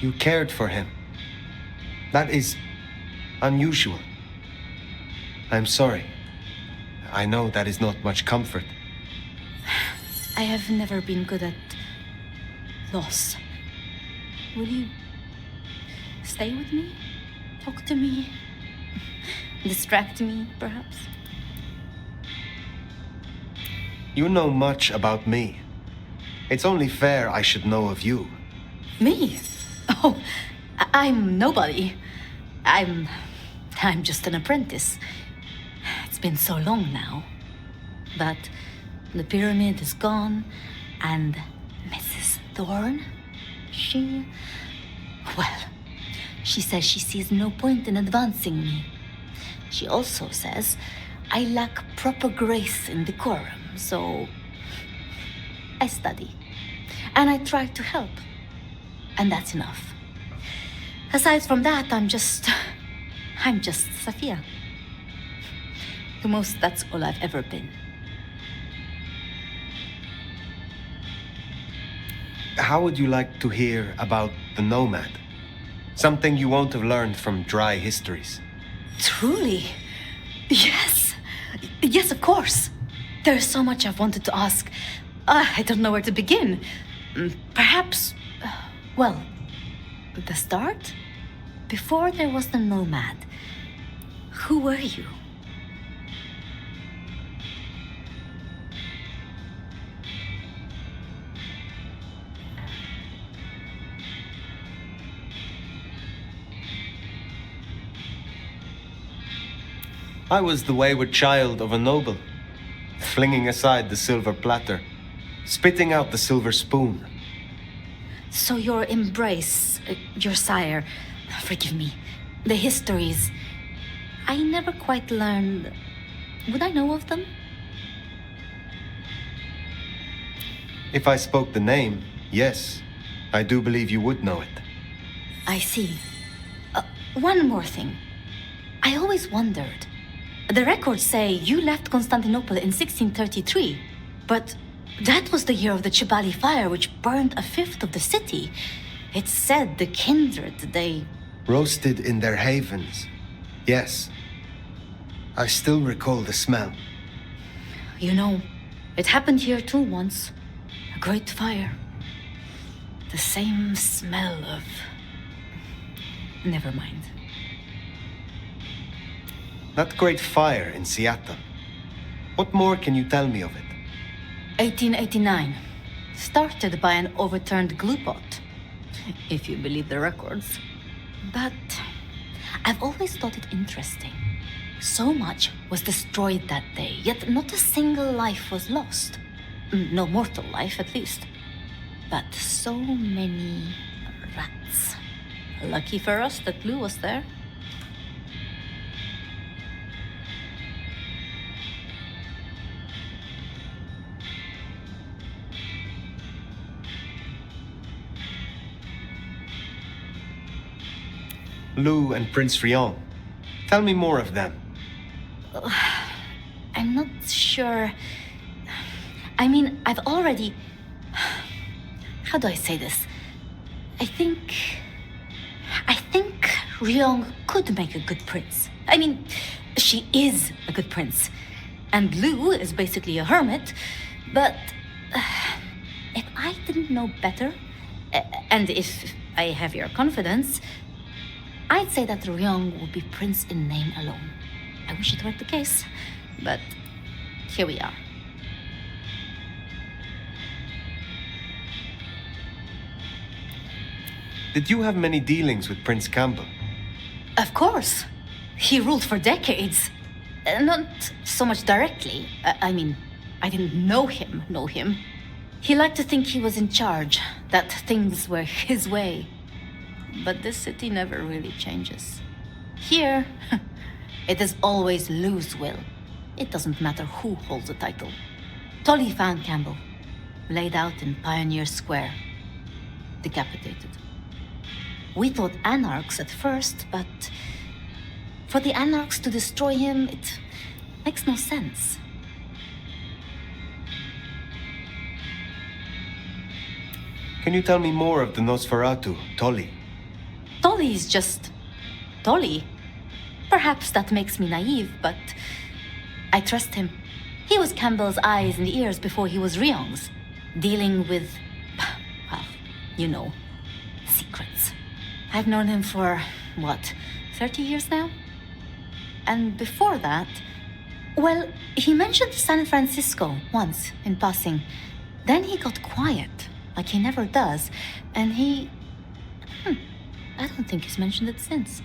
You cared for him. That is unusual. I'm sorry. I know that is not much comfort. I have never been good at loss. Will you stay with me? Talk to me? Distract me, perhaps? You know much about me. It's only fair I should know of you. Me? Oh, I'm nobody. I'm I'm just an apprentice. It's been so long now. But the pyramid is gone, and Mrs. Thorne, well, she says she sees no point in advancing me. She also says I lack proper grace and decorum, so I study. And I try to help. And that's enough. Aside from that, I'm just Sophia. The most, that's all I've ever been. How would you like to hear about the Nomad? Something you won't have learned from dry histories. Truly? Yes. Yes, of course. There's so much I've wanted to ask. I don't know where to begin. Perhaps, well, the start? Before there was the Nomad, who were you? I was the wayward child of a noble, flinging aside the silver platter, spitting out the silver spoon. So your embrace, your sire, forgive me, the histories, I never quite learned. Would I know of them? If I spoke the name, yes, I do believe you would know it. I see. One more thing. I always wondered. The records say you left Constantinople in 1633, but that was the year of the Chibali fire, which burned a fifth of the city. It's said the kindred, they... Roasted in their havens. Yes. I still recall the smell. You know, it happened here too once. A great fire. The same smell of... Never mind. That great fire in Seattle. What more can you tell me of it? 1889. Started by an overturned glue pot, if you believe the records. But I've always thought it interesting. So much was destroyed that day, yet not a single life was lost. No mortal life, at least. But so many rats. Lucky for us that glue was there. Lou and Prince Rion. Tell me more of them. I'm not sure. I mean, I've already... How do I say this? I think Ryong could make a good prince. I mean, she is a good prince. And Lou is basically a hermit. But if I didn't know better, and if I have your confidence, I'd say that Ryong would be prince in name alone. I wish it weren't the case, but here we are. Did you have many dealings with Prince Campbell? Of course. He ruled for decades. Not so much directly. I mean, I didn't know him. He liked to think he was in charge, that things were his way. But this city never really changes. Here, it is always Lou's will. It doesn't matter who holds the title. Tolly found Campbell, laid out in Pioneer Square, decapitated. We thought anarchs at first, but for the anarchs to destroy him, it makes no sense. Can you tell me more of the Nosferatu, Tolly? Tolly is just Tolly. Perhaps that makes me naive, but I trust him. He was Campbell's eyes and ears before he was Ryong's, dealing with, well, you know, secrets. I've known him for, 30 years now? And before that, well, he mentioned San Francisco once, in passing. Then he got quiet, like he never does, and I don't think he's mentioned it since.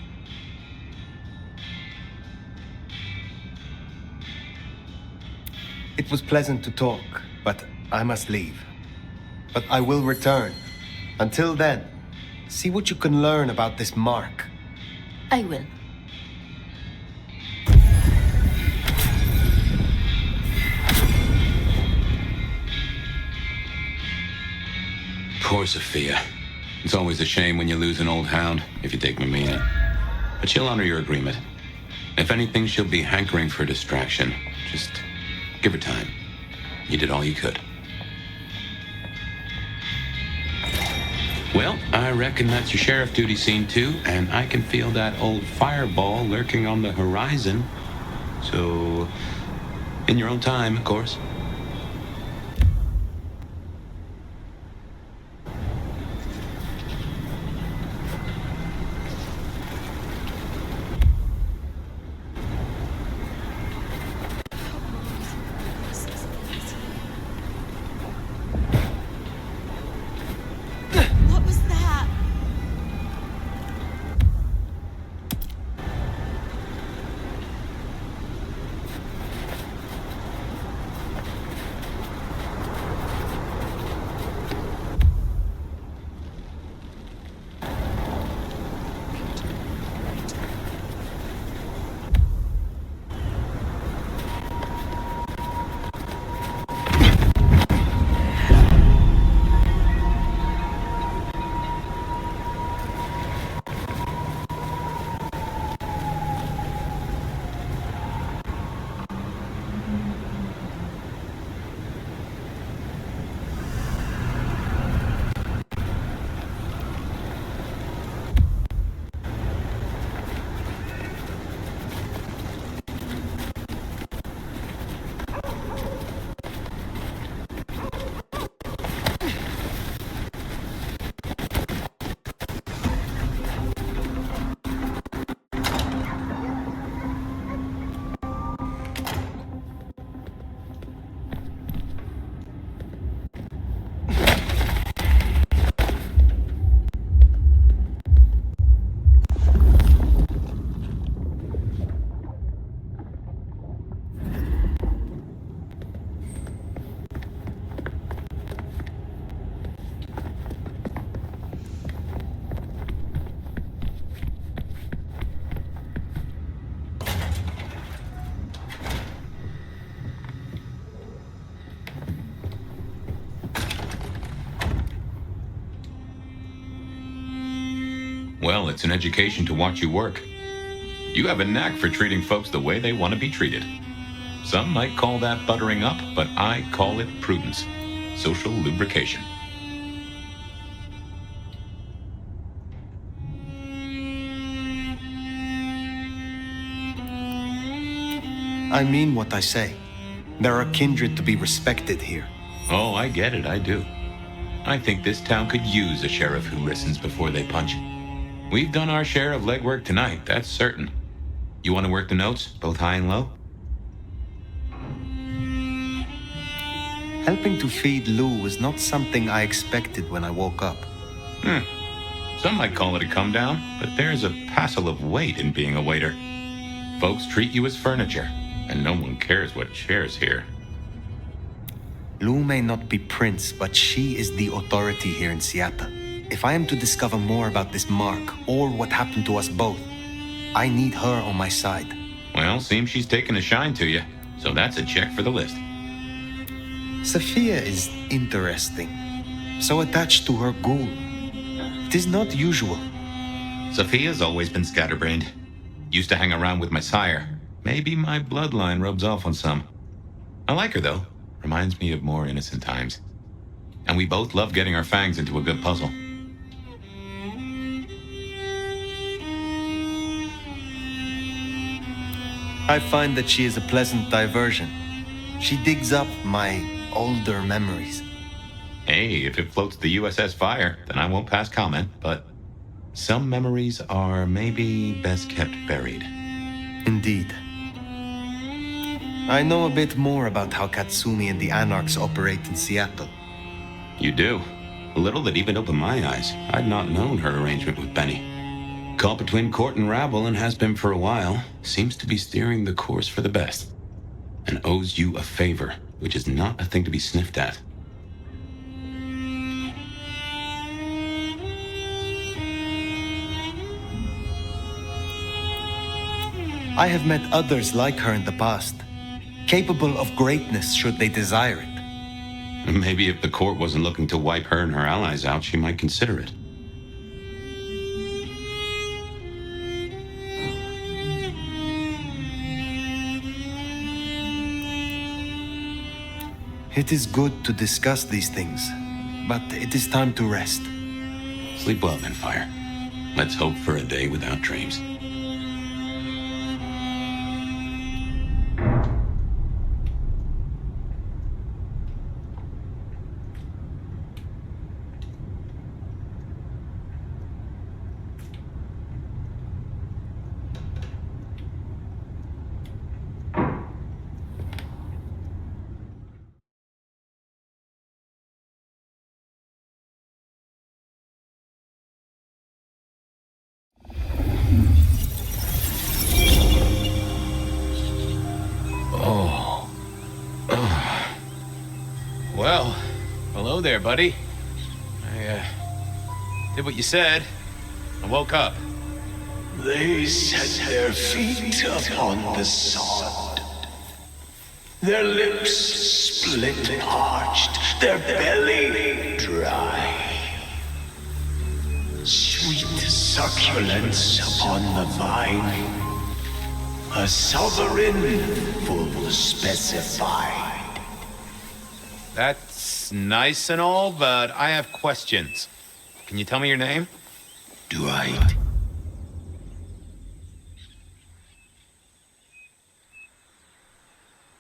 It was pleasant to talk, but I must leave. But I will return. Until then, see what you can learn about this mark. I will. Poor Sophia. It's always a shame when you lose an old hound, if you take my meaning. But she'll honor your agreement. If anything, she'll be hankering for distraction. Just give her time. You did all you could. Well, I reckon that's your sheriff duty scene too, and I can feel that old fireball lurking on the horizon. So, in your own time, of course. What was that? Well, it's an education to watch you work. You have a knack for treating folks the way they want to be treated. Some might call that buttering up, but I call it prudence. Social lubrication. I mean what I say. There are kindred to be respected here. Oh, I get it, I do. I think this town could use a sheriff who listens before they punch. We've done our share of legwork tonight, that's certain. You want to work the notes, both high and low? Helping to feed Lou was not something I expected when I woke up. Some might call it a come down, but there's a passel of weight in being a waiter. Folks treat you as furniture, and no one cares what shares here. Lou may not be Prince, but she is the authority here in Seattle. If I am to discover more about this mark, or what happened to us both, I need her on my side. Well, seems she's taken a shine to you, so that's a check for the list. Sophia is interesting. So attached to her ghoul. It is not usual. Sophia's always been scatterbrained. Used to hang around with my sire. Maybe my bloodline rubs off on some. I like her, though. Reminds me of more innocent times. And we both love getting our fangs into a good puzzle. I find that she is a pleasant diversion. She digs up my older memories. Hey, if it floats the USS Fire, then I won't pass comment, but some memories are maybe best kept buried. Indeed. I know a bit more about how Katsumi and the Anarchs operate in Seattle. You do? A little that even opened my eyes. I'd not known her arrangement with Benny. Caught between court and rabble and has been for a while. Seems to be steering the course for the best. And owes you a favor. which is not a thing to be sniffed at. I have met others like her in the past, capable of greatness should they desire it. Maybe if the court wasn't looking to wipe her and her allies out, she might consider it. It is good to discuss these things, but it is time to rest. Sleep well then, Fire. Let's hope for a day without dreams. Well, hello there, buddy. I, did what you said. I woke up. They set their feet upon the sod. Their lips split parched, their belly dry. Sweet succulence upon the vine, a sovereign full specified. That's nice and all, but I have questions. Can you tell me your name? Dwight.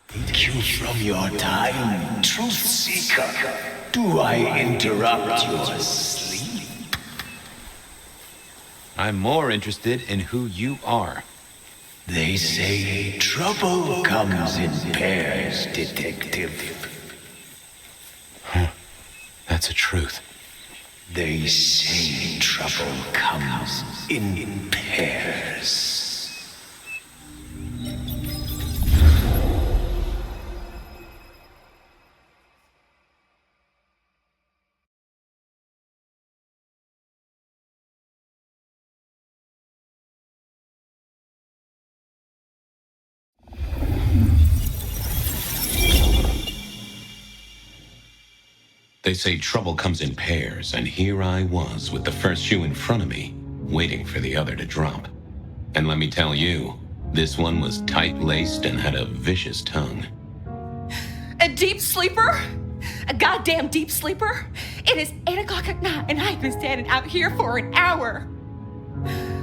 Take you from your time, truth seeker. Do I interrupt your sleep? I'm more interested in who you are. They say trouble comes in pairs, detective. That's a truth. They say trouble comes in pairs. They say trouble comes in pairs, and here I was with the first shoe in front of me, waiting for the other to drop. And let me tell you, this one was tight-laced and had a vicious tongue. A deep sleeper? A goddamn deep sleeper? It is 8 o'clock at night and I've been standing out here for an hour.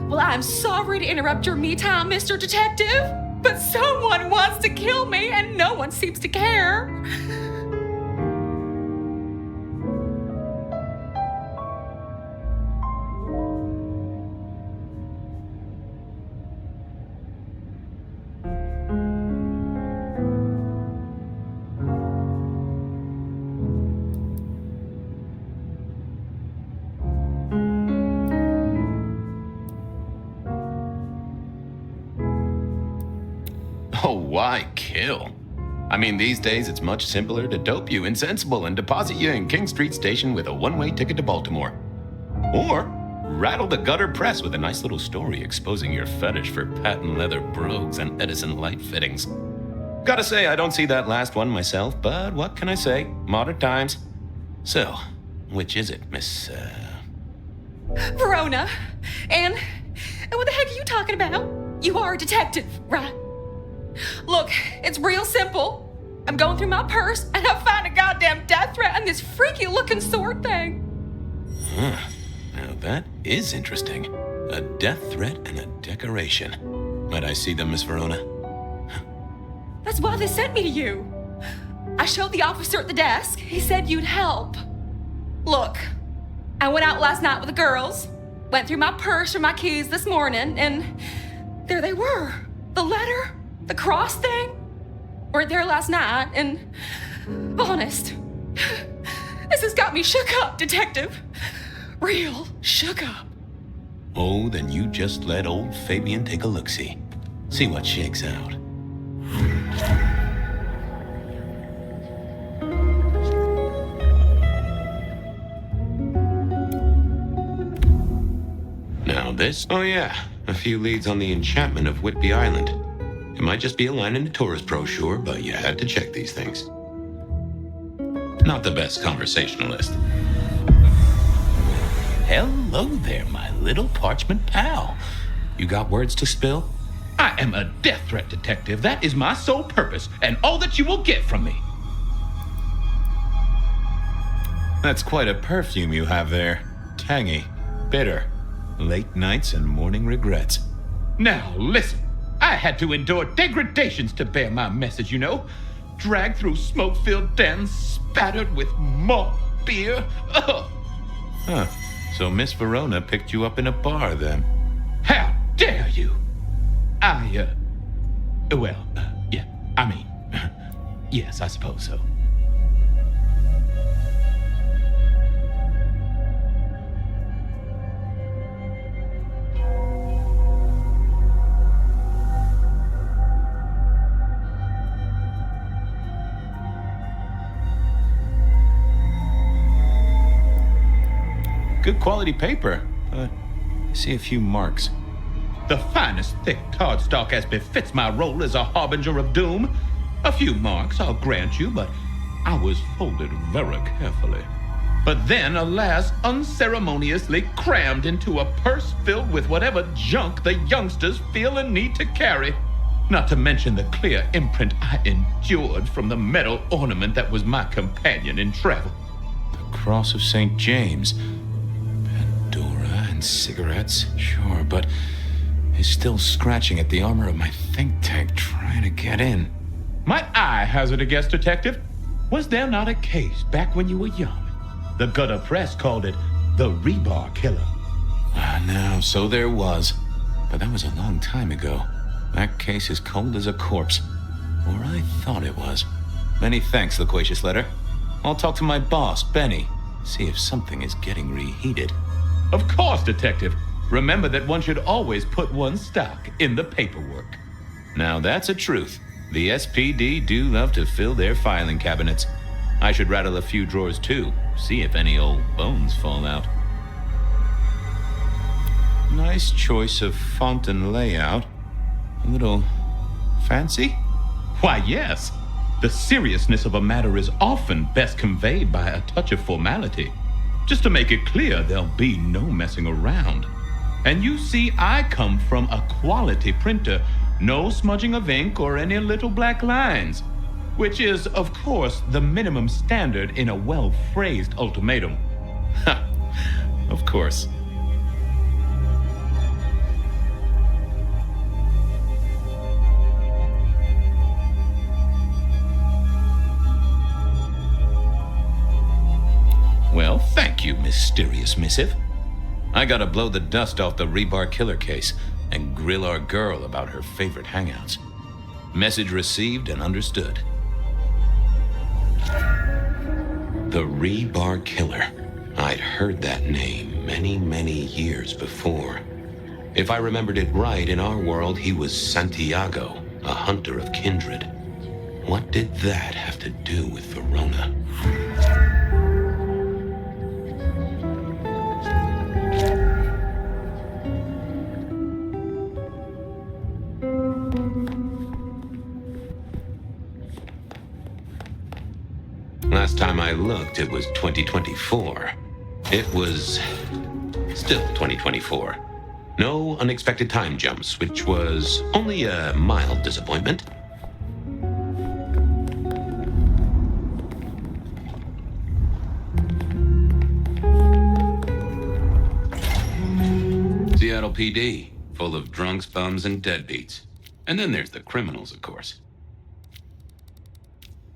Well, I'm sorry to interrupt your me time, Mr. Detective, but someone wants to kill me and no one seems to care. Oh, why kill? I mean, these days it's much simpler to dope you insensible and deposit you in King Street Station with a one-way ticket to Baltimore. Or rattle the gutter press with a nice little story exposing your fetish for patent leather brogues and Edison light fittings. Gotta say, I don't see that last one myself, but what can I say? Modern times. So, which is it, Miss, Verona. And what the heck are you talking about? You are a detective, right? Look, it's real simple. I'm going through my purse and I find a goddamn death threat and this freaky looking sword thing. Huh. Now that is interesting. A death threat and a decoration. Might I see them, Miss Verona? That's why they sent me to you. I showed the officer at the desk. He said you'd help. Look, I went out last night with the girls, went through my purse for my keys this morning, and there they were. The letter, the cross thing, were there last night, and honest, this has got me shook up, Detective. Real shook up. Oh, then you just let old Fabian take a look-see. See what shakes out. this? Oh yeah, a few leads on the enchantment of Whitby Island. It might just be a line in a tourist brochure, but you had to check these things. Not the best conversationalist. Hello there, my little parchment pal. You got words to spill? I am a death threat detective. That is my sole purpose, and all that you will get from me. That's quite a perfume you have there. Tangy, bitter, late nights and morning regrets. Now, listen. I had to endure degradations to bear my message, you know. Dragged through smoke-filled dens, spattered with malt beer. Ugh. Huh. So Miss Verona picked you up in a bar, then? How dare you? Yeah, I mean, yes, I suppose so. Good quality paper, but I see a few marks. The finest thick cardstock as befits my role as a harbinger of doom. A few marks, I'll grant you, but I was folded very carefully. But then, alas, unceremoniously crammed into a purse filled with whatever junk the youngsters feel a need to carry. Not to mention the clear imprint I endured from the metal ornament that was my companion in travel. The Cross of St. James. Pandora and cigarettes, sure, but he's still scratching at the armor of my think tank trying to get in. Might I hazard a guess, detective? Was there not a case back when you were young? The gutter press called it the rebar killer. No, so there was. But that was a long time ago. That case is cold as a corpse. Or I thought it was. Many thanks, loquacious letter. I'll talk to my boss, Benny. See if something is getting reheated. Of course, detective. Remember that one should always put one's stock in the paperwork. Now that's a truth. The SPD do love to fill their filing cabinets. I should rattle a few drawers too, see if any old bones fall out. Nice choice of font and layout. A little fancy? Why, yes. The seriousness of a matter is often best conveyed by a touch of formality. Just to make it clear, there'll be no messing around. And you see, I come from a quality printer. No smudging of ink or any little black lines. Which is, of course, the minimum standard in a well-phrased ultimatum. Ha! Of course. Well, thank you, mysterious missive. I gotta blow the dust off the rebar killer case and grill our girl about her favorite hangouts. Message received and understood. The Rebar Killer. I'd heard that name many, many years before. If I remembered it right, in our world, he was Santiago, a hunter of kindred. What did that have to do with Verona? Last time I looked, it was 2024. It was still 2024. No unexpected time jumps, which was only a mild disappointment. Seattle PD, full of drunks, bums, and deadbeats. And then there's the criminals, of course.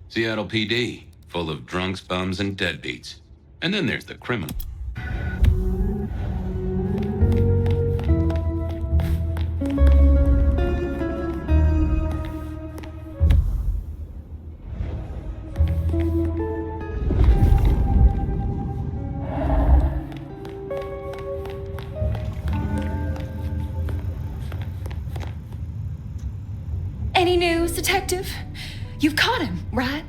Seattle PD, full of drunks, bums, and deadbeats. And then there's the criminal. Any news, detective? You've caught him, right?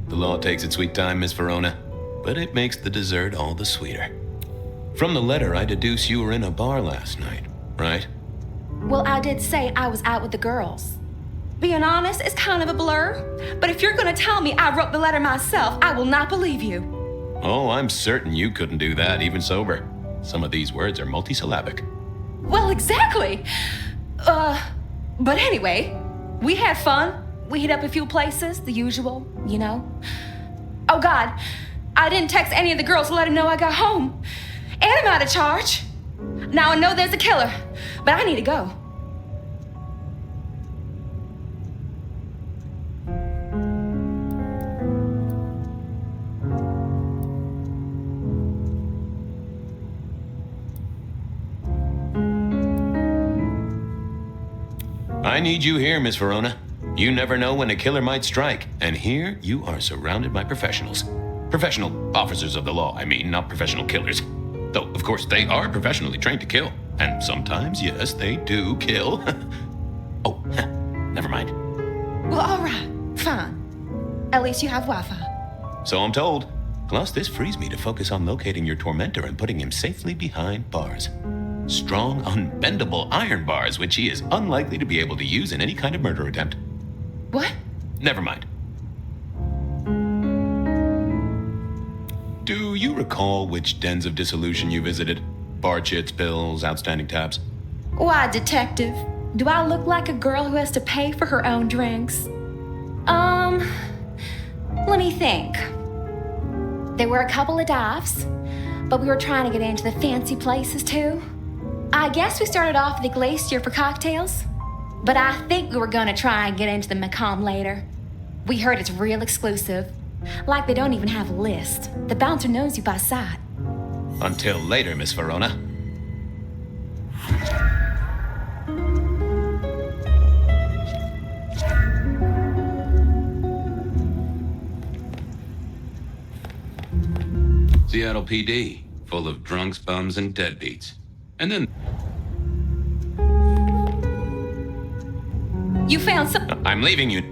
The law takes its sweet time, Miss Verona, but it makes the dessert all the sweeter. From the letter, I deduce you were in a bar last night, right? Well, I did say I was out with the girls. Being honest, it's kind of a blur. But if you're gonna tell me I wrote the letter myself, I will not believe you. Oh, I'm certain you couldn't do that, even sober. Some of these words are multisyllabic. Well, exactly. But anyway, we had fun. We hit up a few places, the usual, you know. Oh God, I didn't text any of the girls to let them know I got home. And I'm out of charge. Now I know there's a killer, but I need to go. I need you here, Miss Verona. You never know when a killer might strike, and here you are surrounded by professionals. Professional officers of the law, I mean, not professional killers. Though, of course, they are professionally trained to kill. And sometimes, yes, they do kill. Oh, never mind. Well, all right, fine. At least you have Wi-Fi. So I'm told. Plus, this frees me to focus on locating your tormentor and putting him safely behind bars. Strong, unbendable iron bars, which he is unlikely to be able to use in any kind of murder attempt. What? Never mind. Do you recall which dens of dissolution you visited? Bar chits, pills, outstanding tabs? Why, detective? Do I look like a girl who has to pay for her own drinks? Let me think. There were a couple of dives, but we were trying to get into the fancy places too. I guess we started off at the Glacier for cocktails, but I think we were gonna try and get into the Macomb later. We heard it's real exclusive. Like they don't even have a list. The bouncer knows you by sight. Until later, Miss Verona. Seattle PD, full of drunks, bums, and deadbeats. And then... You found some... I'm leaving you.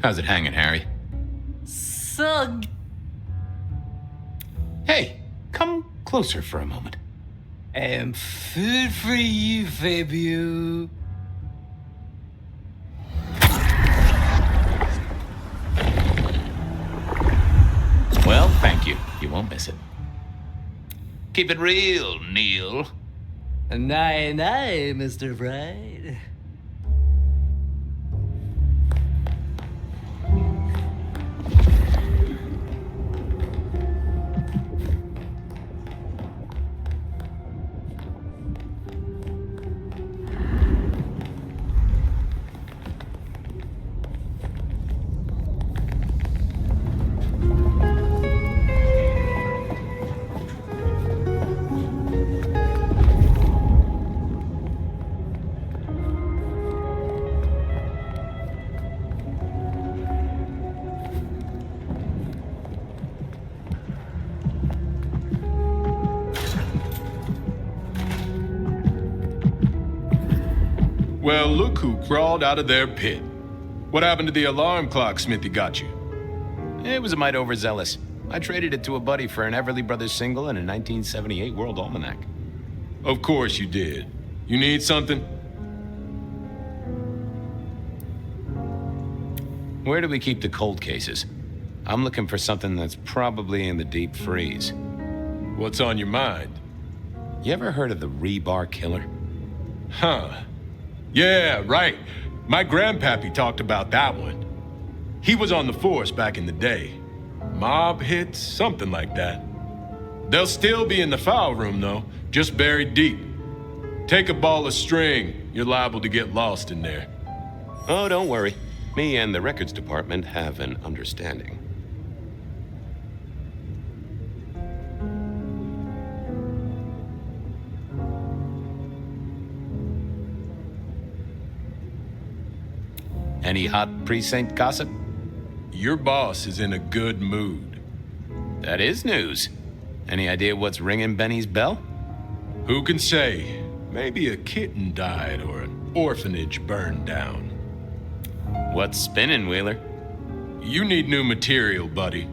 How's it hanging, Harry? Sug. Hey, come closer for a moment. Food for you, Fabio. Well, thank you. You won't miss it. Keep it real, Neil. Aye, Mr. Bright. Well, look who crawled out of their pit. What happened to the alarm clock Smithy got you? It was a mite overzealous. I traded it to a buddy for an Everly Brothers single and a 1978 World Almanac. Of course you did. You need something? Where do we keep the cold cases? I'm looking for something that's probably in the deep freeze. What's on your mind? You ever heard of the rebar killer? Huh. Yeah, right. My grandpappy talked about that one. He was on the force back in the day. Mob hits, something like that. They'll still be in the file room, though, just buried deep. Take a ball of string, you're liable to get lost in there. Oh, don't worry. Me and the records department have an understanding. Any hot precinct gossip? Your boss is in a good mood. That is news. Any idea what's ringing Benny's bell? Who can say? Maybe a kitten died or an orphanage burned down. What's spinning, Wheeler? You need new material, buddy.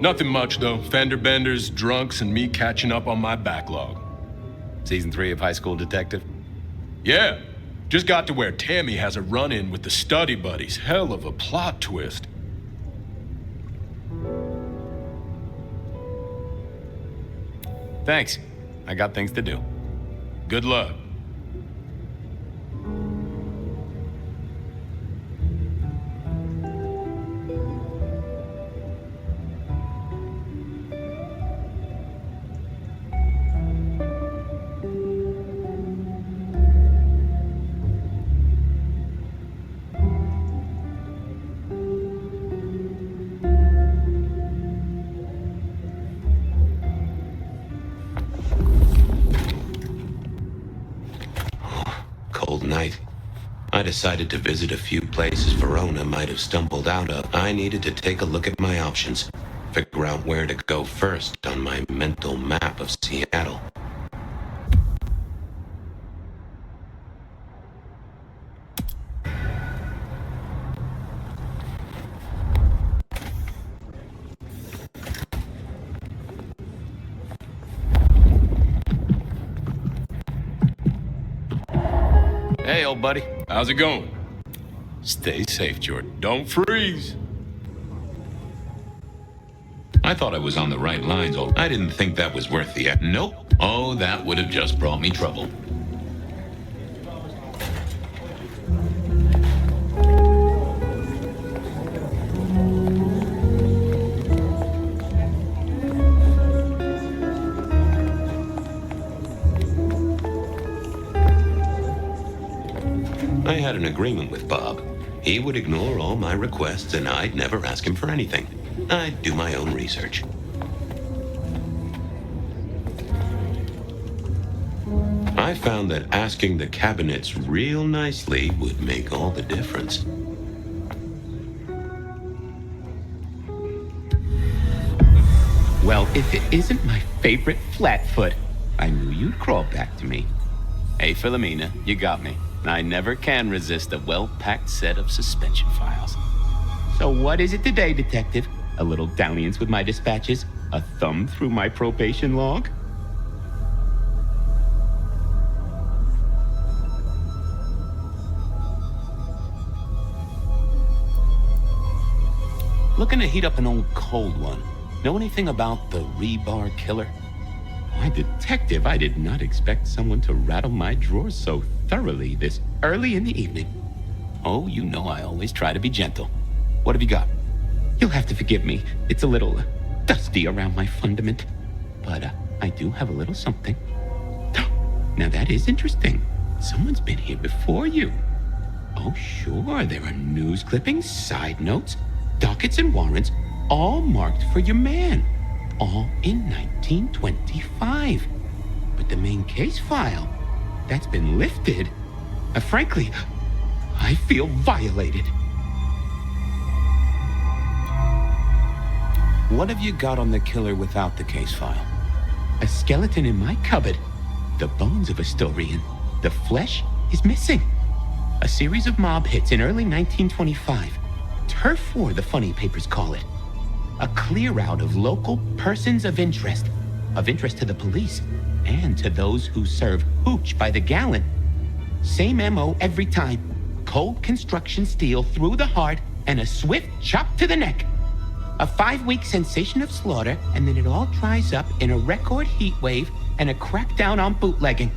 Nothing much, though. Fender benders, drunks, and me catching up on my backlog. Season 3 of High School Detective? Yeah. Just got to where Tammy has a run-in with the study buddies. Hell of a plot twist. Thanks. I got things to do. Good luck. Cold night. I decided to visit a few places Verona might have stumbled out of. I needed to take a look at my options, figure out where to go first on my mental map of Seattle. Hey, old buddy. How's it going? Stay safe, Jordan. Don't freeze. I thought I was on the right lines. I didn't think that was worth the... Nope. Oh, that would have just brought me trouble. I had an agreement with Bob. He would ignore all my requests and I'd never ask him for anything. I'd do my own research. I found that asking the cabinets real nicely would make all the difference. Well, if it isn't my favorite Flatfoot, I knew you'd crawl back to me. Hey, Philomena, you got me. I never can resist a well-packed set of suspension files. So what is it today, Detective? A little dalliance with my dispatches? A thumb through my probation log? Looking to heat up an old cold one. Know anything about the rebar killer? Why, Detective, I did not expect someone to rattle my drawers so thoroughly this early in the evening. Oh, you know I always try to be gentle. What have you got? You'll have to forgive me. It's a little dusty around my fundament. But I do have a little something. Now that is interesting. Someone's been here before you. Oh, sure, there are news clippings, side notes, dockets and warrants, all marked for your man. All in 1925. But the main case file, that's been lifted. Frankly, I feel violated. What have you got on the killer without the case file? A skeleton in my cupboard. The bones of a Storian. The flesh is missing. A series of mob hits in early 1925. Turf war, the funny papers call it. A clear out of local persons of interest to the police, and to those who serve hooch by the gallon. Same MO every time. Cold construction steel through the heart and a swift chop to the neck. A 5-week sensation of slaughter, and then it all dries up in a record heat wave and a crackdown on bootlegging.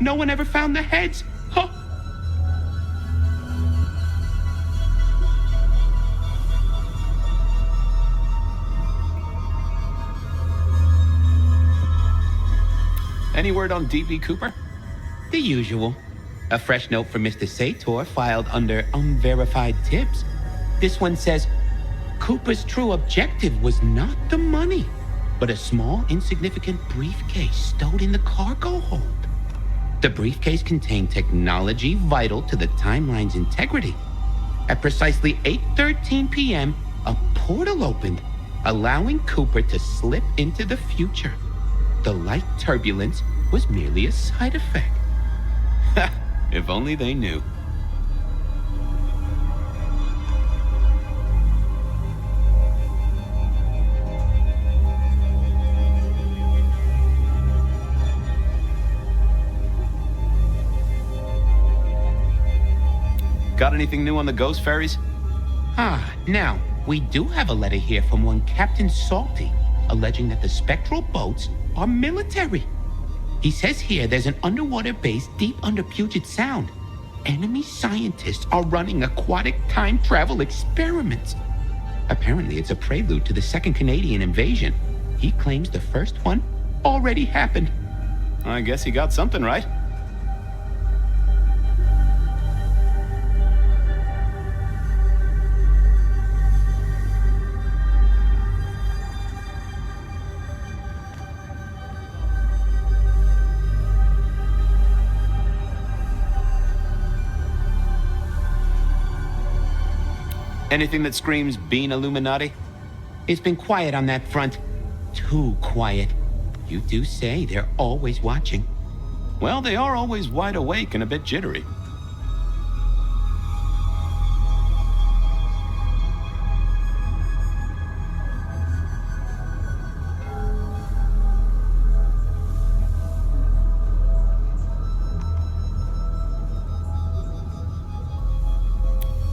No one ever found the heads. Huh? Any word on D.B. Cooper? The usual. A fresh note from Mr. Sator filed under unverified tips. This one says, Cooper's true objective was not the money, but a small, insignificant briefcase stowed in the cargo hold. The briefcase contained technology vital to the timeline's integrity. At precisely 8:13 p.m., a portal opened, allowing Cooper to slip into the future. The light turbulence was merely a side effect. If only they knew. Got anything new on the ghost ferries? Now, we do have a letter here from one Captain Salty, alleging that the spectral boats are military. He says here there's an underwater base deep under Puget Sound. Enemy scientists are running aquatic time travel experiments. Apparently, it's a prelude to the Second Canadian invasion. He claims the first one already happened. I guess he got something right. Anything that screams Bean Illuminati? It's been quiet on that front. Too quiet. You do say they're always watching. Well, they are always wide awake and a bit jittery.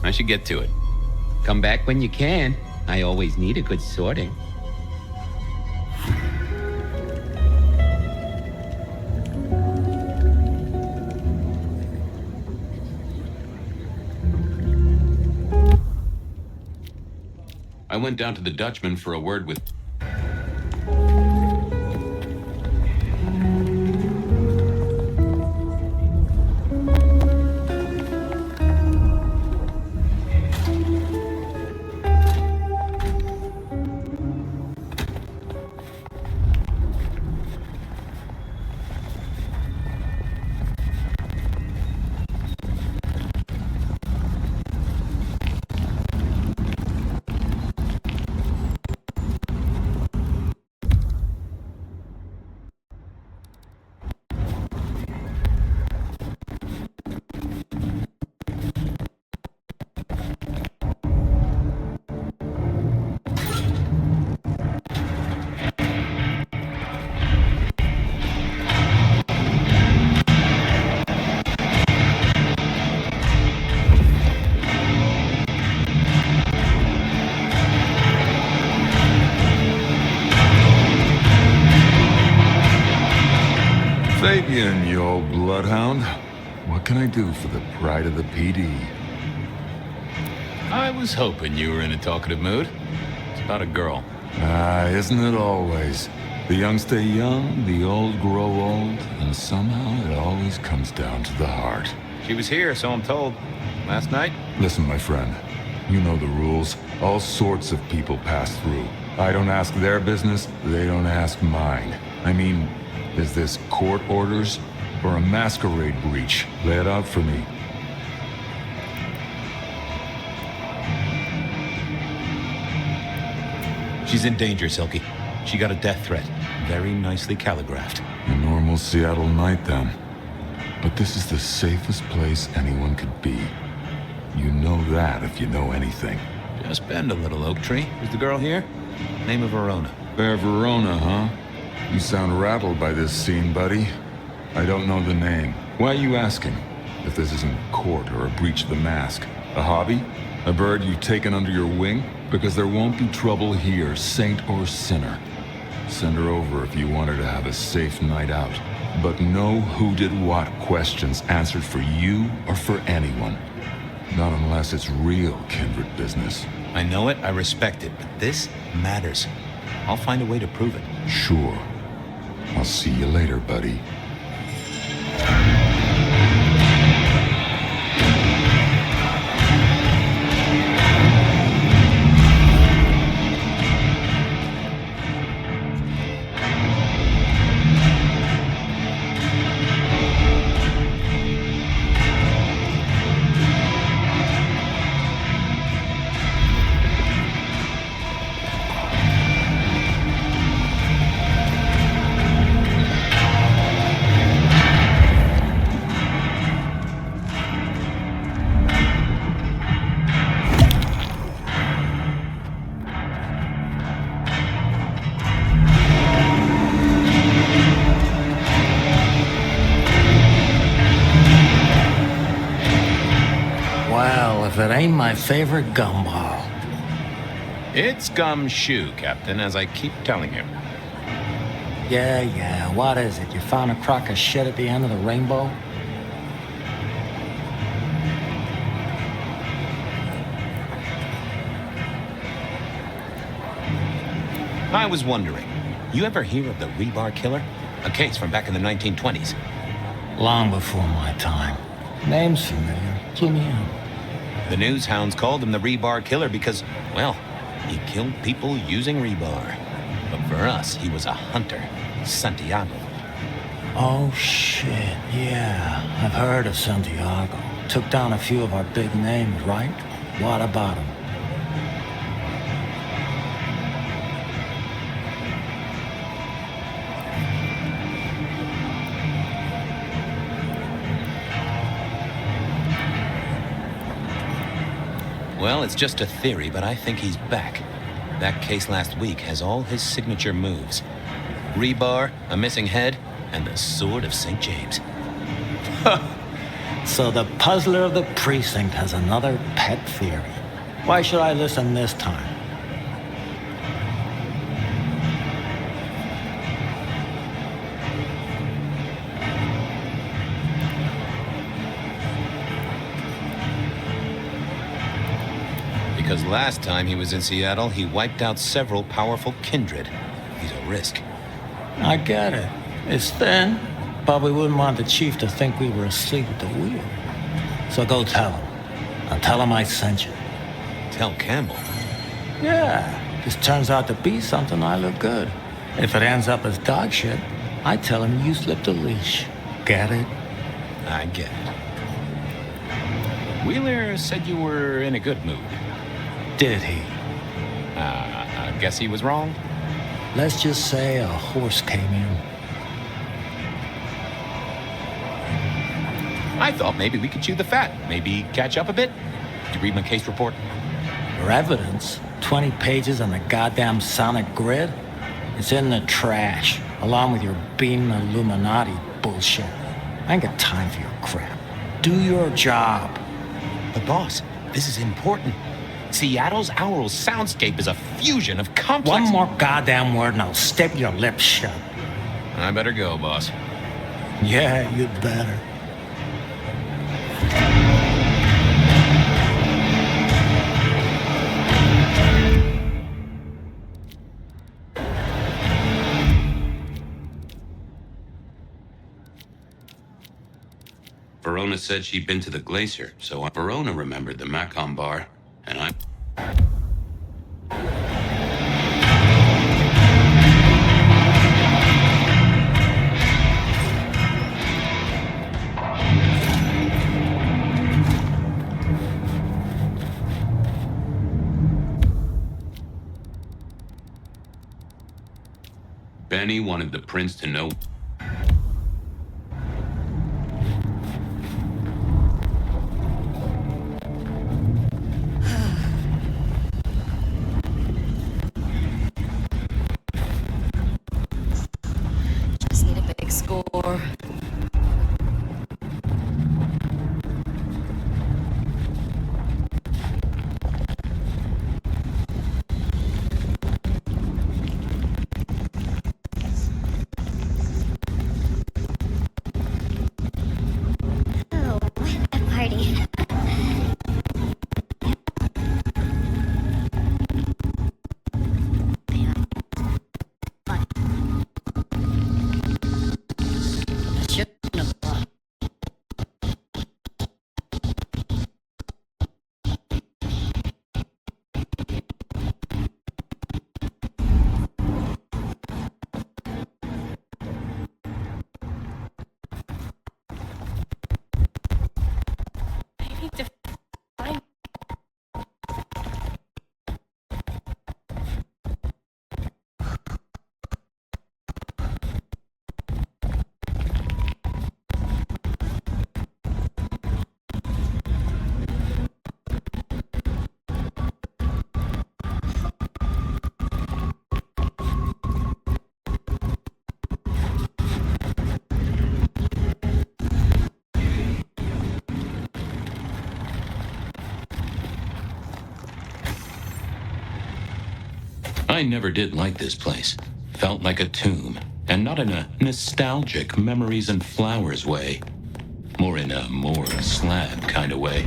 I should get to it. Come back when you can. I always need a good sorting. I went down to the Dutchman for a word with... Fabian, you old bloodhound. What can I do for the pride of the PD? I was hoping you were in a talkative mood. It's about a girl. Isn't it always? The young stay young, the old grow old, and somehow it always comes down to the heart. She was here, so I'm told. Last night? Listen, my friend. You know the rules. All sorts of people pass through. I don't ask their business, they don't ask mine. I mean, is this court orders or a masquerade breach? Lay it out for me. She's in danger, Silky. She got a death threat. Very nicely calligraphed. A normal Seattle night, then. But this is the safest place anyone could be. You know that if you know anything. Just bend a little, Oak Tree. Is the girl here? Name of Verona. Fair Verona, huh? You sound rattled by this scene, buddy. I don't know the name. Why are you asking? If this isn't court or a breach of the mask. A hobby? A bird you've taken under your wing? Because there won't be trouble here, saint or sinner. Send her over if you want her to have a safe night out. But no who did what questions answered for you or for anyone. Not unless it's real kindred business. I know it, I respect it, but this matters. I'll find a way to prove it. Sure. I'll see you later, buddy. Well, if it ain't my favorite gumball. It's gumshoe, Captain, as I keep telling you. Yeah, what is it? You found a crock of shit at the end of the rainbow? I was wondering, you ever hear of the rebar killer? A case from back in the 1920s. Long before my time. Name's familiar. Clue me in. The news hounds called him the rebar killer because, well, he killed people using rebar. But for us, he was a hunter. Santiago. Oh, shit, yeah. I've heard of Santiago. Took down a few of our big names, right? What about him? Well, it's just a theory, but I think he's back. That case last week has all his signature moves. Rebar, a missing head, and the Sword of St. James. So the puzzler of the precinct has another pet theory. Why should I listen this time? Because last time he was in Seattle, he wiped out several powerful kindred. He's a risk. I get it. It's thin, but we wouldn't want the chief to think we were asleep at the wheel. So go tell him. I'll tell him I sent you. Tell Campbell? Yeah, this turns out to be something, I look good. If it ends up as dog shit, I tell him you slipped a leash. Get it? I get it. Wheeler said you were in a good mood. Did he? I guess he was wrong. Let's just say a horse came in. I thought maybe we could chew the fat. Maybe catch up a bit. Did you read my case report? Your evidence? 20 pages on the goddamn sonic grid? It's in the trash, along with your beam Illuminati bullshit. I ain't got time for your crap. Do your job. But boss, this is important. Seattle's aural soundscape is a fusion of complex... One more goddamn word and I'll step your lips shut. I better go, boss. Yeah, you'd better. Verona said she'd been to the glacier, so Verona remembered the Macon bar, and I... Benny wanted the prince to know... Just need a big score. Oh, what a party. I need to find... I never did like this place. Felt like a tomb, and not in a nostalgic memories and flowers way. More in a more slab kind of way.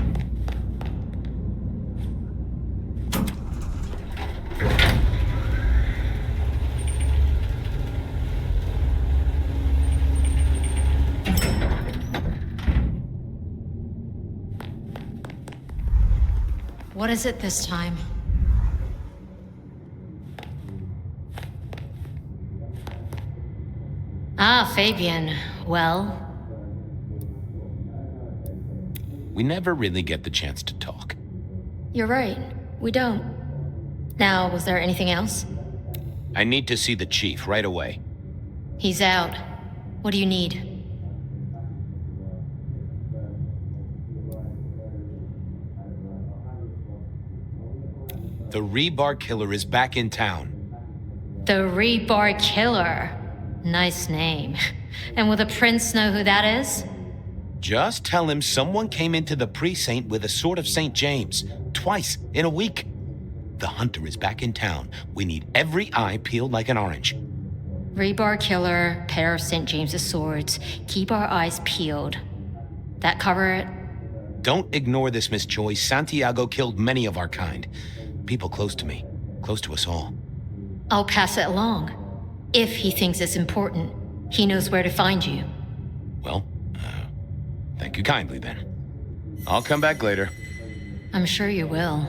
What is it this time? Ah, Fabian. Well? We never really get the chance to talk. You're right. We don't. Now, was there anything else? I need to see the chief right away. He's out. What do you need? The Rebar Killer is back in town. The Rebar Killer. Nice name. And will the prince know who that is? Just tell him someone came into the precinct with a sword of St. James. Twice in a week. The hunter is back in town. We need every eye peeled like an orange. Rebar Killer, pair of St. James's swords. Keep our eyes peeled. That cover it? Don't ignore this, Miss Joyce. Santiago killed many of our kind. People close to me. Close to us all. I'll pass it along. If he thinks it's important, he knows where to find you. Well, thank you kindly then. I'll come back later. I'm sure you will.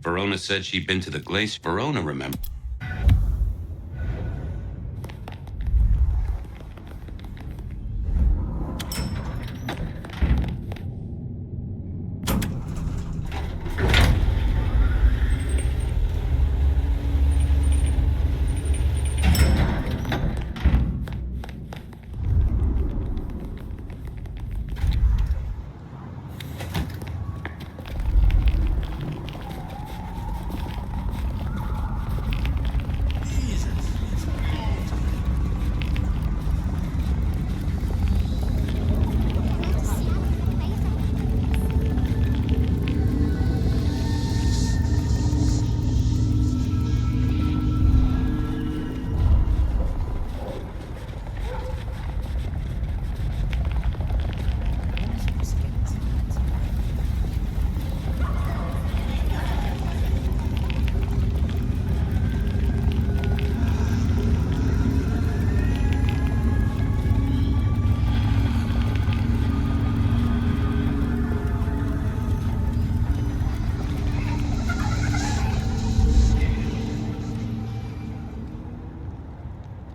Verona said she'd been to the Glace. Verona, remember?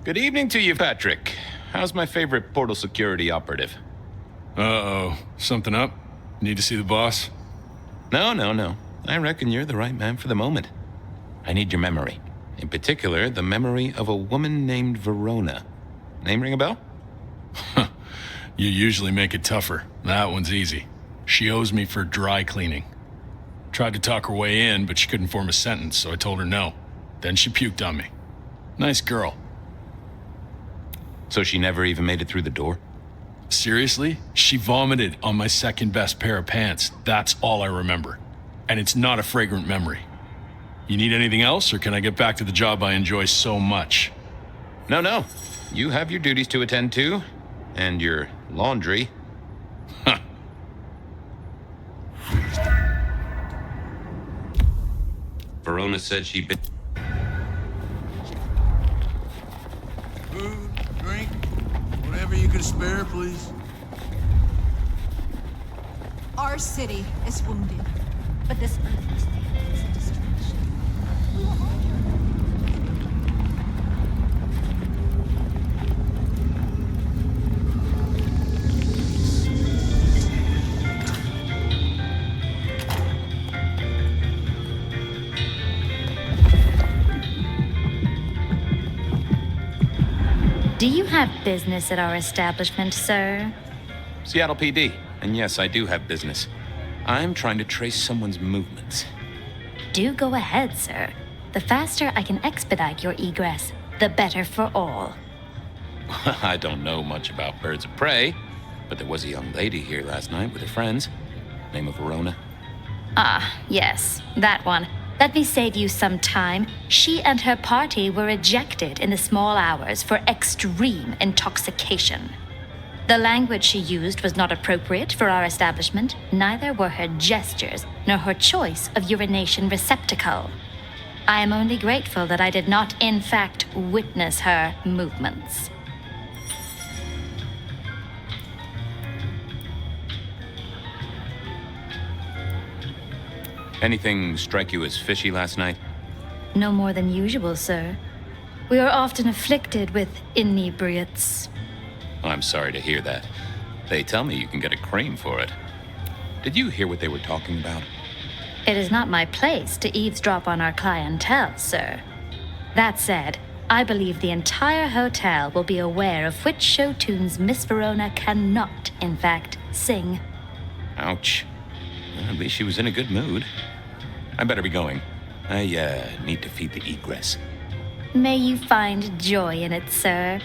Good evening to you, Patrick. How's my favorite portal security operative? Uh-oh. Something up? Need to see the boss? No. I reckon you're the right man for the moment. I need your memory. In particular, the memory of a woman named Verona. Name ring a bell? You usually make it tougher. That one's easy. She owes me for dry cleaning. Tried to talk her way in, but she couldn't form a sentence, so I told her no. Then she puked on me. Nice girl. So she never even made it through the door? Seriously? She vomited on my second best pair of pants. That's all I remember. And it's not a fragrant memory. You need anything else, or can I get back to the job I enjoy so much? No. You have your duties to attend to, and your laundry. Huh. Verona said she'd been... Food, drink, whatever you can spare, please. Our city is wounded, but this earth is a distraction. We will all Do you have business at our establishment, sir? Seattle PD. And yes, I do have business. I'm trying to trace someone's movements. Do go ahead, sir. The faster I can expedite your egress, the better for all. I don't know much about birds of prey, but there was a young lady here last night with her friends. Name of Verona. Ah, yes, that one. Let me save you some time. She and her party were ejected in the small hours for extreme intoxication. The language she used was not appropriate for our establishment, neither were her gestures nor her choice of urination receptacle. I am only grateful that I did not, in fact, witness her movements. Anything strike you as fishy last night? No more than usual, sir. We are often afflicted with inebriates. Oh, I'm sorry to hear that. They tell me you can get a cream for it. Did you hear what they were talking about? It is not my place to eavesdrop on our clientele, sir. That said, I believe the entire hotel will be aware of which show tunes Miss Verona cannot, in fact, sing. Ouch. Well, at least she was in a good mood. I better be going. I, need to feed the egress. May you find joy in it, sir.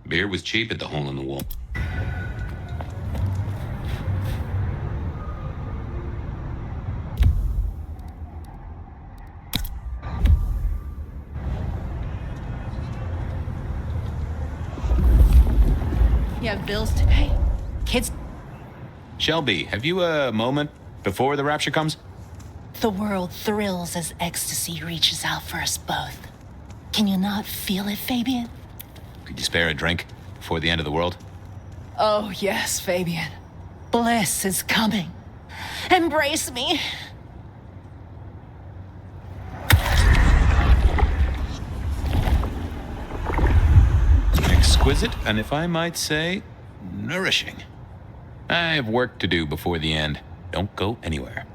Beer was cheap at the hole in the wall. You have bills to pay. Kids. Shelby, have you a moment before the rapture comes? The world thrills as ecstasy reaches out for us both. Can you not feel it, Fabian? Could you spare a drink before the end of the world? Oh, yes, Fabian. Bliss is coming. Embrace me. Exquisite, and if I might say, nourishing. I have work to do before the end. Don't go anywhere.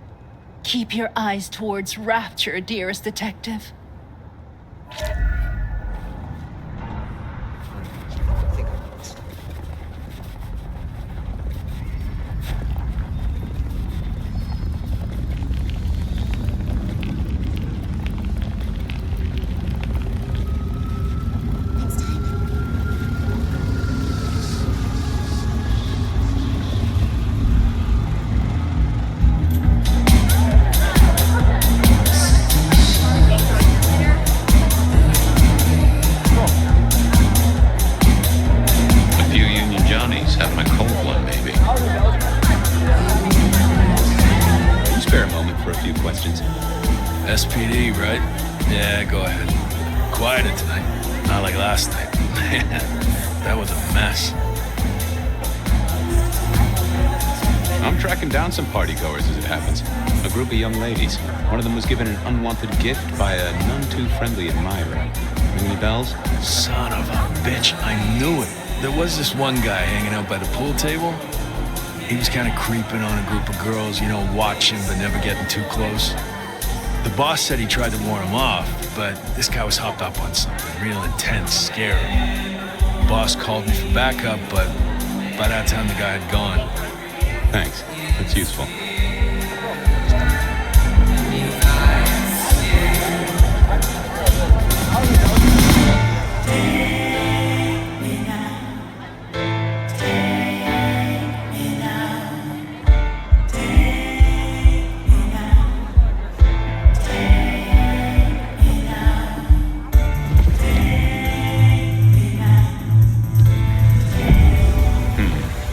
Keep your eyes towards rapture, dearest detective. SPD, right? Yeah, go ahead. Quieter tonight. Not like last night. Man, that was a mess. I'm tracking down some partygoers as it happens. A group of young ladies. One of them was given an unwanted gift by a none-too-friendly admirer. Ring any bells? Son of a bitch, I knew it. There was this one guy hanging out by the pool table. He was kind of creeping on a group of girls, you know, watching but never getting too close. The boss said he tried to warn him off, but this guy was hopped up on something real intense, scary. The boss called me for backup, but by that time the guy had gone. Thanks. That's useful.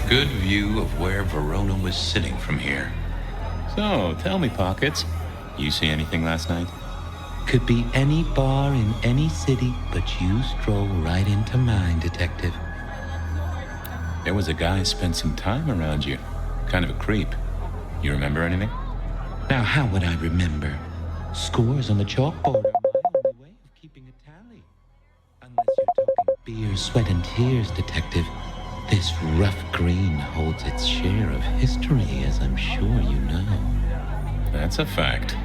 Good view of where Verona was sitting from here. So, tell me, Pockets, you see anything last night? Could be any bar in any city, but you stroll right into mine, Detective. There was a guy spent some time around you. Kind of a creep. You remember anything? Now, how would I remember? Scores on the chalkboard are my only way of keeping a tally. Unless you're talking beer, sweat, and tears, Detective. This rough green holds its share of history, as I'm sure you know. That's a fact.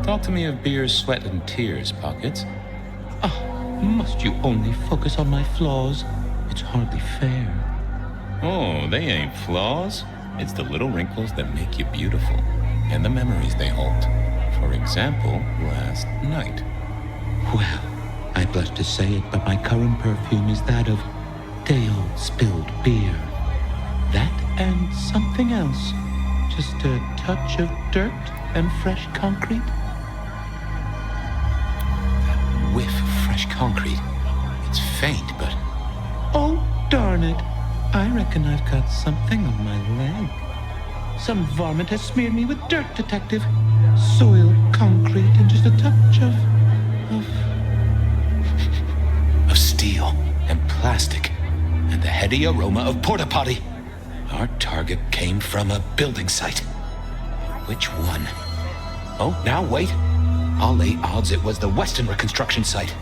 Talk to me of beer, sweat, and tears, Pockets. Must you only focus on my flaws? It's hardly fair. Oh, they ain't flaws. It's the little wrinkles that make you beautiful, and the memories they hold. For example, last night. Well, I blush to say it, but my current perfume is that of day-old spilled beer. That and something else. Just a touch of dirt and fresh concrete. That whiff of fresh concrete. It's faint, but... Oh, darn it. I reckon I've got something on my leg. Some varmint has smeared me with dirt, Detective. Soiled concrete and just a touch of steel and plastic and the heady aroma of porta potty. Our target came from a building site. Which one? Oh, now wait. I'll lay odds it was the Weston reconstruction site.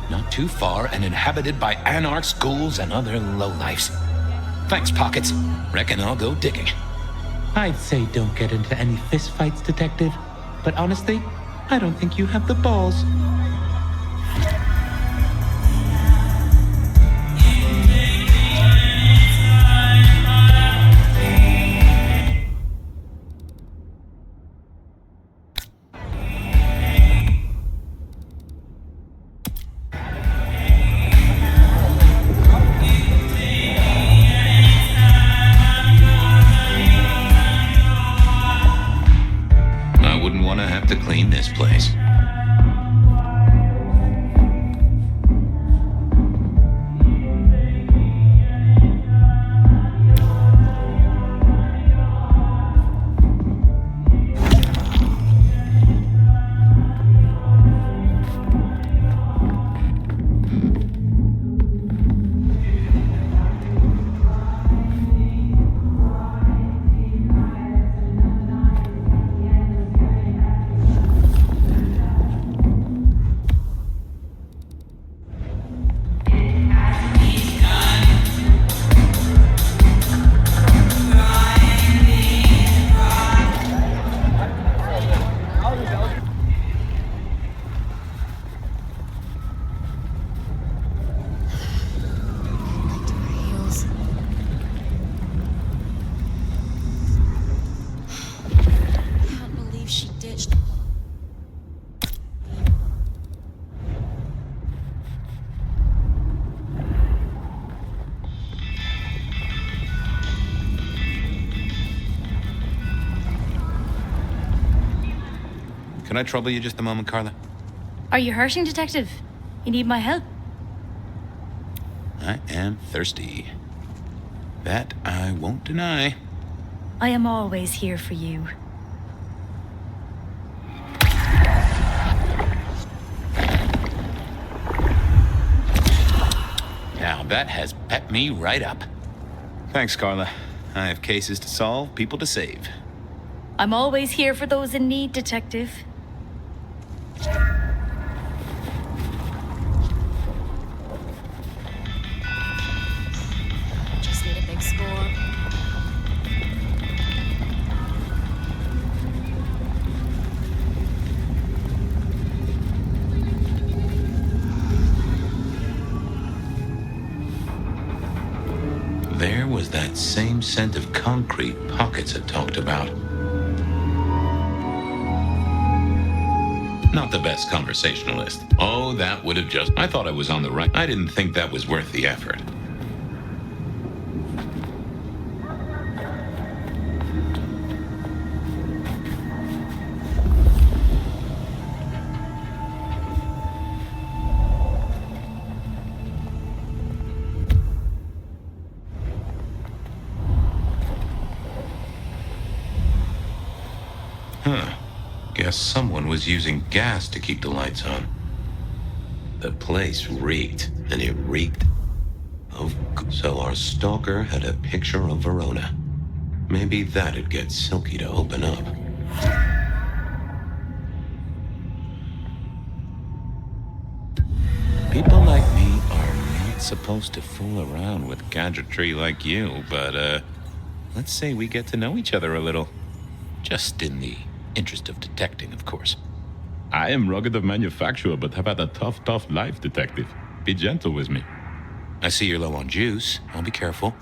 Not too far and inhabited by anarchs, ghouls, and other lowlifes. Thanks, Pockets. Reckon I'll go digging. I'd say don't get into any fistfights, Detective. But honestly, I don't think you have the balls. To clean this place. Can I trouble you just a moment, Carla? Are you hurting, Detective? You need my help? I am thirsty. That I won't deny. I am always here for you. Now that has pepped me right up. Thanks, Carla. I have cases to solve, people to save. I'm always here for those in need, Detective. Just need a big score. There was that same scent of concrete Pockets had talked about. Not the best conversationalist. Oh, that would have just... I thought I was on the right... I didn't think that was worth the effort. Huh. Guess someone was using gas to keep the lights on. The place reeked, and it reeked of... So our stalker had a picture of Verona. Maybe that'd get Silky to open up. People like me are not supposed to fool around with gadgetry like you, but, let's say we get to know each other a little. Just in the interest of detecting, of course. I am rugged of manufacture, but have had a tough life, Detective. Be gentle with me. I see you're low on juice. I'll be careful.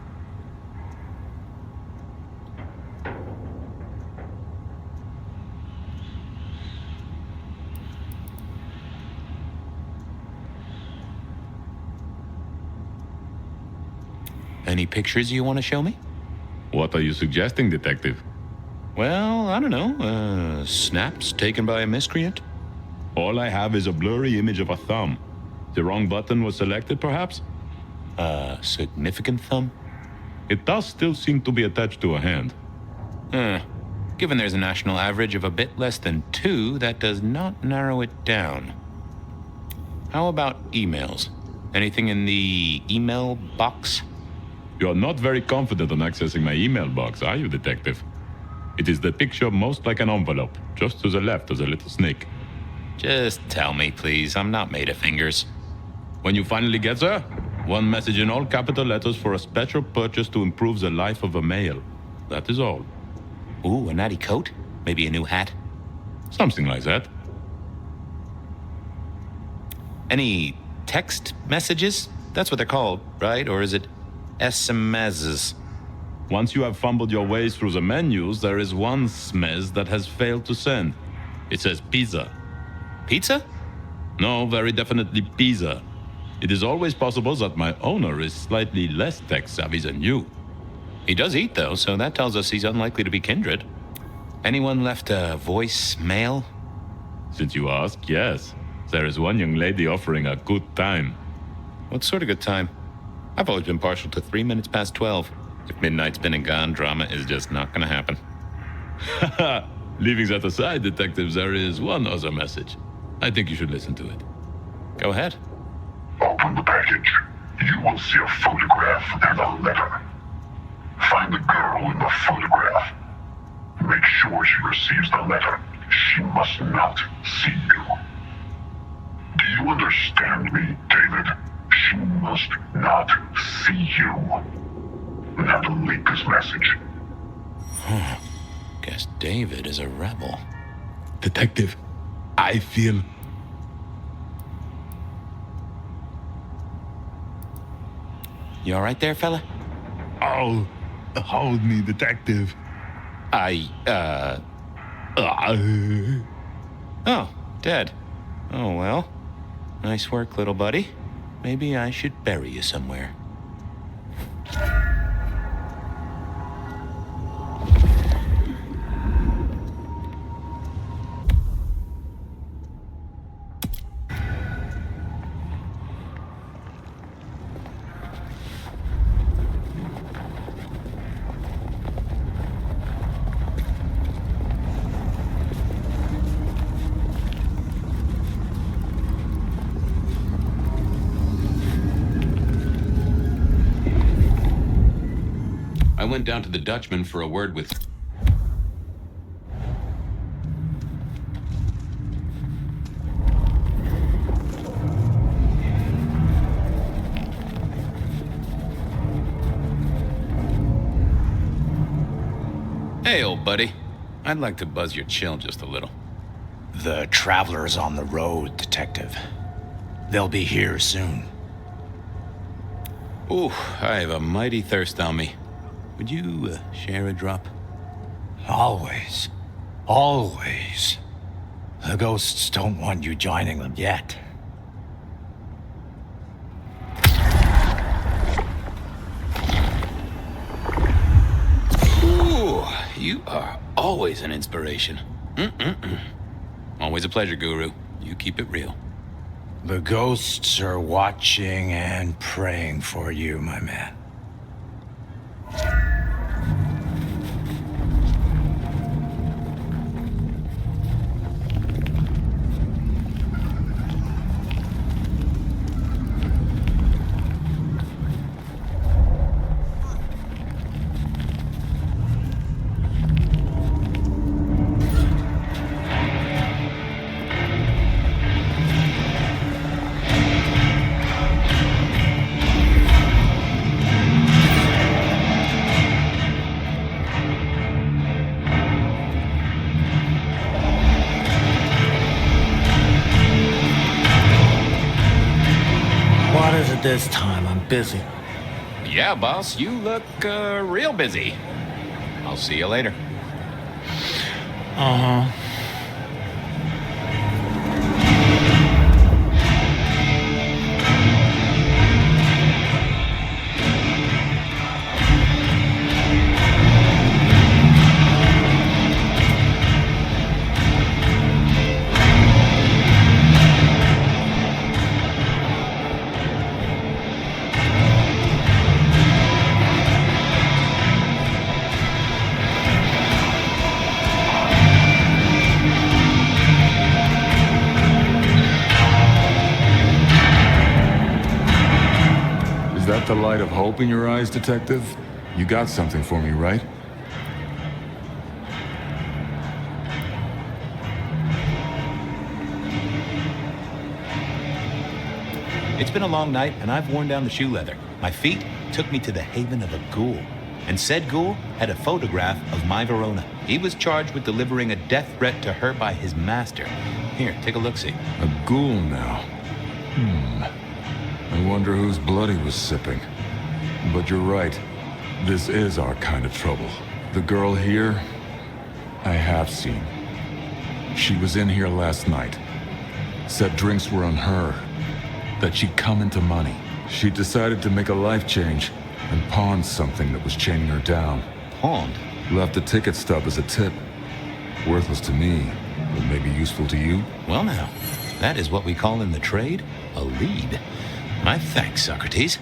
Any pictures you want to show me? What are you suggesting, Detective? Well, I don't know. Snaps taken by a miscreant? All I have is a blurry image of a thumb. The wrong button was selected, perhaps? A significant thumb? It does still seem to be attached to a hand. Given there's a national average of a bit less than 2, that does not narrow it down. How about emails? Anything in the email box? You're not very confident on accessing my email box, are you, Detective? It is the picture most like an envelope, just to the left of the little snake. Just tell me, please. I'm not made of fingers. When you finally get there, one message in all capital letters for a special purchase to improve the life of a male. That is all. Ooh, a natty coat? Maybe a new hat? Something like that. Any text messages? That's what they're called, right? Or is it SMSs? Once you have fumbled your way through the menus, there is one smez that has failed to send. It says pizza. Pizza? No, very definitely pizza. It is always possible that my owner is slightly less tech-savvy than you. He does eat, though, so that tells us he's unlikely to be kindred. Anyone left a voicemail? Since you ask, yes. There is one young lady offering a good time. What sort of good time? I've always been partial to 3 minutes past 12. If midnight's been and gone, drama is just not gonna happen. Haha! Leaving that aside, Detective, there is one other message. I think you should listen to it. Go ahead. Open the package. You will see a photograph and a letter. Find the girl in the photograph. Make sure she receives the letter. She must not see you. Do you understand me, David? She must not see you. Now delete this message. Guess David is a rebel. Detective, I feel... You all right there, fella? Oh, hold me, Detective. Oh, dead. Oh, well. Nice work, little buddy. Maybe I should bury you somewhere. I went down to the Dutchman for a word with... Hey, old buddy. I'd like to buzz your chill just a little. The traveler's on the road, Detective. They'll be here soon. Ooh, I have a mighty thirst on me. Would you share a drop? Always. Always. The ghosts don't want you joining them yet. Ooh, you are always an inspiration. Always a pleasure, Guru. You keep it real. The ghosts are watching and praying for you, my man. this time. I'm busy. Yeah, boss, you look real busy. I'll see you later. Uh-huh. Is that the light of hope in your eyes, Detective? You got something for me, right? It's been a long night, and I've worn down the shoe leather. My feet took me to the haven of a ghoul. And said ghoul had a photograph of my Verona. He was charged with delivering a death threat to her by his master. Here, take a look-see. A ghoul now. I wonder whose blood he was sipping. But you're right. This is our kind of trouble. The girl here, I have seen. She was in here last night. Said drinks were on her. That she'd come into money. She decided to make a life change and pawned something that was chaining her down. Pawned? Left a ticket stub as a tip. Worthless to me, but maybe useful to you? Well now, that is what we call in the trade a lead. My thanks, Socrates.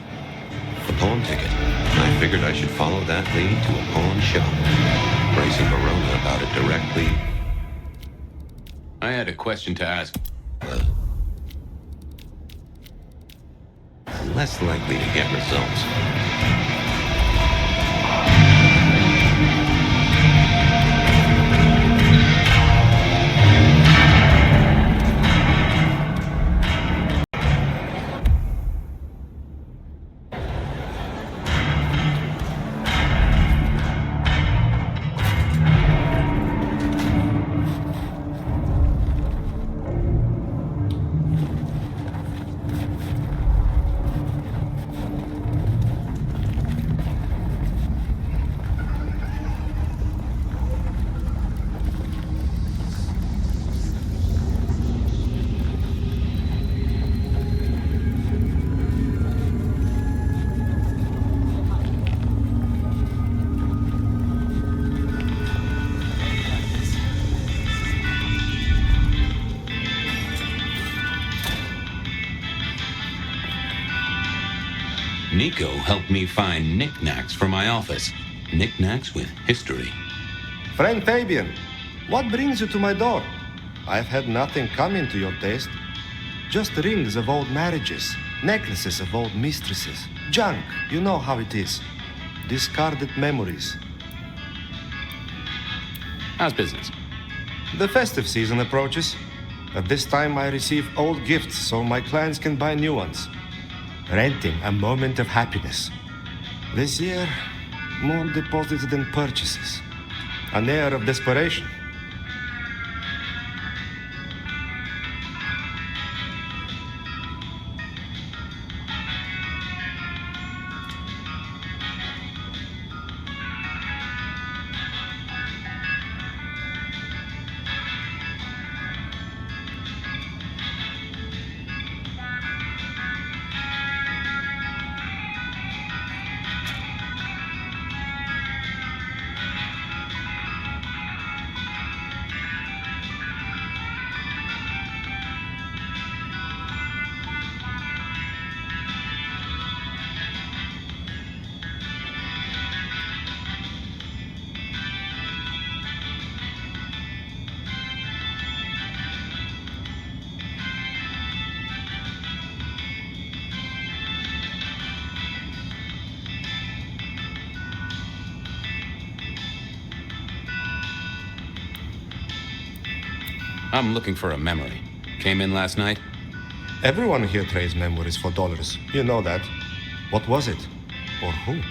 A pawn ticket. I figured I should follow that lead to a pawn shop. Bracing Verona about it directly. I had a question to ask. Less likely to get results. Nico helped me find knickknacks for my office. Knickknacks with history. Friend Fabian, what brings you to my door? I've had nothing coming to your taste. Just rings of old marriages, necklaces of old mistresses, junk, you know how it is. Discarded memories. How's business? The festive season approaches. At this time I receive old gifts so my clients can buy new ones. Renting a moment of happiness. This year, more deposits than purchases. An air of desperation. I'm looking for a memory. Came in last night? Everyone here trades memories for dollars. You know that. What was it? Or who?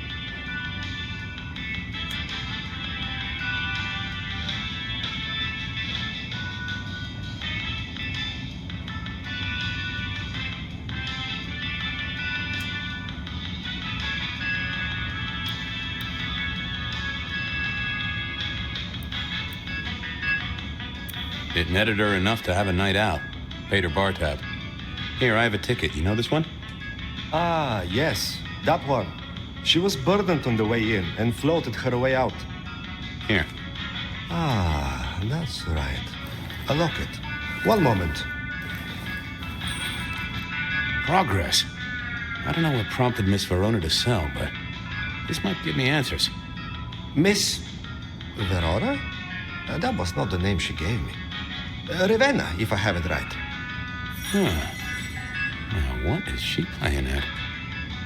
It netted her enough to have a night out. Paid her bar tab. Here, I have a ticket. You know this one? Ah, yes, that one. She was burdened on the way in and floated her way out. Here. Ah, that's right. A locket. One moment. Progress. I don't know what prompted Miss Verona to sell, but this might give me answers. Miss Verona? That was not the name she gave me. Ravenna, if I have it right. Huh. Now, what is she playing at?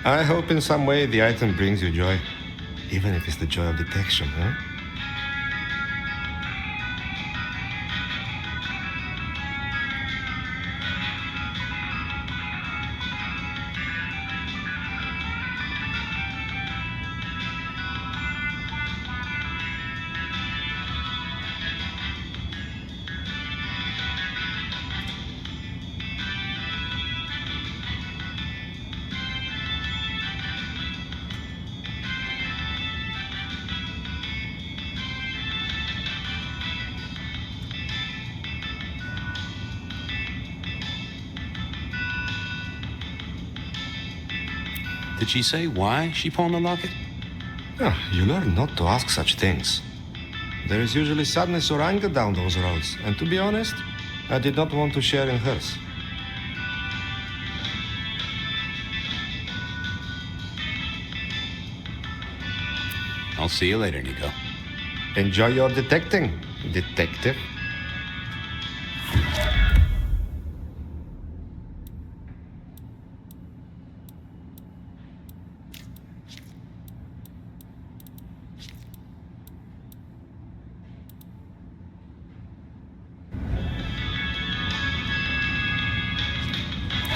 I hope in some way the item brings you joy. Even if it's the joy of detection, huh? Did she say why she pawned the locket? You learn not to ask such things. There is usually sadness or anger down those roads, and to be honest, I did not want to share in hers. I'll see you later, Nico. Enjoy your detecting, detective.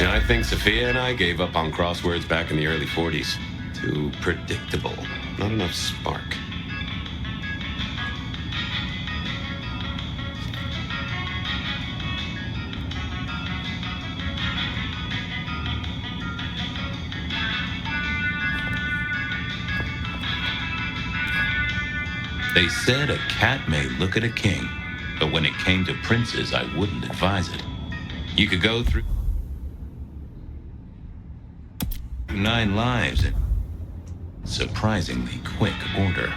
I think Sophia and I gave up on crosswords back in the early 40s. Too predictable. Not enough spark. They said a cat may look at a king, but when it came to princes, I wouldn't advise it. You could go through 9 lives in surprisingly quick order.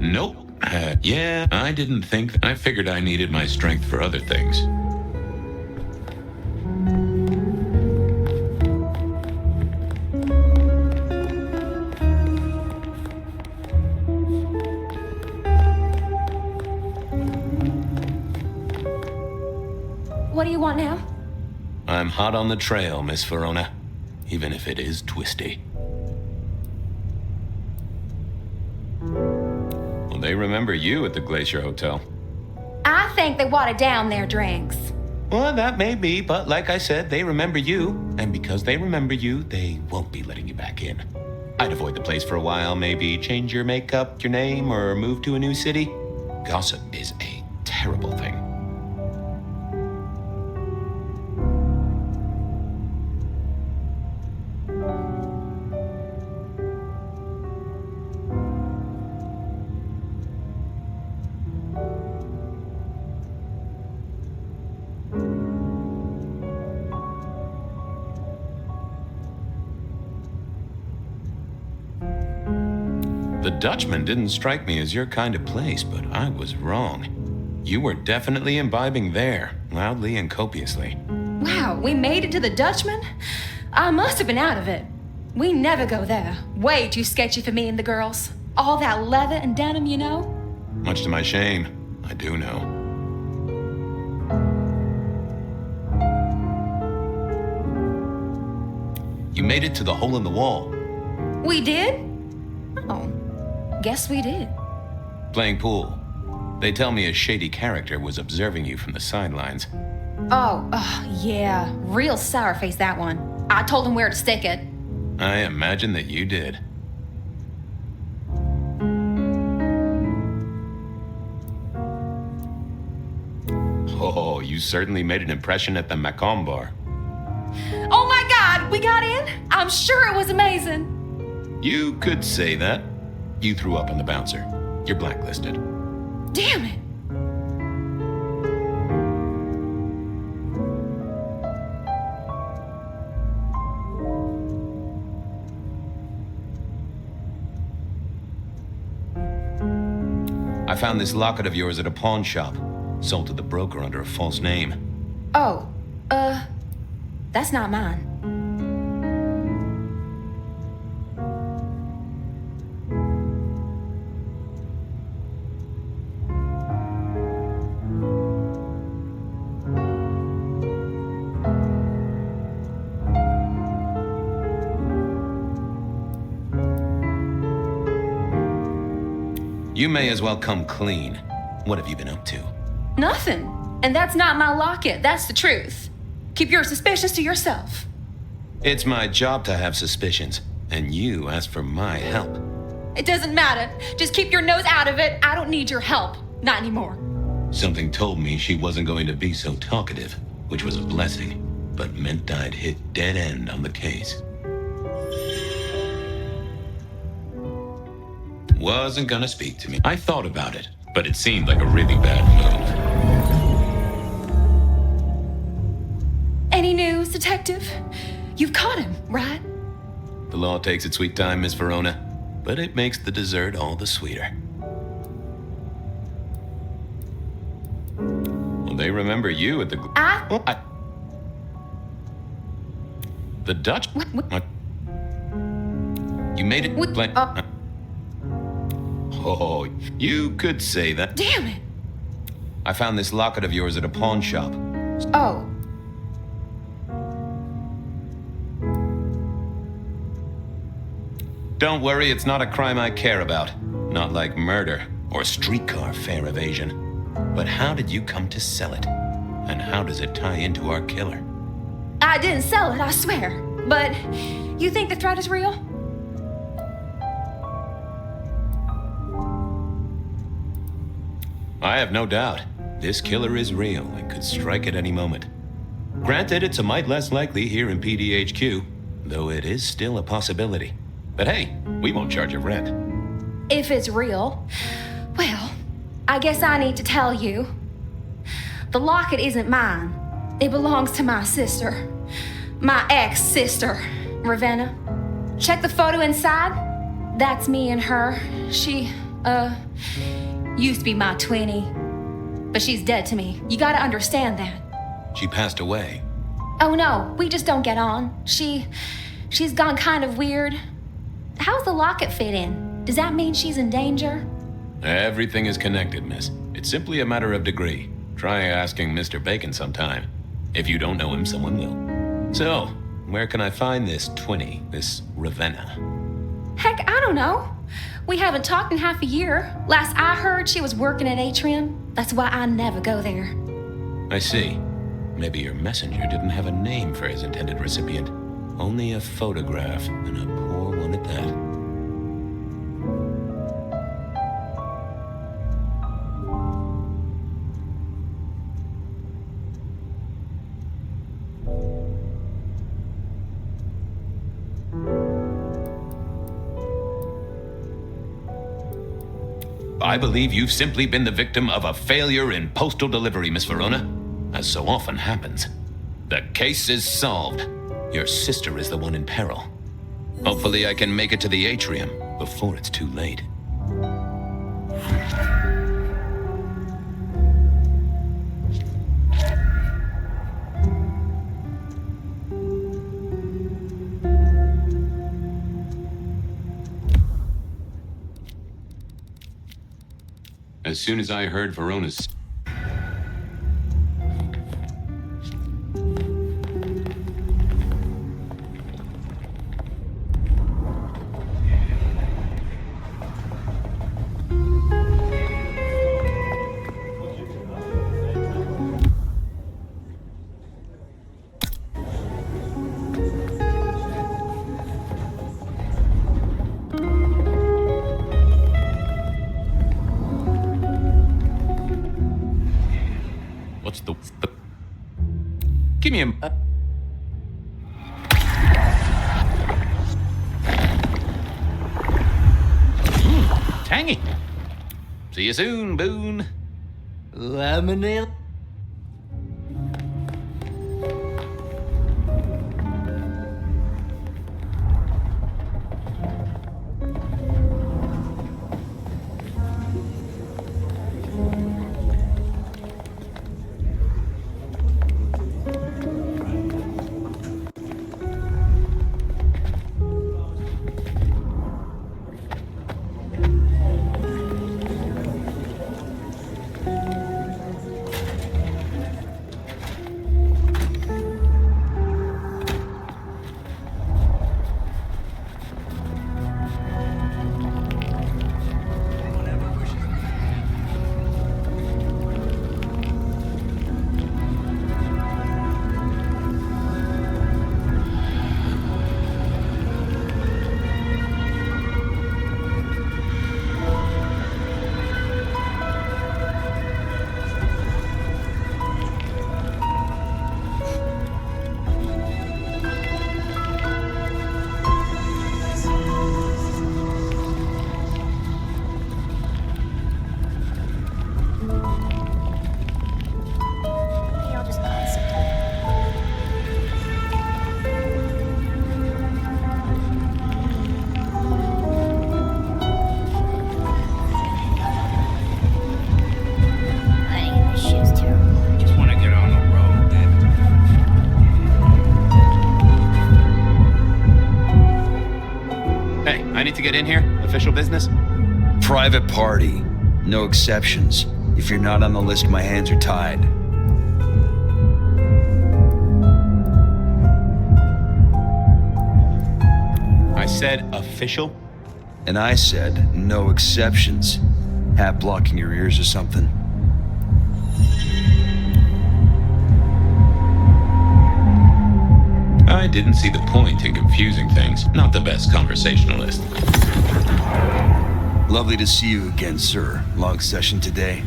Nope. Yeah, I didn't think. I figured I needed my strength for other things. What do you want now? I'm hot on the trail, Miss Verona. Even if it is twisty. Well, they remember you at the Glacier Hotel. I think they watered down their drinks. Well, that may be, but like I said, they remember you. And because they remember you, they won't be letting you back in. I'd avoid the place for a while, maybe change your makeup, your name, or move to a new city. Gossip is a terrible thing. The Dutchman didn't strike me as your kind of place, but I was wrong. You were definitely imbibing there, loudly and copiously. Wow, we made it to the Dutchman? I must have been out of it. We never go there. Way too sketchy for me and the girls. All that leather and denim, you know? Much to my shame, I do know. You made it to the hole in the wall. We did? Oh, guess we did. Playing pool. They tell me a shady character was observing you from the sidelines. Oh, yeah. Real sour face, that one. I told him where to stick it. I imagine that you did. Oh, you certainly made an impression at the Macomb bar. Oh my God, we got in? I'm sure it was amazing. You could say that. You threw up on the bouncer. You're blacklisted. Damn it. I found this locket of yours at a pawn shop. Sold to the broker under a false name. Oh, that's not mine. You may as well come clean. What have you been up to? Nothing. And that's not my locket. That's the truth. Keep your suspicions to yourself. It's my job to have suspicions, and you asked for my help. It doesn't matter. Just keep your nose out of it. I don't need your help. Not anymore. Something told me she wasn't going to be so talkative, which was a blessing, but meant I'd hit dead end on the case. Wasn't gonna speak to me. I thought about it, but it seemed like a really bad move. Any news, detective? You've caught him, right? The law takes its sweet time, Miss Verona, but it makes the dessert all the sweeter. Well, they remember you at the... The Dutch... What? You made it... Oh, you could say that. Damn it! I found this locket of yours at a pawn shop. Oh. Don't worry, it's not a crime I care about. Not like murder or streetcar fare evasion. But how did you come to sell it? And how does it tie into our killer? I didn't sell it, I swear. But you think the threat is real? I have no doubt. This killer is real and could strike at any moment. Granted, it's a mite less likely here in PDHQ, though it is still a possibility. But hey, we won't charge you rent. If it's real, well, I guess I need to tell you. The locket isn't mine. It belongs to my sister. My ex-sister, Ravenna. Check the photo inside. That's me and her. She, used to be my twinnie. But she's dead to me. You gotta understand that. She passed away. Oh no, we just don't get on. She's gone kind of weird. How's the locket fit in? Does that mean she's in danger? Everything is connected, miss. It's simply a matter of degree. Try asking Mr. Bacon sometime. If you don't know him, someone will. So, where can I find this twinnie, this Ravenna? Heck, I don't know. We haven't talked in half a year. Last I heard, she was working at Atrium. That's why I never go there. I see. Maybe your messenger didn't have a name for his intended recipient. Only a photograph, and a poor one at that. I believe you've simply been the victim of a failure in postal delivery, Miss Verona. As so often happens. The case is solved. Your sister is the one in peril. Hopefully I can make it to the atrium before it's too late. As soon as I heard Verona's... What's the... Give me a... Tangy. See you soon, Boone. Lemonade? I need to get in here? Official business? Private party. No exceptions. If you're not on the list, my hands are tied. I said official? And I said no exceptions. Hat blocking your ears or something? I didn't see the point in confusing things. Not the best conversationalist. Lovely to see you again, sir. Long session today.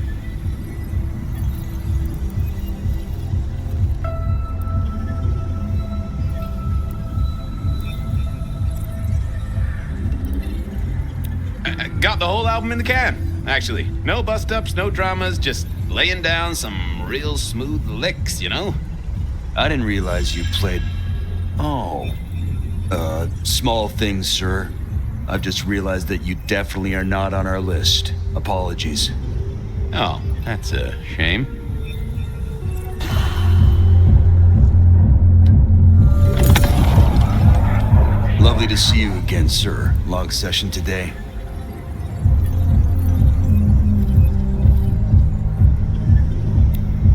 I got the whole album in the can, actually. No bust-ups, no dramas, just laying down some real smooth licks, you know? I didn't realize you played... Oh. Small things, sir. I've just realized that you definitely are not on our list. Apologies. Oh, that's a shame. Lovely to see you again, sir. Long session today.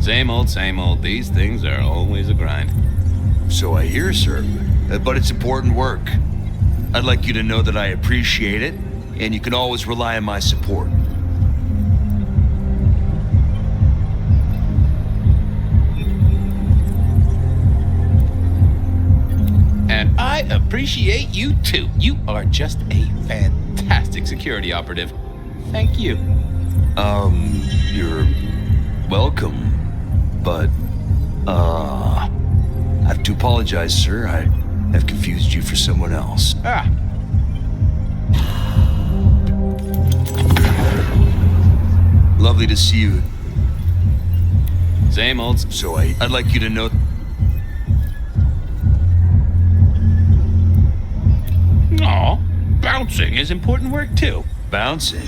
Same old, same old. These things are always a grind. So I hear, sir. But it's important work. I'd like you to know that I appreciate it, and you can always rely on my support. And I appreciate you too. You are just a fantastic security operative. Thank you. You're welcome. But, I have to apologize, sir. I have confused you for someone else. Ah. Lovely to see you. Same old. So I'd like you to know... Aw, bouncing is important work too. Bouncing?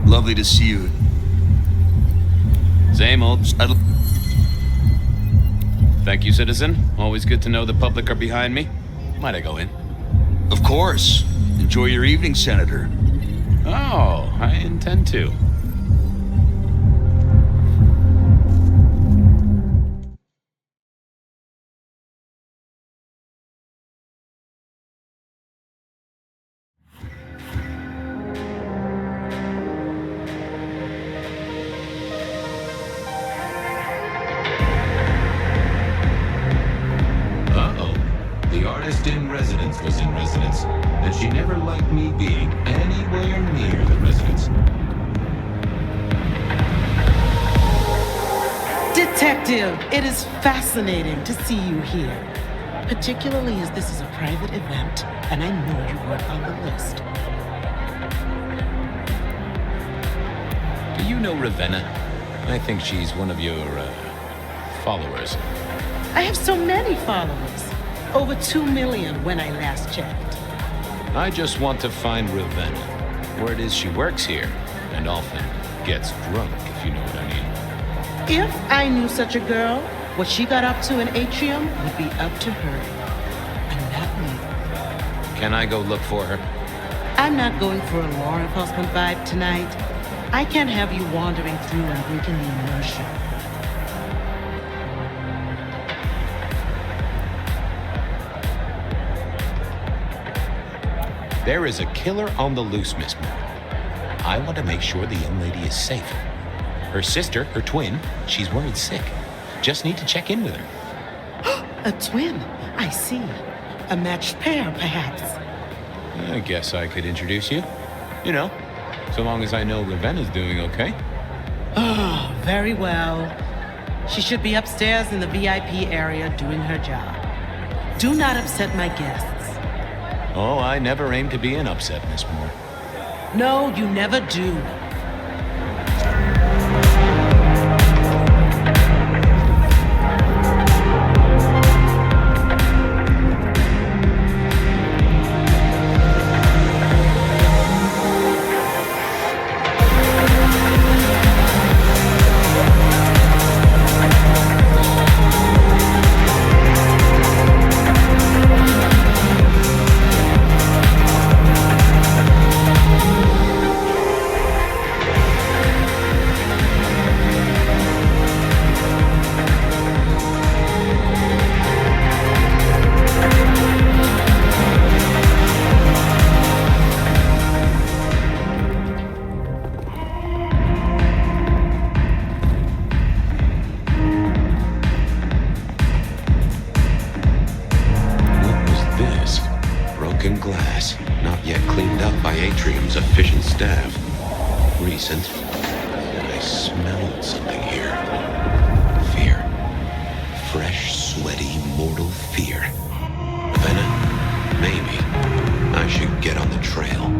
Lovely to see you. Same old. Thank you, citizen. Always good to know the public are behind me. Might I go in? Of course. Enjoy your evening, Senator. Oh, I intend to. The artist in residence was in residence, and she never liked me being anywhere near the residence. Detective, it is fascinating to see you here, particularly as this is a private event, and I know you weren't on the list. Do you know Ravenna? I think she's one of your, followers. I have so many followers. Over 2 million when I last checked. I just want to find Ravenna. Word is she works here, and often gets drunk, if you know what I mean. If I knew such a girl, what she got up to in Atrium would be up to her, and not me. Can I go look for her? I'm not going for a law enforcement vibe tonight. I can't have you wandering through and breaking the immersion. There is a killer on the loose, Miss Moore. I want to make sure the young lady is safe. Her sister, her twin, she's worried sick. Just need to check in with her. A twin? I see. A matched pair, perhaps. I guess I could introduce you. You know, so long as I know Ravenna's doing okay. Oh, very well. She should be upstairs in the VIP area doing her job. Do not upset my guests. Oh, I never aim to be an upset, Miss Moore. No, you never do. Glass, not yet cleaned up by Atrium's efficient staff. Recent. I smelled something here. Fear. Fresh, sweaty, mortal fear. Ravenna, maybe I should get on the trail.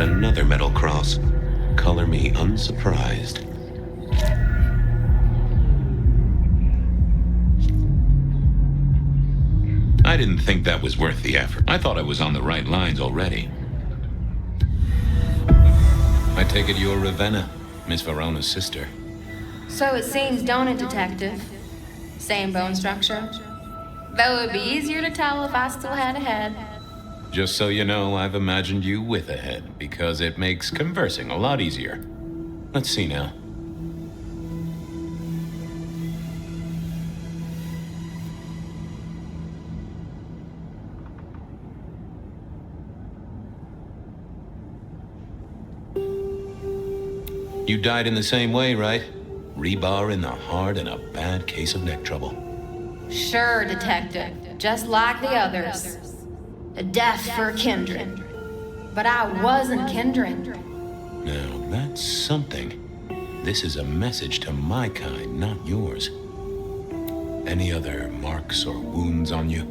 Another metal cross. Color me unsurprised. I didn't think that was worth the effort. I thought I was on the right lines already. I take it you're Ravenna, Miss Verona's sister. So it seems, don't it, Detective? Same bone structure? Though it would be easier to tell if I still had a head. Just so you know, I've imagined you with a head, because it makes conversing a lot easier. Let's see now. You died in the same way, right? Rebar in the heart and a bad case of neck trouble. Sure, Detective. Just like the others. A death for kindred. But I wasn't kindred. Now, that's something. This is a message to my kind, not yours. Any other marks or wounds on you?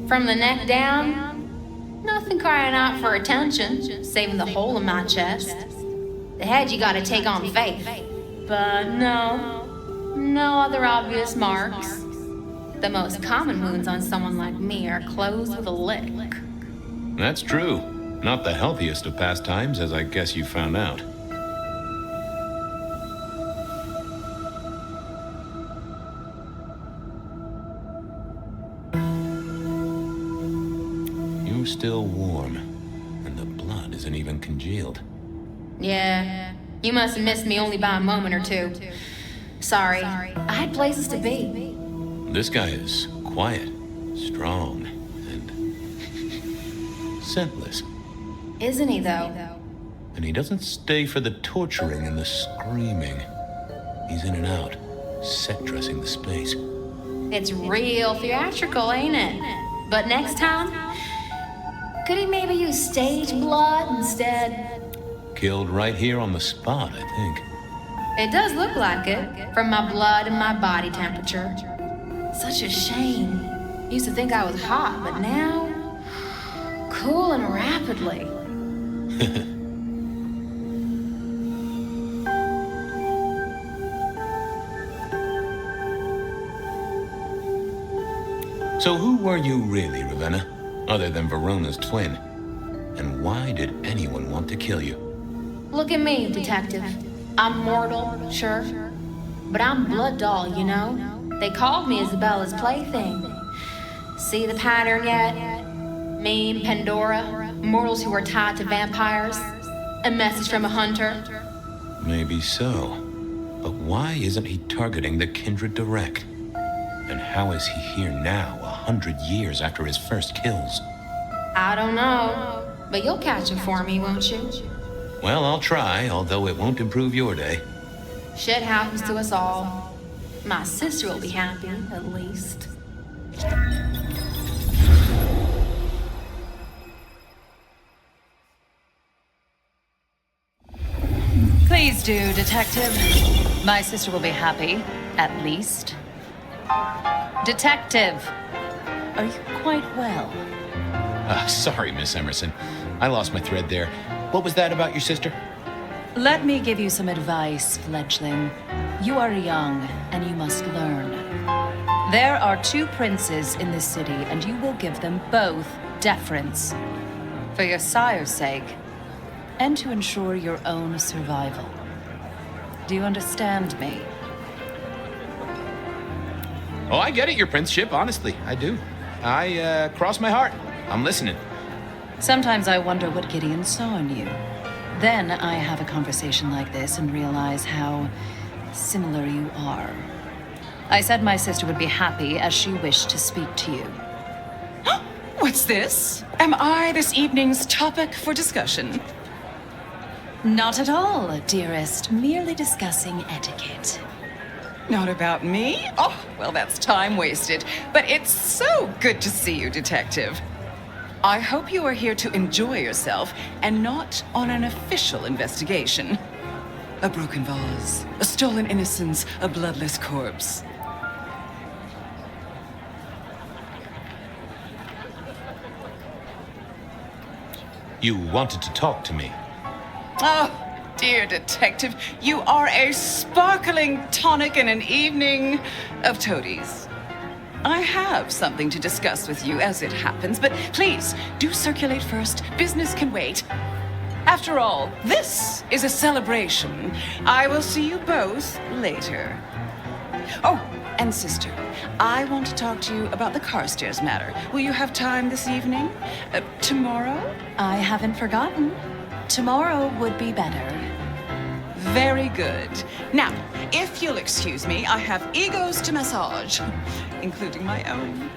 From the neck down, nothing crying out for attention, saving the hole in my chest. The head you gotta take on faith. But no other obvious marks. The most common wounds on someone like me are closed with a lick. That's true. Not the healthiest of pastimes, as I guess you found out. You're still warm, and the blood isn't even congealed. Yeah, you must have missed me only by a moment or two. Sorry, I had places to be. This guy is quiet, strong, and scentless. Isn't he, though? And he doesn't stay for the torturing and the screaming. He's in and out, set dressing the space. It's real theatrical, ain't it? But next time, could he maybe use stage blood instead? Killed right here on the spot, I think. It does look like it, from my blood and my body temperature. Such a shame. Used to think I was hot, but now, cooling rapidly. So who were you really, Ravenna? Other than Verona's twin? And why did anyone want to kill you? Look at me, Detective. I'm mortal, sure. But I'm blood doll, you know? They called me Isabella's plaything. See the pattern yet? Me and Pandora, mortals who are tied to vampires. A message from a hunter. Maybe so. But why isn't he targeting the kindred direct? And how is he here now, 100 years after his first kills? I don't know. But you'll catch him for me, won't you? Well, I'll try, although it won't improve your day. Shit happens to us all. My sister will be happy, at least. Please do, Detective. My sister will be happy, at least. Detective, are you quite well? Sorry, Miss Emerson. I lost my thread there. What was that about your sister? Let me give you some advice, fledgling. You are young, and you must learn. There are 2 princes in this city, and you will give them both deference. For your sire's sake, and to ensure your own survival. Do you understand me? Oh, I get it, your princeship, honestly. I do. I cross my heart. I'm listening. Sometimes I wonder what Gideon saw in you. Then I have a conversation like this and realize how similar you are. I said my sister would be happy as she wished to speak to you. What's this? Am I this evening's topic for discussion? Not at all, dearest. Merely discussing etiquette. Not about me? Oh, well, that's time wasted. But it's so good to see you, Detective. I hope you are here to enjoy yourself and not on an official investigation. A broken vase, a stolen innocence, a bloodless corpse. You wanted to talk to me. Oh, dear Detective, you are a sparkling tonic in an evening of toadies. I have something to discuss with you as it happens, but please, do circulate first. Business can wait. After all, this is a celebration. I will see you both later. Oh, and sister, I want to talk to you about the Carstairs matter. Will you have time this evening? Tomorrow? I haven't forgotten. Tomorrow would be better. Very good. Now, if you'll excuse me, I have egos to massage, including my own.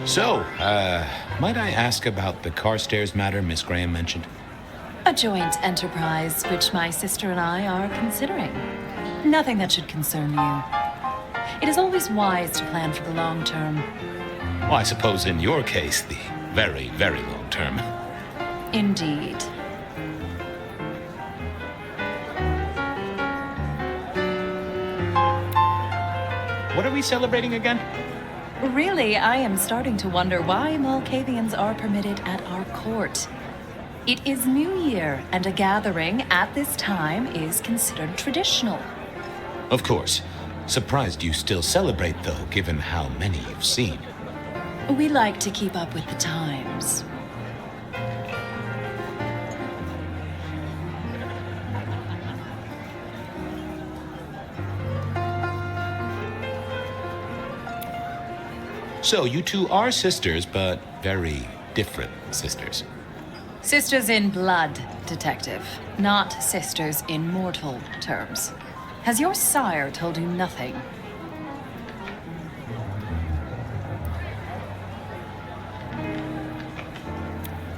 So, might I ask about the Carstairs matter Miss Graham mentioned? A joint enterprise which my sister and I are considering. Nothing that should concern you. It is always wise to plan for the long term. Well, I suppose in your case, the very, very long term. Indeed. What are we celebrating again? Really, I am starting to wonder why Malkavians are permitted at our court. It is New Year, and a gathering at this time is considered traditional. Of course. Surprised you still celebrate, though, given how many you've seen. We like to keep up with the times. So, you two are sisters, but very different sisters. Sisters in blood, Detective, not sisters in mortal terms. Has your sire told you nothing?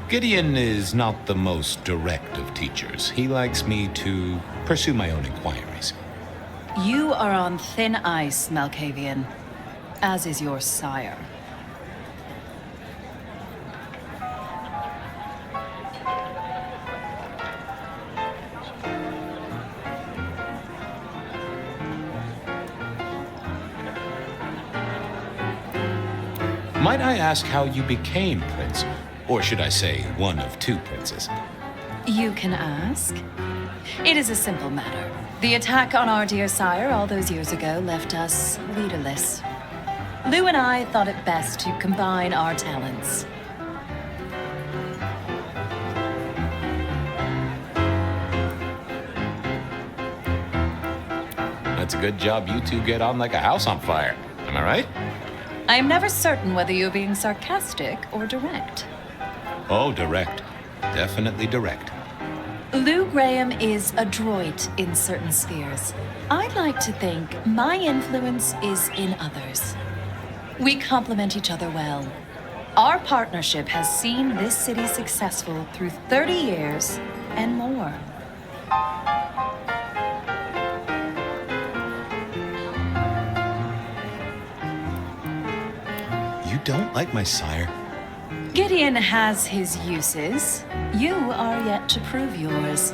Gideon is not the most direct of teachers. He likes me to pursue my own inquiries. You are on thin ice, Malkavian, as is your sire. Might I ask how you became Prince? Or should I say, one of two princes? You can ask. It is a simple matter. The attack on our dear sire all those years ago left us leaderless. Lou and I thought it best to combine our talents. That's a good job you two get on like a house on fire. Am I right? I am never certain whether you're being sarcastic or direct. Oh, direct. Definitely direct. Lou Graham is adroit in certain spheres. I'd like to think my influence is in others. We complement each other well. Our partnership has seen this city successful through 30 years and more. You don't like my sire? Gideon has his uses. You are yet to prove yours.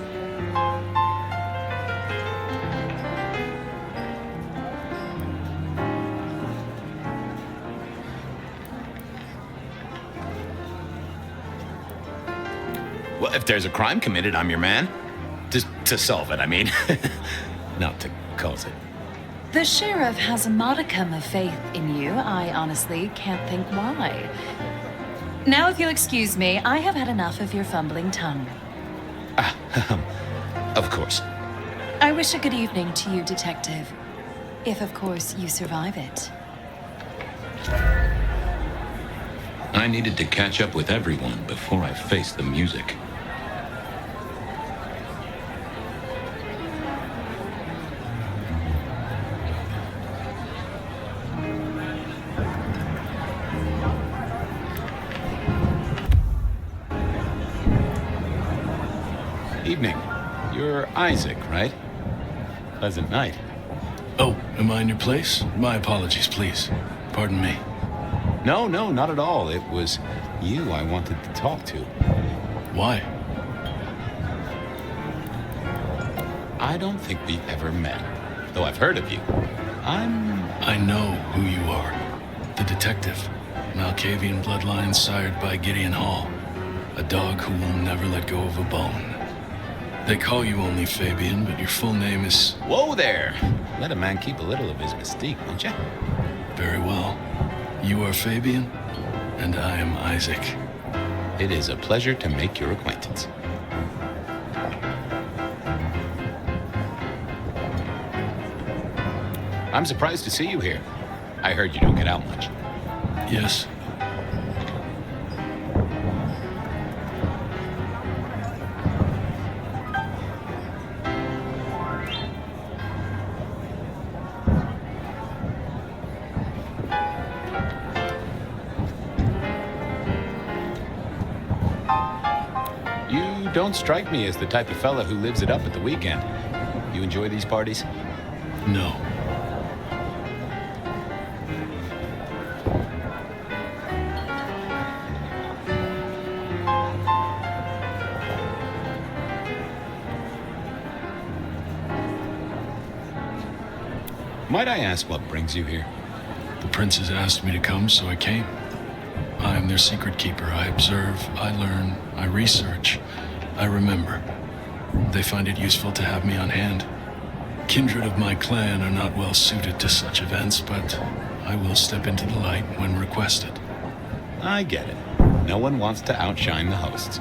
Well, if there's a crime committed, I'm your man. To solve it, I mean. Not to cause it. The sheriff has a modicum of faith in you. I honestly can't think why. Now, if you'll excuse me, I have had enough of your fumbling tongue. Of course. I wish a good evening to you, Detective. If, of course, you survive it. I needed to catch up with everyone before I faced the music. Evening. You're Isaac, right? Pleasant night. Oh, am I in your place? My apologies, please. Pardon me. No, not at all. It was you I wanted to talk to. Why? I don't think we've ever met, though I've heard of you. I know who you are. The detective. Malkavian bloodlines sired by Gideon Hall. A dog who will never let go of a bone. They call you only Fabian, but your full name is... Whoa there! Let a man keep a little of his mystique, won't you? Very well. You are Fabian, and I am Isaac. It is a pleasure to make your acquaintance. I'm surprised to see you here. I heard you don't get out much. Yes. You don't strike me as the type of fella who lives it up at the weekend. You enjoy these parties? No. Might I ask what brings you here? The princes asked me to come, so I came. I am their secret keeper. I observe, I learn, I research, I remember. They find it useful to have me on hand. Kindred of my clan are not well suited to such events, but I will step into the light when requested. I get it. No one wants to outshine the hosts.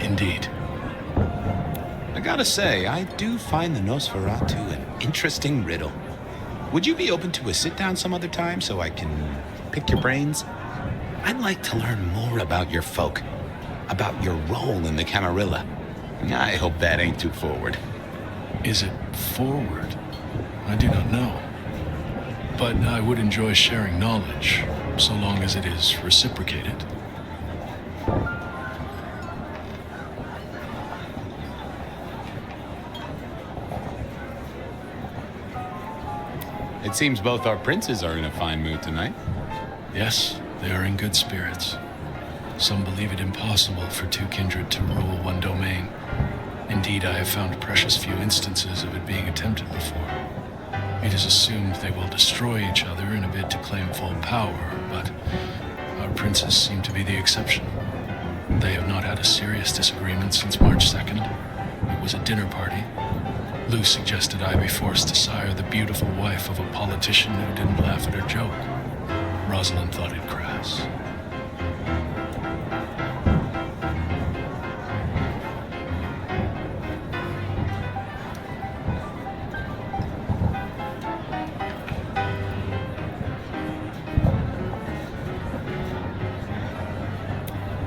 Indeed. I gotta say, I do find the Nosferatu an interesting riddle. Would you be open to a sit-down some other time so I can pick your brains? I'd like to learn more about your folk, about your role in the Camarilla. I hope that ain't too forward. Is it forward? I do not know. But I would enjoy sharing knowledge, so long as it is reciprocated. It seems both our princes are in a fine mood tonight. Yes, they are in good spirits. Some believe it impossible for two kindred to rule one domain. Indeed, I have found precious few instances of it being attempted before. It is assumed they will destroy each other in a bid to claim full power, but our princes seem to be the exception. They have not had a serious disagreement since March 2nd. It was a dinner party. Lou suggested I be forced to sire the beautiful wife of a politician who didn't laugh at her joke. Rosalind thought it crass.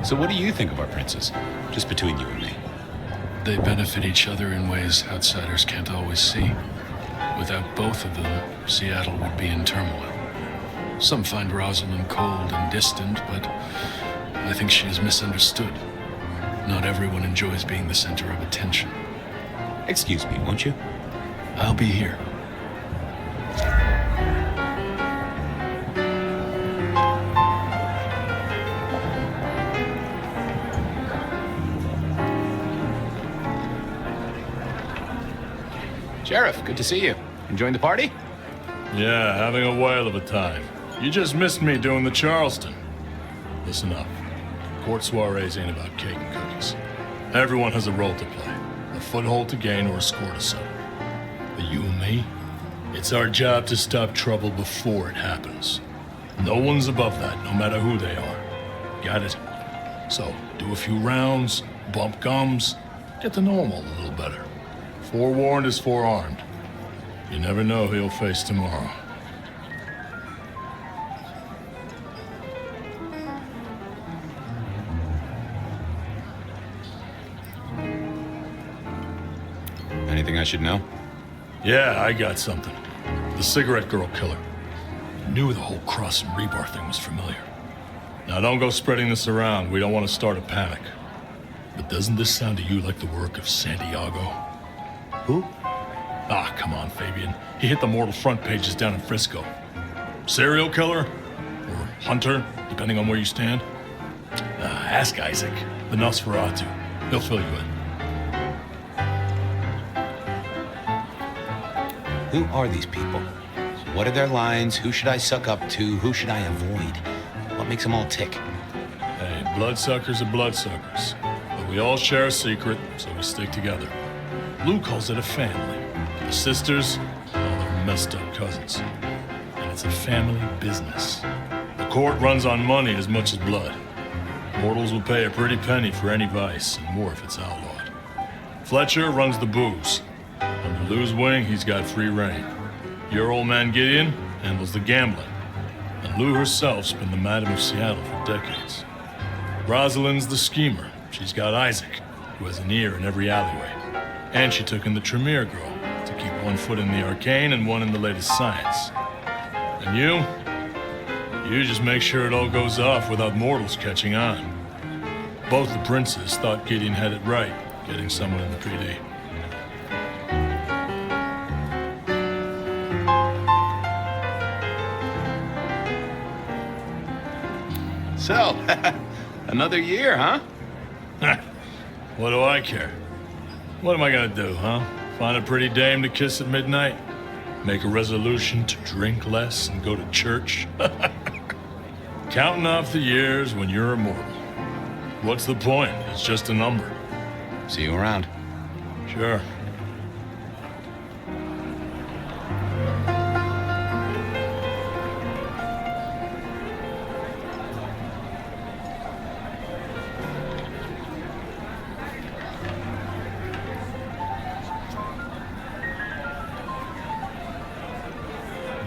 So what do you think of our princes? Just between you and me. They benefit each other in ways outsiders can't always see. Without both of them, Seattle would be in turmoil. Some find Rosalind cold and distant, but I think she is misunderstood. Not everyone enjoys being the center of attention. Excuse me, won't you? I'll be here. Sheriff, good to see you. Enjoying the party? Yeah, having a whale of a time. You just missed me doing the Charleston. Listen up. Court soirees ain't about cake and cookies. Everyone has a role to play. A foothold to gain or a score to settle. But you and me, it's our job to stop trouble before it happens. No one's above that, no matter who they are. Got it? So, do a few rounds, bump gums, get to know them all a little better. Forewarned is forearmed. You never know who you'll face tomorrow. Anything I should know? Yeah, I got something. The cigarette girl killer. I knew the whole cross and rebar thing was familiar. Now don't go spreading this around. We don't want to start a panic. But doesn't this sound to you like the work of Santiago? Who? Ah, come on, Fabian. He hit the mortal front pages down in Frisco. Serial killer? Or hunter, depending on where you stand? Ask Isaac, the Nosferatu. He'll fill you in. Who are these people? What are their lines? Who should I suck up to? Who should I avoid? What makes them all tick? Hey, bloodsuckers are bloodsuckers. But we all share a secret, so we stick together. Lou calls it a family. The sisters, well, they're messed up cousins. And it's a family business. The court runs on money as much as blood. Mortals will pay a pretty penny for any vice, and more if it's outlawed. Fletcher runs the booze. Under Lou's wing, he's got free reign. Your old man Gideon handles the gambling. And Lou herself's been the Madam of Seattle for decades. Rosalind's the schemer. She's got Isaac, who has an ear in every alleyway. And she took in the Tremere girl to keep one foot in the arcane and one in the latest science. And you just make sure it all goes off without mortals catching on. Both the princes thought Gideon had it right, getting someone in the PD. So, another year, huh? What do I care? What am I gonna do, huh? Find a pretty dame to kiss at midnight? Make a resolution to drink less and go to church? Counting off the years when you're immortal. What's the point? It's just a number. See you around. Sure.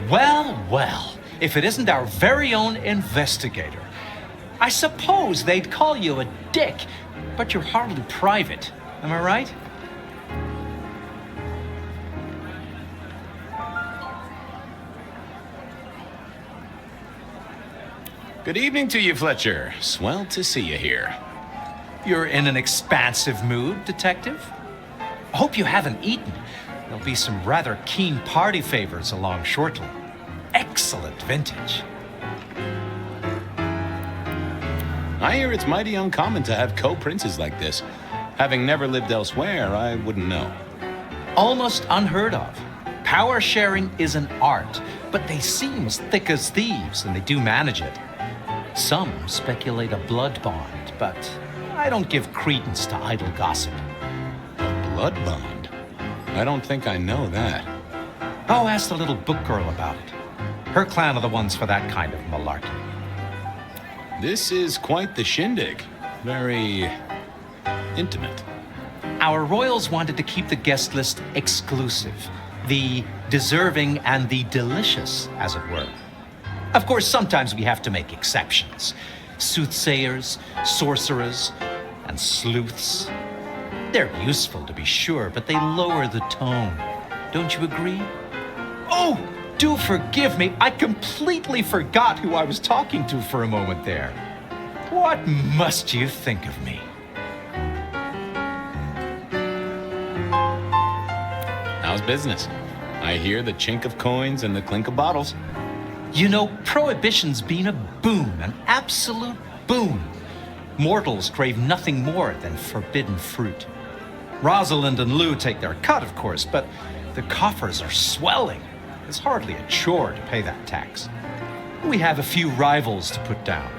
Well, well, if it isn't our very own investigator. I suppose they'd call you a dick, but you're hardly private. Am I right? Good evening to you, Fletcher. Swell to see you here. You're in an expansive mood, Detective? I hope you haven't eaten. There'll be some rather keen party favors along shortly. Excellent vintage. I hear it's mighty uncommon to have co-princes like this. Having never lived elsewhere, I wouldn't know. Almost unheard of. Power sharing is an art, but they seem as thick as thieves, and they do manage it. Some speculate a blood bond, but I don't give credence to idle gossip. A blood bond? I don't think I know that. Oh, ask the little book girl about it. Her clan are the ones for that kind of malarkey. This is quite the shindig. Very intimate. Our royals wanted to keep the guest list exclusive. The deserving and the delicious, as it were. Of course, sometimes we have to make exceptions. Soothsayers, sorcerers, and sleuths. They're useful, to be sure, but they lower the tone. Don't you agree? Oh, do forgive me. I completely forgot who I was talking to for a moment there. What must you think of me? How's business? I hear the chink of coins and the clink of bottles. You know, Prohibition's been a boon, an absolute boon. Mortals crave nothing more than forbidden fruit. Rosalind and Lou take their cut, of course, but the coffers are swelling. It's hardly a chore to pay that tax. We have a few rivals to put down.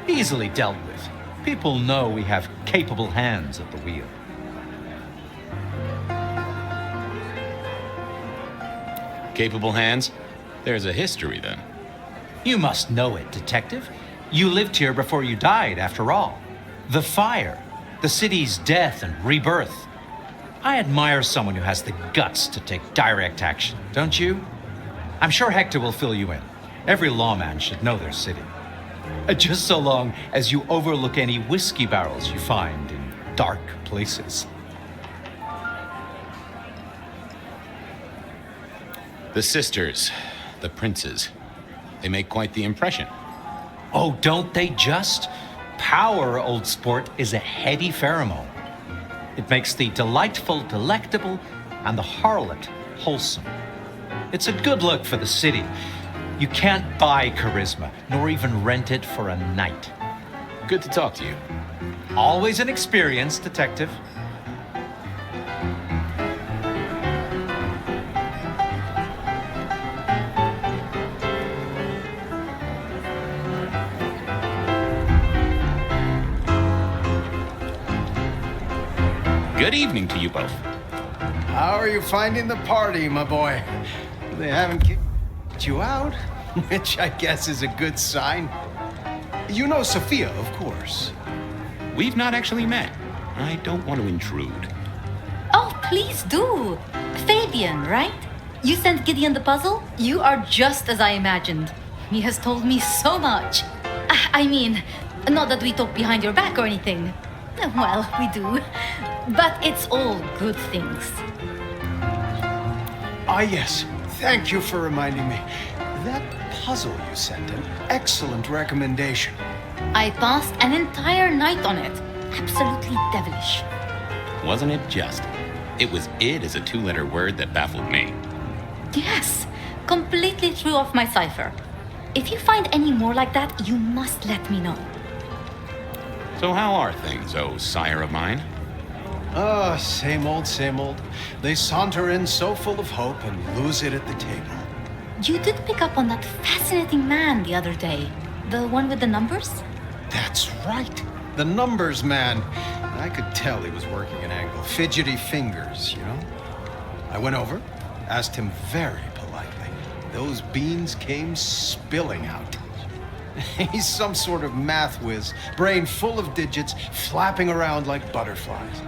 Easily dealt with. People know we have capable hands at the wheel. Capable hands? There's a history, then. You must know it, Detective. You lived here before you died, after all. The fire, the city's death and rebirth. I admire someone who has the guts to take direct action, don't you? I'm sure Hector will fill you in. Every lawman should know their city. Just so long as you overlook any whiskey barrels you find in dark places. The sisters, the princes, they make quite the impression. Oh, don't they just? Power, old sport, is a heady pheromone. It makes the delightful delectable and the harlot wholesome. It's a good look for the city. You can't buy charisma, nor even rent it for a night. Good to talk to you. Always an experience, Detective. Good evening to you both. How are you finding the party, my boy? They haven't kicked you out, which I guess is a good sign. You know Sophia, of course. We've not actually met. I don't want to intrude. Oh, please do. Fabian, right? You sent Gideon the puzzle? You are just as I imagined. He has told me so much. I mean, not that we talk behind your back or anything. Well, we do. But it's all good things. Ah, yes. Thank you for reminding me. That puzzle you sent him, excellent recommendation. I passed an entire night on it. absolutely devilish. Wasn't it just? It was "id" as a two-letter word that baffled me. Yes, completely threw off my cipher. If you find any more like that, you must let me know. So how are things, oh sire of mine? Ah, same old, same old. They saunter in so full of hope and lose it at the table. You did pick up on that fascinating man the other day. The one with the numbers? That's right. The numbers man. I could tell he was working an angle. Fidgety fingers, you know? I went over, asked him very politely. Those beans came spilling out. He's some sort of math whiz, brain full of digits, flapping around like butterflies.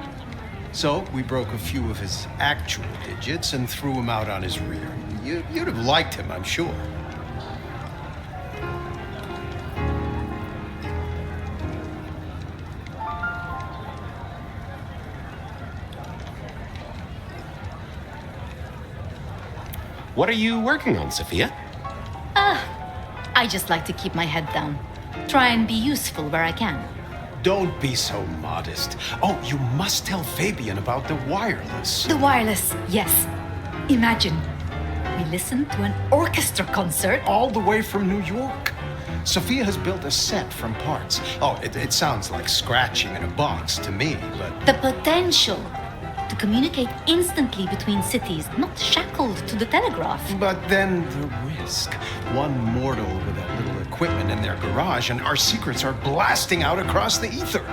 So we broke a few of his actual digits and threw him out on his rear. You'd have liked him, I'm sure. What are you working on, Sophia? I just like to keep my head down. Try and be useful where I can. Don't be so modest. Oh, you must tell Fabian about the wireless. The wireless, yes. Imagine, we listened to an orchestra concert. All the way from New York. Sophia has built a set from parts. Oh, it sounds like scratching in a box to me, but... The potential to communicate instantly between cities, not shackled to the telegraph. But then the risk. One mortal with a little equipment in their garage and our secrets are blasting out across the ether.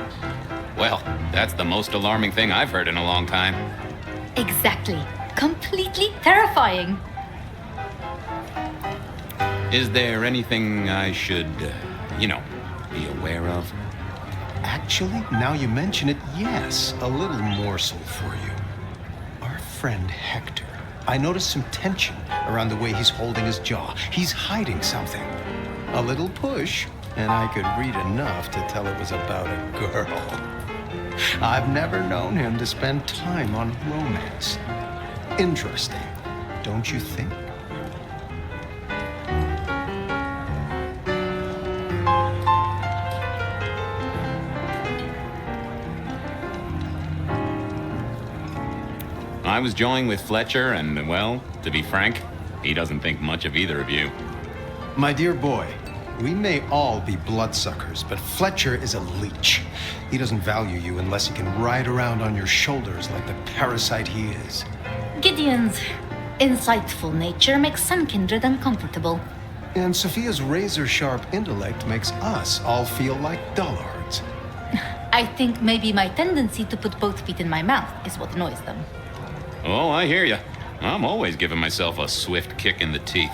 Well, that's the most alarming thing I've heard in a long time. Exactly. Completely terrifying. Is there anything I should, be aware of? Actually, now you mention it, yes, a little morsel for you. Our friend Hector. I noticed some tension around the way he's holding his jaw. He's hiding something. A little push, and I could read enough to tell it was about a girl. I've never known him to spend time on romance. Interesting, don't you think? I was joined with Fletcher, and, well, to be frank, he doesn't think much of either of you. My dear boy, we may all be bloodsuckers, but Fletcher is a leech. He doesn't value you unless he can ride around on your shoulders like the parasite he is. Gideon's insightful nature makes some kindred uncomfortable. And Sophia's razor-sharp intellect makes us all feel like dullards. I think maybe my tendency to put both feet in my mouth is what annoys them. Oh, I hear you. I'm always giving myself a swift kick in the teeth.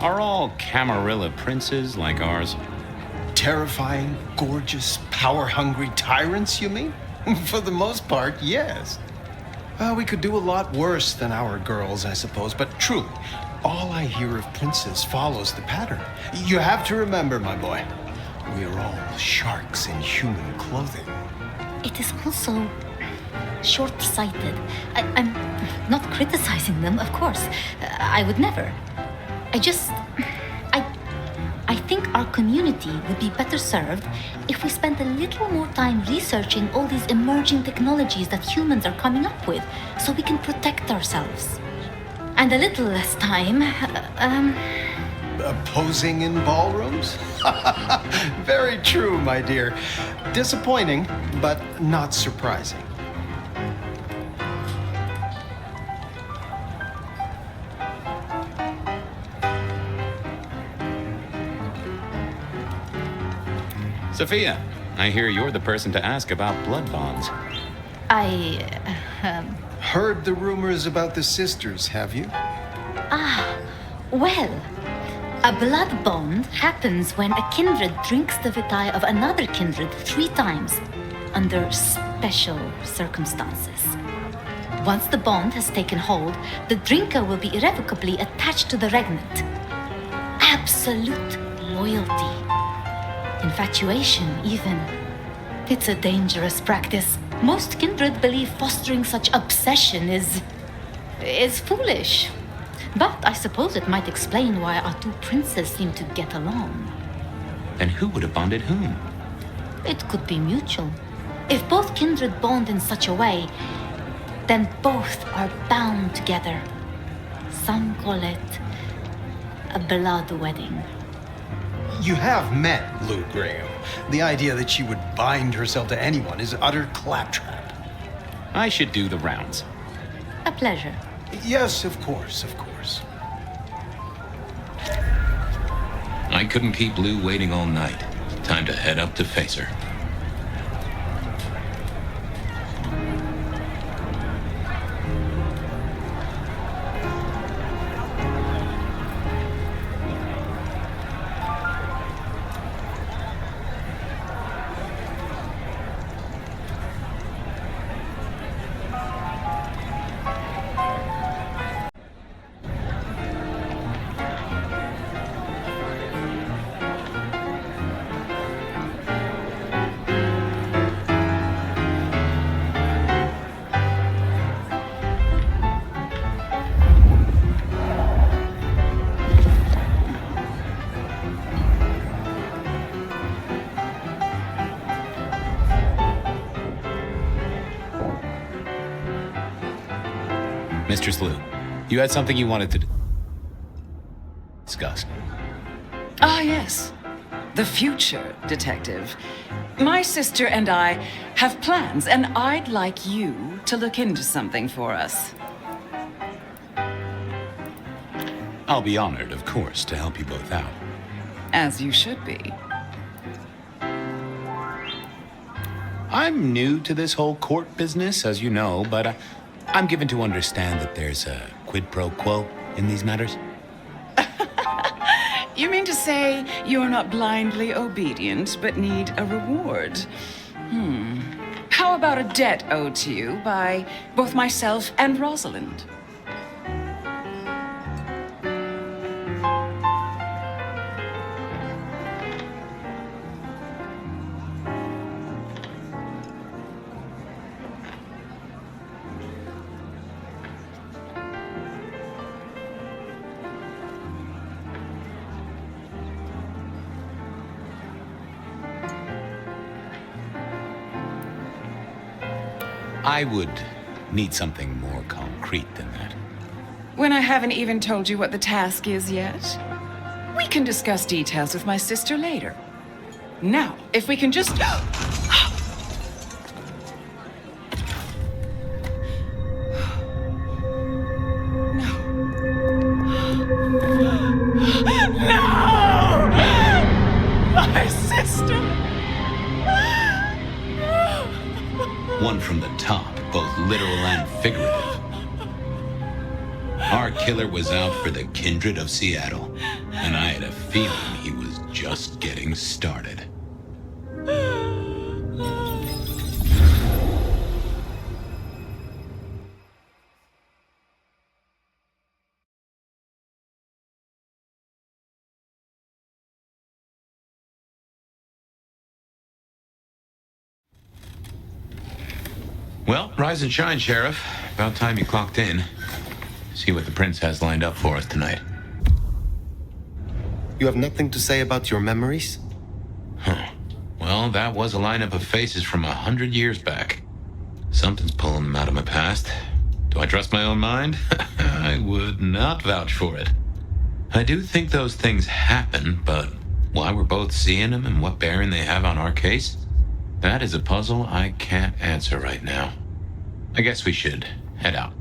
Are all Camarilla princes like ours? Terrifying, gorgeous, power-hungry tyrants, you mean? For the most part, yes. We could do a lot worse than our girls, I suppose, but truly, all I hear of princes follows the pattern. You have to remember, my boy, we are all sharks in human clothing. It is also short-sighted. I'm not criticizing them, of course. I would never. I think our community would be better served if we spent a little more time researching all these emerging technologies that humans are coming up with, so we can protect ourselves. And a little less time, Posing in ballrooms? Very true, my dear. Disappointing, but not surprising. Sophia, I hear you're the person to ask about blood bonds. Heard the rumors about the sisters, have you? Well, a blood bond happens when a kindred drinks the vitae of another kindred 3 times, under special circumstances. Once the bond has taken hold, the drinker will be irrevocably attached to the regnant. Absolute loyalty. Infatuation, even. It's a dangerous practice. Most kindred believe fostering such obsession is foolish. But I suppose it might explain why our two princes seem to get along. And who would have bonded whom? It could be mutual. If both kindred bond in such a way, then both are bound together. Some call it a blood wedding. You have met Lou Graham. The idea that she would bind herself to anyone is utter claptrap. I should do the rounds. A pleasure. Yes, of course, of course. I couldn't keep Lou waiting all night. Time to head up to face her. Mistress Liu, you had something you wanted to discuss. Ah, yes. The future, Detective. My sister and I have plans, and I'd like you to look into something for us. I'll be honored, of course, to help you both out. As you should be. I'm new to this whole court business, as you know, but I'm given to understand that there's a quid pro quo in these matters. You mean to say you're not blindly obedient, but need a reward? How about a debt owed to you by both myself and Rosalind? I would need something more concrete than that. When I haven't even told you what the task is yet? We can discuss details with my sister later. Now, if we can just... No! My sister! One from the top, both literal and figurative. Our killer was out for the kindred of Seattle, and I had a feeling he was just getting started. Well, rise and shine, Sheriff. About time you clocked in. See what the prince has lined up for us tonight. You have nothing to say about your memories? Huh. Well, that was a lineup of faces from 100 years back. Something's pulling them out of my past. Do I trust my own mind? I would not vouch for it. I do think those things happen, but why we're both seeing them and what bearing they have on our case? That is a puzzle I can't answer right now. I guess we should head out.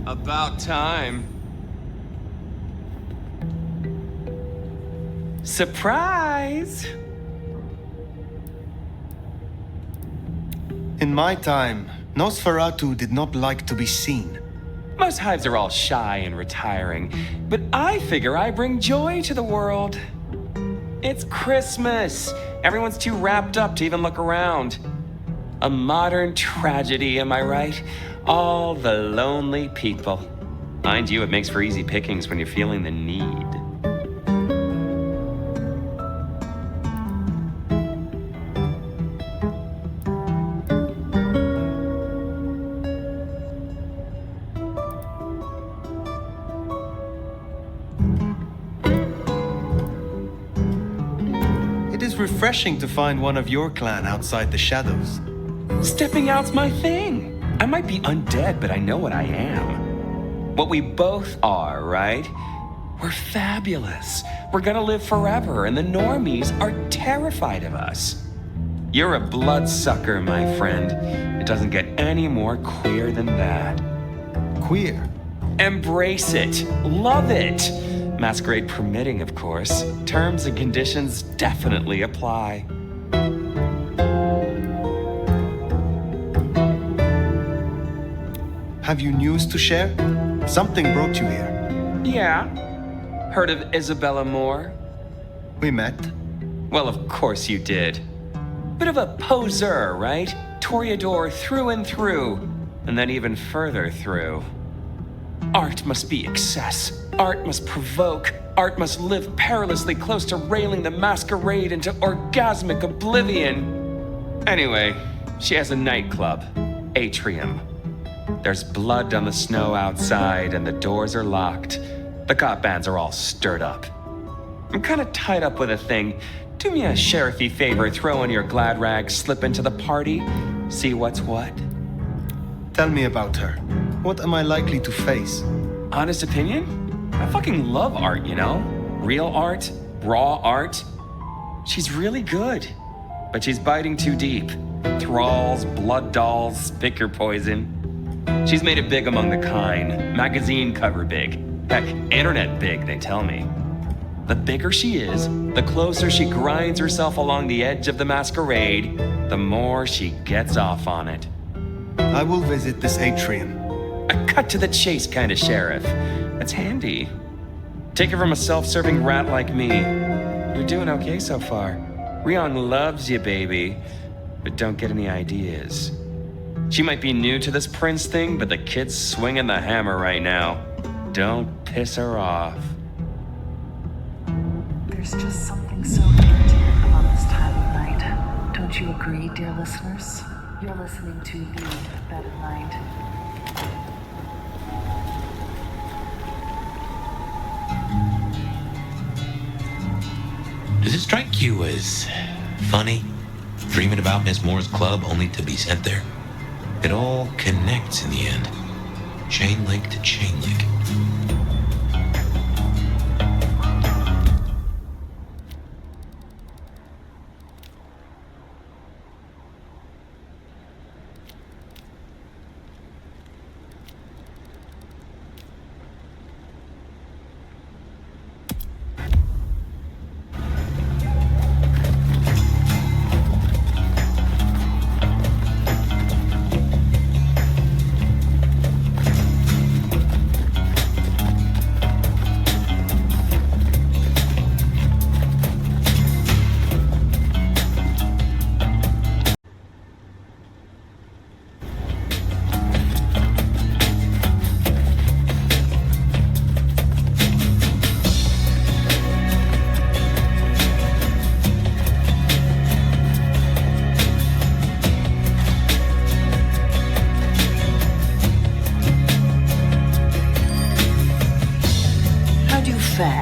About time. Surprise! In my time, Nosferatu did not like to be seen. Most hives are all shy and retiring, but I figure I bring joy to the world. It's Christmas. Everyone's too wrapped up to even look around. A modern tragedy, am I right? All the lonely people. Mind you, it makes for easy pickings when you're feeling the need. It is refreshing to find one of your clan outside the shadows. Stepping out's my thing. I might be undead, but I know what I am. What we both are, right? We're fabulous. We're gonna live forever, and the normies are terrified of us. You're a bloodsucker, my friend. It doesn't get any more queer than that. Queer? Embrace it. Love it. Masquerade permitting, of course. Terms and conditions definitely apply. Have you news to share? Something brought you here. Yeah. Heard of Isabella Moore? We met. Well, of course you did. Bit of a poseur, right? Toreador through and through, and then even further through. Art must be excess. Art must provoke. Art must live perilously close to railing the masquerade into orgasmic oblivion. Anyway, she has a nightclub, Atrium. There's blood on the snow outside, and the doors are locked. The cop bands are all stirred up. I'm kind of tied up with a thing. Do me a sheriffy favor, throw on your glad rags, slip into the party, see what's what. Tell me about her. What am I likely to face? Honest opinion? I fucking love art, you know? Real art, raw art. She's really good, but she's biting too deep. Thralls, blood dolls, pick your poison. She's made it big among the kind, magazine cover big. Heck, internet big, they tell me. The bigger she is, the closer she grinds herself along the edge of the masquerade, the more she gets off on it. I will visit this atrium. A cut-to-the-chase kind of sheriff. That's handy. Take it from a self-serving rat like me. You're doing okay so far. Rion loves you, baby, but don't get any ideas. She might be new to this prince thing, but the kid's swinging the hammer right now. Don't piss her off. There's just something so empty about this time of night. Don't you agree, dear listeners? You're listening to the Bed at Night. Does it strike you as funny? Dreaming about Miss Moore's club only to be sent there? It all connects in the end. Chain link to chain link.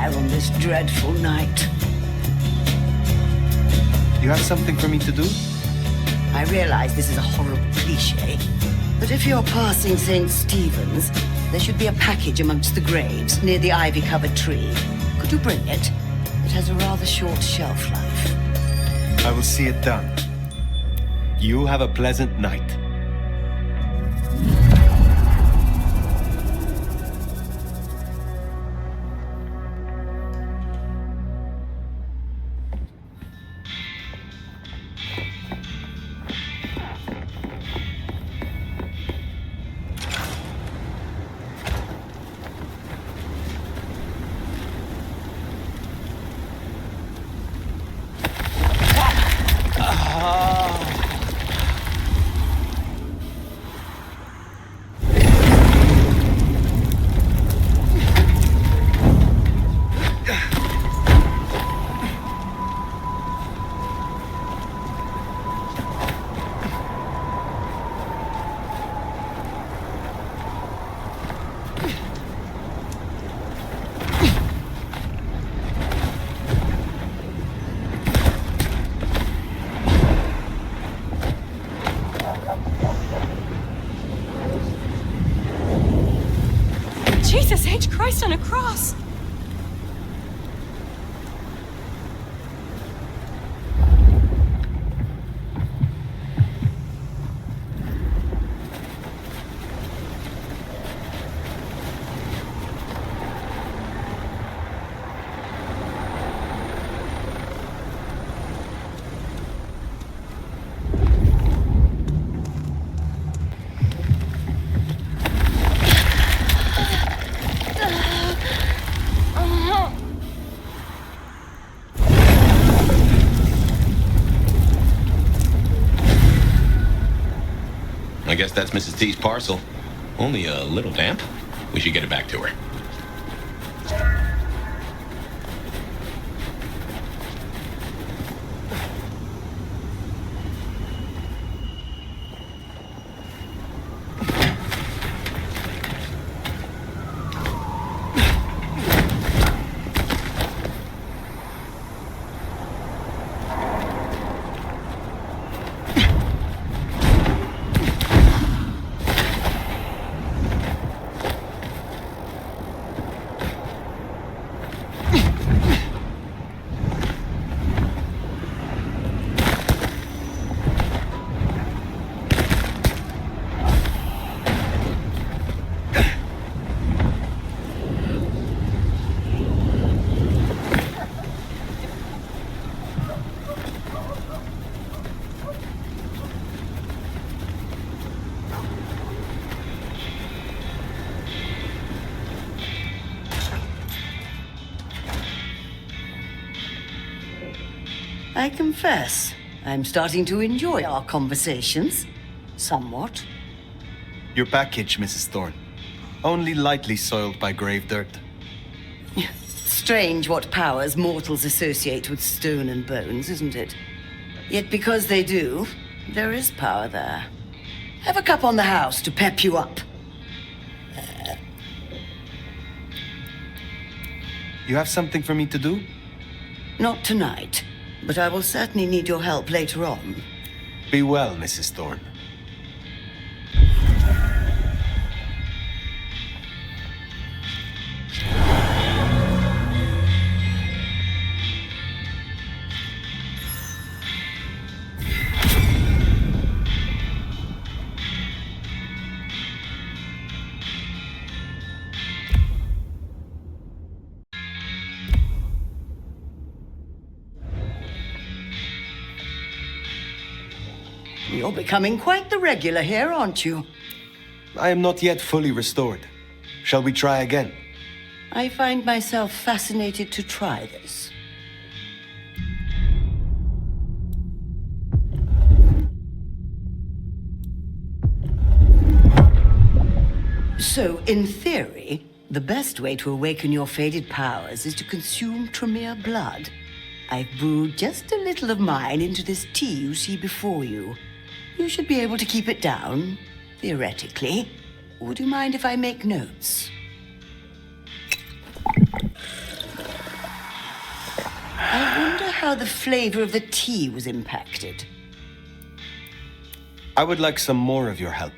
On this dreadful night. You have something for me to do? I realize this is a horrible cliche, but if you're passing St. Stephen's, there should be a package amongst the graves near the ivy-covered tree. Could you bring it? It has a rather short shelf life. I will see it done. You have a pleasant night. Christ on a cross. I guess that's Mrs. T's parcel. Only a little damp. We should get it back to her. I confess, I'm starting to enjoy our conversations. Somewhat. Your package, Mrs. Thorne. Only lightly soiled by grave dirt. Strange what powers mortals associate with stone and bones, isn't it? Yet because they do, there is power there. Have a cup on the house to pep you up. You have something for me to do? Not tonight, but I will certainly need your help later on. Be well, Mrs. Thorne. You're becoming quite the regular here, aren't you? I am not yet fully restored. Shall we try again? I find myself fascinated to try this. So, in theory, the best way to awaken your faded powers is to consume Tremere blood. I've brewed just a little of mine into this tea you see before you. You should be able to keep it down, theoretically. Would you mind if I make notes? I wonder how the flavor of the tea was impacted. I would like some more of your help.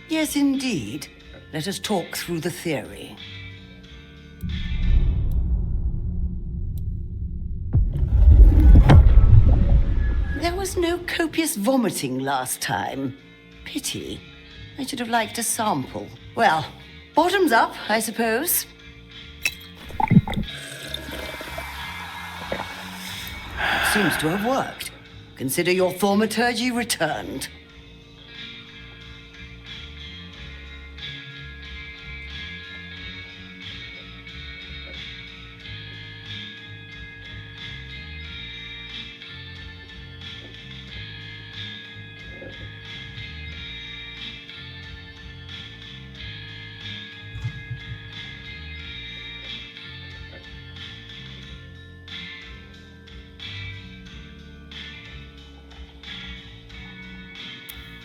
Yes, indeed. Let us talk through the theory. There was no copious vomiting last time. Pity. I should have liked a sample. Well, bottoms up, I suppose. It seems to have worked. Consider your thaumaturgy returned.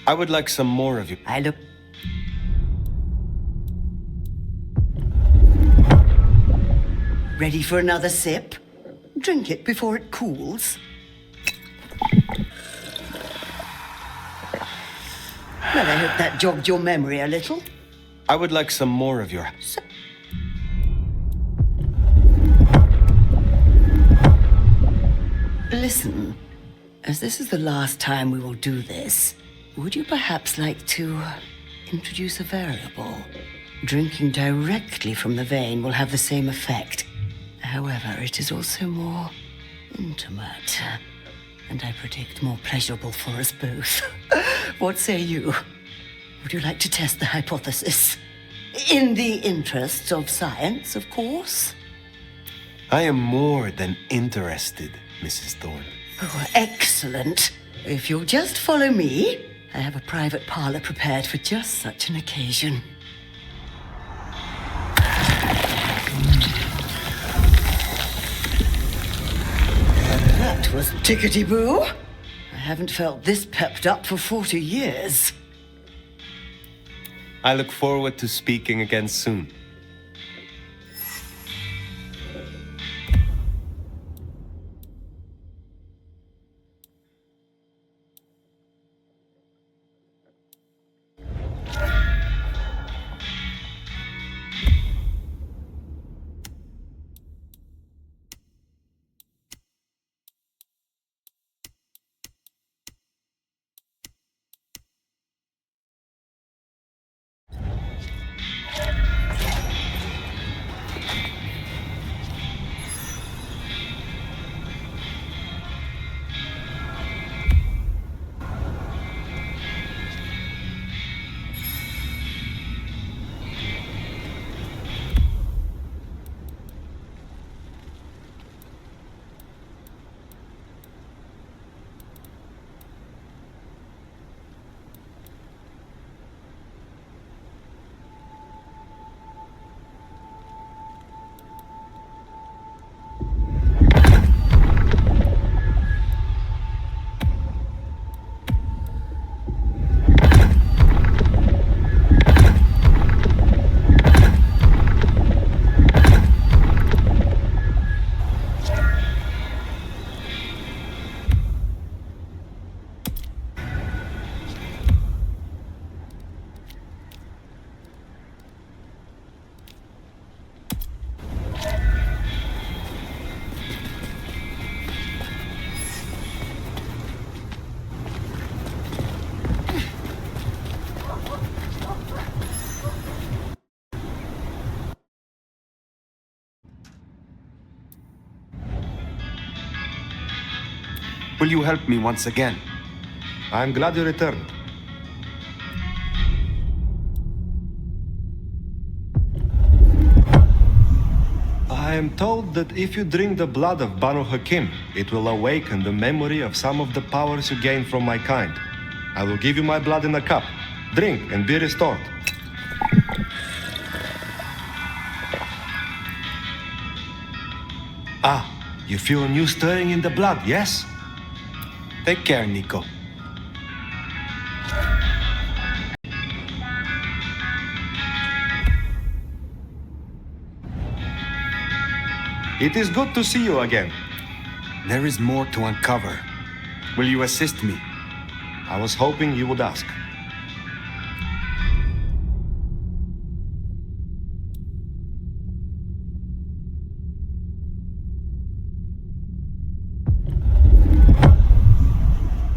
I would like some more of you. I look... Ready for another sip? Drink it before it cools. Well, I hope that jogged your memory a little. I would like some more of your... listen, as this is the last time we will do this, would you perhaps like to introduce a variable? Drinking directly from the vein will have the same effect. However, it is also more intimate, and I predict more pleasurable for us both. What say you? Would you like to test the hypothesis? In the interests of science, of course. I am more than interested, Mrs. Thorne. Oh, excellent. If you'll just follow me, I have a private parlor prepared for just such an occasion. That was tickety-boo. I haven't felt this pepped up for 40 years. I look forward to speaking again soon. Will you help me once again? I'm glad you returned. I am told that if you drink the blood of Banu Hakim, it will awaken the memory of some of the powers you gained from my kind. I will give you my blood in a cup. Drink and be restored. Ah, you feel a new stirring in the blood, yes? Take care, Nico. It is good to see you again. There is more to uncover. Will you assist me? I was hoping you would ask.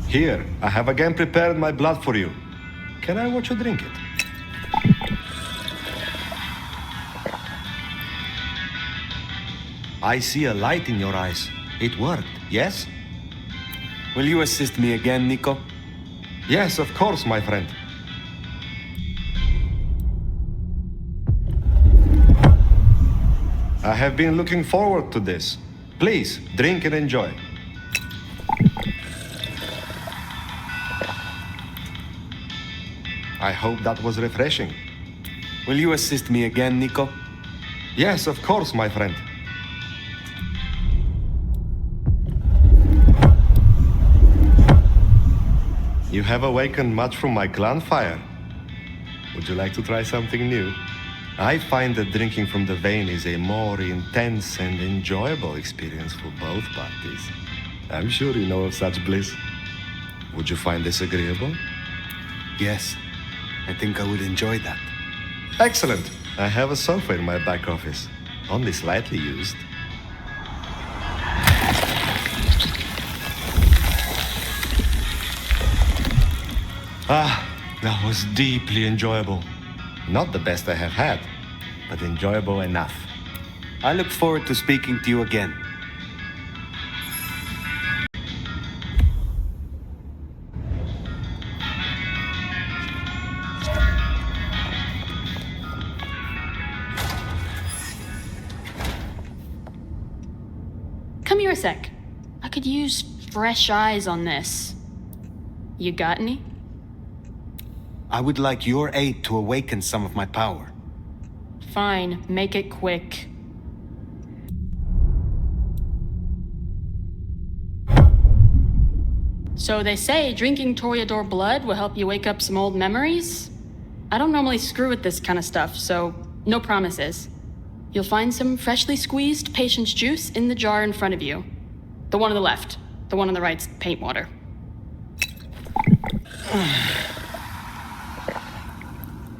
Here, I have again prepared my blood for you. Can I watch you drink it? I see a light in your eyes. It worked, yes? Will you assist me again, Nico? Yes, of course, my friend. I have been looking forward to this. Please, drink and enjoy. I hope that was refreshing. Will you assist me again, Nico? Yes, of course, my friend. You have awakened much from my clan fire. Would you like to try something new? I find that drinking from the vein is a more intense and enjoyable experience for both parties. I'm sure you know of such bliss. Would you find this agreeable? Yes, I think I would enjoy that. Excellent. I have a sofa in my back office, only slightly used. Ah, that was deeply enjoyable. Not the best I have had, but enjoyable enough. I look forward to speaking to you again. Come here a sec. I could use fresh eyes on this. You got any? I would like your aid to awaken some of my power. Fine, make it quick. So they say drinking Toreador blood will help you wake up some old memories? I don't normally screw with this kind of stuff, so no promises. You'll find some freshly squeezed patience juice in the jar in front of you. The one on the left. The one on the right's paint water.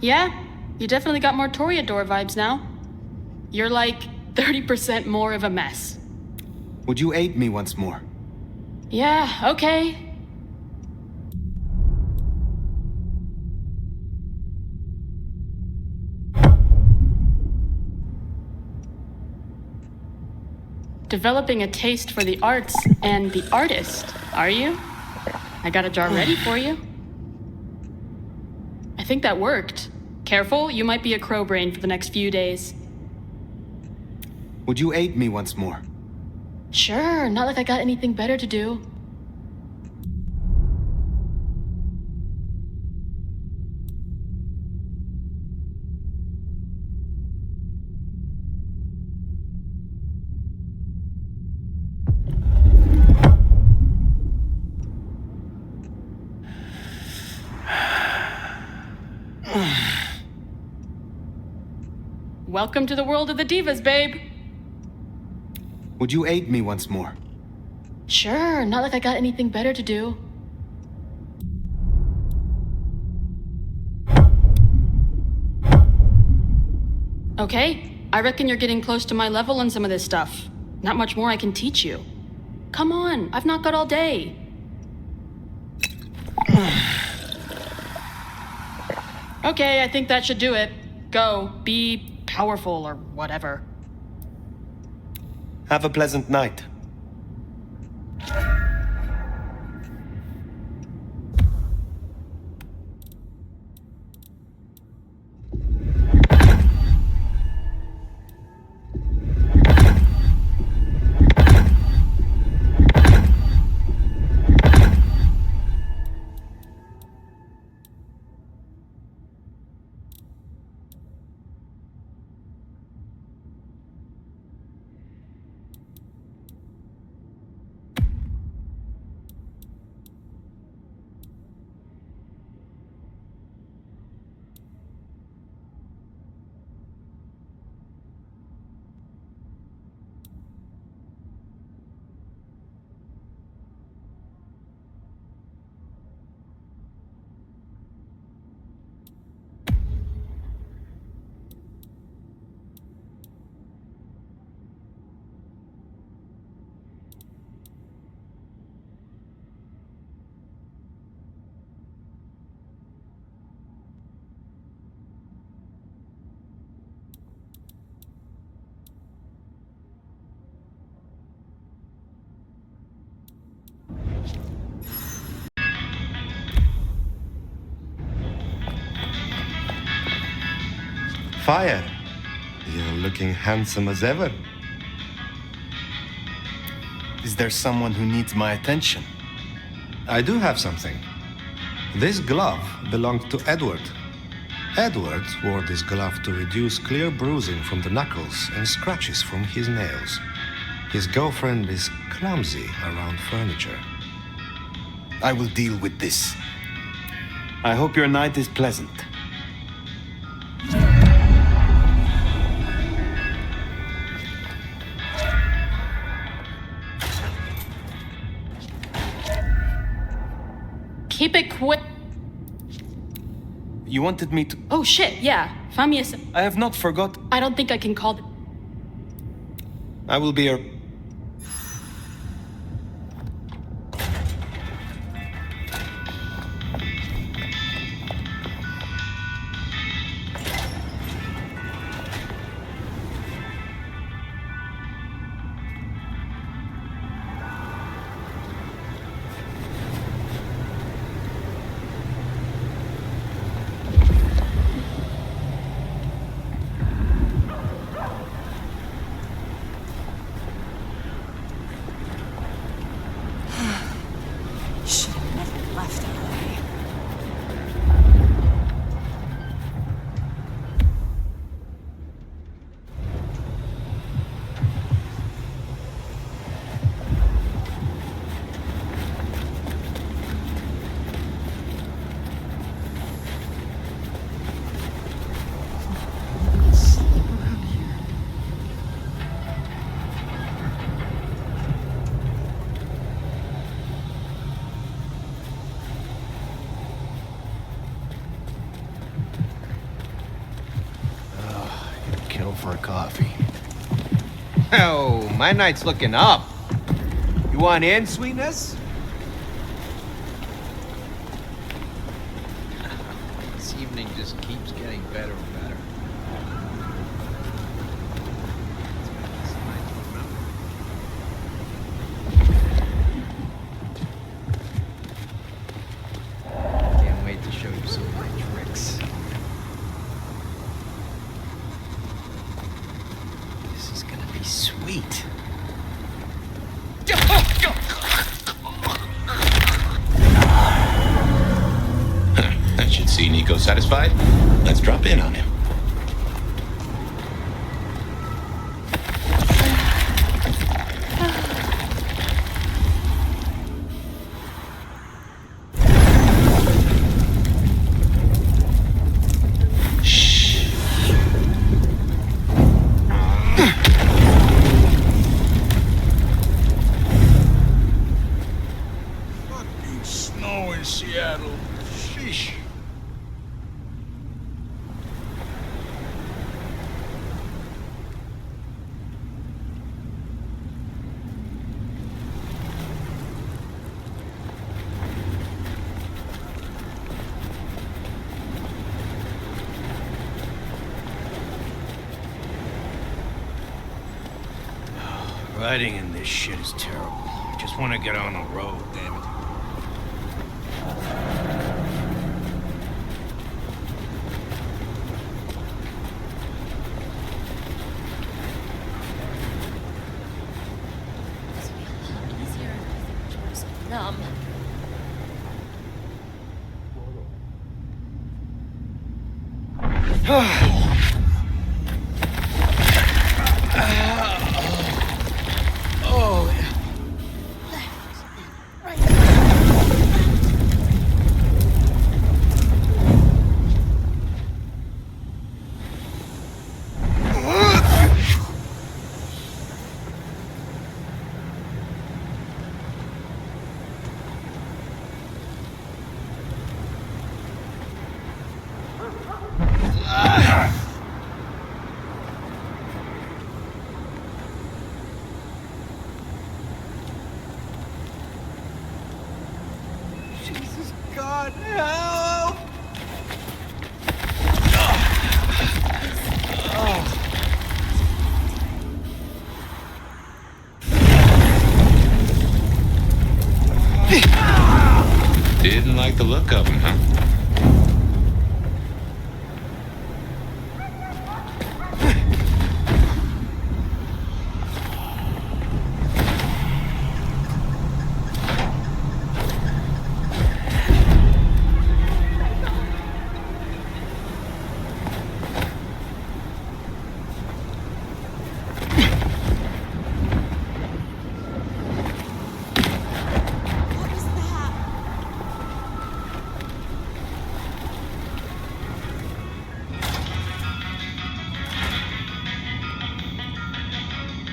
Yeah, you definitely got more Toreador vibes now. You're like 30% more of a mess. Would you aid me once more? Yeah, okay. Developing a taste for the arts and the artist, are you? I got a jar ready for you. I think that worked. Careful, you might be a crow brain for the next few days. Would you aid me once more? Sure, not like I got anything better to do. Welcome to the world of the divas, babe. Would you aid me once more? Sure, not like I got anything better to do. Okay, I reckon you're getting close to my level on some of this stuff. Not much more I can teach you. Come on, I've not got all day. Okay, I think that should do it. Go, be powerful or whatever. Have a pleasant night. Fire, you're looking handsome as ever. Is there someone who needs my attention? I do have something. This glove belonged to Edward. Edward wore this glove to reduce clear bruising from the knuckles and scratches from his nails. His girlfriend is clumsy around furniture. I will deal with this. I hope your night is pleasant. Keep it quick. You wanted me to... Oh shit, yeah. Find me a... I have not forgot. I don't think I can call... I will be your... for a coffee. Oh, my night's looking up. You want in, sweetness? This evening just keeps getting better and better. Can't wait to show you some of my tricks. This is gonna be sweet. That should see Nico satisfied. Let's drop in on him. Fucking snow in Seattle. Sheesh. Riding in this shit is terrible. I just want to get on the road, damn it. Numb. Jesus, God, help! Didn't like the look of him, huh?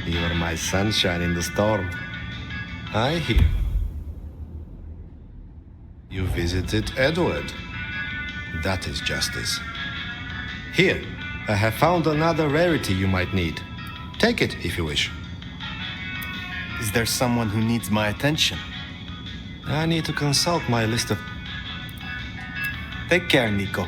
You're my sunshine in the storm. I hear. You visited Edward. That is justice. Here, I have found another rarity you might need. Take it if you wish. Is there someone who needs my attention? I need to consult my list of... Take care, Nico.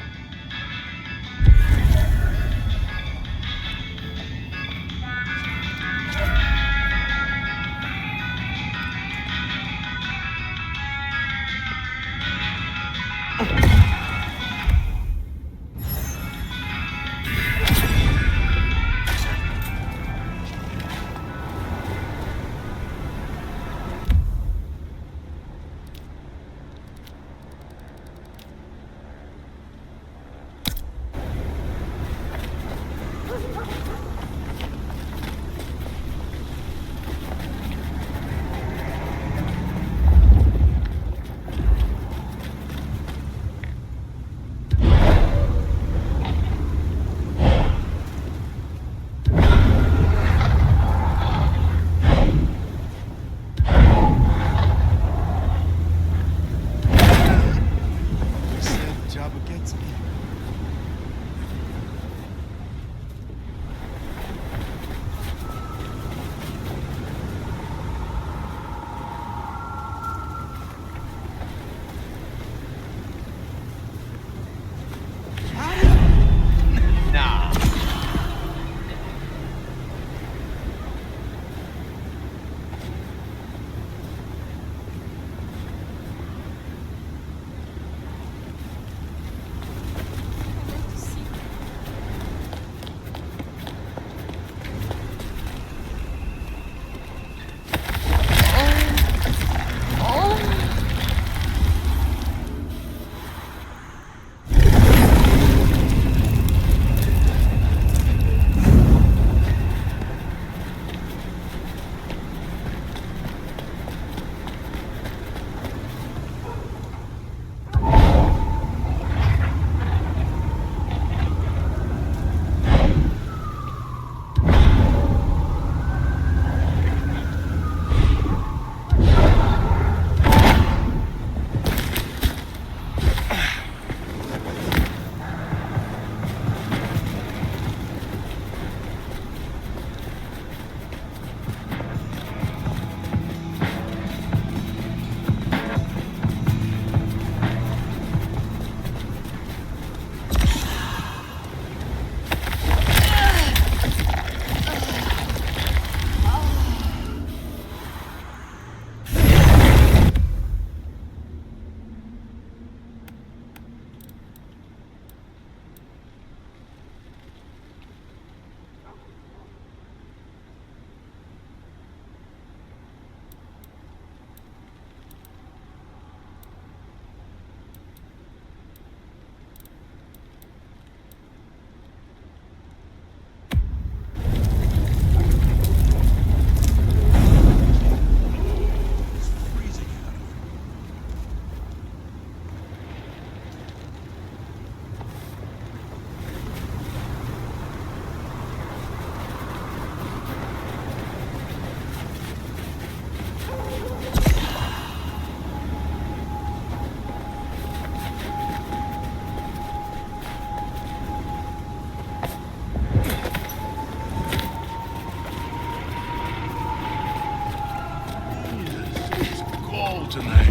tonight.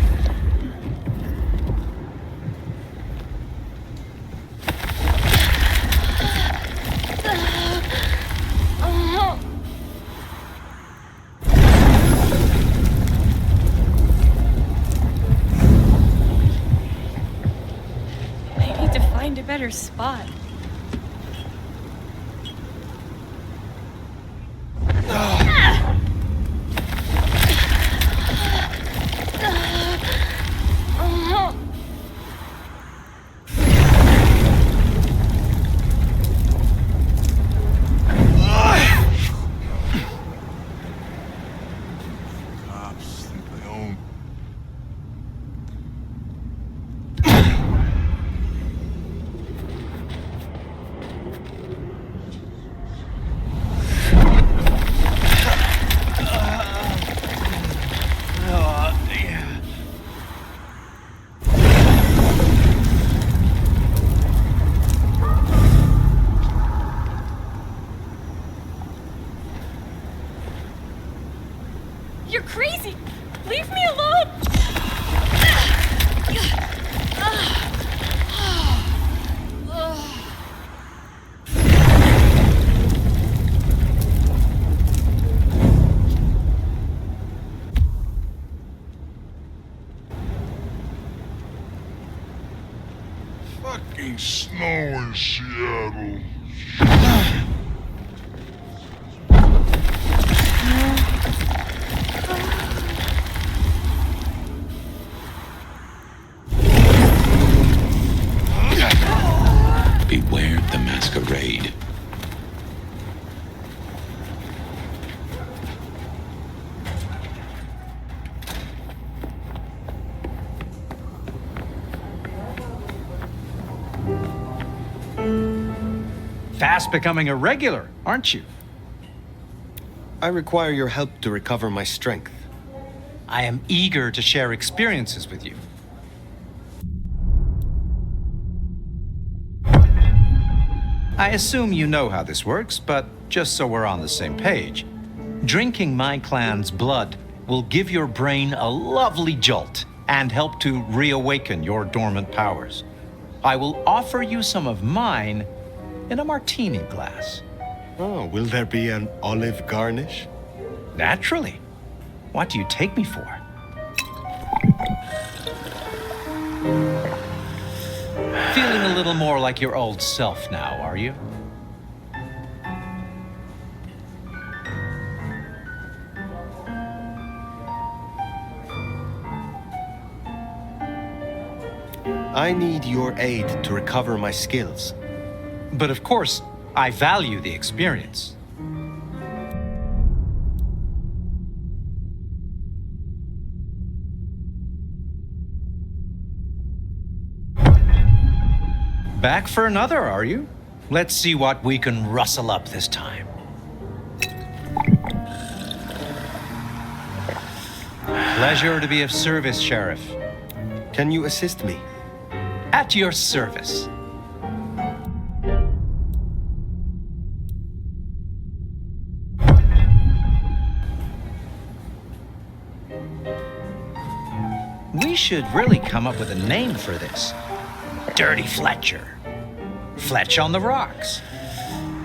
I need to find a better spot. You're crazy! Leave me alone! Fucking snow in Seattle. Beware the masquerade. Fast becoming a regular, aren't you? I require your help to recover my strength. I am eager to share experiences with you. I assume you know how this works, but just so we're on the same page, drinking my clan's blood will give your brain a lovely jolt and help to reawaken your dormant powers. I will offer you some of mine in a martini glass. Oh, will there be an olive garnish? Naturally. What do you take me for? Feeling a little more like your old self now, are you? I need your aid to recover my skills. But of course, I value the experience. Back for another, are you? Let's see what we can rustle up this time. Pleasure to be of service, Sheriff. Can you assist me? At your service. We should really come up with a name for this. Dirty Fletcher. Fletch on the rocks.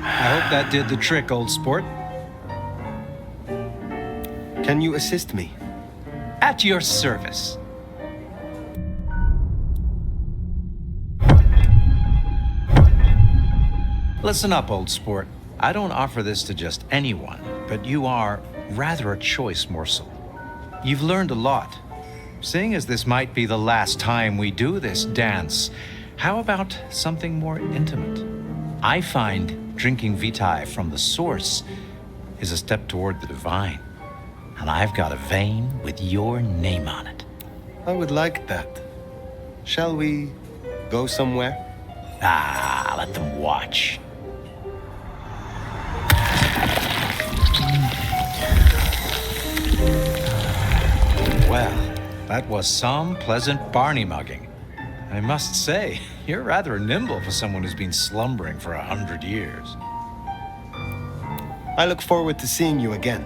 I hope that did the trick, old sport. Can you assist me? At your service. Listen up, old sport. I don't offer this to just anyone, but you are rather a choice morsel. You've learned a lot. Seeing as this might be the last time we do this dance, how about something more intimate? I find drinking vitae from the source is a step toward the divine. And I've got a vein with your name on it. I would like that. Shall we go somewhere? Ah, let them watch. Well, that was some pleasant Barney mugging. I must say, you're rather nimble for someone who's been slumbering for 100 years. I look forward to seeing you again.